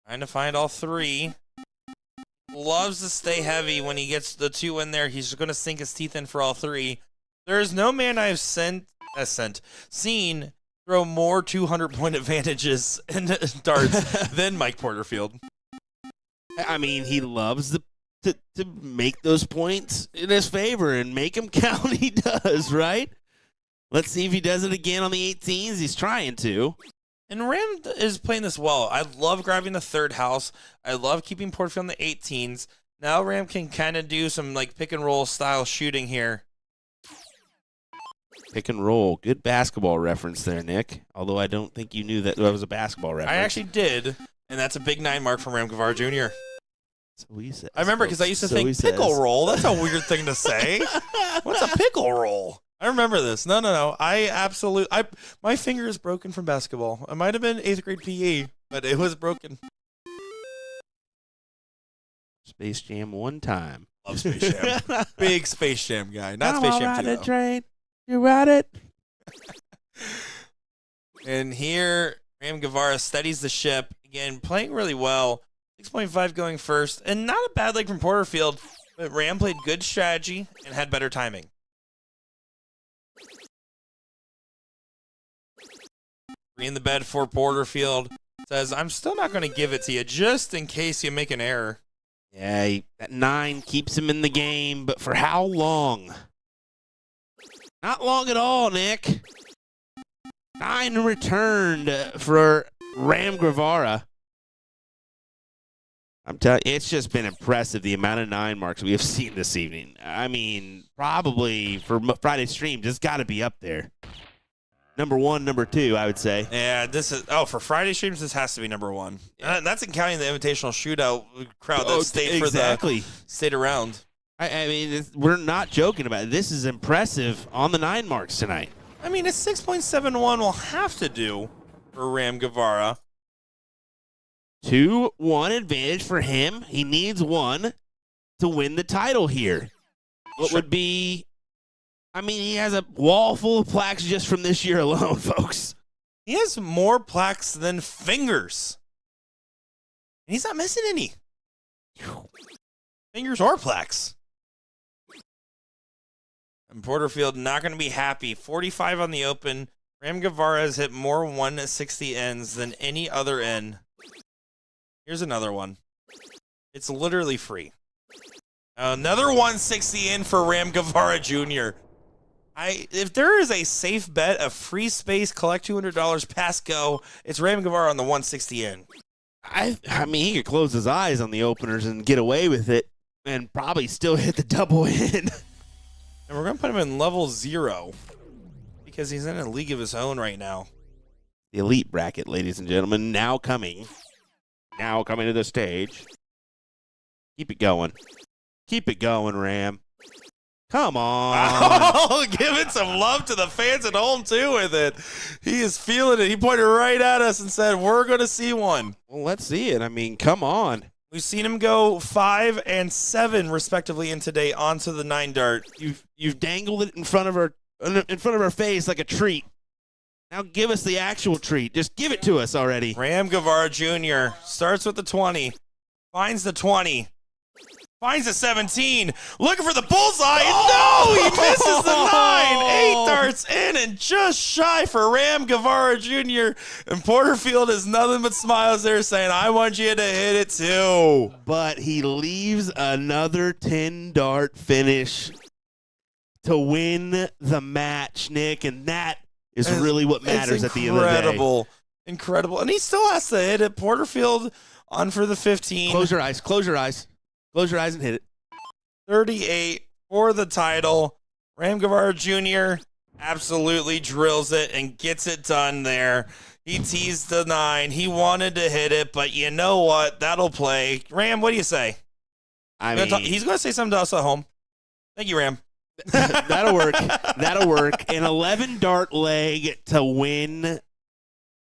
Trying to find all 3. Loves to stay heavy when he gets the 2 in there. He's going to sink his teeth in for all 3. There is no man I've seen throw more 200-point advantages in darts than Mike Porterfield. I mean, he loves to make those points in his favor and make them count. He does, right? Let's see if he does it again on the 18s. He's trying to. And Ram is playing this well. I love grabbing the 3rd house. I love keeping Porterfield on the 18s. Now Ram can kind of do some like pick and roll style shooting here. Pick and roll. Good basketball reference there, Nick. Although I don't think you knew that was a basketball reference. I actually did, and that's a big 9 mark from Ram Guevara Jr. So he says. I remember because I used to think pickle roll. That's a weird thing to say. What's a pickle roll? I remember this. No. My finger is broken from basketball. It might have been 8th grade PE, but it was broken. Space Jam one time. Love Space Jam. Big Space Jam guy. Not Space Jam 2, though. Train. You ride it. And here, Ram Guevara steadies the ship. Again, playing really well. 6.5 going first. And not a bad leg from Porterfield, but Ram played good strategy and had better timing. In the bed for Porterfield. Says, I'm still not going to give it to you just in case you make an error. Yeah, that 9 keeps him in the game, but for how long? Not long at all, Nick. 9 returned for Ram Guevara. I'm telling you, it's just been impressive the amount of 9 marks we have seen this evening. I mean, probably for Friday's stream, just got to be up there. Number 1, number 2, I would say. Yeah, this is for Friday streams. This has to be number 1. That's in counting the invitational shootout crowd that stayed for the stayed around. I mean, we're not joking about it. This is impressive on the 9 marks tonight. I mean, a 6.71 will have to do for Ram Guevara. 2-1 advantage for him. He needs 1 to win the title here. What would be? I mean, he has a wall full of plaques just from this year alone, folks. He has more plaques than fingers. And he's not missing any. Fingers or plaques. And Porterfield not going to be happy. 45 on the open. Ram Guevara has hit more 160 ends than any other end. Here's another one. It's literally free. Another 160 in for Ram Guevara Jr. If there is a safe bet, a free space, collect $200, pass go, it's Ram Guevara on the 160 in. I mean, he could close his eyes on the openers and get away with it and probably still hit the double in. And we're going to put him in level 0 because he's in a league of his own right now. The elite bracket, ladies and gentlemen, now coming to the stage. Keep it going. Keep it going, Ram. Come on. Oh, giving some love to the fans at home, too, with it. He is feeling it. He pointed right at us and said, we're going to see one. Well, let's see it. I mean, come on. We've seen him go 5 and 7, respectively, in today onto the 9 dart. You've dangled it in front of our face like a treat. Now give us the actual treat. Just give it to us already. Ram Guevara Jr. starts with the 20, finds the 20, finds the 17, looking for the bullseye. No, he misses the 9. 8 darts in and just shy for Ram Guevara Jr. And Porterfield is nothing but smiles there saying, I want you to hit it too. But he leaves another 10-dart finish to win the match, Nick, and that is really what matters at the end of the day. Incredible. And he still has to hit it. Porterfield on for the 15. Close your eyes. Close your eyes. Close your eyes and hit it. 38 for the title. Ram Guevara Jr. absolutely drills it and gets it done there. He teased the 9. He wanted to hit it, but you know what? That'll play. Ram, what do you say? He's going to say something to us at home. Thank you, Ram. That'll work. That'll work. An 11-dart leg to win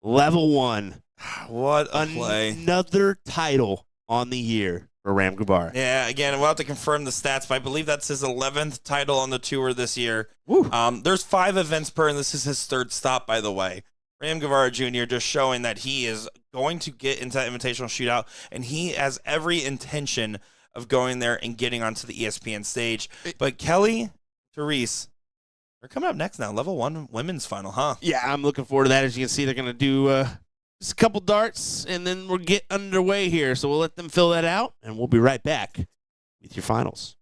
level 1. What a play. Another title on the year for Ram Guevara. Yeah, again, we'll have to confirm the stats, but I believe that's his 11th title on the tour this year. There's 5 events per, and this is his 3rd stop, by the way. Ram Guevara Jr. just showing that he is going to get into that invitational shootout, and he has every intention of going there and getting onto the ESPN stage. But Kelly, Therese, they're coming up next now. Level 1 women's final, huh? Yeah, I'm looking forward to that. As you can see, they're going to do just a couple darts, and then we'll get underway here. So we'll let them fill that out, and we'll be right back with your finals.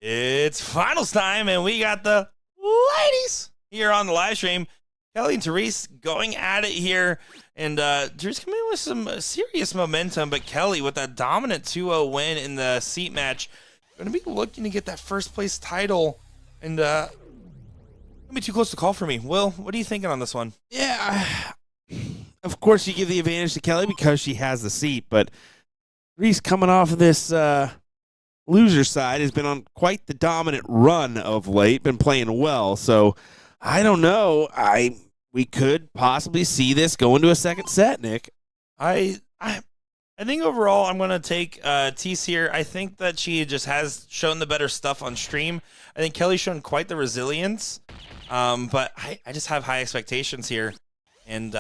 It's finals time, and we got the ladies here on the live stream. Kelly and Therese going at it here, and Therese coming in with some serious momentum, but Kelly with that dominant 2-0 win in the seat match, going to be looking to get that first place title, and going to be too close to call for me. Will, what are you thinking on this one? Yeah, of course you give the advantage to Kelly because she has the seat, but Therese coming off of this loser side has been on quite the dominant run of late, been playing well, so I don't know. We could possibly see this go into a second set, Nick. I think overall I'm going to take Tease here. I think that she just has shown the better stuff on stream. I think Kelly's shown quite the resilience, but I just have high expectations here, and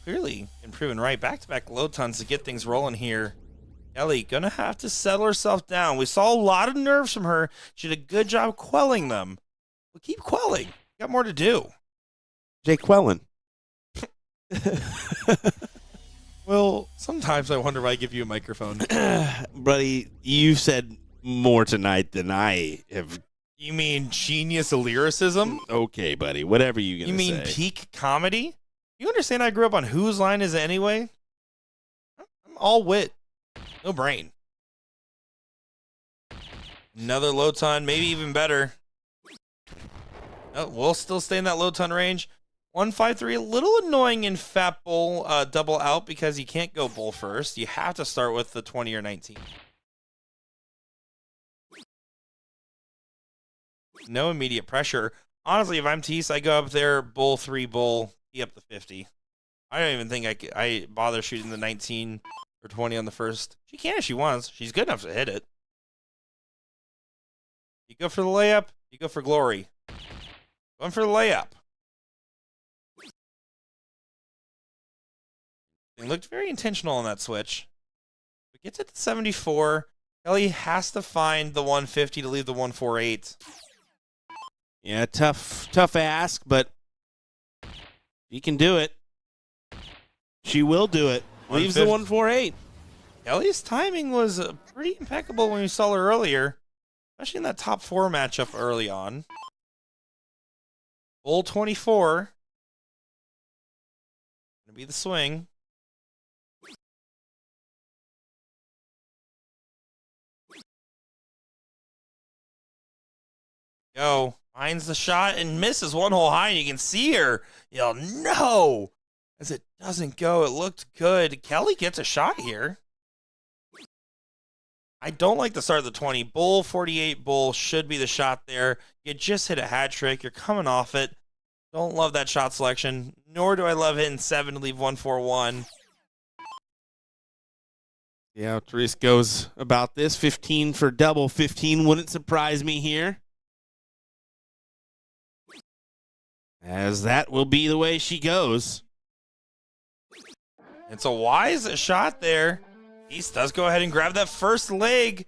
clearly improving right. Back-to-back low tons to get things rolling here. Kelly going to have to settle herself down. We saw a lot of nerves from her. She did a good job quelling them. But keep quelling. Got more to do. Jay Quellen. Well, sometimes I wonder if I give you a microphone. Buddy, you've said more tonight than I have. You mean genius lyricism? Okay, buddy, whatever you're going to say. You mean peak comedy? You understand I grew up on Whose Line Is It Anyway? I'm all wit. No brain. Another low ton, maybe even better. Oh, we'll still stay in that low ton range. 153, a little annoying in Fat Bull double out because you can't go Bull first. You have to start with the 20 or 19. No immediate pressure. Honestly, if I'm Tease, I go up there, Bull 3, Bull, tee up the 50. I don't even think I bother shooting the 19 or 20 on the first. She can if she wants. She's good enough to hit it. You go for the layup, you go for glory. Going for the layup. They looked very intentional on that switch. It gets it to 74. Kelly has to find the 150 to leave the 148. Yeah, tough ask, but he can do it. She will do it. Leaves the 148. Kelly's timing was pretty impeccable when we saw her earlier, especially in that top 4 matchup early on. Bull 24. Gonna be the swing. Go. Finds the shot and misses one hole high, and you can see her yell, no! As it doesn't go. It looked good. Kelly gets a shot here. I don't like the start of the 20. Bull, 48 Bull should be the shot there. You just hit a hat trick. You're coming off it. Don't love that shot selection, nor do I love hitting 7 to leave 141. Yeah, Therese goes about this. 15 for double. 15 wouldn't surprise me here, as that will be the way she goes. It's a wise shot there. East does go ahead and grab that first leg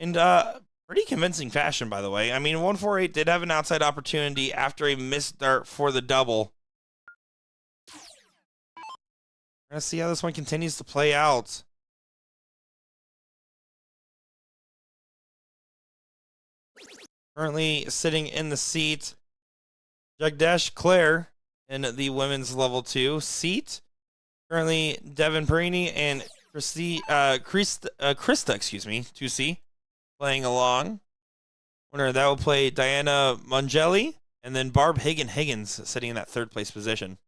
in pretty convincing fashion, by the way. I mean, 148 did have an outside opportunity after a missed dart for the double. We're going to see how this one continues to play out. Currently sitting in the seat, Jagdesh Claire in the women's level 2 seat. Currently, Devin Perini and Krista, 2C, playing along. Winner that will play Diana Mongelli, and then Barb Higgins sitting in that 3rd place position.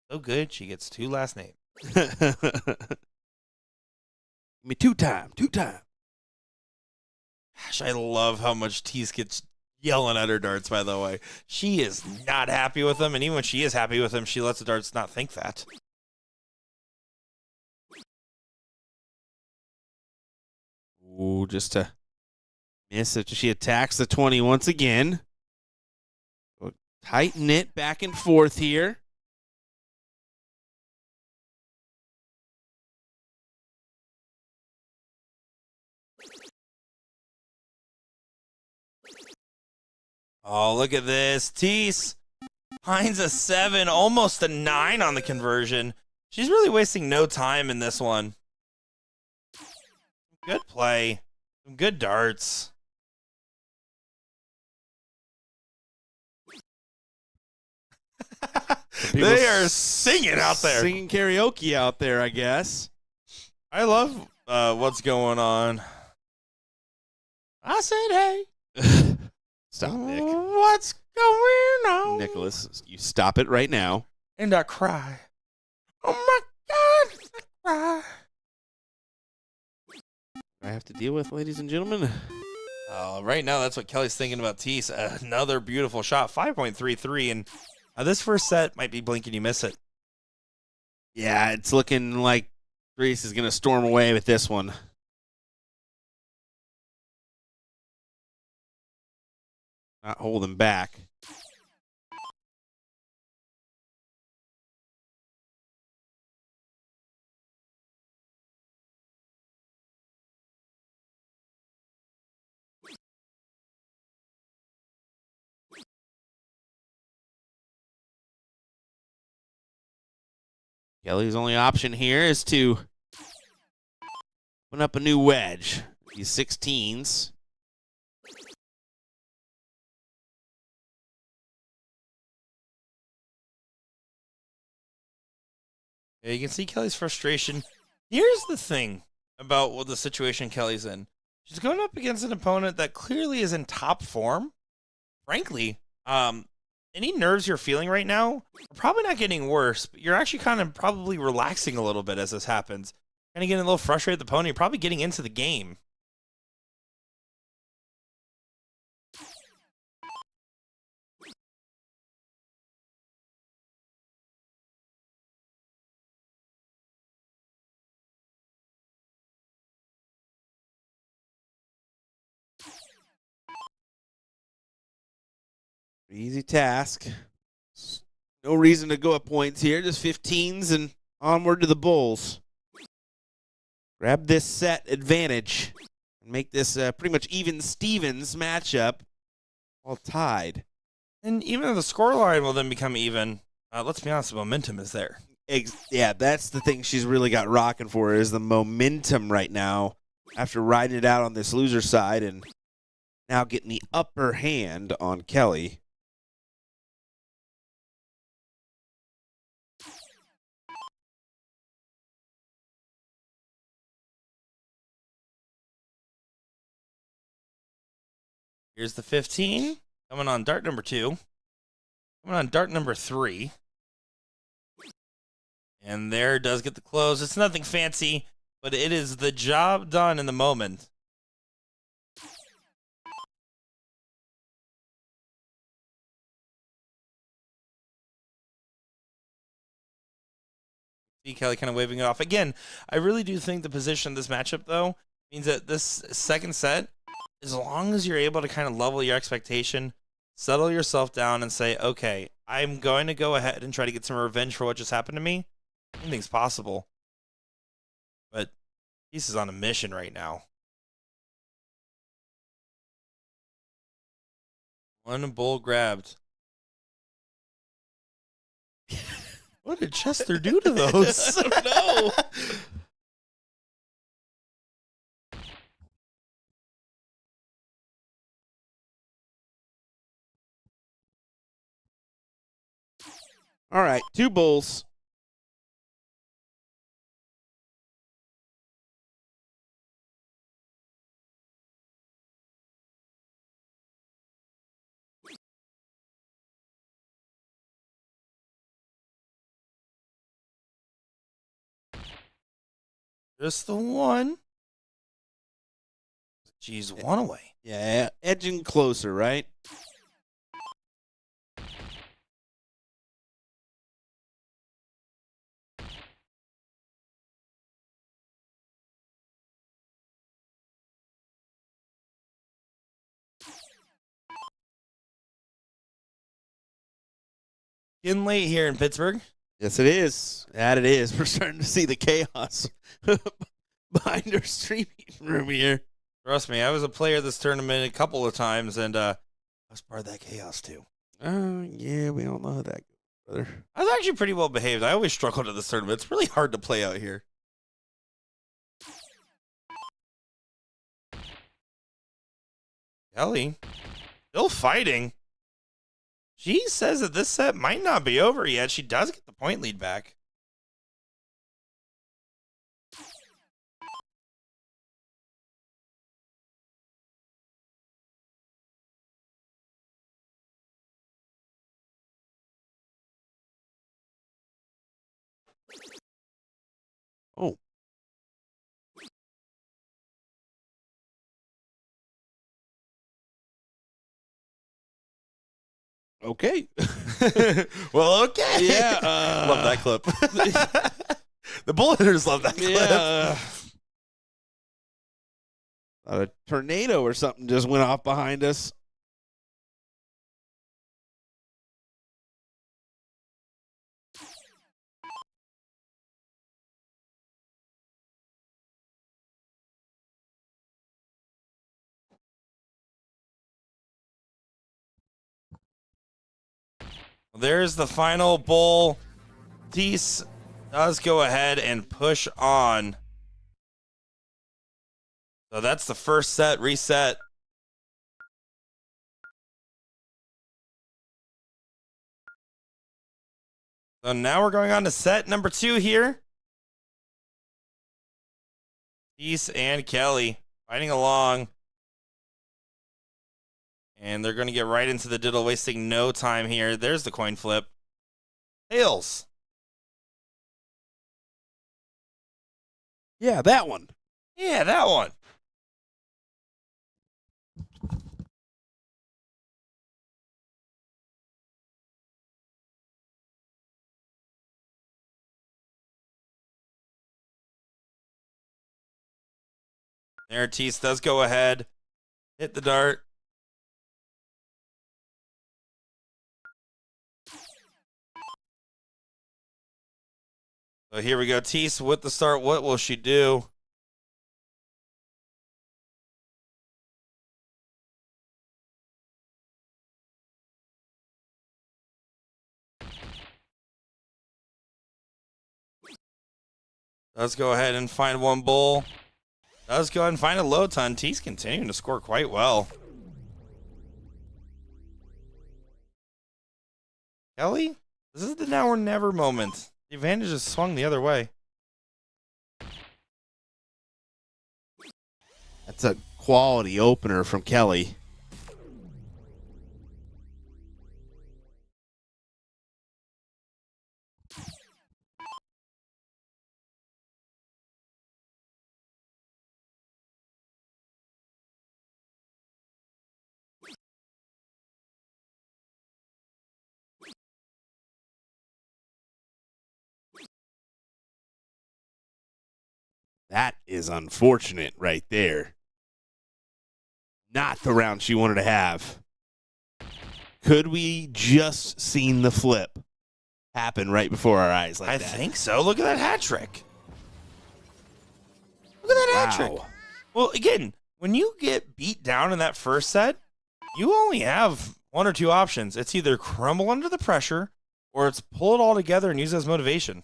So good, she gets 2 last names. Give me two time. Gosh, I love how much Tease gets yelling at her darts, by the way. She is not happy with them, and even when she is happy with them, she lets the darts not think that. Ooh, just to miss it. She attacks the 20 once again. Tighten it back and forth here. Oh, look at this. Tease finds a 7, almost a 9 on the conversion. She's really wasting no time in this one. Good play. Some good darts. They are singing out there. Singing karaoke out there, I guess. I love what's going on. I said, hey. Stop, Nick. What's going on? Nicholas, you stop it right now. And I cry. Oh, my God. I cry. I have to deal with, ladies and gentlemen. Right now, that's what Kelly's thinking about Tease. Another beautiful shot, 5.33. And this first set might be blink and you miss it. Yeah, it's looking like Reese is going to storm away with this one. Not holding back. Kelly's only option here is to open up a new wedge. These 16s. Yeah, you can see Kelly's frustration. Here's the thing about what the situation Kelly's in. She's going up against an opponent that clearly is in top form. Frankly, any nerves you're feeling right now are probably not getting worse, but you're actually kind of probably relaxing a little bit as this happens. Kind of getting a little frustrated with the opponent. You're probably getting into the game. Easy task. No reason to go up points here. Just 15s and onward to the Bulls. Grab this set advantage and make this pretty much even Stevens matchup all tied. And even though the scoreline will then become even, let's be honest, the momentum is there. Yeah, that's the thing she's really got rocking for her is the momentum right now after riding it out on this loser side and now getting the upper hand on Kelly. Here's the 15. Coming on dart number 2. Coming on dart number 3. And there does get the close. It's nothing fancy, but it is the job done in the moment. See Kelly kind of waving it off. Again, I really do think the position of this matchup, though, means that this second set, as long as you're able to kind of level your expectation, settle yourself down and say, okay, I'm going to go ahead and try to get some revenge for what just happened to me. Anything's possible. But Peace is on a mission right now. One bull grabbed. What did Chester do to those? I don't know. All right, 2 Bulls. Just the one. Geez, one away. Yeah, edging closer, right? Getting late here in Pittsburgh. Yes, it is. That it is. We're starting to see the chaos behind our streaming room here. Trust me, I was a player of this tournament a couple of times, and I was part of that chaos too. Yeah, we don't know how that goes, brother. I was actually pretty well behaved. I always struggled at this tournament. It's really hard to play out here. Kelly, still fighting. She says that this set might not be over yet. She does get the point lead back. Oh. Okay. Well, okay. Yeah. Love that clip. The bull hitters love that clip. Yeah. A tornado or something just went off behind us. There's the final bull. Tease does go ahead and push on. So that's the first set reset. So now we're going on to set number 2 here. Tease and Kelly fighting along. And they're going to get right into the diddle, wasting no time here. There's the coin flip. Tails. Yeah, that one. Yeah, that one. There, Tease does go ahead. Hit the dart. So here we go. Tease with the start. What will she do? Does go ahead and find one bull. Does go ahead and find a low ton. Tease continuing to score quite well. Kelly, this is the now or never moment. The advantage is swung the other way. That's a quality opener from Kelly. That is unfortunate right there. Not the round she wanted to have. Could we just seen the flip happen right before our eyes like I that? think so. Look at that hat trick. Look at that hat trick. Well, again, when you get beat down in that first set, you only have one or two options. It's either crumble under the pressure or it's pull it all together and use it as motivation.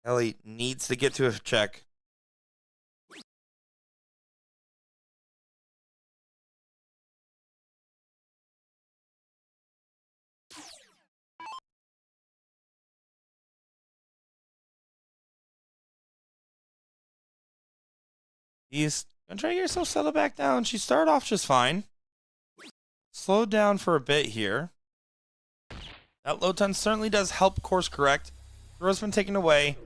Ellie needs to get to a check. He's gonna try to get herself settled back down. She started off just fine. Slowed down for a bit here. That low ton certainly does help course correct. Throw's been taken away.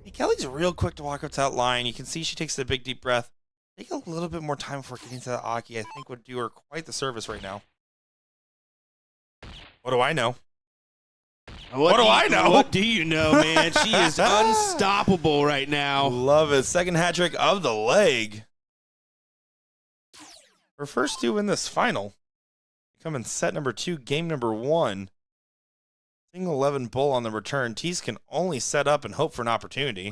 Hey, Kelly's real quick to walk up to that line. You can see she takes a big deep breath. Take a little bit more time before getting to that Aki. I think would do her quite the service right now. What do I know? What do I know? What do you know, man? She is unstoppable right now. Love it. Second hat trick of the leg. Her first two in this final. Come in set number 2, game number 1. Single 11 bull on the return. Tease can only set up and hope for an opportunity.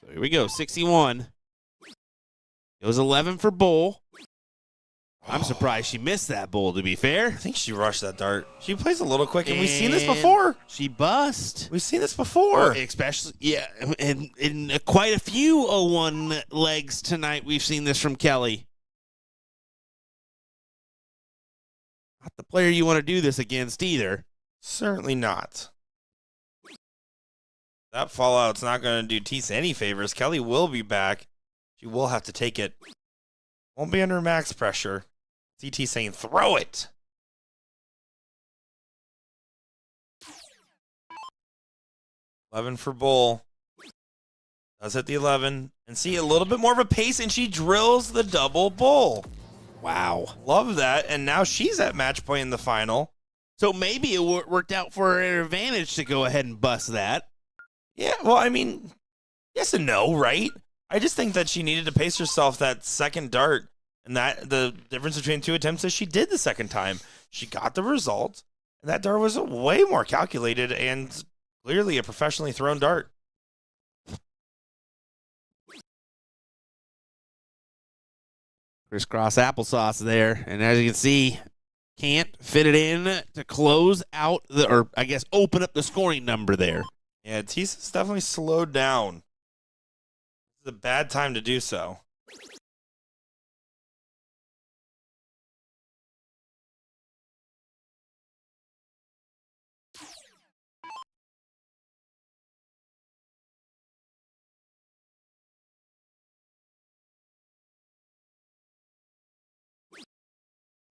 So here we go, 61. Goes 11 for Bull. I'm surprised she missed that Bull, to be fair. I think she rushed that dart. She plays a little quick, and we've seen this before. She bust. We've seen this before. Especially, yeah, and in quite a few 0-1 legs tonight, we've seen this from Kelly. Not the player you want to do this against either. Certainly not. That fallout's not going to do Tease any favors. Kelly will be back. She will have to take it. Won't be under max pressure. CT saying, throw it. $11 for Bull. Does hit the 11. And see a little bit more of a pace, and she drills the double Bull. Wow. Love that. And now she's at match point in the final. So maybe it worked out for her advantage to go ahead and bust that. Yeah, well, I mean, yes and no, right? I just think that she needed to pace herself that second dart. And that the difference between two attempts is she did the second time. She got the result. And that dart was way more calculated and clearly a professionally thrown dart. Crisscross applesauce there. And as you can see, can't fit it in to close out or I guess open up the scoring number there. Yeah, Tisa's definitely slowed down. It's a bad time to do so.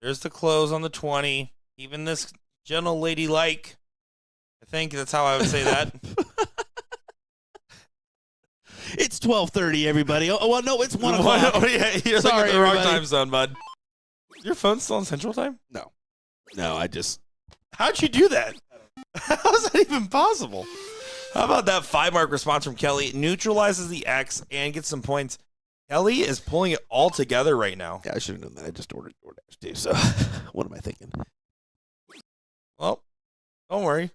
There's the close on the 20. Even this gentle lady like. I think that's how I would say that. It's 12:30, everybody. Oh, well, no, it's 1 o'clock. Oh, yeah, you're Sorry, looking at the wrong everybody. time zone, bud. Your phone's still on Central Time? No, I just... How'd you do that? How's that even possible? How about that 5-mark response from Kelly? It neutralizes the X and gets some points. Kelly is pulling it all together right now. Yeah, I should have known that. I just ordered DoorDash, too, so what am I thinking? Well, don't worry.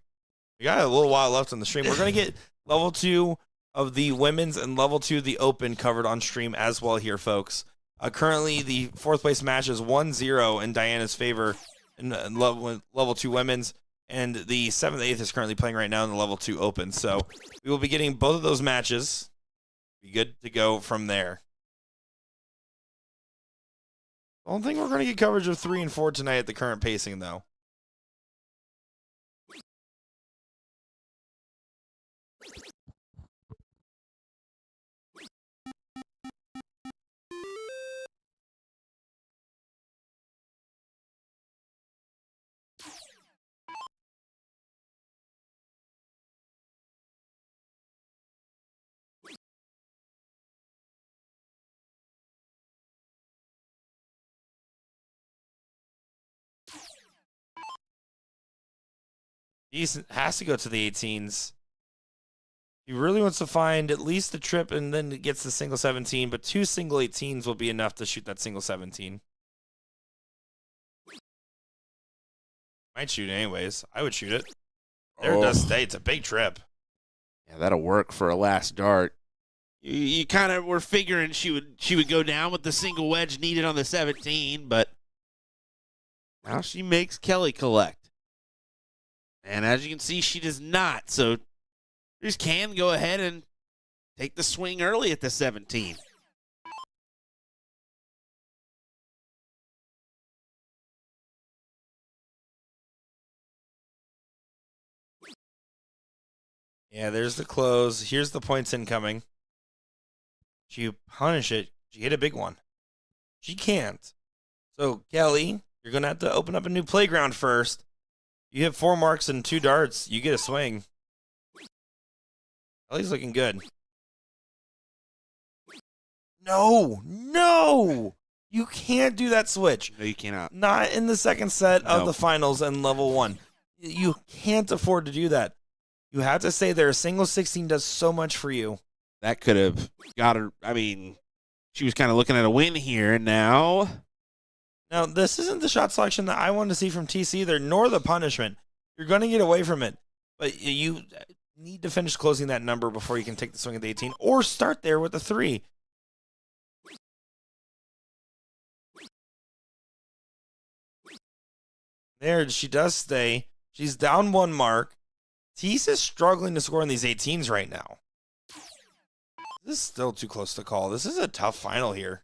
We got a little while left on the stream. We're going to get level 2 of the women's and level 2 of the open covered on stream as well here, folks. Currently, the 4th place match is 1-0 in Diana's favor in level 2 women's, and the 7th, 8th is currently playing right now in the level 2 open. So we will be getting both of those matches. Be good to go from there. I don't think we're going to get coverage of 3 and 4 tonight at the current pacing, though. He has to go to the 18s. He really wants to find at least the trip and then it gets the single 17, but 2 single 18s will be enough to shoot that single 17. Might shoot anyways. I would shoot it. There it does stay. It's a big trip. Yeah, that'll work for a last dart. You kind of were figuring she would go down with the single wedge needed on the 17, but now she makes Kelly collect. And as you can see, she does not. So Cruz can go ahead and take the swing early at the 17. Yeah, there's the close. Here's the points incoming. She punish it. She hit a big one. She can't. So, Kelly, you're going to have to open up a new playground first. You hit 4 marks and 2 darts, you get a swing. Kelly's looking good. No! You can't do that switch. No, you cannot. Not in the second set of No. the finals and level 1. You can't afford to do that. You have to stay there. A single 16 does so much for you. That could have got her. I mean, she was kind of looking at a win here, and now. Now, this isn't the shot selection that I want to see from TC either, nor the punishment. You're going to get away from it. But you need to finish closing that number before you can take the swing at the 18, or start there with the 3. There, she does stay. She's down 1 mark. Tease is struggling to score on these 18s right now. This is still too close to call. This is a tough final here.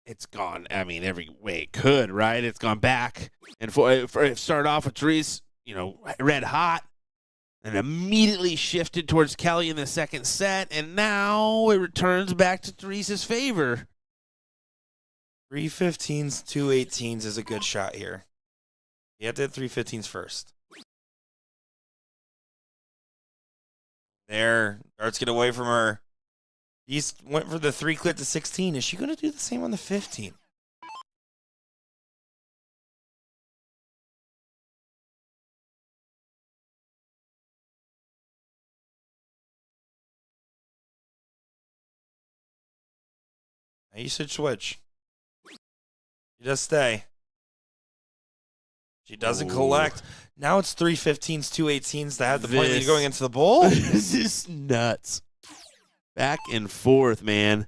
It's gone, I mean, every way it could, right? It's gone back. And for it started off with Therese, red hot, and immediately shifted towards Kelly in the second set, and now it returns back to Therese's favor. 3 15s, 2 18s is a good shot here. You have to hit 3 15s first. There. Darts get away from her. East went for the 3 clip to 16. Is she going to do the same on the 15? Now you should switch. She does stay. She doesn't collect. Now it's 3 15s, 2 18s to have the point lead going into the bowl. This is nuts. Back and forth, man.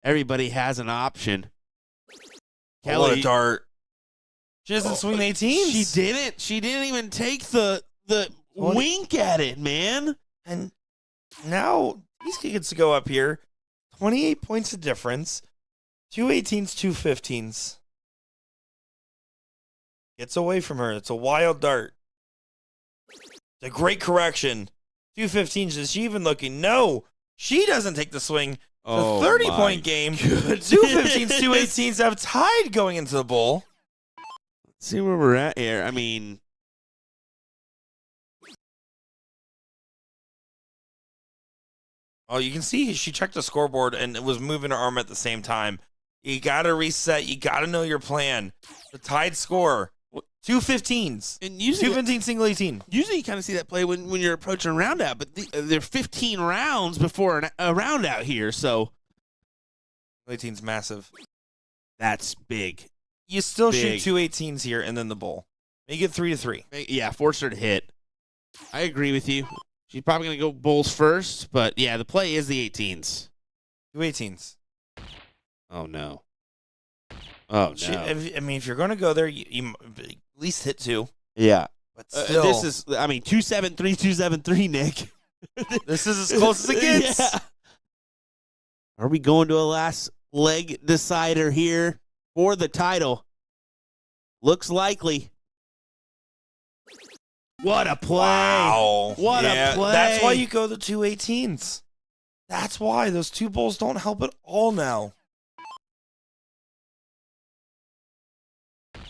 Everybody has an option. Kelly, what a dart. She doesn't swing the 18s. She didn't. She didn't even take the wink at it, man. And now these gets to go up here. 28 points of difference. 2 18s, 2 15s. Gets away from her. It's a wild dart. It's a great correction. 2 15s. Is she even looking? No. She doesn't take the swing. It's a 30-point game. 2 15s, 2 18s have tied going into the bowl. Let's see where we're at here. I mean, oh, you can see she checked the scoreboard and it was moving her arm at the same time. You got to reset. You got to know your plan. The tied score. 2 15s. And usually 2 15 single 18. Usually you kind of see that play when you're approaching a round out, but they're 15 rounds before a round out here, so 18's massive. That's big. You still shoot 2 18s here and then the bowl. Make it 3 to 3. Yeah, force her to hit. I agree with you. She's probably going to go bowls first, but yeah, the play is the 18s. 2 18s. Oh, no. Oh, no. I mean, if you're going to go there, you at least hit 2. Yeah. But still. This is, 2-7-3, 2-7-3, Nick. This is as close as it gets. Yeah. Are we going to a last leg decider here for the title? Looks likely. What a play. Wow. What a play. That's why you go the 2 18s. That's why. Those 2 bowls don't help at all now.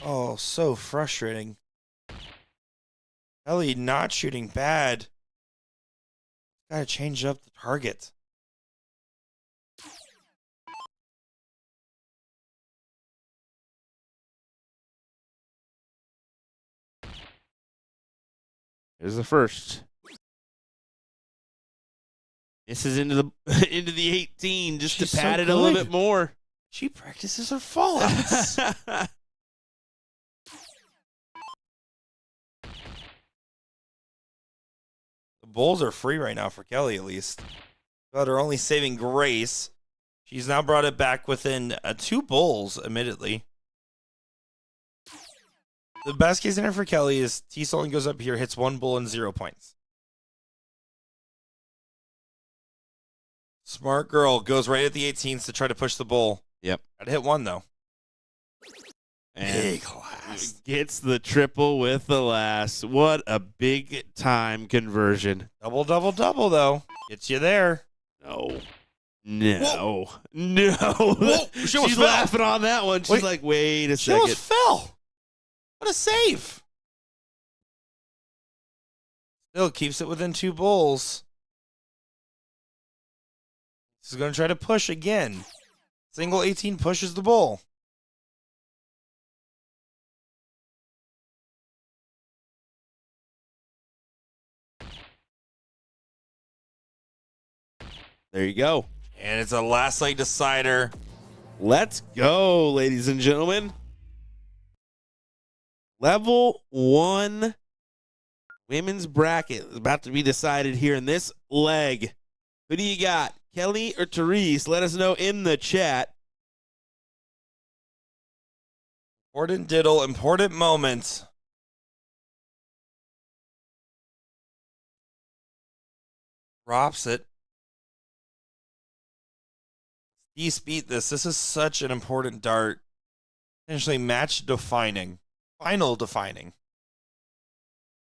Oh, so frustrating. Ellie not shooting bad. Got to change up the target. Here's the first. This is into the 18 just She's to pad so it a little good. bit more. She practices her fallouts. The bowls are free right now for Kelly, at least. But her only saving grace. She's now brought it back within 2 bowls, admittedly. The best case scenario for Kelly is T only goes up here, hits 1 bowl and 0 points. Smart girl goes right at the 18s to try to push the bowl. Yep. Gotta hit 1, though. And big last. Gets the triple with the last. What a big time conversion. Double, double, double, though. Gets you there. No. No. Whoa. No. Whoa. She's laughing on that one. She's like, wait a She second. almost fell. What a save. Still keeps it within 2 bowls. This is going to try to push again. Single 18 pushes the bowl. There you go. And it's a last leg decider. Let's go, ladies and gentlemen. Level 1 Women's bracket is about to be decided here in this leg. Who do you got, Kelly or Therese? Let us know in the chat. Important diddle, important moments. Drops it. East beat this. This is such an important dart. Potentially match defining. Final defining.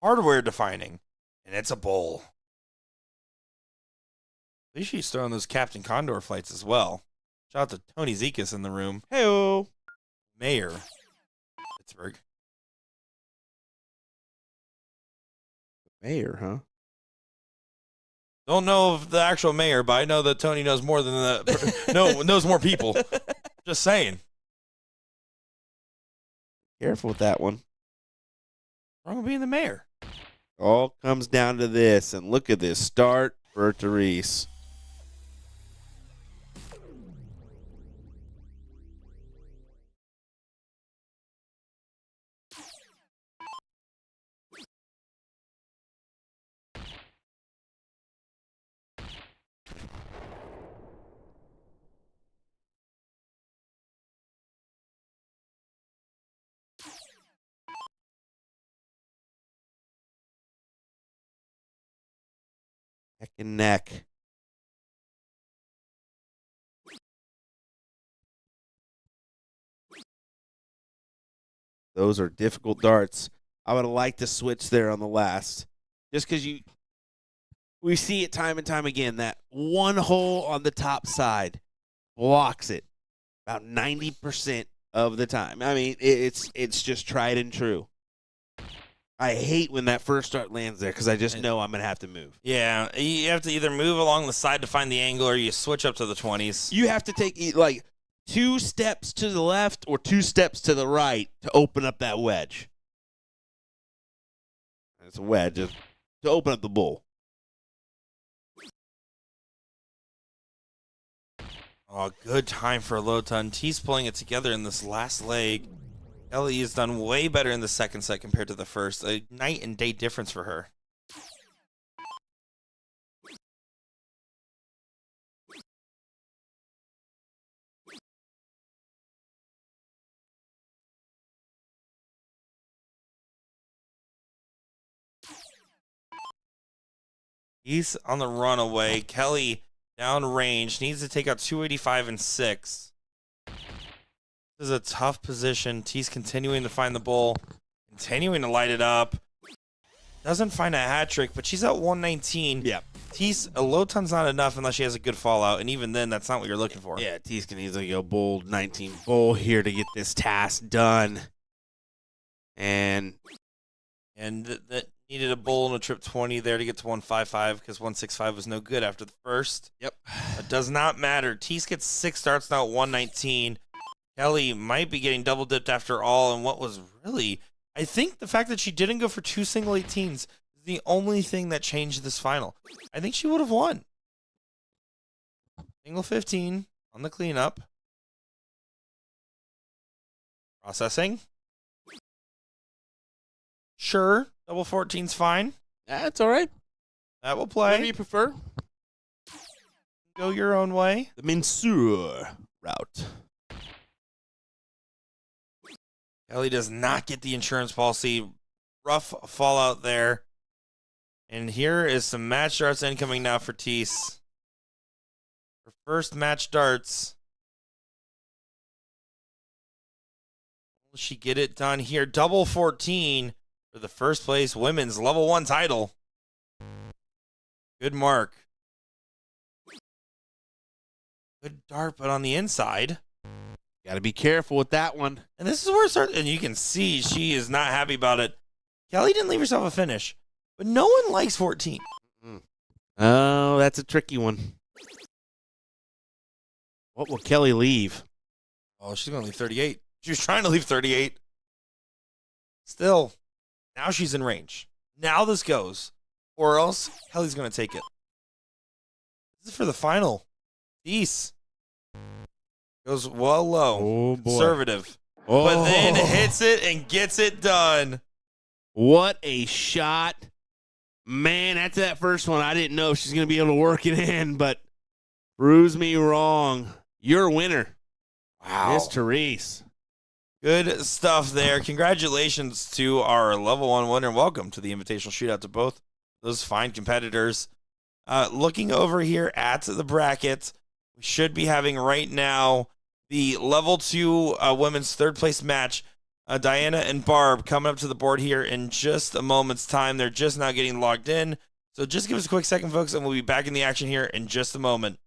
Hardware defining. And it's a bowl. At least she's throwing those Captain Condor flights as well. Shout out to Tony Zekas in the room. Hey-o. Mayor. Pittsburgh. Mayor, huh? Don't know of the actual mayor, but I know that Tony knows more than knows more people. Just saying. Careful with that one. Wrong with being the mayor. All comes down to this, and look at this start for Therese. Neck and neck. Those are difficult darts. I would have liked to switch there on the last. Just because we see it time and time again, that one hole on the top side blocks it about 90% of the time. I mean, it's just tried and true. I hate when that first dart lands there because I just know I'm going to have to move. Yeah, you have to either move along the side to find the angle or you switch up to the 20s. You have to take like 2 steps to the left or 2 steps to the right to open up that wedge. It's a wedge to open up the bowl. Oh, good time for a low ton. T's pulling it together in this last leg. Ellie has done way better in the second set compared to the first. A night and day difference for her. He's on the runaway. Kelly down range. Needs to take out 285 and 6. This is a tough position. T's continuing to find the bowl. Continuing to light it up. Doesn't find a hat trick, but she's at 119. Yeah. T's a low ton's not enough unless she has a good fallout, and even then, that's not what you're looking for. Yeah, T's can easily go bowl 19 bowl here to get this task done. And that needed a bowl and a trip 20 there to get to 155 because 165 was no good after the first. Yep. It does not matter. T's gets 6 starts now at 119. Kelly might be getting double dipped after all, and what was really, I think the fact that she didn't go for 2 single 18s is the only thing that changed this final. I think she would have won. Single 15 on the cleanup. Processing. Sure, double 14's fine. that's all right. That will Whatever play. you prefer. Go your own way. The Mensur route. Ellie does not get the insurance policy. Rough fallout there. And here is some match darts incoming now for Teese. Her first match darts. Will she get it done here? Double 14 for the first place women's level 1 title. Good mark. Good dart, but on the inside. Got to be careful with that one. And this is where it starts, and you can see she is not happy about it. Kelly didn't leave herself a finish, but no one likes 14. Oh, that's a tricky one. What will Kelly leave? Oh, she's going to leave 38. She was trying to leave 38. Still, now she's in range. Now this goes, or else Kelly's going to take it. This is for the final. East goes well low. Oh, boy. Conservative. Oh. But then hits it and gets it done. What a shot Man, after that first one, I didn't know if she's going to be able to work it in, but proves me wrong. You're a winner. Wow. Miss Therese. Good stuff there. Congratulations to our level 1 winner. Welcome to the Invitational Shootout to both those fine competitors. Looking over here at the bracket, we should be having right now the level 2 women's third place match. Diana and Barb coming up to the board here in just a moment's time. They're just now getting logged in. So just give us a quick second, folks, and we'll be back in the action here in just a moment.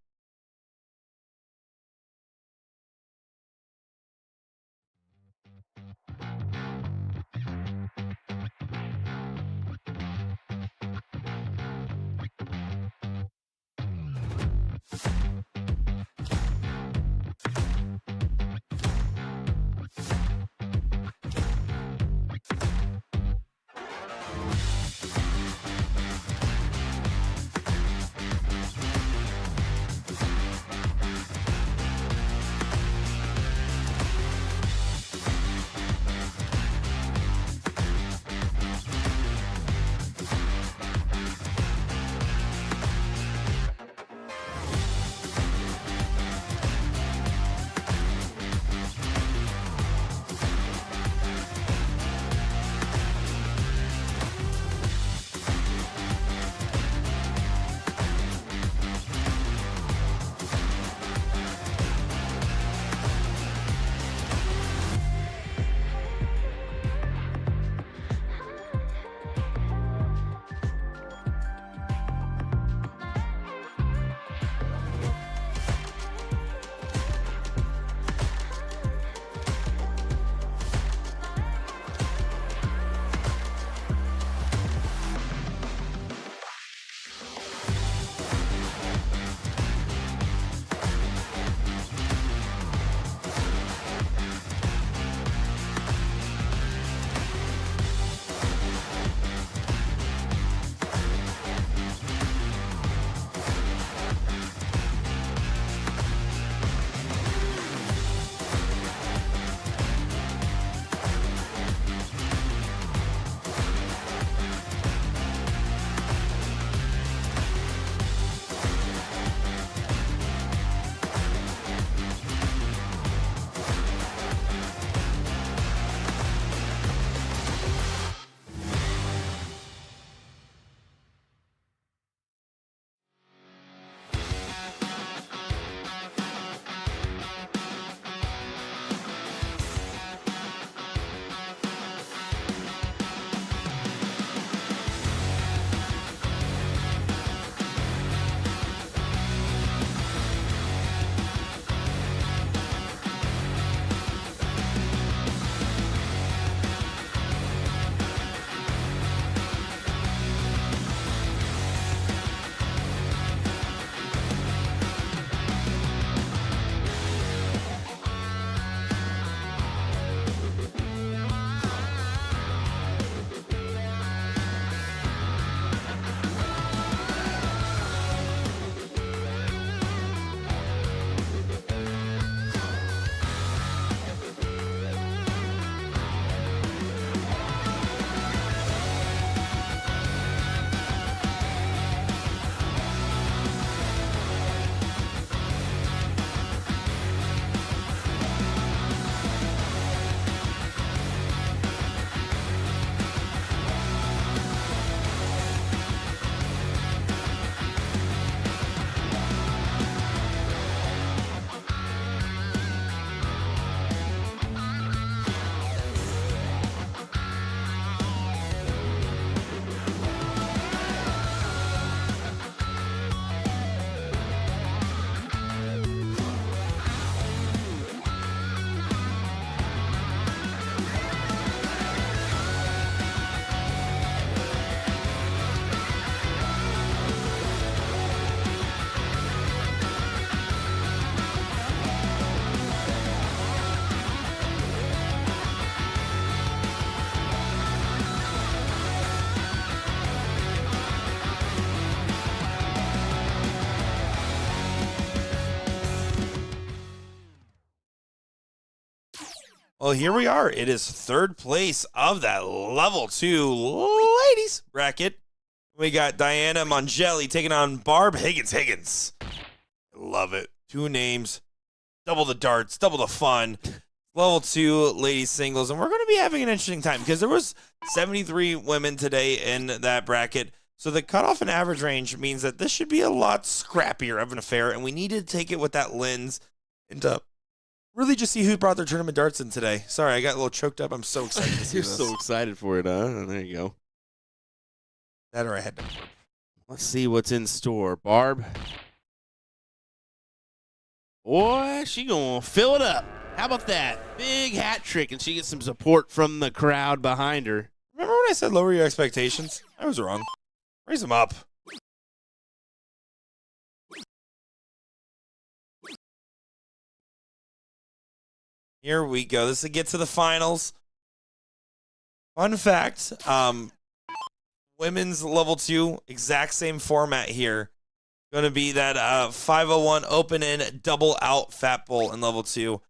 Well, here we are. It is third place of that level 2 ladies bracket. We got Diana Mongelli taking on Barb Higgins. Love it. 2 names. Double the darts, double the fun. Level 2 ladies singles. And we're going to be having an interesting time because there was 73 women today in that bracket. So the cutoff and average range means that this should be a lot scrappier of an affair. And we need to take it with that lens and really just see who brought their tournament darts in today. Sorry, I got a little choked up. I'm so excited to see You're this. so excited for it, huh? There you go. That or I had to. Let's see what's in store. Barb. Boy, she gonna fill it up. How about that? Big hat trick, and she gets some support from the crowd behind her. Remember when I said lower your expectations? I was wrong. Raise them up. Here we go. This is to get to the finals. Fun fact, women's level 2, exact same format here. Going to be that 501 open in double out fat bowl in level 2.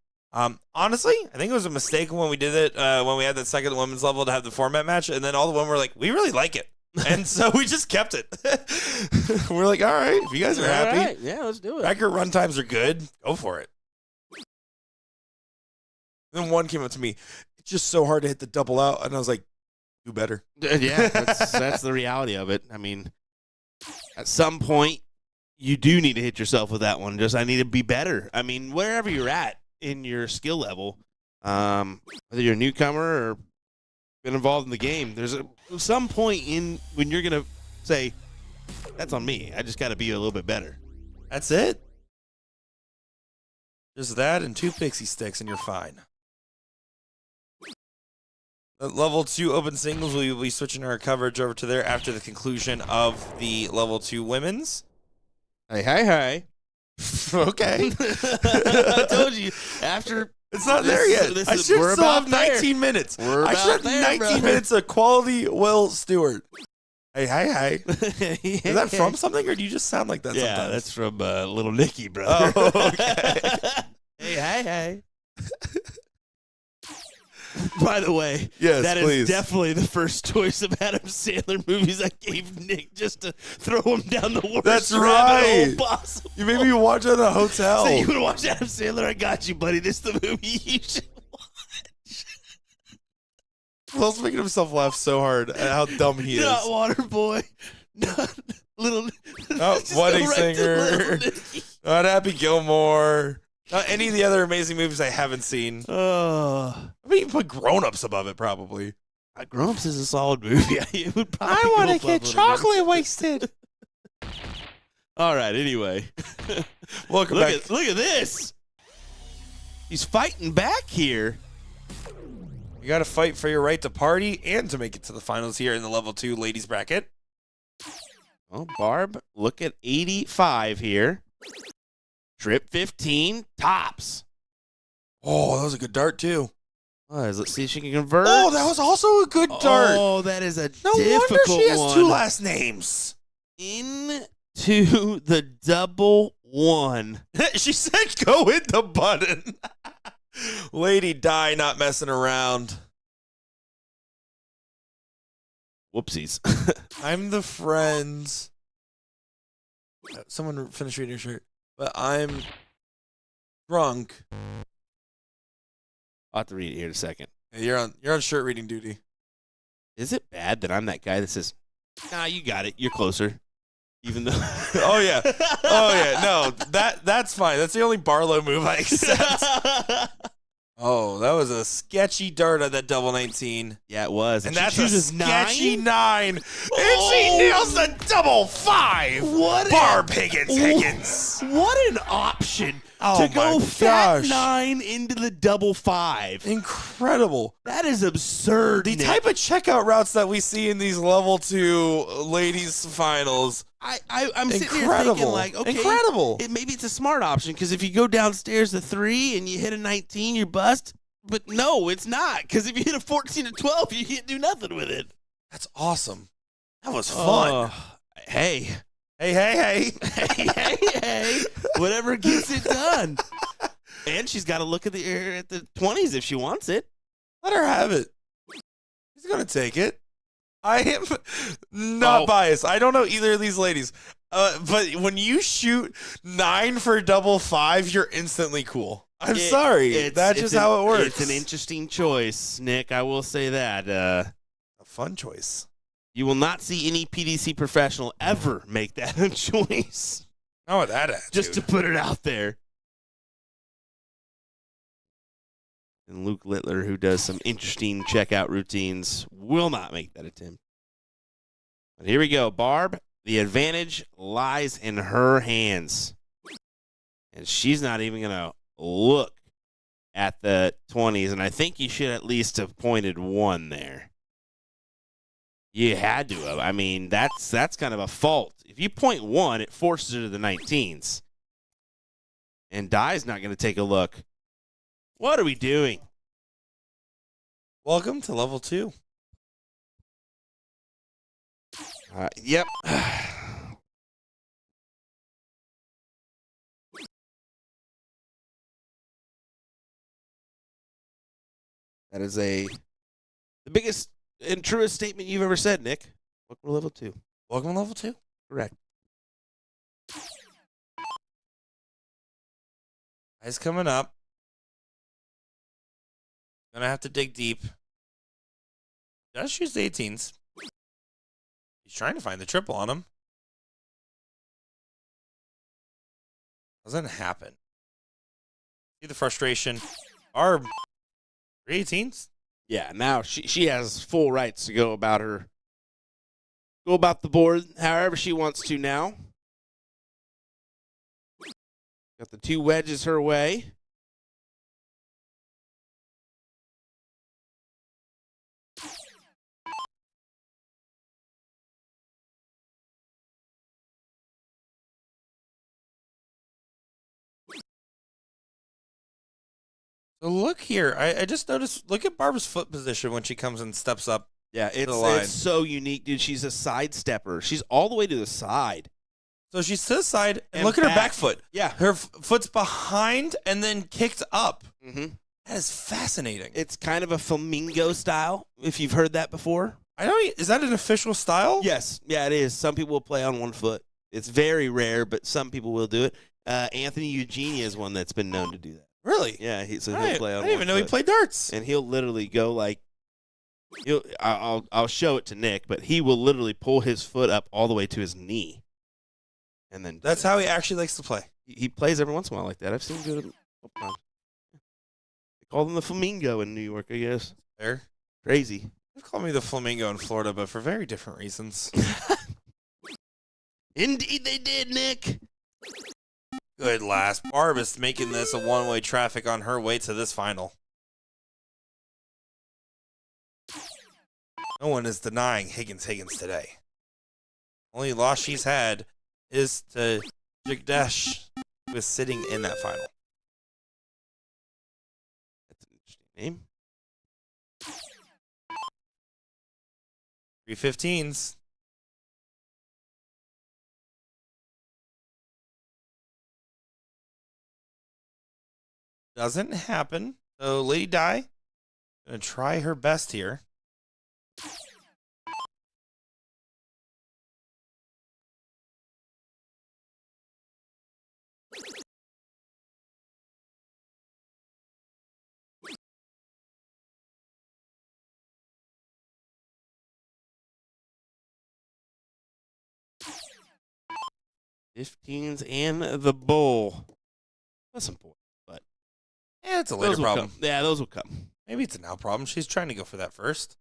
Honestly, I think it was a mistake when we did it, when we had that second women's level to have the format match, and then all the women were like, we really like it. And so we just kept it. We're like, all right, if you guys are happy. Right. Yeah, let's do it. Record run times are good. Go for it. Then one came up to me. It's just so hard to hit the double out. And I was like, do better. Yeah, that's the reality of it. I mean, at some point, you do need to hit yourself with that one. I need to be better. I mean, wherever you're at in your skill level, whether you're a newcomer or been involved in the game, there's some point in when you're going to say, that's on me. I just got to be a little bit better. That's it. Just that and 2 pixie sticks and you're fine. The level 2 open singles, we will be switching our coverage over to there after the conclusion of the level 2 women's. Hey. Okay. I told you, after... It's not there yet. I should still have 19 minutes. I should have 19 minutes of quality Will Stewart. Hey. Is that from something, or do you just sound like that sometimes? Yeah, that's from Little Nicky, brother. Oh, okay. Hey. By the way, yes, that please. is definitely the first choice of Adam Sandler movies I gave Nick just to throw him down the worst That's rabbit hole right. possible. You made me watch it in a hotel. So you would watch Adam Sandler? I got you, buddy. This is the movie you should watch. Will's making himself laugh so hard at how dumb he is. Not Waterboy. Not Little. Not Wedding Singer. Not Happy Gilmore. Not any of the other amazing movies I haven't seen. I mean, you put Grown Ups above it, probably. Grown Ups is a solid movie. It would probably I want go to get above it. chocolate wasted. All right, anyway. Welcome back. Look at this. He's fighting back here. You got to fight for your right to party and to make it to the finals here in the level 2 ladies bracket. Well, Barb, look at 85 here. Trip 15, tops. Oh, that was a good dart, too. Let's see if she can convert. Oh, that was also a good dart. Oh, that is a No difficult wonder she has one. 2 last names. Into the double one. She said go hit the button. Lady Di not messing around. Whoopsies. I'm the friends. Someone finish reading your shirt. But I'm drunk. I'll have to read it here in a second. Hey, you're on shirt reading duty. Is it bad that I'm that guy that says, nah, you got it. You're closer. Even though. Oh, yeah. No, that's fine. That's the only Barlow move I accept. Oh, that was a sketchy dart at that double 19. Yeah, it was. And she that's a chooses sketchy 9. And Oh. she nails the double 5. What Barb Higgins. What an option Oh to go my fat gosh. 9 into the double 5. Incredible. That is absurd. The Nick. type of checkout routes that we see in these level 2 ladies finals. I'm sitting here Incredible. thinking like, okay, Incredible. Maybe it's a smart option because if you go downstairs to 3 and you hit a 19, you bust. But no, it's not because if you hit a 14 or 12, you can't do nothing with it. That's awesome. That was fun. Hey. Hey. hey. Whatever gets it done. And she's got to look at the 20s if she wants it. Let her have it. She's going to take it. I am not biased. I don't know either of these ladies. But when you shoot 9 for double 5, you're instantly cool. I'm sorry. That's just how it works. It's an interesting choice, Nick. I will say that. A fun choice. You will not see any PDC professional ever make that a choice. Not with that attitude. Just to put it out there. And Luke Littler, who does some interesting checkout routines, will not make that attempt. But here we go. Barb, the advantage lies in her hands. And she's not even going to look at the 20s. And I think you should at least have pointed 1 there. You had to have. I mean, that's kind of a fault. If you point 1, it forces her to the 19s. And Dye's not going to take a look. What are we doing? Welcome to level 2. Yep. That is the biggest and truest statement you've ever said, Nick. Welcome to level 2. Welcome to level 2. Correct. Eyes coming up. Gonna have to dig deep. Does choose the 18s. He's trying to find the triple on him. Doesn't happen. See the frustration. Barb. 3 18s? Yeah, now she has full rights to go about the board however she wants to now. Got the 2 wedges her way. So look here. I just noticed, look at Barb's foot position when she comes and steps up. Yeah, it's so unique, dude. She's a side stepper. She's all the way to the side. So she's to the side, and look back. at her back foot. Yeah. Her foot's behind and then kicked up. Mm-hmm. That is fascinating. It's kind of a flamingo style, if you've heard that before. Is that an official style? Yes. Yeah, it is. Some people will play on one foot. It's very rare, but some people will do it. Anthony Eugenia is one that's been known to do that. Really? Yeah, he'll play on I didn't one even know he foot. played darts. And he'll literally go like, I'll show it to Nick, but he will literally pull his foot up all the way to his knee. And then That's how he actually likes to play. he plays every once in a while like that. I've seen him do it a couple times. They call them the flamingo in New York, I guess. There. Crazy. They call me the flamingo in Florida, but for very different reasons. Indeed they did, Nick. Good last. Barb is making this a one-way traffic on her way to this final. No one is denying Higgins today. Only loss she's had is to Jagdesh, who is sitting in that final. That's an interesting name. 3 15s. Doesn't happen. So Lady Di gonna try her best here. '15s and the bull. That's important, but Yeah, it's a later those will problem. come. Yeah, those will come. Maybe it's a now problem. She's trying to go for that first.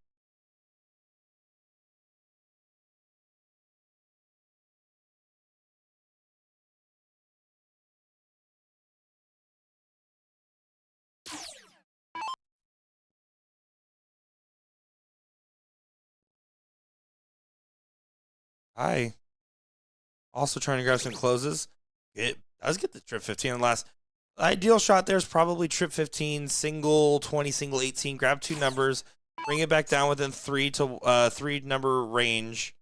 Hi. Also trying to grab some closes. It does get the trip 15 on the last. Ideal shot there is probably trip 15, single 20, single 18. Grab 2 numbers. Bring it back down within 3 number range.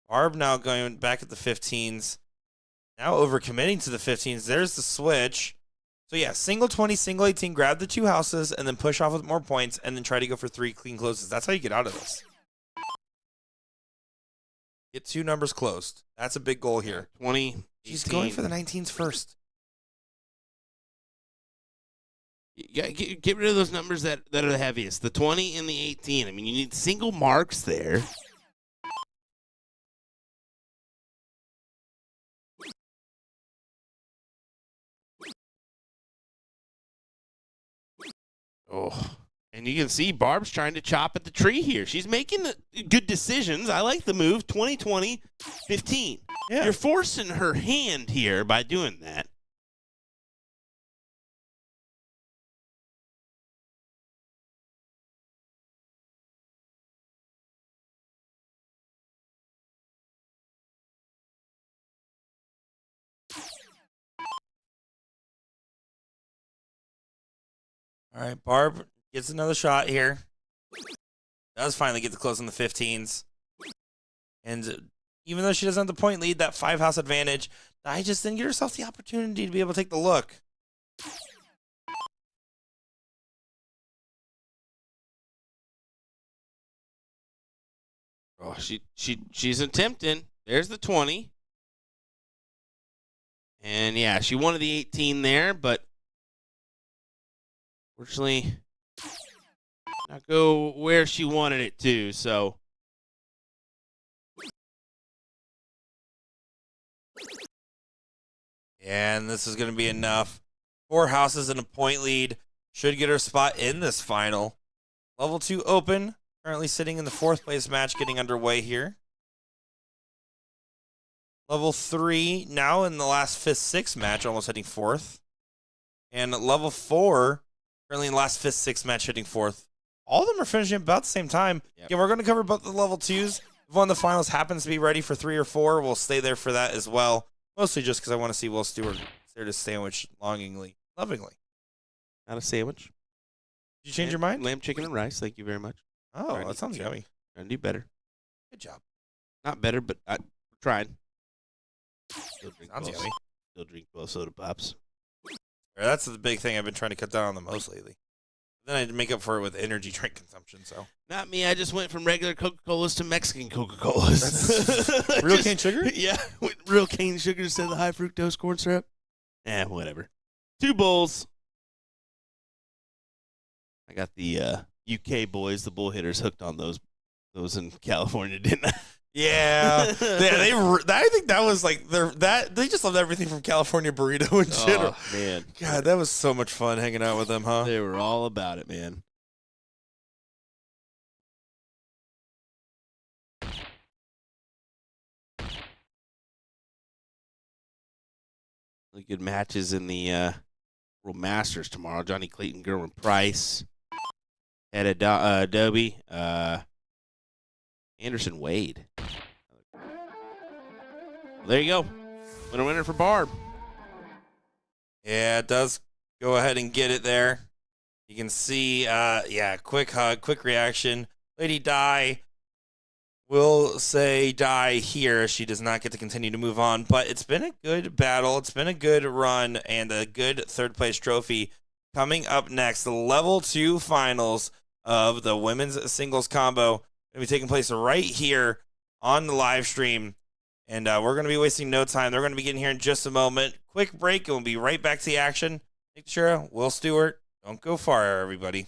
Barb now going back at the 15s. Now overcommitting to the 15s. There's the switch. So yeah, single 20, single 18. Grab the 2 houses and then push off with more points and then try to go for 3 clean closes. That's how you get out of this. Get 2 numbers closed. That's a big goal here. 20. She's 18. going for the 19s first. Yeah, get rid of those numbers that are the heaviest. The 20 and the 18. I mean, you need single marks there. Oh, and you can see Barb's trying to chop at the tree here. She's making good decisions. I like the move. 20, 20, 15. Yeah. You're forcing her hand here by doing that. All right, Barb gets another shot here. Does finally get to close on the 15s. And even though she doesn't have the point lead, that 5-house advantage, I just didn't get herself the opportunity to be able to take the look. Oh, she's attempting. There's the 20. And yeah, she wanted the 18 there, but fortunately not go where she wanted it to, so. And this is going to be enough. 4 houses and a point lead. Should get her spot in this final. Level 2 open. Currently sitting in the 4th place match, getting underway here. Level 3 now in the last 5th, 6th match, almost hitting 4th. And level 4 currently in the last 5th, 6th match, hitting 4th. All of them are finishing about the same time. Yep. Again, we're going to cover both the level 2s. If one of the finals happens to be ready for 3 or 4, we'll stay there for that as well. Mostly just because I want to see Will Stewart stare to sandwich longingly, lovingly. Not a sandwich. Did you change your mind? Lamb, chicken, and rice. Thank you very much. Oh, that sounds yummy. Trying to do better. Good job. Not better, but I tried. Still drink Sounds yummy. Still drink 12 soda pops. That's the big thing I've been trying to cut down on the most lately. Then I had to make up for it with energy drink consumption. So Not me. I just went from regular Coca-Colas to Mexican Coca-Colas. real cane sugar? Yeah, with real cane sugar instead of the high fructose corn syrup. Whatever. 2 bowls. I got the UK boys, the bull hitters, hooked on those in California, didn't I? Yeah, I think that was like they just loved everything from California burrito in general. Oh, man. God, that was so much fun hanging out with them, huh? They were all about it, man. Really good matches in the World Masters tomorrow. Johnny Clayton, Gerwin Price, Ed Adobe, Anderson Wade. Well, there you go. Winner for Barb. Yeah, it does go ahead and get it there. You can see, quick hug, quick reaction. Lady Di will say die here. She does not get to continue to move on, but it's been a good battle. It's been a good run and a good 3rd place trophy. Coming up next, the level 2 finals of the women's singles combo going to be taking place right here on the live stream. And we're going to be wasting no time. They're going to be getting here in just a moment. Quick break, and we'll be right back to the action. Make sure, Will Stewart, don't go far, everybody.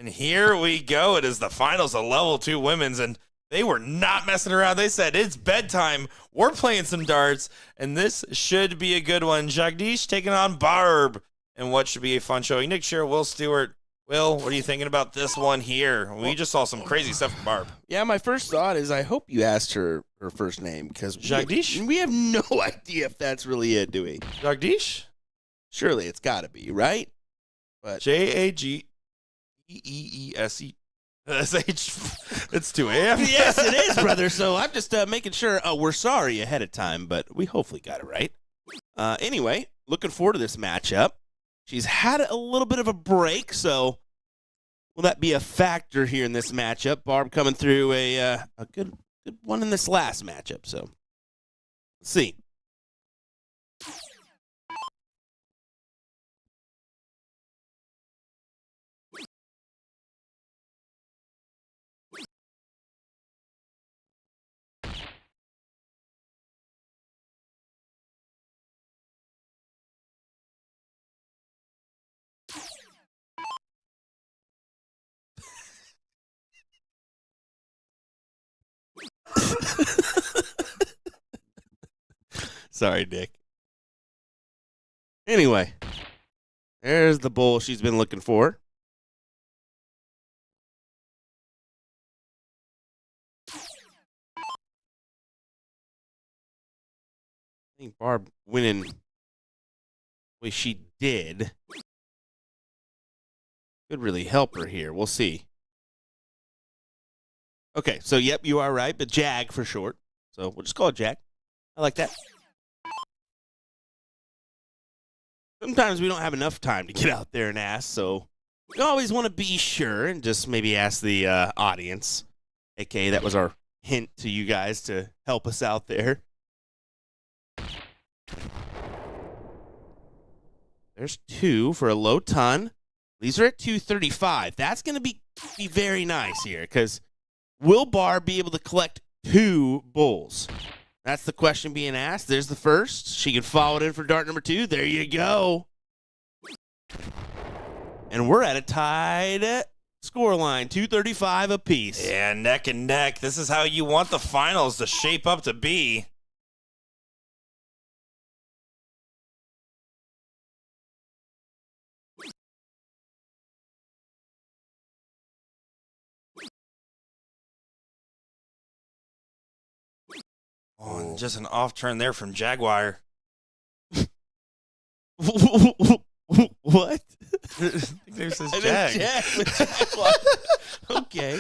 And here we go. It is the finals of level 2 women's, and they were not messing around. They said, it's bedtime. We're playing some darts, and this should be a good one. Jagdish taking on Barb, and what should be a fun showing. Nick Shearer, Will Stewart. Will, what are you thinking about this one here? We just saw some crazy stuff from Barb. Yeah, my first thought is I hope you asked her first name, because Jagdish? We have no idea if that's really it, do we? Jagdish? Surely it's got to be, right? But Jageeese. It's 2 a.m. Yes, it is, brother. So I'm just making sure. We're sorry ahead of time, but we hopefully got it right. Anyway, looking forward to this matchup. She's had a little bit of a break, so will that be a factor here in this matchup? Barb coming through a good one in this last matchup. So let's see. Sorry, Nick. Anyway, there's the bull she's been looking for. I think Barb winning the way she did could really help her here. We'll see. Okay, so yep, you are right, but Jag for short. So we'll just call it Jag. I like that. Sometimes we don't have enough time to get out there and ask, so we always want to be sure and just maybe ask the audience. AKA, that was our hint to you guys to help us out there. There's 2 for a low ton. These are at 235. That's going to be very nice here, because will Barb be able to collect 2 bulls? That's the question being asked. There's the first. She can follow it in for dart number 2. There you go. And we're at a tied score line, 235 apiece. Yeah, neck and neck. This is how you want the finals to shape up to be. Oh, and just an off turn there from Jaguar. What? There's his Jag. Okay.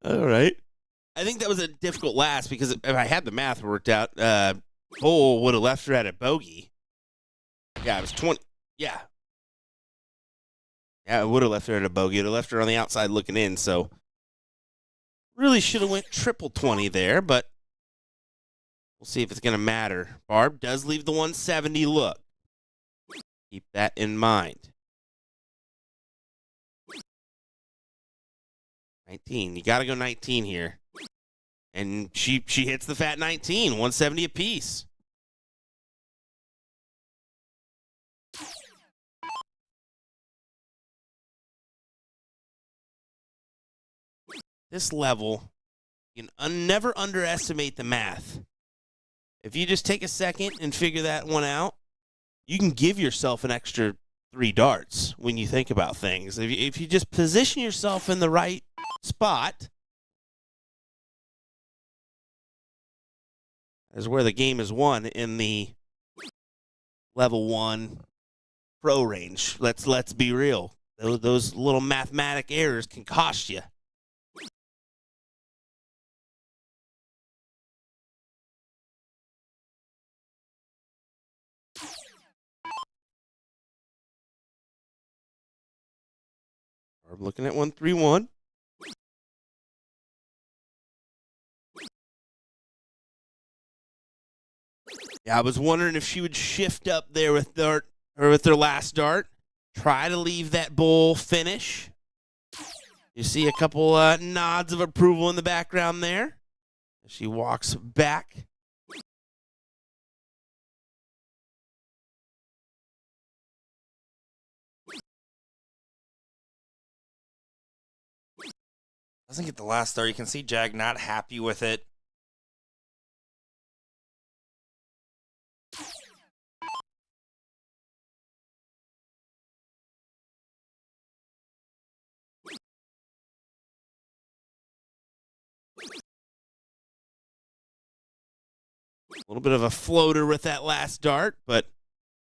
All right. I think that was a difficult last, because if I had the math worked out, Bull would have left her at a bogey. Yeah, it was 20. Yeah. Yeah, it would have left her at a bogey. It would have left her on the outside looking in, so really should have went triple 20 there, but we'll see if it's going to matter. Barb does leave the 170 look. Keep that in mind. 19. You got to go 19 here. And she hits the fat 19, 170 apiece. This level, you can never underestimate the math. If you just take a second and figure that one out, you can give yourself an extra 3 darts when you think about things. If you just position yourself in the right spot, is where the game is won in the level 1 pro range. Let's be real. Those little mathematic errors can cost you. I'm looking at 131. Yeah, I was wondering if she would shift up there with dart, or with their last dart. Try to leave that bull finish. You see a couple nods of approval in the background there. She walks back. Doesn't get the last star. You can see Jag not happy with it. A little bit of a floater with that last dart, but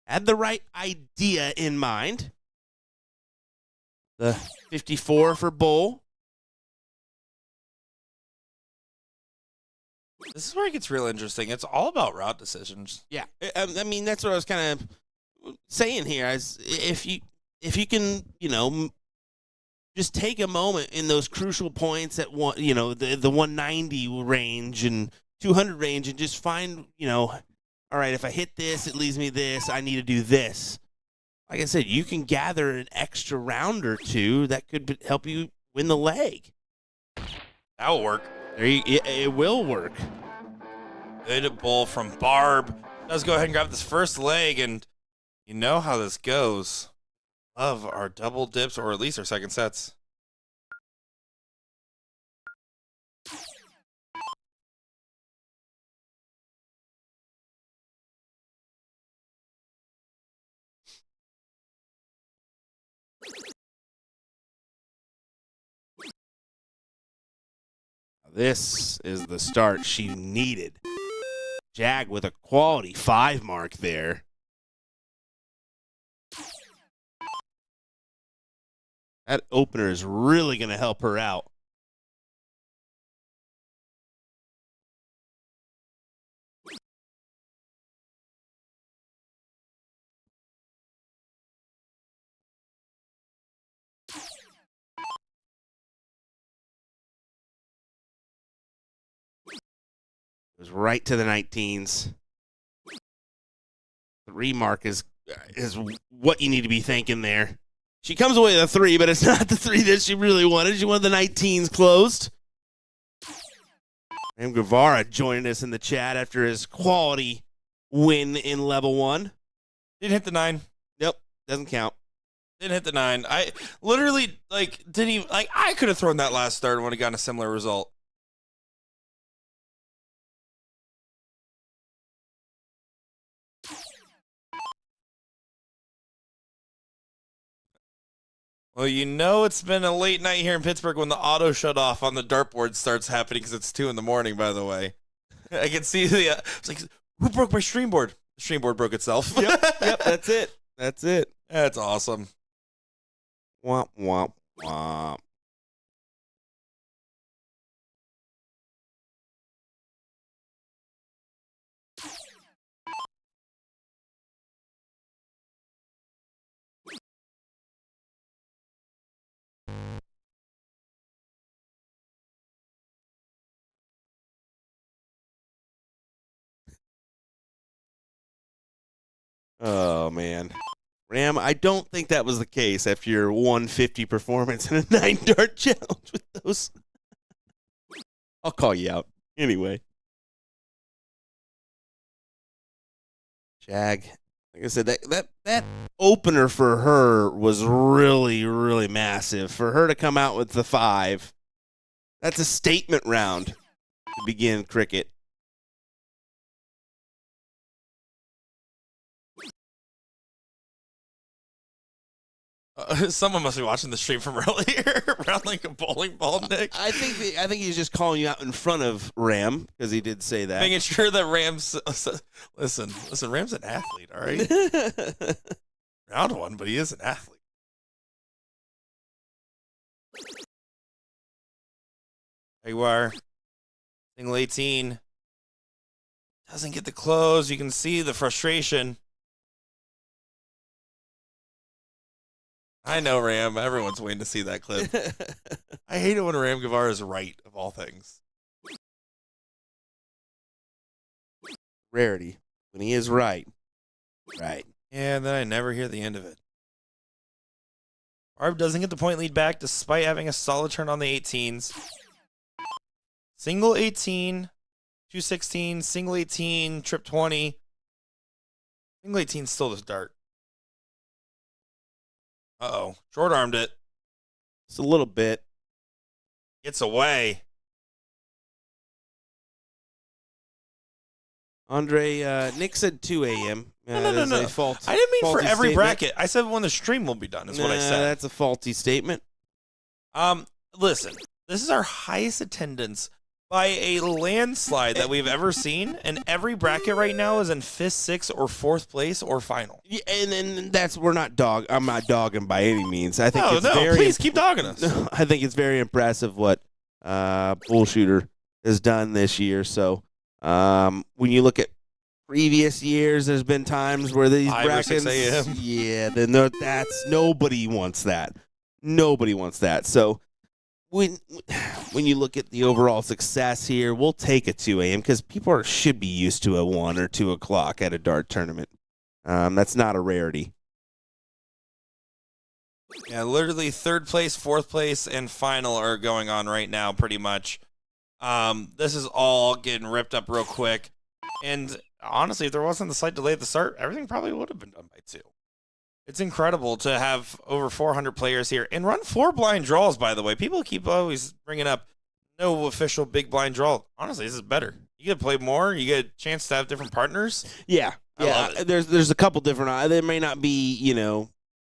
had the right idea in mind. The 54 for Bull. This is where it gets real interesting. It's all about route decisions. Yeah, I mean that's what I was kind of saying here. If you can, just take a moment in those crucial points at the 190 range and 200 range, and just find, all right, if I hit this, it leaves me this. I need to do this. Like I said, you can gather an extra round or two that could help you win the leg. That'll work. It will work. Good Bull from Barb. Does go ahead and grab this first leg, and you know how this goes. Love our double dips, or at least our second sets. This is the start she needed. Jag with a quality 5 mark there. That opener is really going to help her out. Goes right to the 19s. 3 mark is what you need to be thinking there. She comes away with a 3, but it's not the 3 that she really wanted. She wanted the 19s closed. And Guevara joining us in the chat after his quality win in level 1. Didn't hit the 9. Nope, doesn't count. Didn't hit the 9. I literally, didn't even, I could have thrown that last start and would have gotten a similar result. Well, it's been a late night here in Pittsburgh when the auto shut off on the dartboard starts happening because it's 2 a.m, by the way. I can see it's like, who broke my stream board? The stream board broke itself. Yep, that's it. That's it. That's awesome. Womp, womp, womp. Oh, man. Ram, I don't think that was the case after your 150 performance in a 9-dart challenge with those. I'll call you out. Anyway. Jag. Like I said, that opener for her was really, really massive. For her to come out with the 5, that's a statement round to begin cricket. Someone must be watching the stream from earlier around like a bowling ball, Nick. I think he's just calling you out in front of Ram because he did say that. Making sure that Ram's listen. Ram's an athlete, all right. Round 1, but he is an athlete. There you are. Single 18 doesn't get the close. You can see the frustration. I know, Ram. Everyone's waiting to see that clip. I hate it when Ram Guevara is right, of all things. Rarity. When he is right. Right. Yeah, and then I never hear the end of it. Barb doesn't get the point lead back despite having a solid turn on the 18s. Single 18, 216, single 18, trip 20. Single 18 still this dart. Uh-oh. Short-armed it. Just a little bit. Gets away. Andre, Nick said 2 a.m. No. I didn't mean for every statement. bracket. I said when the stream will be done, is what I said. That's a faulty statement. Listen, this is our highest attendance by a landslide that we've ever seen, and every bracket right now is in 5th, 6th, or 4th place or final. Yeah, and that's I'm not dogging by any means. I think please keep dogging us. I think it's very impressive what BullShooter has done this year. So when you look at previous years, there's been times where these 5 or 6 brackets, a.m. yeah, then that's nobody wants that. Nobody wants that. So when you look at the overall success here, we'll take a 2 a.m. because people should be used to a 1 or 2 o'clock at a dart tournament. That's not a rarity. Yeah, literally 3rd place, 4th place, and final are going on right now, pretty much. This is all getting ripped up real quick. And honestly, if there wasn't the slight delay at the start, everything probably would have been done by 2. It's incredible to have over 400 players here and run 4 blind draws, by the way. People keep always bringing up no official big blind draw. Honestly, this is better. You get to play more. You get a chance to have different partners. Yeah. I love it. There's a couple different. They may not be,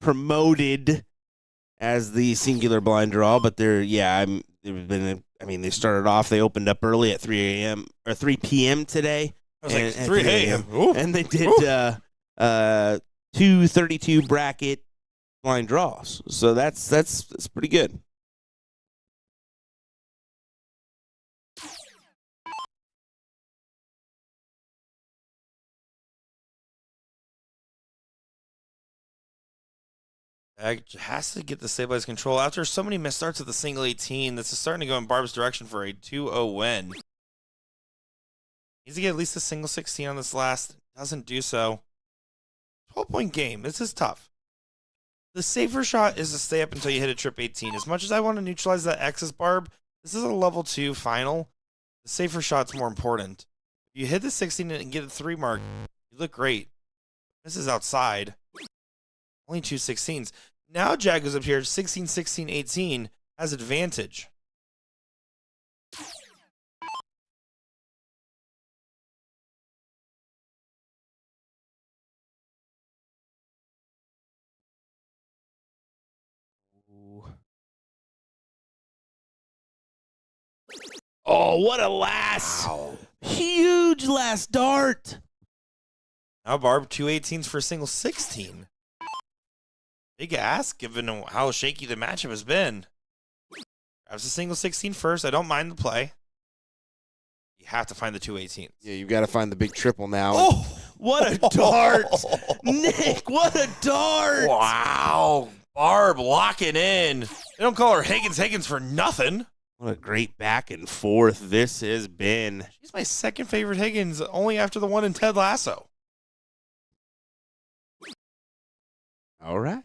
promoted as the singular blind draw, but they started off, they opened up early at 3 a.m. or 3 p.m. today. I was like, 3 a.m. And they did 232 bracket blind draws. So that's pretty good. Has to get the stabilized control. After so many missed starts at the single 18, this is starting to go in Barb's direction for a 2-0 win. Needs to get at least a single 16 on this last. Doesn't do so. 12-point game. This is tough. The safer shot is to stay up until you hit a trip 18. As much as I want to neutralize that X's, Barb, this is a level 2 final. The safer shot's more important. If you hit the 16 and get a 3 mark, you look great. This is outside. Only 2 16s. Now Jag goes up here, 16, 16, 18, has advantage. Oh, what a huge last dart. Now Barb, 2 18s for a single 16. Big ask, given how shaky the matchup has been. Grabs a single 16 first. I don't mind the play. You have to find the 2 18s. Yeah, you've got to find the big triple now. Oh, what a dart. Nick, what a dart. Wow. Barb locking in. They don't call her Higgins for nothing. What a great back and forth this has been. She's my second favorite Higgins, only after the one in Ted Lasso. All right.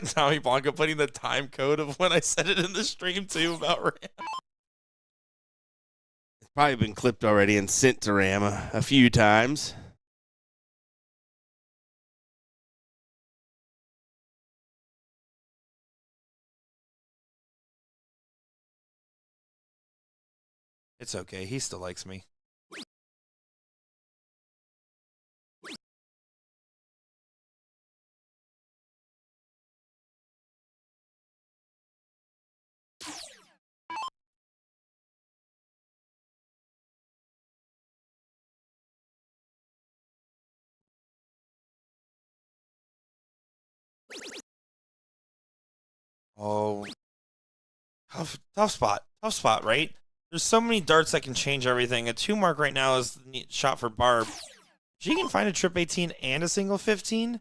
Tommy Blanco putting the time code of when I said it in the stream too about Ram. It's probably been clipped already and sent to Ram a few times. It's okay. He still likes me. Oh, tough spot, right? There's so many darts that can change everything. A 2 mark right now is the neat shot for Barb. She can find a trip 18 and a single 15.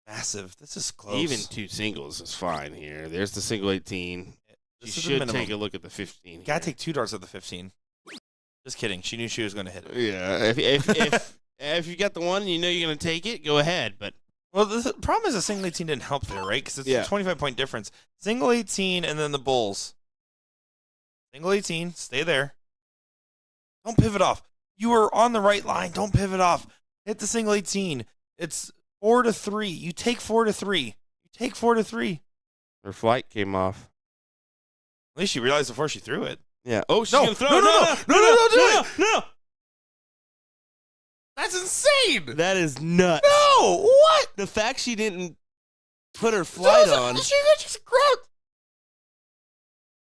Massive. This is close. Even 2 singles is fine here. There's the single 18. This She is the should minimum. take a look at the 15. You gotta take 2 darts at the 15. Just kidding. She knew she was going to hit it. Yeah, if you got the one and you know you're going to take it, go ahead. But Well, the problem is the single 18 didn't help there, right? Because it's a 25-point difference. Single 18 and then the Bulls. Single 18, stay there. Don't pivot off. You are on the right line. Don't pivot off. Hit the single 18. It's 4-3. You take 4-3. You take 4-3. Her flight came off. At least she realized before she threw it. Yeah. Oh, she's No, gonna throw no, it. no, don't do it. No. That's insane. That is nuts. No, what? The fact she didn't put her flight on. She just grabbed.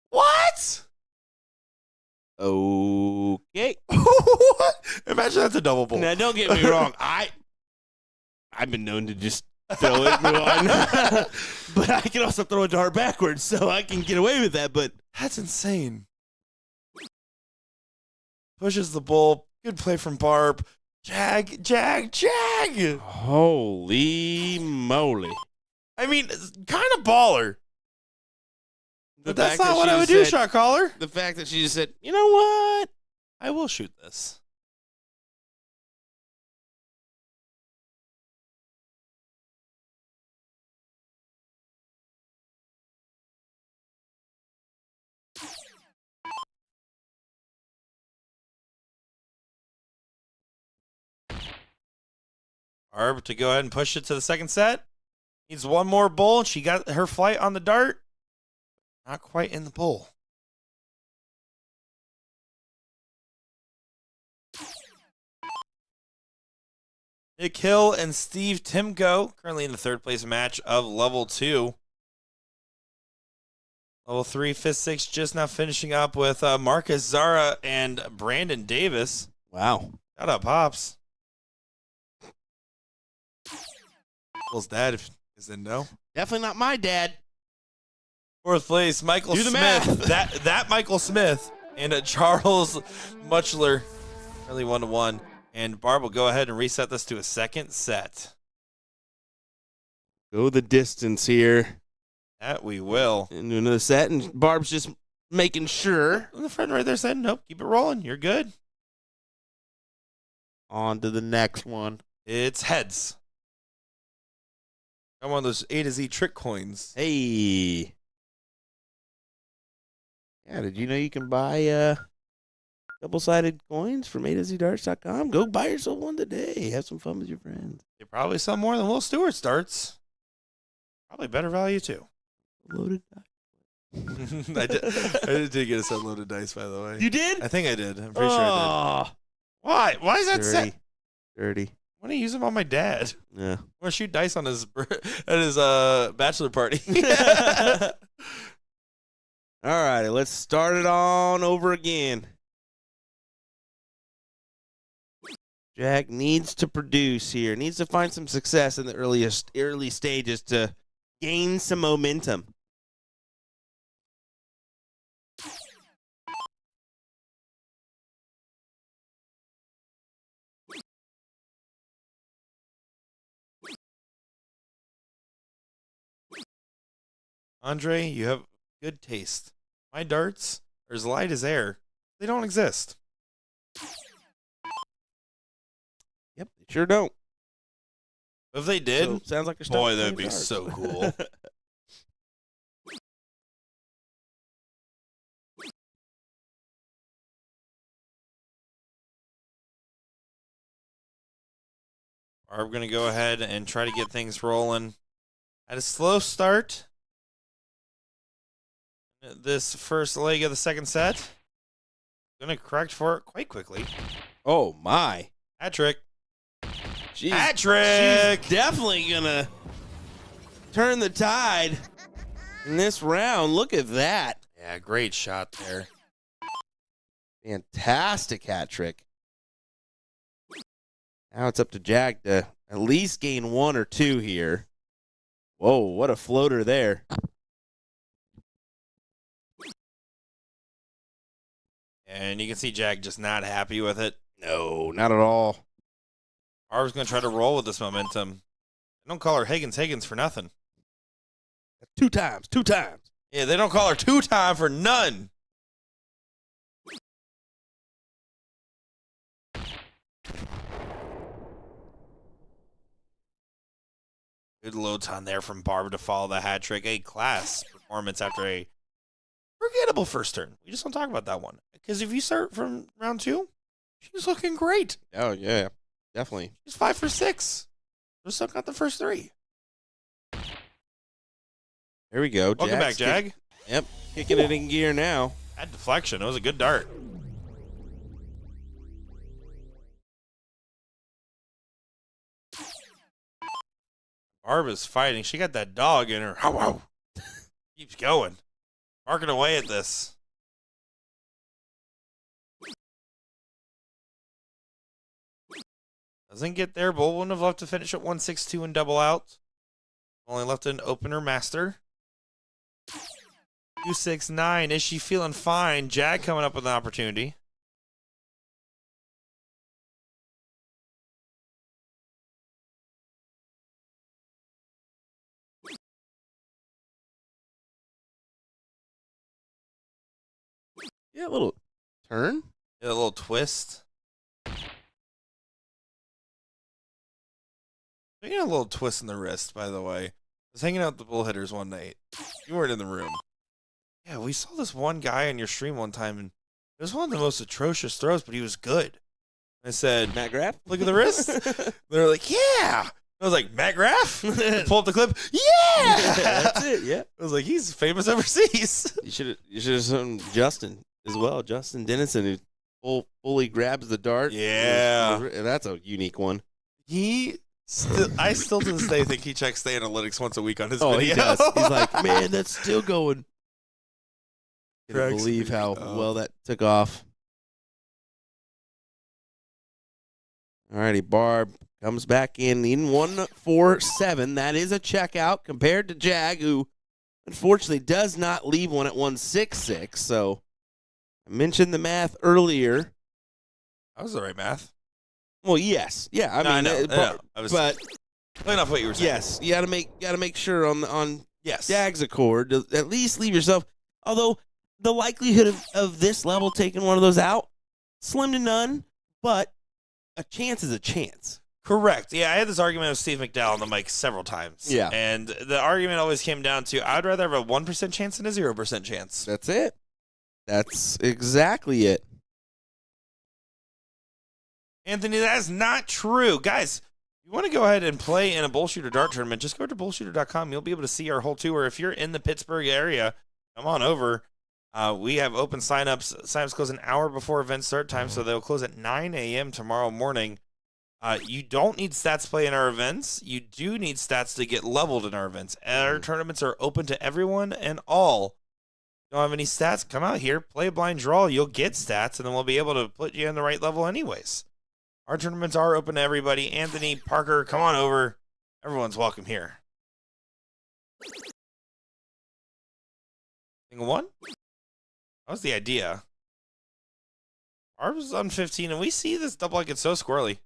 What? Okay. What? Imagine that's a double bolt. Now, don't get me wrong. I've been known to just throw it, but I can also throw a dart backwards, so I can get away with that. But That's insane. Pushes the bull. Good play from Barb. Jag. holy moly! I mean, it's kind of baller. The But that's fact that not what she I would just do, said- shot caller. The fact that she just said, "You know what? I will shoot this. Barb to go ahead and push it to the second set. Needs one more bull. She got her flight on the dart. Not quite in the bull. Nick Hill and Steve Timko currently in the third place match of level 2. Level 3, 5th, 6th just now finishing up with Marcus Zara and Brandon Davis. Wow! Shout out, Pops. Will's dad, if you didn't know. Definitely not my dad." Fourth place, Michael Do the Smith. math. that Michael Smith and Charles Muchler, really 1-1. And Barb will go ahead and reset this to a second set. Go the distance here. That we will. Into another set, and Barb's just making sure. And the friend right there said, nope, keep it rolling. You're good. On to the next one. It's heads. Got one of those A to Z trick coins. Hey. Yeah, did you know you can buy double-sided coins from A2ZDarts.com? Go buy yourself one today. Have some fun with your friends. They probably sell more than Will Stewart starts. Probably better value, too. Loaded I did get a set loaded dice, by the way. You did? I think I did. I'm pretty sure I Oh, did. Why? Why is that set? dirty. I want to use them on my dad. Yeah. I want to shoot dice on his bachelor party. All right, let's start it on over again. Jack needs to produce here. Needs to find some success in the early stages to gain some momentum. Andre, you have good taste. My darts are as light as air. They don't exist. Yep, they sure don't. If they did, So, sounds like boy, that'd be so cool. We're going to go ahead and try to get things rolling at a slow start. This first leg of the second set. Going to correct for it quite quickly. Oh, my. Hat trick. She's, Hat trick. she's definitely going to turn the tide in this round. Look at that. Yeah, great shot there. Fantastic hat trick. Now it's up to Jack to at least gain one or two here. Whoa, what a floater there. And you can see Jack just not happy with it. No, not at all. Barb's going to try to roll with this momentum. They don't call her Higgins for nothing. Two times. Yeah, they don't call her two-time for none. Good loads on there from Barb to follow the hat trick. A class performance after a forgettable first turn. We just don't talk about that one. Because if you start from round 2, she's looking great. Oh, yeah, definitely. She's 5 for 6. Just still got the first 3. There we go. Welcome back, Jag. Yep, kicking it in gear now. That deflection. It was a good dart. Barb is fighting. She got that dog in her. How wow. Keeps going. Marking away at this. Doesn't get there. Bull wouldn't have left to finish at 162 and double out. Only left an opener master. 269. Is she feeling fine? Jag coming up with an opportunity. Yeah, a little turn. Yeah, a little twist. You got a little twist in the wrist, by the way. I was hanging out with the bull hitters one night. You weren't in the room. Yeah, we saw this one guy on your stream one time, and it was one of the most atrocious throws, but he was good. I said, Matt Graff? look at the wrist. They're like, yeah. I was like, Matt Graff? Pull up the clip. Yeah. That's it, yeah. I was like, he's famous overseas. You should have shown Justin as well. Justin Dennison, who fully grabs the dart. Yeah. That's a unique one. I still to this day think he checks the analytics once a week on his video. He does. He's like, man, that's still going. Can't believe how well that took off. Alrighty, Barb comes back in 147. That is a checkout compared to Jag, who unfortunately does not leave one at 166. So I mentioned the math earlier. That was the right math. Well, yes, yeah. I mean, I was but playing off what you were saying. yes, you got to make sure on Yes. Jag's accord to at least leave yourself. Although the likelihood of this level taking one of those out, slim to none, but a chance is a chance. Correct. Yeah, I had this argument with Steve McDowell on the mic several times. Yeah. And the argument always came down to I'd rather have a 1% chance than a 0% chance. That's it. That's exactly it. Anthony, that is not true. Guys, if you want to go ahead and play in a BullShooter dart tournament, just go to bullshooter.com. You'll be able to see our whole tour. If you're in the Pittsburgh area, come on over. We have open signups. Signups close an hour before event start time, so they'll close at 9 a.m. tomorrow morning. You don't need stats to play in our events. You do need stats to get leveled in our events. Our tournaments are open to everyone and all. Don't have any stats? Come out here, play a blind draw. You'll get stats, and then we'll be able to put you in the right level anyways. Our tournaments are open to everybody. Anthony, Parker, come on over. Everyone's welcome here. Single one? That was the idea. Ours was on 15, and we see this double like it's so squirrely.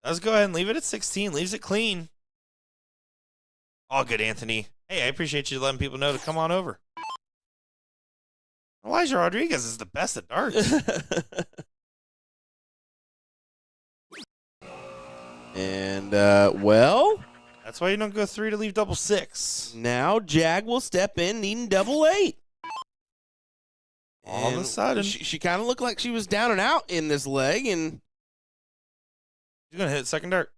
Let's go ahead and leave it at 16. Leaves it clean. All good, Anthony. Hey, I appreciate you letting people know to come on over. Elijah Rodriguez is the best at darts. And, well, That's why you don't go 3 to leave double 6. now Jag will step in needing double 8. All of a And sudden. she kind of looked like she was down and out in this leg, and She's going to hit second dart.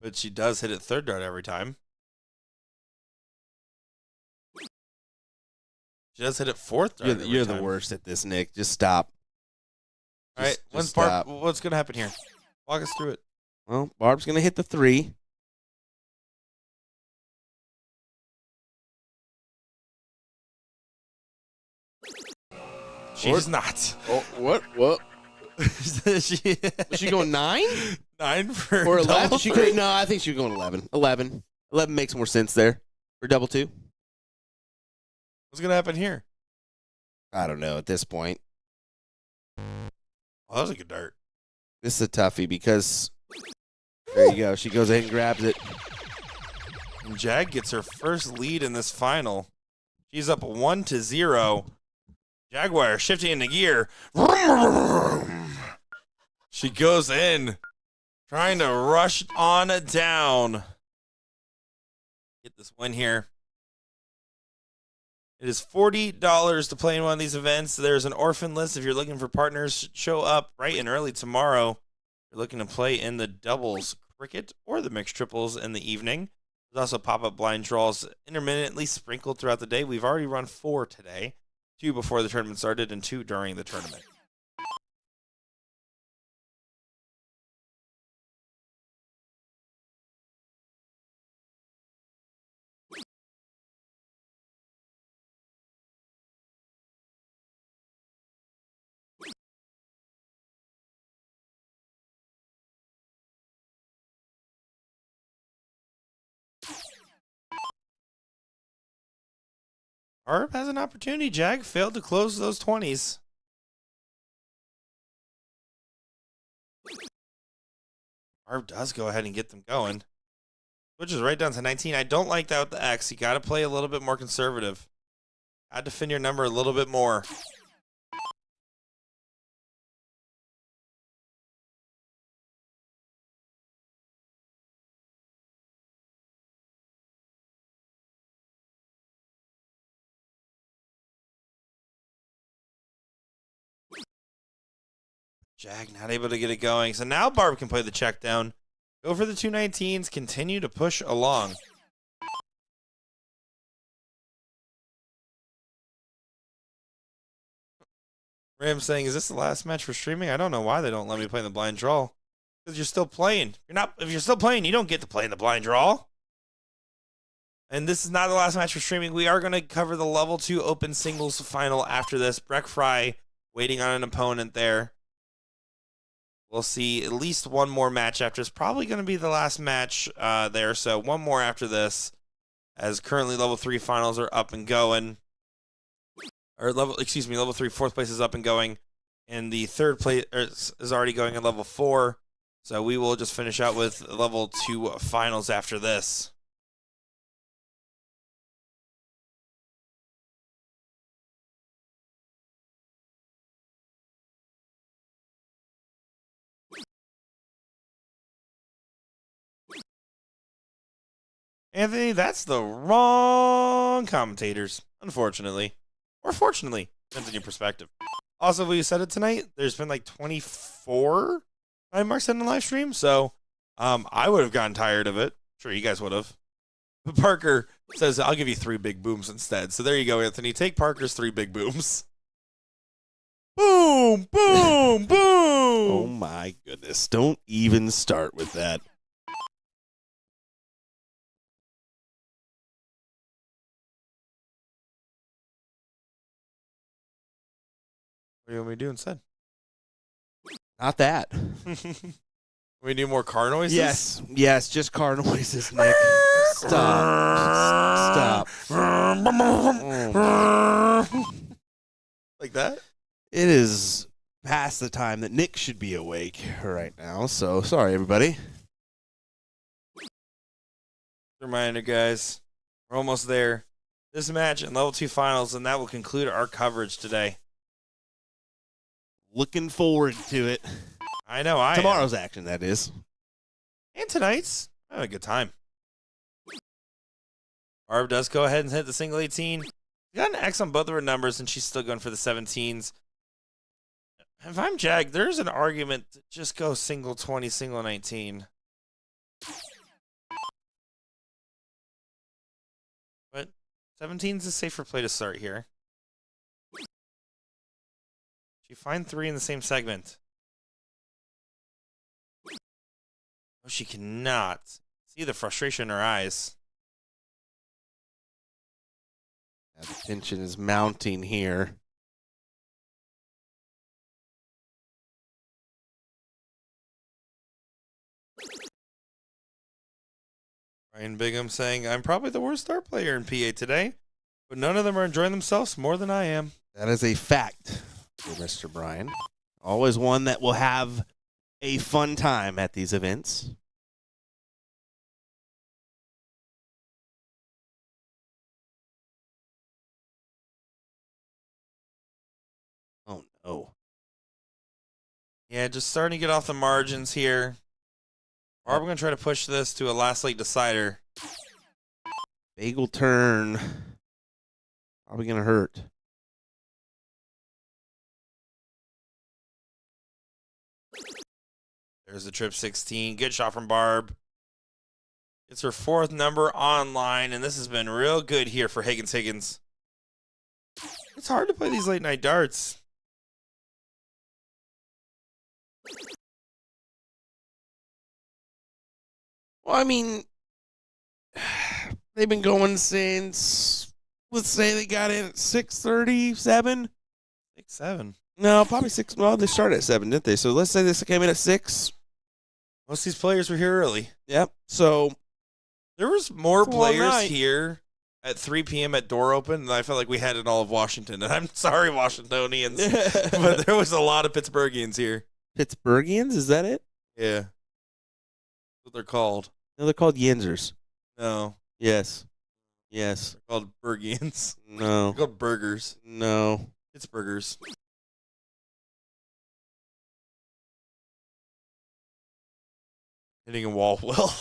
But she does hit it third dart every time. She does hit it fourth dart you're every the time. worst at this, Nick. Just stop. All right, Just when's stop. Barb, what's going to happen here? Walk us through it. Well, Barb's going to hit the 3. She's not. Oh, what? she, Was she going 9? 9 for Or 11? double She three? could, no, I think she was going 11. 11. 11 makes more sense there. For double 2. What's going to happen here? I don't know at this point. Oh, that was a good dart. This is a toughie because there you go. She goes ahead and grabs it. And Jag gets her first lead in this final. She's up 1-0. Jaguar shifting into gear. She goes in, trying to rush on down. Get this win here. It is $40 to play in one of these events. There's an orphan list if you're looking for partners. Show up bright and early tomorrow. If you're looking to play in the doubles cricket or the mixed triples in the evening. There's also pop-up blind draws intermittently sprinkled throughout the day. We've already run 4 today, 2 before the tournament started and 2 during the tournament. Arb has an opportunity. Jag failed to close those 20s. Arb does go ahead and get them going. Switches right down to 19. I don't like that with the X. You got to play a little bit more conservative. Got to defend your number a little bit more. Jag not able to get it going. So now Barb can play the check down. Go for the 219s. Continue to push along. Ram saying, is this the last match for streaming? I don't know why they don't let me play in the blind draw. Because you're still playing. If you're still playing, you don't get to play in the blind draw. And this is not the last match for streaming. We are going to cover the level 2 open singles final after this. Breck Fry waiting on an opponent there. We'll see at least one more match after. It's probably going to be the last match there. So one more after this, as currently level 3 finals are up and going. Or level 3 fourth place is up and going. And the third place is already going at level 4. So we will just finish out with level 2 finals after this. Anthony, that's the wrong commentators, unfortunately. Or fortunately, depends on your perspective. Also, we said it tonight, there's been like 24 time marks in the live stream, so I would have gotten tired of it. Sure, you guys would have. But Parker says, I'll give you 3 big booms instead. So there you go, Anthony. Take Parker's 3 big booms. Boom, boom, boom. Oh my goodness. Don't even start with that. What do you want me to do instead? Not that. We need more car noises? Yes, just car noises, Nick. Stop. Like that? It is past the time that Nick should be awake right now, so sorry, everybody. Reminder, guys, we're almost there. This match and level 2 finals, and that will conclude our coverage today. Looking forward to it. I know, Tomorrow's action, that is. And tonight's. I had a good time. Barb does go ahead and hit the single 18. She got an X on both of her numbers, and she's still going for the 17s. If I'm Jag, there's an argument to just go single 20, single 19. But 17's a safer play to start here. She find 3 in the same segment. Oh, she cannot see the frustration in her eyes. Yeah, the tension is mounting here. Ryan Bigham saying, I'm probably the worst star player in PA today, but none of them are enjoying themselves more than I am. That is a fact for Mr. Bryan. Always one that will have a fun time at these events. Oh, no. Yeah, just starting to get off the margins here. Are we going to try to push this to a last late decider? Bagel turn Probably going to hurt. There's the trip 16. Good shot from Barb. It's her 4th number online, and this has been real good here for Higgins. It's hard to play these late night darts. Well, I mean, they've been going since, let's say they got in at 6:37. 6-7. No, probably 6. Well, they started at 7, didn't they? So let's say this came in at 6. Most of these players were here early. Yep. So there was more it's a long players night. here at 3 p.m. at door open than I felt like we had in all of Washington. And I'm sorry, Washingtonians, but there was a lot of Pittsburghians here. Pittsburghians, is that it? Yeah. That's what they're called. No, they're called Yinzers. No. Yes. Yes. They're called Bergians. No. They're called burgers. No. Pittsburghers. Hitting a wall well.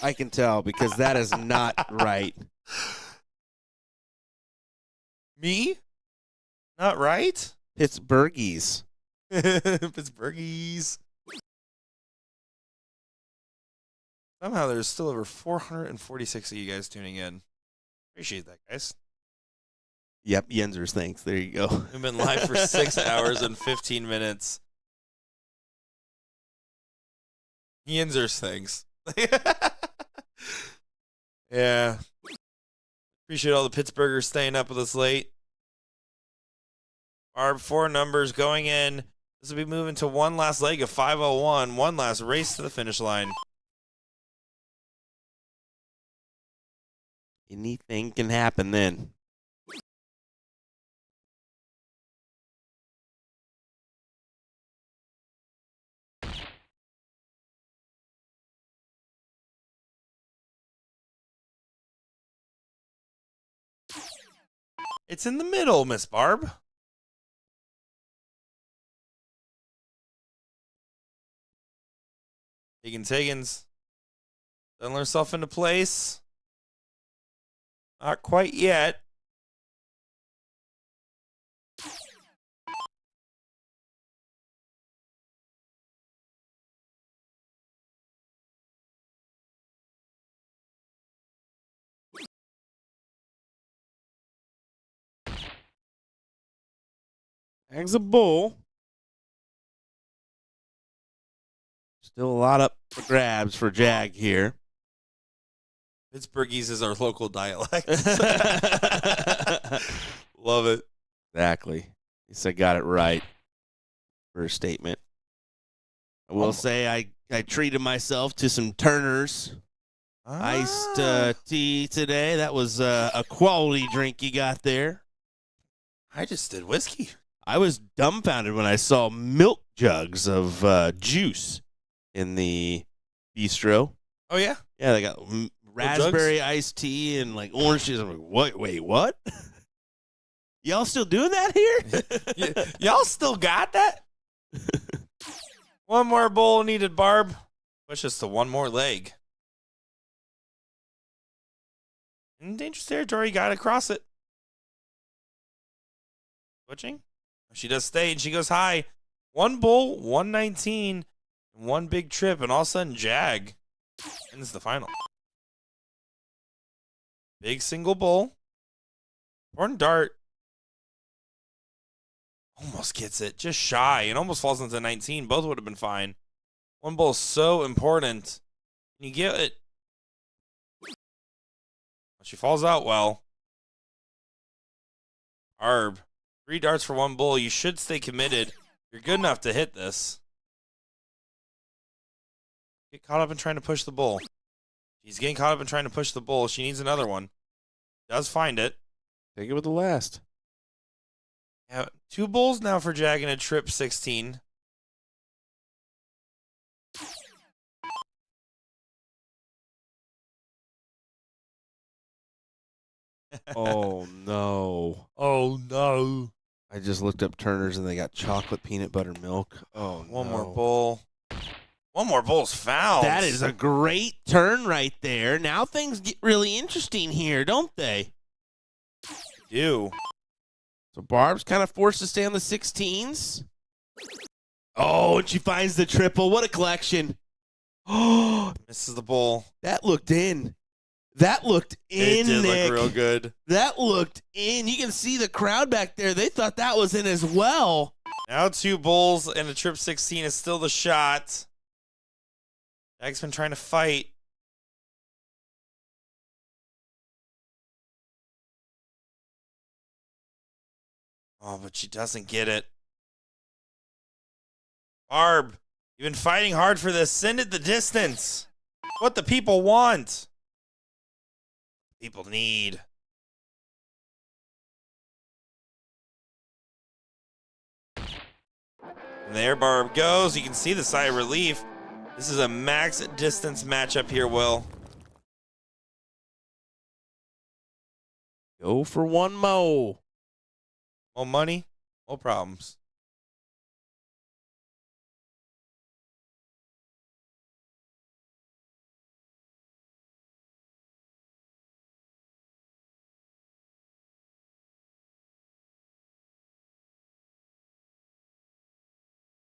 I can tell because that is not right. Me? Not right? Pittsburghies. Pittsburghies. Somehow there's still over 446 of you guys tuning in. Appreciate that, guys. Yep, Yinzers, thanks. There you go. We've been live for 6 hours and 15 minutes. Yinzers, thanks. Yeah. Appreciate all the Pittsburghers staying up with us late. Our 4 numbers going in. This will be moving to one last leg of 501. One last race to the finish line. Anything can happen then. It's in the middle, Miss Barb. Higgins. Settling herself into place. Not quite yet. Eggs a bull. Still a lot up for grabs for Jag here. Pittsburghese is our local dialect. Love it. Exactly. At least I got it right for a statement. I will say I treated myself to some Turner's iced tea today. That was a quality drink you got there. I just did whiskey. I was dumbfounded when I saw milk jugs of juice in the bistro. Oh, yeah? Yeah, they got raspberry iced tea and like orange juice. I'm like, what? Wait, what? Y'all still doing that here? Y'all still got that? One more bowl needed, Barb. Push us to one more leg. In dangerous territory, got to cross it. Switching. She does stay, and she goes high. One bull, 119, and one big trip, and all of a sudden, Jag ends the final. Big single bull. Important dart. Almost gets it. Just shy. And almost falls into 19. Both would have been fine. One bull is so important. Can you get it? She falls out well. Arb. 3 darts for one bull. You should stay committed. You're good enough to hit this. Get caught up in trying to push the bull. She's getting caught up in trying to push the bull. She needs another one. Does find it. Take it with the last. Yeah, 2 bulls now for Jag and a trip 16. Oh, no. Oh, no. I just looked up Turner's and they got chocolate peanut butter milk. Oh, One no. more bull. One more bull's fouled. That is a great turn right there. Now things get really interesting here, don't they? do. So Barb's kind of forced to stay on the 16s. Oh, and she finds the triple. What a collection. Oh, Misses the bull. that looked in. That looked in, It did Nick. look real good. That looked in. You can see the crowd back there. They thought that was in as well. Now 2 bulls and a trip 16 is still the shot. Jag's been trying to fight. Oh, but she doesn't get it. Barb, you've been fighting hard for this. Send it the distance. What the people want. People need. And there Barb goes. You can see the sigh of relief. This is a max distance matchup here, Will. Go for one more. More money, more problems.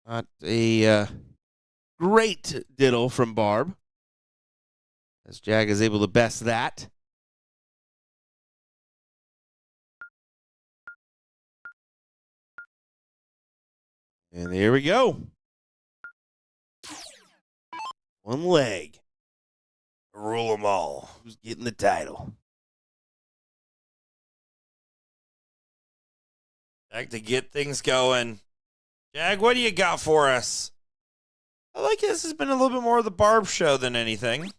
Not a great diddle from Barb, as Jag is able to best that. And here we go. One leg. Rule them all. Who's getting the title? Jag to get things going. Jag, what do you got for us? I like this has been a little bit more of the Barb show than anything.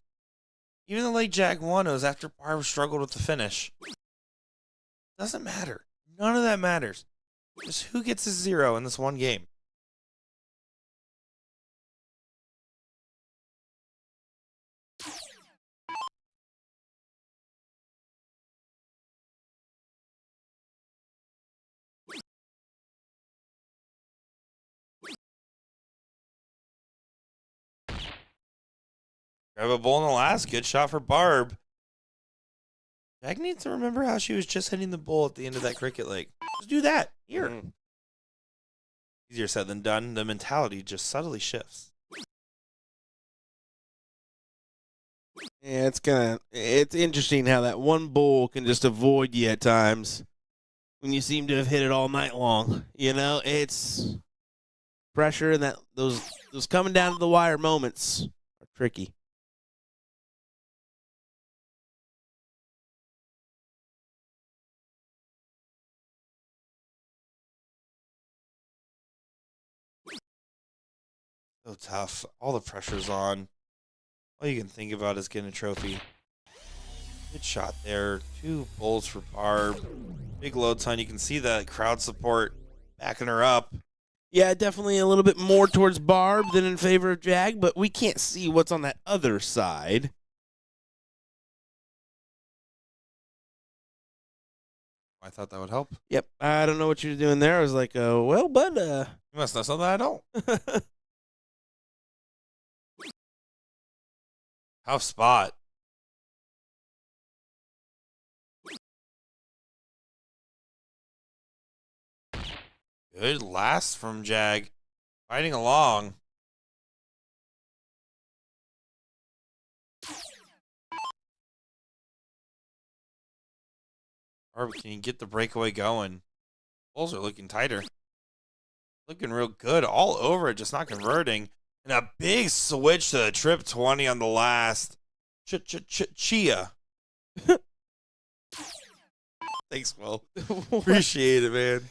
Even the late Jag won, it was after Barb struggled with the finish. Doesn't matter. None of that matters. Just who gets a 0 in this one game. Grab a bull in the last. Good shot for Barb. Jag needs to remember how she was just hitting the bull at the end of that cricket lake. Just do that. Here. Easier said than done. The mentality just subtly shifts. Yeah, it's interesting how that one bull can just avoid you at times when you seem to have hit it all night long. You know, it's pressure, and that those coming down to the wire moments are tricky. So tough. All the pressure's on. All you can think about is getting a trophy. Good shot there. 2 bulls for Barb. Big load ton. You can see the crowd support backing her up. Yeah, definitely a little bit more towards Barb than in favor of Jag, but we can't see what's on that other side. I thought that would help. Yep, I don't know what you're doing there. I was like, well, bud. You must know something I don't. Tough spot. Good last from Jag. Fighting along. Barb, can you get the breakaway going? Bulls are looking tighter. Looking real good all over it, just not converting. And a big switch to the trip 20 on the last. Chia. Thanks, Will. Appreciate it, man.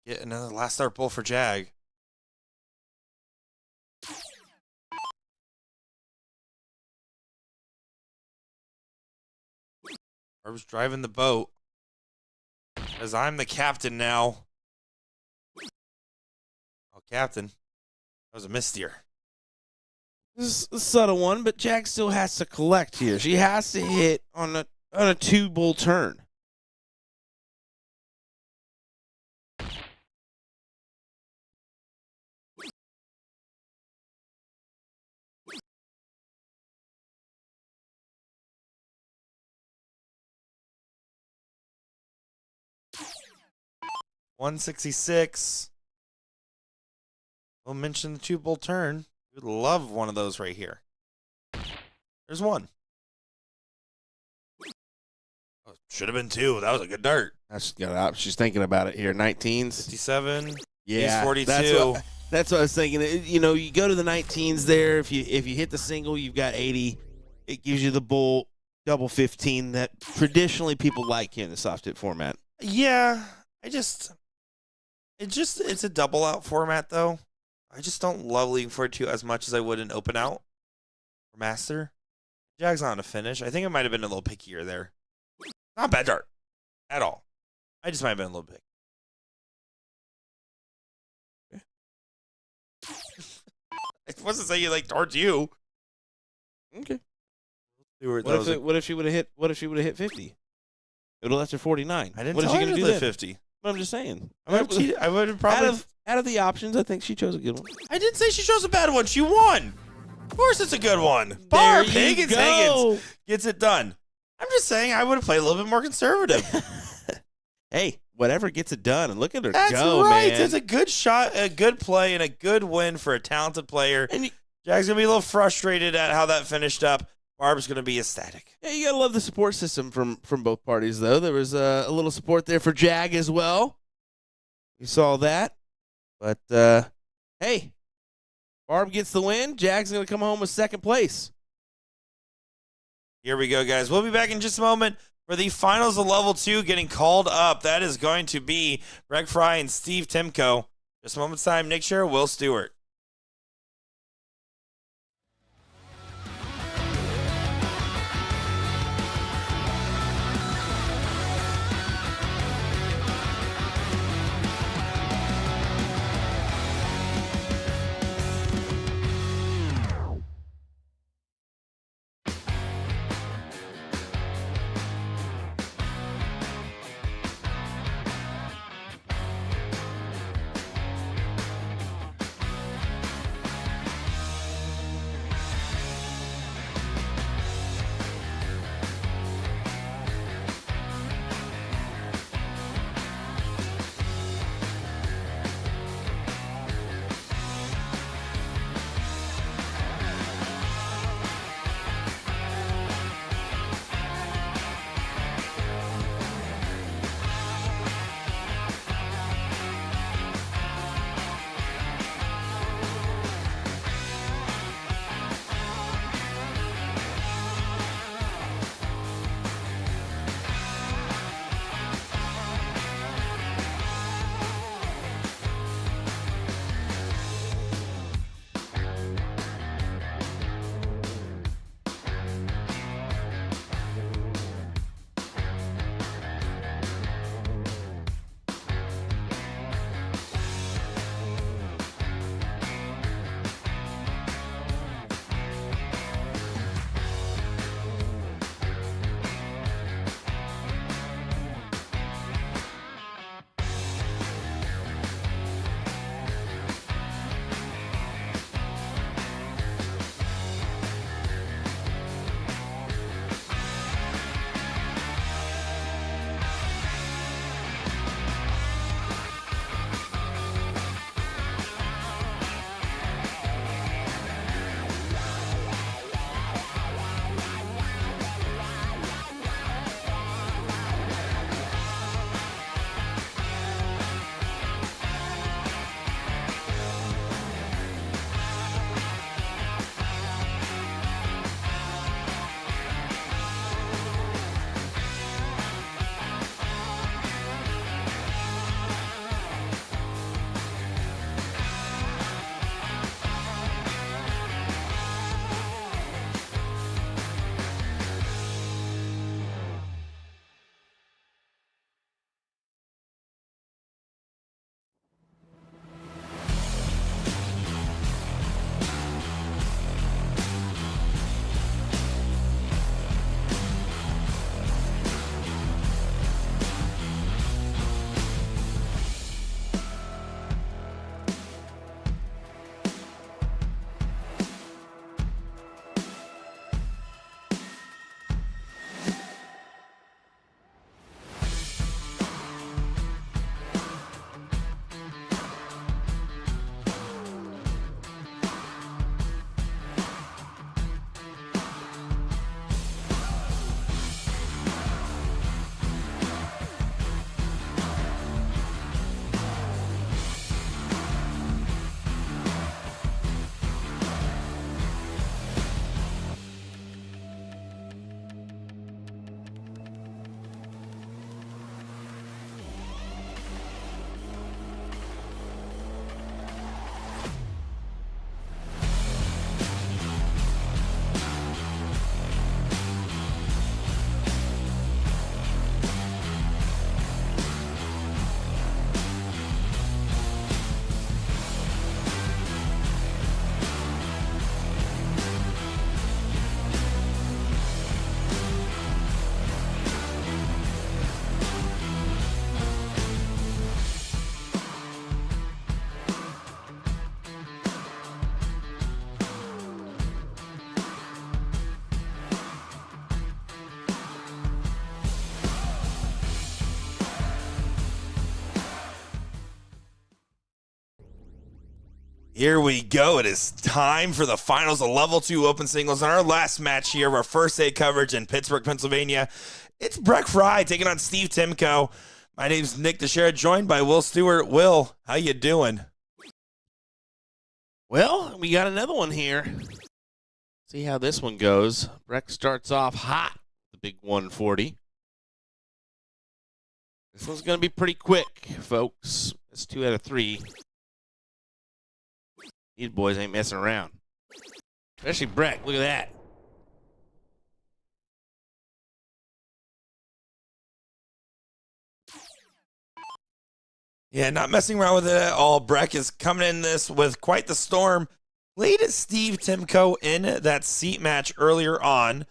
Get another last start bull for Jag. Barb's driving the boat. As I'm the captain now. Oh, captain. That was a missteer. This is a subtle one, but Jag still has to collect here. She has to hit on a 2-bull turn. 166. We'll mention the 2-bull turn. We'd love one of those right here. There's one. Oh, should have been 2. That was a good dart. She's thinking about it here. 19s. 57. Yeah. 42. That's what I was thinking. You go to the 19s there. If you hit the single, you've got 80. It gives you the bull double 15 that traditionally people like here in the soft hit format. Yeah. It's a double out format though. I just don't love League 42 as much as I would in open out or master. Jag's on a finish. I think it might have been a little pickier there. Not a bad dart at all. I just might have been a little picky. It wasn't saying like towards you. Okay. What What if she would have hit 50? It would have left her 49. I didn't what tell is she her going to to do do then? 50. But I'm just saying. I would have probably. Out of the options, I think she chose a good one. I didn't say she chose a bad one. She won. Of course, it's a good one. Barb Higgins gets it done. I'm just saying I would have played a little bit more conservative. Hey, whatever gets it done, and look at her That's go, right. man. It's a good shot, a good play, and a good win for a talented player. And Jag's gonna be a little frustrated at how that finished up. Barb's gonna be ecstatic. yeah, you gotta love the support system from both parties, though. There was a little support there for Jag as well. You saw that, but hey, Barb gets the win. Jag's gonna come home with second place. Here we go, guys. We'll be back in just a moment for the finals of level 2 getting called up. That is going to be Greg Fry and Steve Timko. Just a moment's time. Nick Scher, Will Stewart. Here we go. It is time for the finals of Level 2 Open Singles on our last match here of our first day coverage in Pittsburgh, Pennsylvania. It's Breck Fry taking on Steve Timko. My name's Nick Teixeira, joined by Will Stewart. Will, how you doing? Well, we got another one here. See how this one goes. Breck starts off hot, the big 140. This one's going to be pretty quick, folks. It's 2 out of 3. These boys ain't messing around. Especially Breck. Look at that. Yeah, not messing around with it at all. Breck is coming in this with quite the storm. Played Steve Timko in that seat match earlier on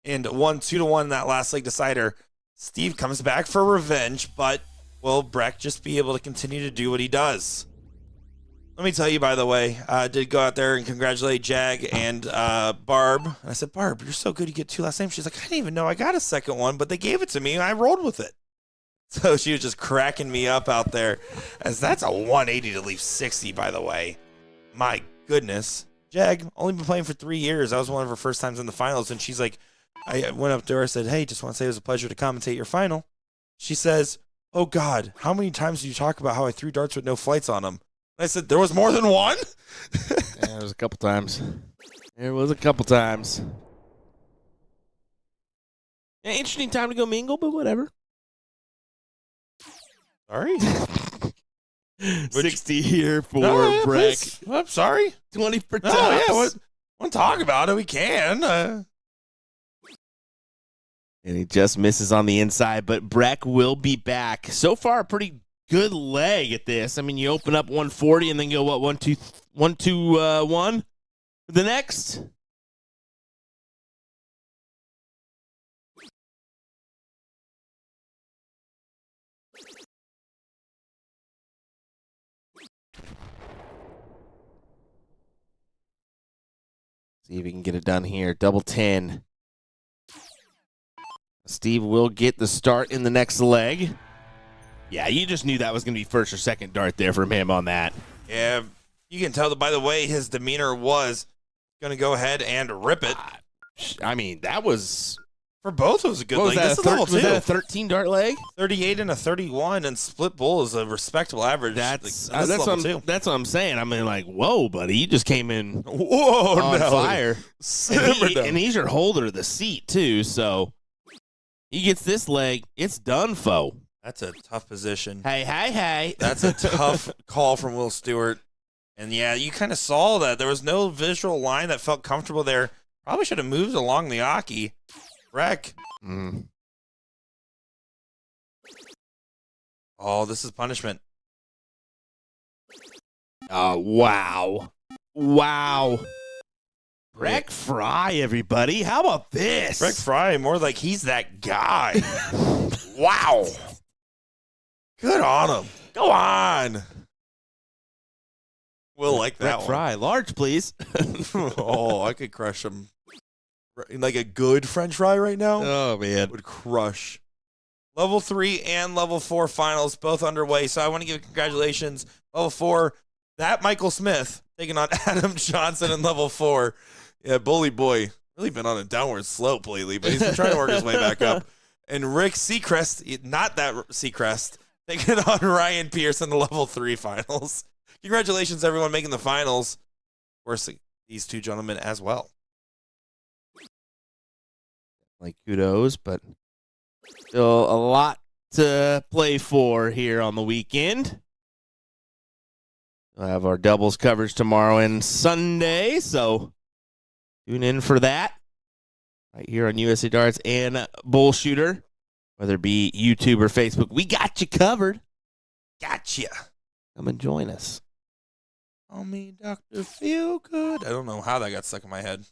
and won 2-1 that last leg decider. Steve comes back for revenge, but will Breck just be able to continue to do what he does? Let me tell you, by the way, I did go out there and congratulate Jag and Barb. And I said, Barb, you're so good you get 2 last names. She's like, I didn't even know I got a second one, but they gave it to me and I rolled with it. So she was just cracking me up out there. As that's a 180 to leave 60, by the way. My goodness. Jag, only been playing for 3 years. That was one of her first times in the finals. And she's like, I went up to her and said, hey, just want to say it was a pleasure to commentate your final. She says, oh, God, how many times do you talk about how I threw darts with no flights on them? I said, there was more than one? Yeah, there was a couple times. There was a couple times. Yeah, interesting time to go mingle, but whatever. Sorry? 60 here for No, Breck. I'm sorry. 20 for No, tops. yeah, want to talk about it? We can. And he just misses on the inside, but Breck will be back. So far, a pretty good leg at this. I mean, you open up 140 and then go, what, 1, 2, 1, 2, 1 for the next? See if we can get it done here. Double 10. Steve will get the start in the next leg. Yeah, you just knew that was going to be first or second dart there from him on that. Yeah, you can tell that by the way his demeanor was going to go ahead and rip it. I mean, that was... For both, it was a good leg. Was This is level 2. Was that a 13 dart leg? 38 and a 31, and split bull is a respectable average. That's level 2. That's what I'm saying. I mean, like, whoa, buddy, you just came in Whoa, on no. fire. Simmer down. And he's your holder of the seat, too, so he gets this leg. It's done, foe. That's a tough position. Hey. That's a tough call from Will Stewart. And, yeah, you kind of saw that. There was no visual line that felt comfortable there. Probably should have moved along the Aki. Breck. Oh, this is punishment. Oh, wow. Wow. Breck Fry, everybody. How about this? Breck Fry, more like he's that guy. Wow. Good on him. Go on. We'll like that Breck Fry. Large, please. one. Oh, I could crush him. Like a good French fry right now. Oh, man. Would crush. Level 3 and level 4 finals both underway. So I want to give congratulations. Level 4, that Michael Smith taking on Adam Johnson in level 4. Yeah, Bully Boy. Really been on a downward slope lately, but he's been trying to work his way back up. And Rick Seacrest, not that Seacrest, taking on Ryan Pierce in the level 3 finals. Congratulations, everyone making the finals. Of course, these two gentlemen as well. Like, kudos, but still a lot to play for here on the weekend. We'll have our doubles coverage tomorrow and Sunday, so tune in for that right here on USA Darts and BullShooter, whether it be YouTube or Facebook. We got you covered. Gotcha. Come and join us. Call me Dr. Feelgood. I don't know how that got stuck in my head.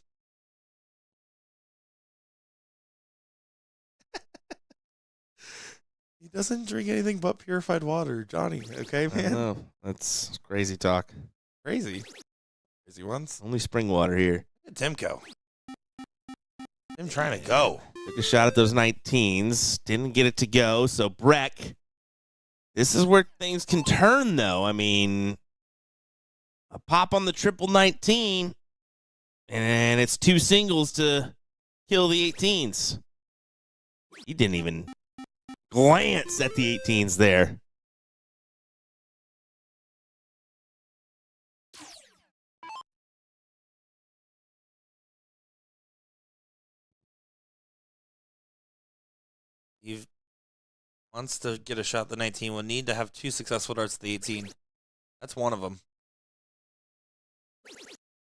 He doesn't drink anything but purified water, Johnny. Okay, I man? know. That's crazy talk. Crazy. Crazy ones. Only spring water here. Timko. Him trying to go. Took a shot at those 19s. Didn't get it to go. So, Breck, this is where things can turn, though. I mean, a pop on the triple 19, and it's 2 singles to kill the 18s. He didn't even glance at the 18s there. He wants to get a shot at the 19. Will need to have 2 successful darts at the 18. That's one of them.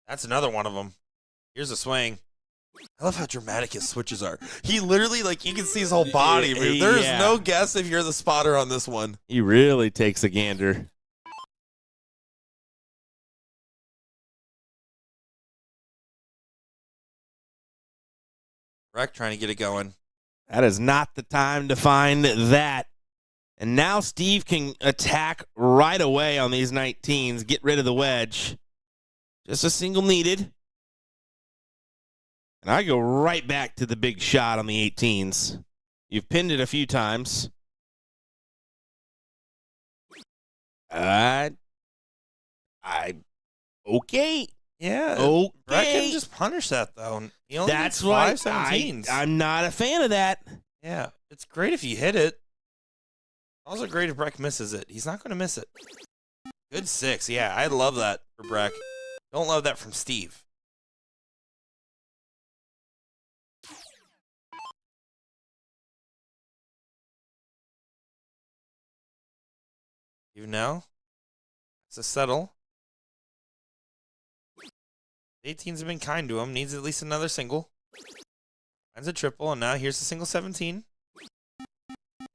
That's another one of them. Here's a swing. I love how dramatic his switches are. He literally, like, you can see his whole body move. There's no guess if you're the spotter on this one. He really takes a gander. Breck trying to get it going. That is not the time to find that. And now Steve can attack right away on these 19s, get rid of the wedge. Just a single needed. And I go right back to the big shot on the 18s. You've pinned it a few times. Okay. Yeah. Okay. Breck can just punish that, though. He only That's needs why 5 17s. I'm not a fan of that. Yeah. It's great if you hit it. Also great if Breck misses it. He's not going to miss it. Good 6. Yeah, I love that for Breck. Don't love that from Steve. Even now, it's a settle. 18s have been kind to him. Needs at least another single. Finds a triple, and now here's the single 17.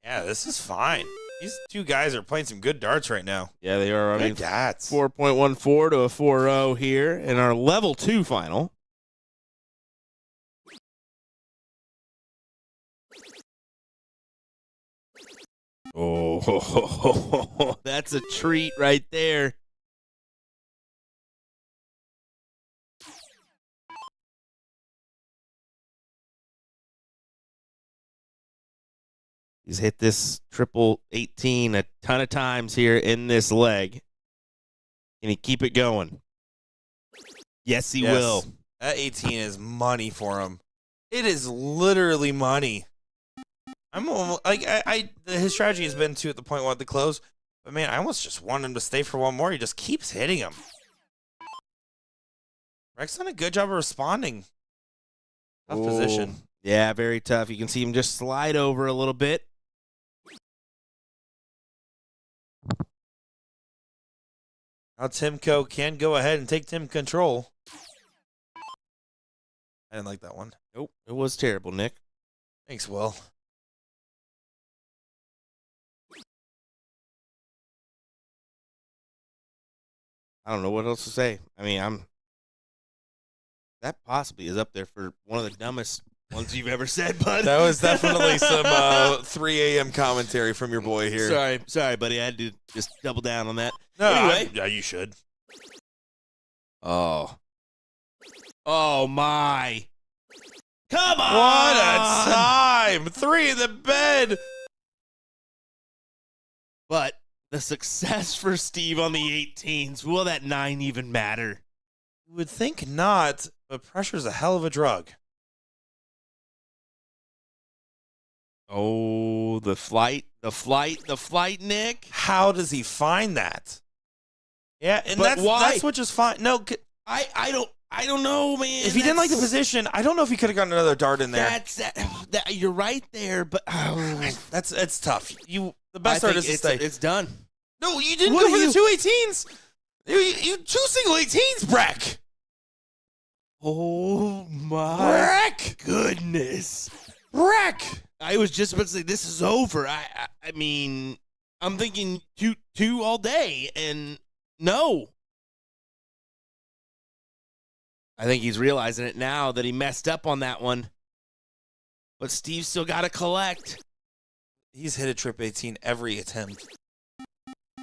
Yeah, this is fine. These two guys are playing some good darts right now. Yeah, they are. I mean, darts. 4.14 to a 4.0 here in our level 2 final. Oh, that's a treat right there. He's hit this triple 18 a ton of times here in this leg. Can he keep it going? Yes, he will. That 18 is money for him. It is literally money. I'm almost, like his strategy has been to at the point at the close, but man, I almost just want him to stay for one more. He just keeps hitting him. Breck's done a good job of responding. Tough position. Yeah, very tough. You can see him just slide over a little bit. Now Timko can go ahead and take control. I didn't like that one. Nope, it was terrible, Nick. Thanks, Will. I don't know what else to say. I mean, that possibly is up there for one of the dumbest ones you've ever said, bud. That was definitely some 3 a.m. commentary from your boy here. Sorry, buddy. I had to just double down on that. No, anyway. yeah, you should. Oh my. Come on. What a time. 3 in the bed. But the success for Steve on the 18s, will that 9 even matter? You would think not, but pressure's a hell of a drug. Oh, the flight, Nick. How does he find that? Yeah, and But why? that's what just fine. No, I don't know, man. if he didn't like the position, I don't know if he could have gotten another dart in there. You're right there, but It's tough. The best dart is to stay. It's done. No, you didn't What go are for the 2 18s. You 2 single 18s, Breck. Oh my Breck. goodness. Breck. I was just about to say this is over. I mean, I'm thinking two all day, and no. I think he's realizing it now that he messed up on that one. But Steve's still got to collect. He's hit a trip 18 every attempt.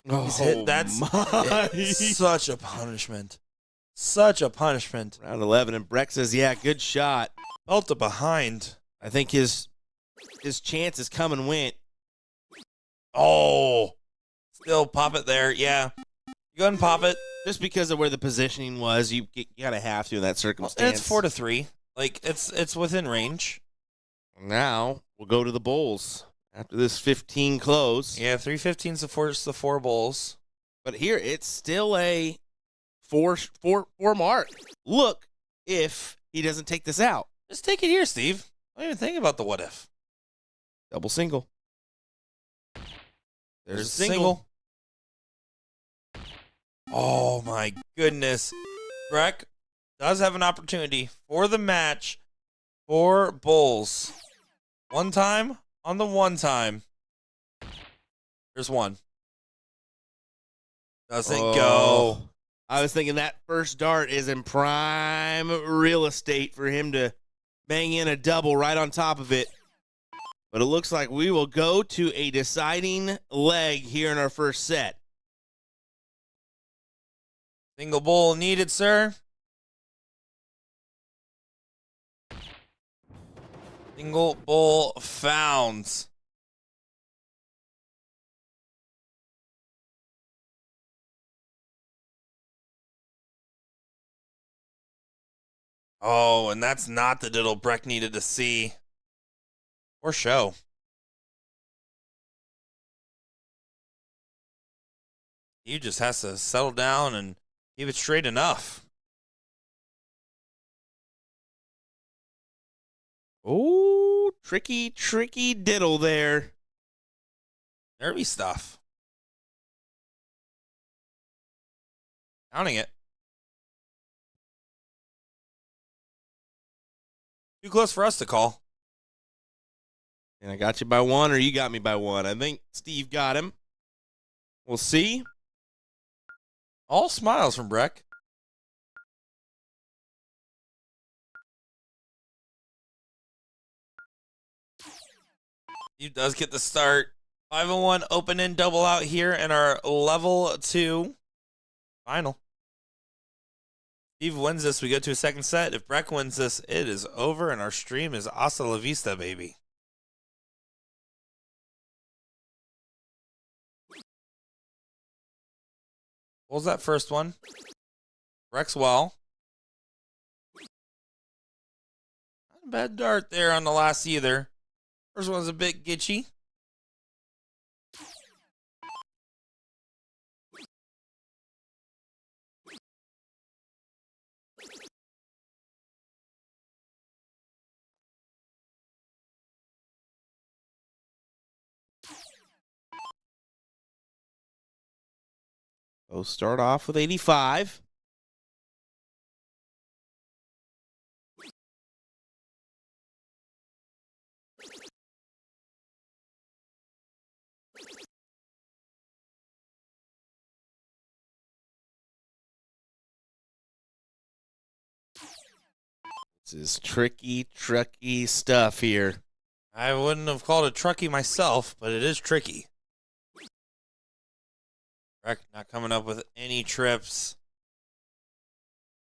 Oh, He's hit. That's my. such a punishment. Such a punishment. Round 11, and Breck says, yeah, good shot. Felt it behind. I think his chances come and went. Oh. Still pop it there. Yeah. You go ahead and pop it. Just because of where the positioning was, you gotta have to in that And circumstance. it's 4-3. Like it's within range. Now we'll go to the bowls after this 15 close. Yeah, 315s to force the 4 bowls. But here it's still a four mark. Look if he doesn't take this out. Just take it here, Steve. Don't even think about the what if. Double single. There's a single. Oh my goodness. Breck does have an opportunity for the match for bowls. One time on the one time. There's one. Doesn't go. I was thinking that first dart is in prime real estate for him to bang in a double right on top of it. But it looks like we will go to a deciding leg here in our first set. Single bowl needed, sir. Single bowl found. Oh, and that's not the diddle Breck needed to see or show. He just has to settle down and keep it straight enough. Oh, tricky diddle there. Nervy stuff. Counting it. Too close for us to call. And I got you by one, or you got me by one. I think Steve got him. We'll see. All smiles from Breck. He does get the start. 5-1 open and double out here in our level 2 final. Steve wins this, we go to a second set. If Breck wins this, it is over, and our stream is hasta la vista, baby. What was that first one? Breck's well. Not a bad dart there on the last either. First one's a bit gitchy. We'll start off with 85. This is tricky stuff here. I wouldn't have called it trucky myself, but it is tricky. Breck not coming up with any trips.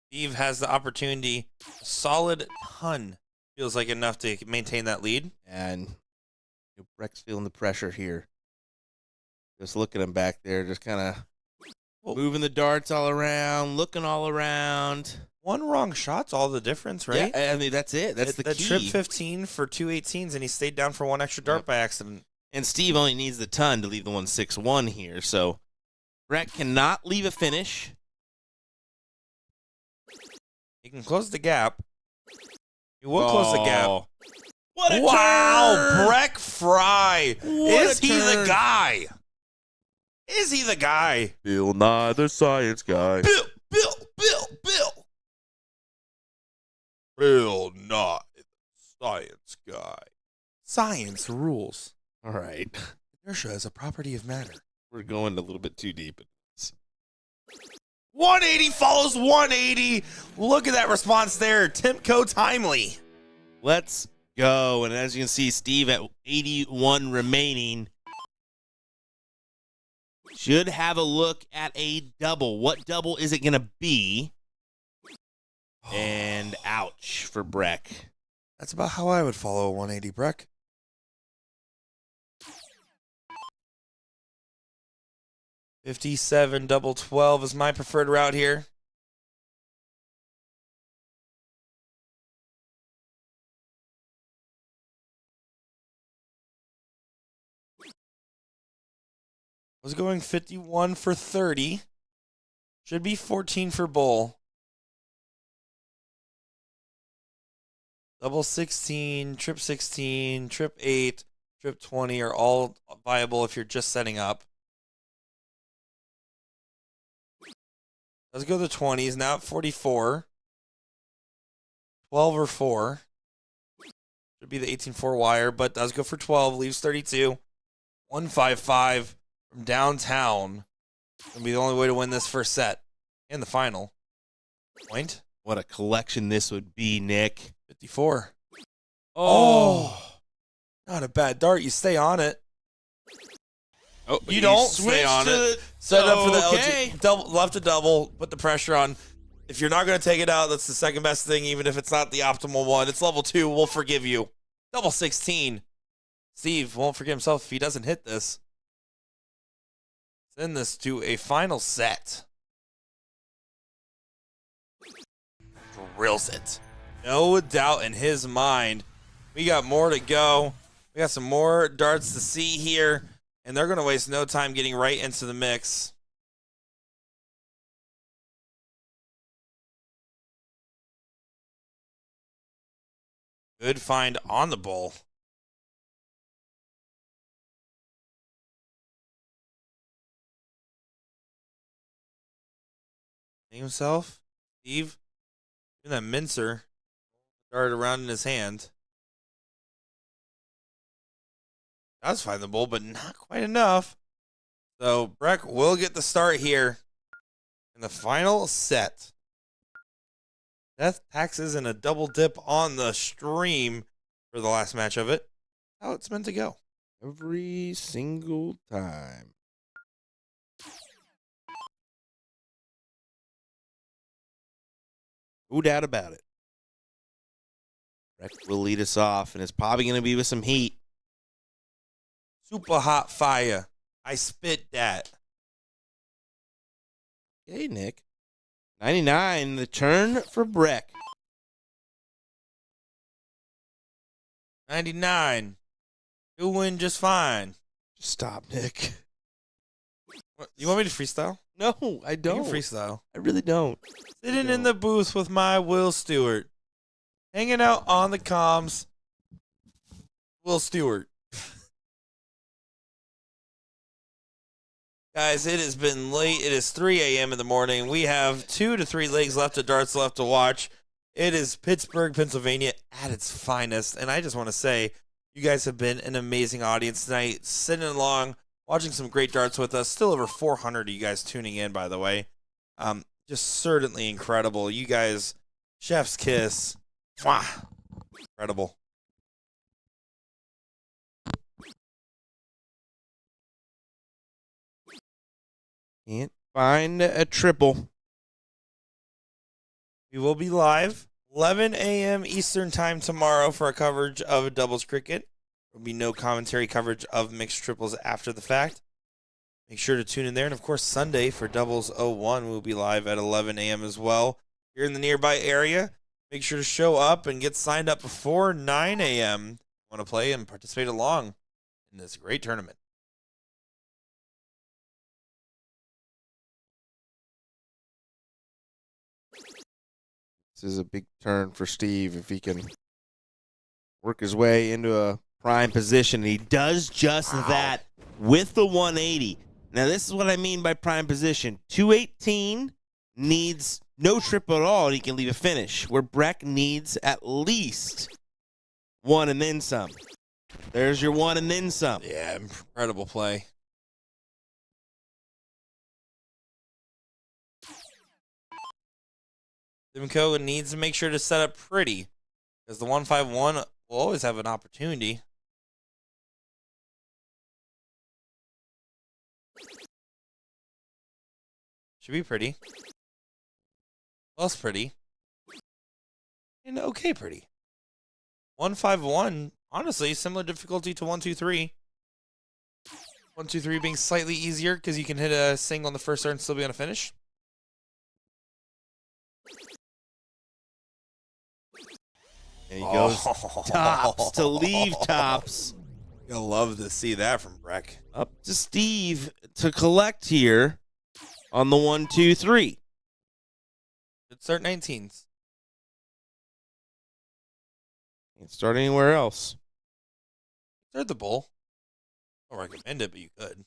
Steve has the opportunity. A solid ton. Feels like enough to maintain that lead. And Breck's feeling the pressure here. Just looking at him back there, just kind of moving the darts all around, looking all around. One wrong shot's all the difference, right? Yeah, I mean, that's it. That's the key. Trip 15 for 2 18s, and he stayed down for one extra dart by accident. And Steve only needs the ton to leave the 1-6-1 here, so Breck cannot leave a finish. He can close the gap. He will close the gap. What a wow, turn! Breck Fry. Is he the guy? Is he the guy? Bill Nye, the science guy. Bill. Bill Nye, the science guy. Science rules. All right. Inertia is a property of matter. We're going a little bit too deep. 180 follows 180. Look at that response there. Timco timely. Let's go. And as you can see, Steve at 81 remaining should have a look at a double. What double is it going to be? And ouch for Breck. That's about how I would follow a 180, Breck. 57 double 12 is my preferred route here. Was going 51 for 30. Should be 14 for bull. Double 16, trip 16, trip 8, trip 20 are all viable if you're just setting up. Let's go to the 20s. Now at 44. 12 or 4. Should be the 18-4 wire, but does go for 12. Leaves 32. 155 from downtown. Gonna be the only way to win this first set and the final. Point. What a collection this would be, Nick. 54. Oh. Not a bad dart. You stay on it. Oh, you don't stay on it. Set it up for the okay. LG. Double, left to double. Put the pressure on. If you're not going to take it out, that's the second best thing, even if it's not the optimal one. It's level 2. We'll forgive you. Double 16. Steve won't forgive himself if he doesn't hit this. Send this to a final set. Drills it. No doubt in his mind. We got more to go. We got some more darts to see here. And they're going to waste no time getting right into the mix. Good find on the bull. Himself, Steve, even that mincer dart around in his hand. Does find the bull, but not quite enough. So Breck will get the start here in the final set. Death taxes and a double dip on the stream for the last match of it. How it's meant to go. Every single time. No doubt about it. Breck will lead us off, and it's probably going to be with some heat. Super hot fire. I spit that. Hey, Nick. 99, the turn for Breck. 99. Doing just fine. Just stop, Nick. What, you want me to freestyle? No, I don't. You can freestyle. I really don't. Sitting in the booth with my Will Stewart. Hanging out on the comms. Will Stewart. Guys, it has been late. It is 3 a.m. in the morning. We have 2 to 3 legs left of darts left to watch. It is Pittsburgh, Pennsylvania at its finest. And I just want to say, you guys have been an amazing audience tonight. Sitting along, watching some great darts with us. Still over 400 of you guys tuning in, by the way. Just certainly incredible. You guys, chef's kiss. Mwah. Incredible. Can't find a triple. We will be live 11 a.m. Eastern time tomorrow for our coverage of doubles cricket. There will be no commentary coverage of mixed triples after the fact. Make sure to tune in there. And, of course, Sunday for doubles 01, we'll be live at 11 a.m. as well. If you're in the nearby area, make sure to show up and get signed up before 9 a.m. Want to play and participate along in this great tournament. This is a big turn for Steve if he can work his way into a prime position. He does just that with the 180. Now, this is what I mean by prime position. 218 needs no triple at all, and he can leave a finish, where Breck needs at least one and then some. There's your one and then some. Yeah, incredible play. Simcoe needs to make sure to set up pretty, because the 151 will always have an opportunity. Should be pretty. Plus pretty. And okay pretty. 151, honestly, similar difficulty to 123. 1, 2, 3 being slightly easier because you can hit a single on the first start and still be on a finish. And he goes tops to leave tops. You'll love to see that from Breck. Up to Steve to collect here on the 1, 2, 3. Let's start 19s. Can't start anywhere else. Start the bull. I don't recommend it, but you could.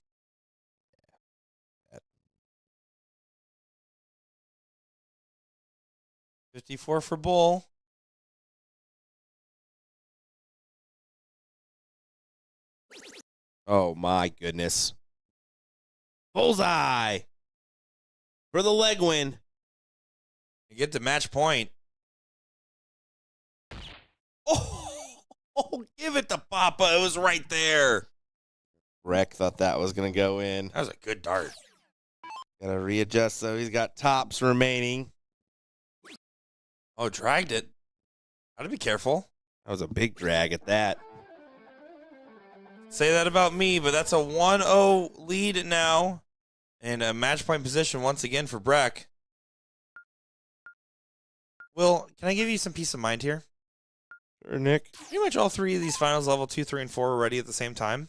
54 for bull. Oh, my goodness. Bullseye for the leg win. You get to match point. Oh, give it to Papa. It was right there. Breck thought that was going to go in. That was a good dart. Got to readjust, though. He's got tops remaining. Oh, dragged it. Gotta be careful. That was a big drag at that. Say that about me, but that's a 1-0 lead now. And a match point position once again for Breck. Will, can I give you some peace of mind here? Sure, Nick. Pretty much all three of these finals, level 2, 3, and 4, are ready at the same time.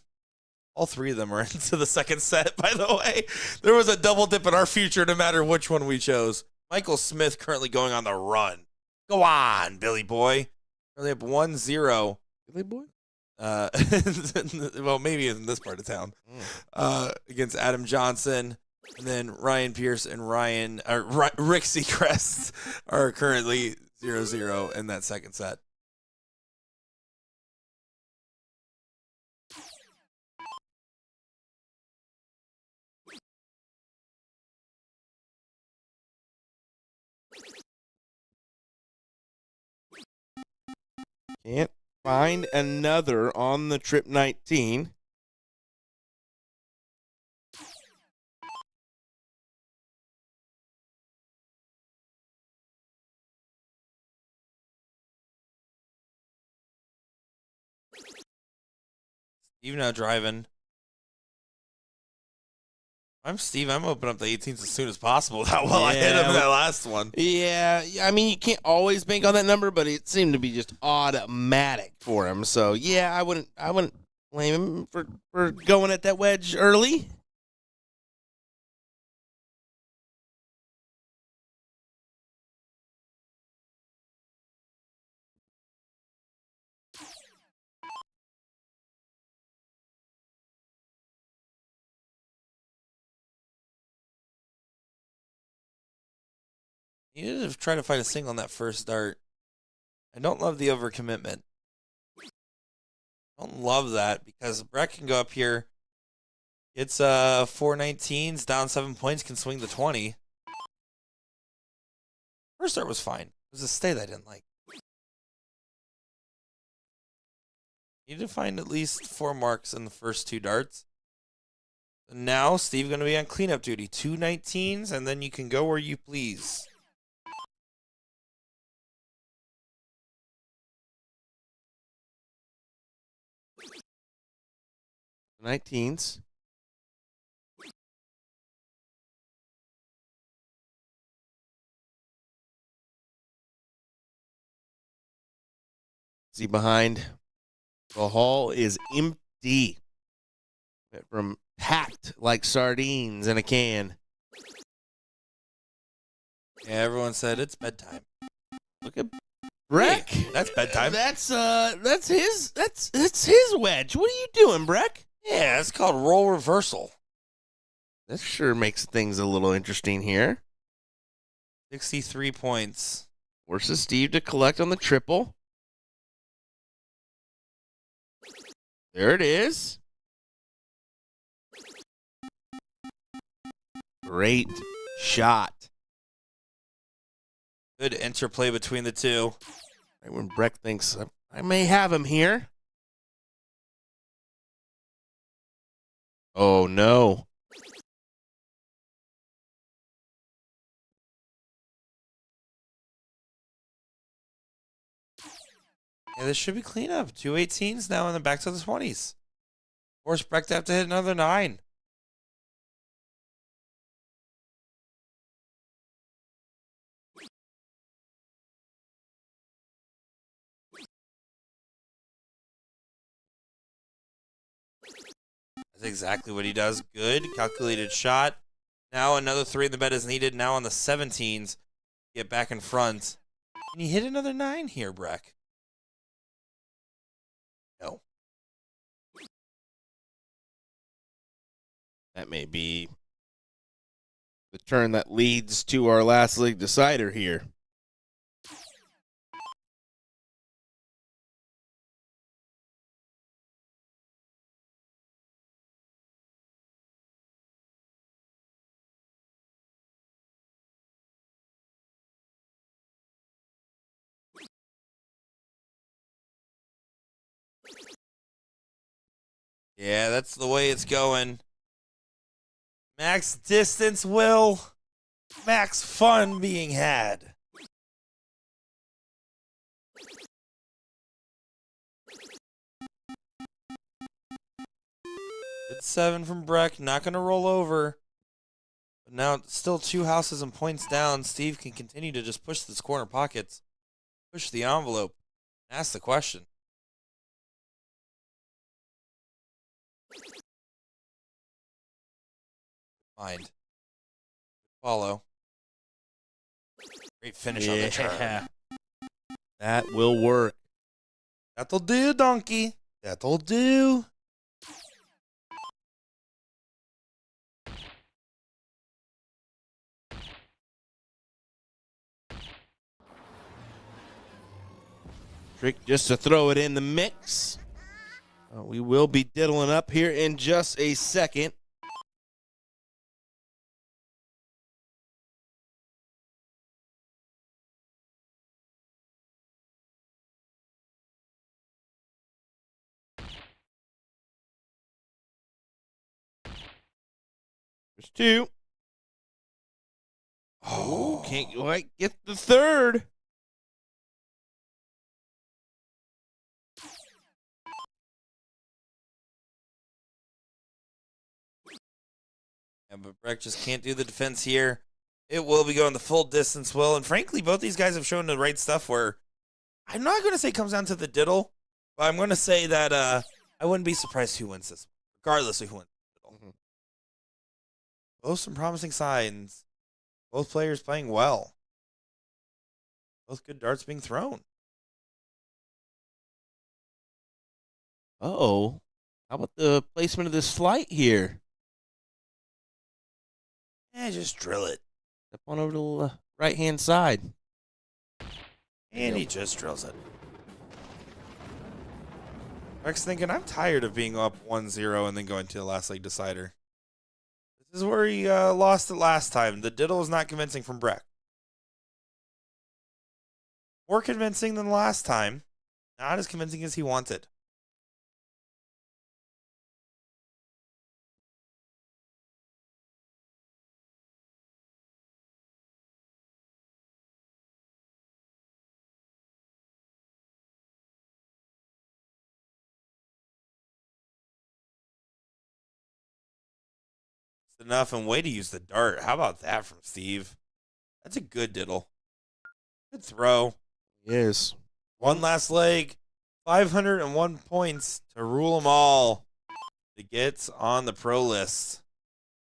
All three of them are into the second set, by the way. There was a double dip in our future no matter which one we chose. Michael Smith currently going on the run. Go on, Billy Boy. They have 1-0. Billy Boy? Well, maybe in this part of town. Against Adam Johnson. And then Ryan Pierce and Rick Seacrest are currently 0-0 in that second set. Can't find another on the trip 19. Steve now driving. I'm Steve. I'm opening up the 18s as soon as possible. That well, I hit him in that last one. Yeah, I mean, you can't always bank on that number, but it seemed to be just automatic for him. So, yeah, I wouldn't blame him for going at that wedge early. You need to try to find a single on that first start. I don't love the overcommitment. I don't love that because Breck can go up here. It's 419s, down 7 points, can swing the 20. First start was fine. It was a stay that I didn't like. You need to find at least 4 marks in the first 2 darts. And now Steve going to be on cleanup duty. 2 19s, and then you can go where you please. Nineteens. See behind. The hall is empty. From packed like sardines in a can. Yeah, everyone said it's bedtime. Look at Breck. Hey, that's bedtime. That's his wedge. What are you doing, Breck? Yeah, it's called roll reversal. That sure makes things a little interesting here. 63 points. Forces Steve to collect on the triple. There it is. Great shot. Good interplay between the two. Right when Breck thinks, I may have him here. Oh, no. Yeah, this should be clean up. 2 18s now and then back to the 20s. Force Breck to have to hit another 9. That's exactly what he does. Good. Calculated shot. Now another 3 in the bed is needed. Now on the 17s. Get back in front. Can you hit another 9 here, Breck? No. That may be the turn that leads to our last league decider here. Yeah, that's the way it's going. Max distance, Will. Max fun being had. It's 7 from Breck. Not going to roll over. But now still 2 houses and points down. Steve can continue to just push this corner pockets. Push the envelope. Ask the question. Mind. Follow. Great finish on the turn. That will work. That'll do, donkey. That'll do. Trick just to throw it in the mix. We will be diddling up here in just a second. There's 2. Oh, can't quite get the 3rd. Yeah, but Breck just can't do the defense here. It will be going the full distance, Will. And frankly, both these guys have shown the right stuff where I'm not going to say it comes down to the diddle, but I'm going to say that I wouldn't be surprised who wins this, regardless of who wins the diddle. Mm-hmm. Both some promising signs. Both players playing well. Both good darts being thrown. Uh-oh. How about the placement of this flight here? Yeah, just drill it. Step on over to the right-hand side. And he just drills it. Breck's thinking, I'm tired of being up 1-0 and then going to the last league decider. This is where he lost it last time. The diddle was not convincing from Breck. More convincing than last time. Not as convincing as he wanted. Enough and way to use the dart. How about that from Steve? That's a good diddle. Good throw. Yes. One last leg. 501 points to rule them all. To get on the pro list.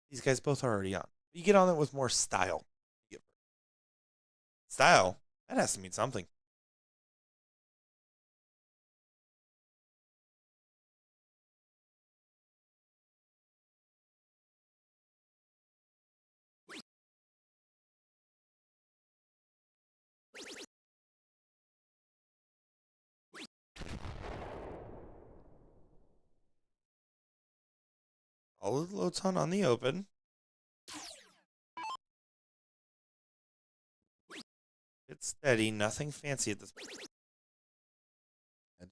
These guys both are already on. You get on it with more style. Style? That has to mean something. All of the low ton on the open. It's steady, nothing fancy at this point.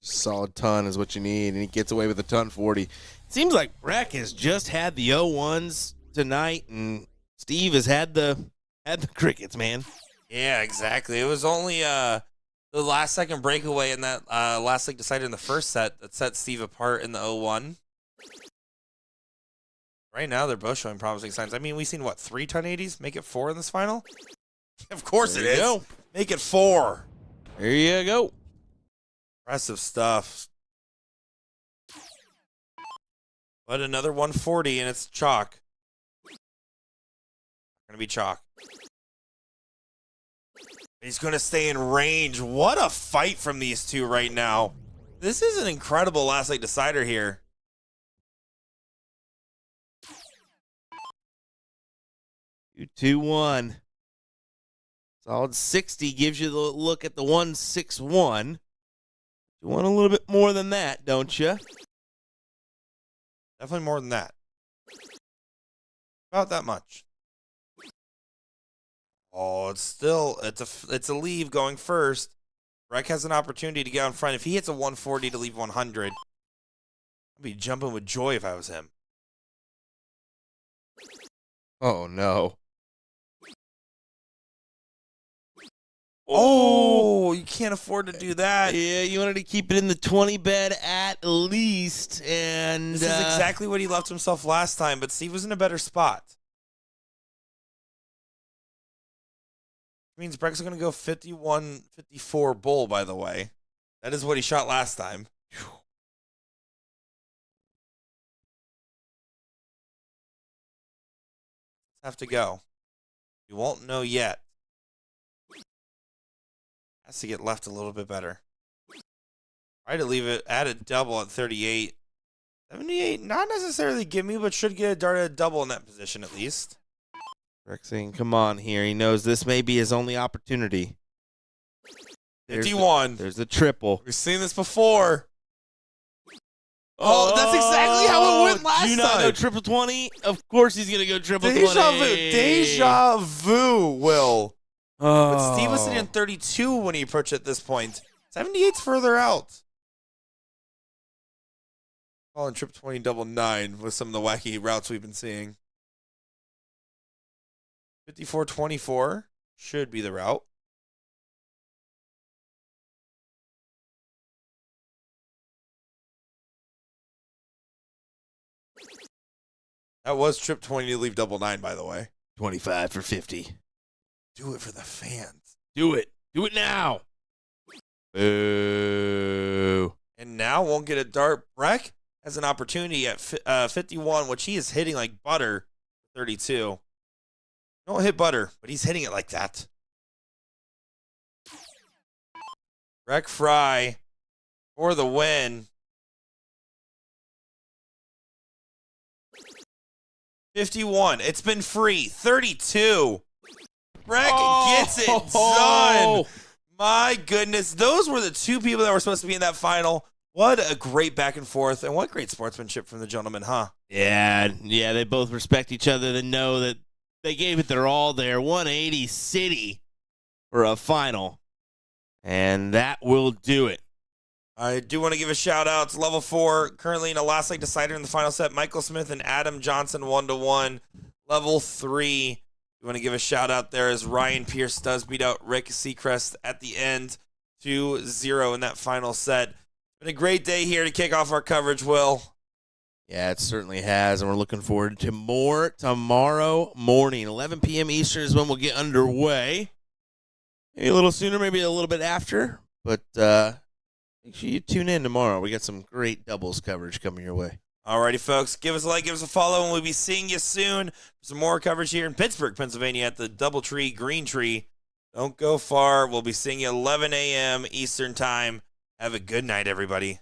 Just solid ton is what you need, and he gets away with a ton 40. It seems like Breck has just had the 0-1s tonight, and Steve has had the crickets, man. Yeah, exactly. It was only the last second breakaway in that last league decided in the first set that set Steve apart in the 0-1. Right now, they're both showing promising signs. I mean, we've seen, what, 3 1080s? Make it 4 in this final? Of course it is. Go. Make it 4. There you go. Impressive stuff. But another 140, and it's chalk. Going to be chalk. He's going to stay in range. What a fight from these two right now. This is an incredible last night decider here. Two, 2-1. Solid 60 gives you the look at the 161. You want a little bit more than that, don't you? Definitely more than that. About that much. Oh, it's a leave going first. Breck has an opportunity to get in front. If he hits a 140 to leave 100, I'd be jumping with joy if I was him. Oh, no. Oh, you can't afford to do that. Yeah, you wanted to keep it in the 20 bed at least. And This is exactly what he left himself last time, but Steve was in a better spot. Means Breck's going to go 51-54 bull, by the way. That is what he shot last time. Have to go. You won't know yet. Has to get left a little bit better. Try to leave it at a double at 38. 78, not necessarily give me, but should get a dart at a double in that position at least. Breck saying, come on here. He knows this may be his only opportunity. 51. There's the triple. We've seen this before. Oh, that's exactly how it went last time. Do you not time. go triple 20? Of course he's going to go triple 20. Deja vu, Will. Oh. But Steve was sitting in 32 when he approached at this point. 78's further out. Calling trip 20 double 9 with some of the wacky routes we've been seeing. 54-24 should be the route. That was trip 20 to leave double 9, by the way. 25 for 50. Do it for the fans. Do it. Do it now. Boo. And now won't get a dart. Breck has an opportunity at 51, which he is hitting like butter. 32. Don't hit butter, but he's hitting it like that. Breck Fry for the win. 51. It's been free. 32. Breck gets it done. My goodness. Those were the two people that were supposed to be in that final. What a great back and forth, and what great sportsmanship from the gentleman, huh? Yeah, they both respect each other. They know that they gave it their all there. 180 City for a final. And that will do it. I do want to give a shout out to level 4, currently in a last leg decider in the final set. Michael Smith and Adam Johnson 1-1. Level 3, we want to give a shout out there as Ryan Pierce does beat out Rick Seacrest at the end 2-0 in that final set. Been a great day here to kick off our coverage, Will. Yeah, it certainly has, and we're looking forward to more tomorrow morning. 11 p.m. Eastern is when we'll get underway. Maybe a little sooner, maybe a little bit after, but make sure you tune in tomorrow. We got some great doubles coverage coming your way. Alrighty, folks. Give us a like, give us a follow, and we'll be seeing you soon for some more coverage here in Pittsburgh, Pennsylvania at the Doubletree Green Tree. Don't go far. We'll be seeing you 11 a.m. Eastern Time. Have a good night, everybody.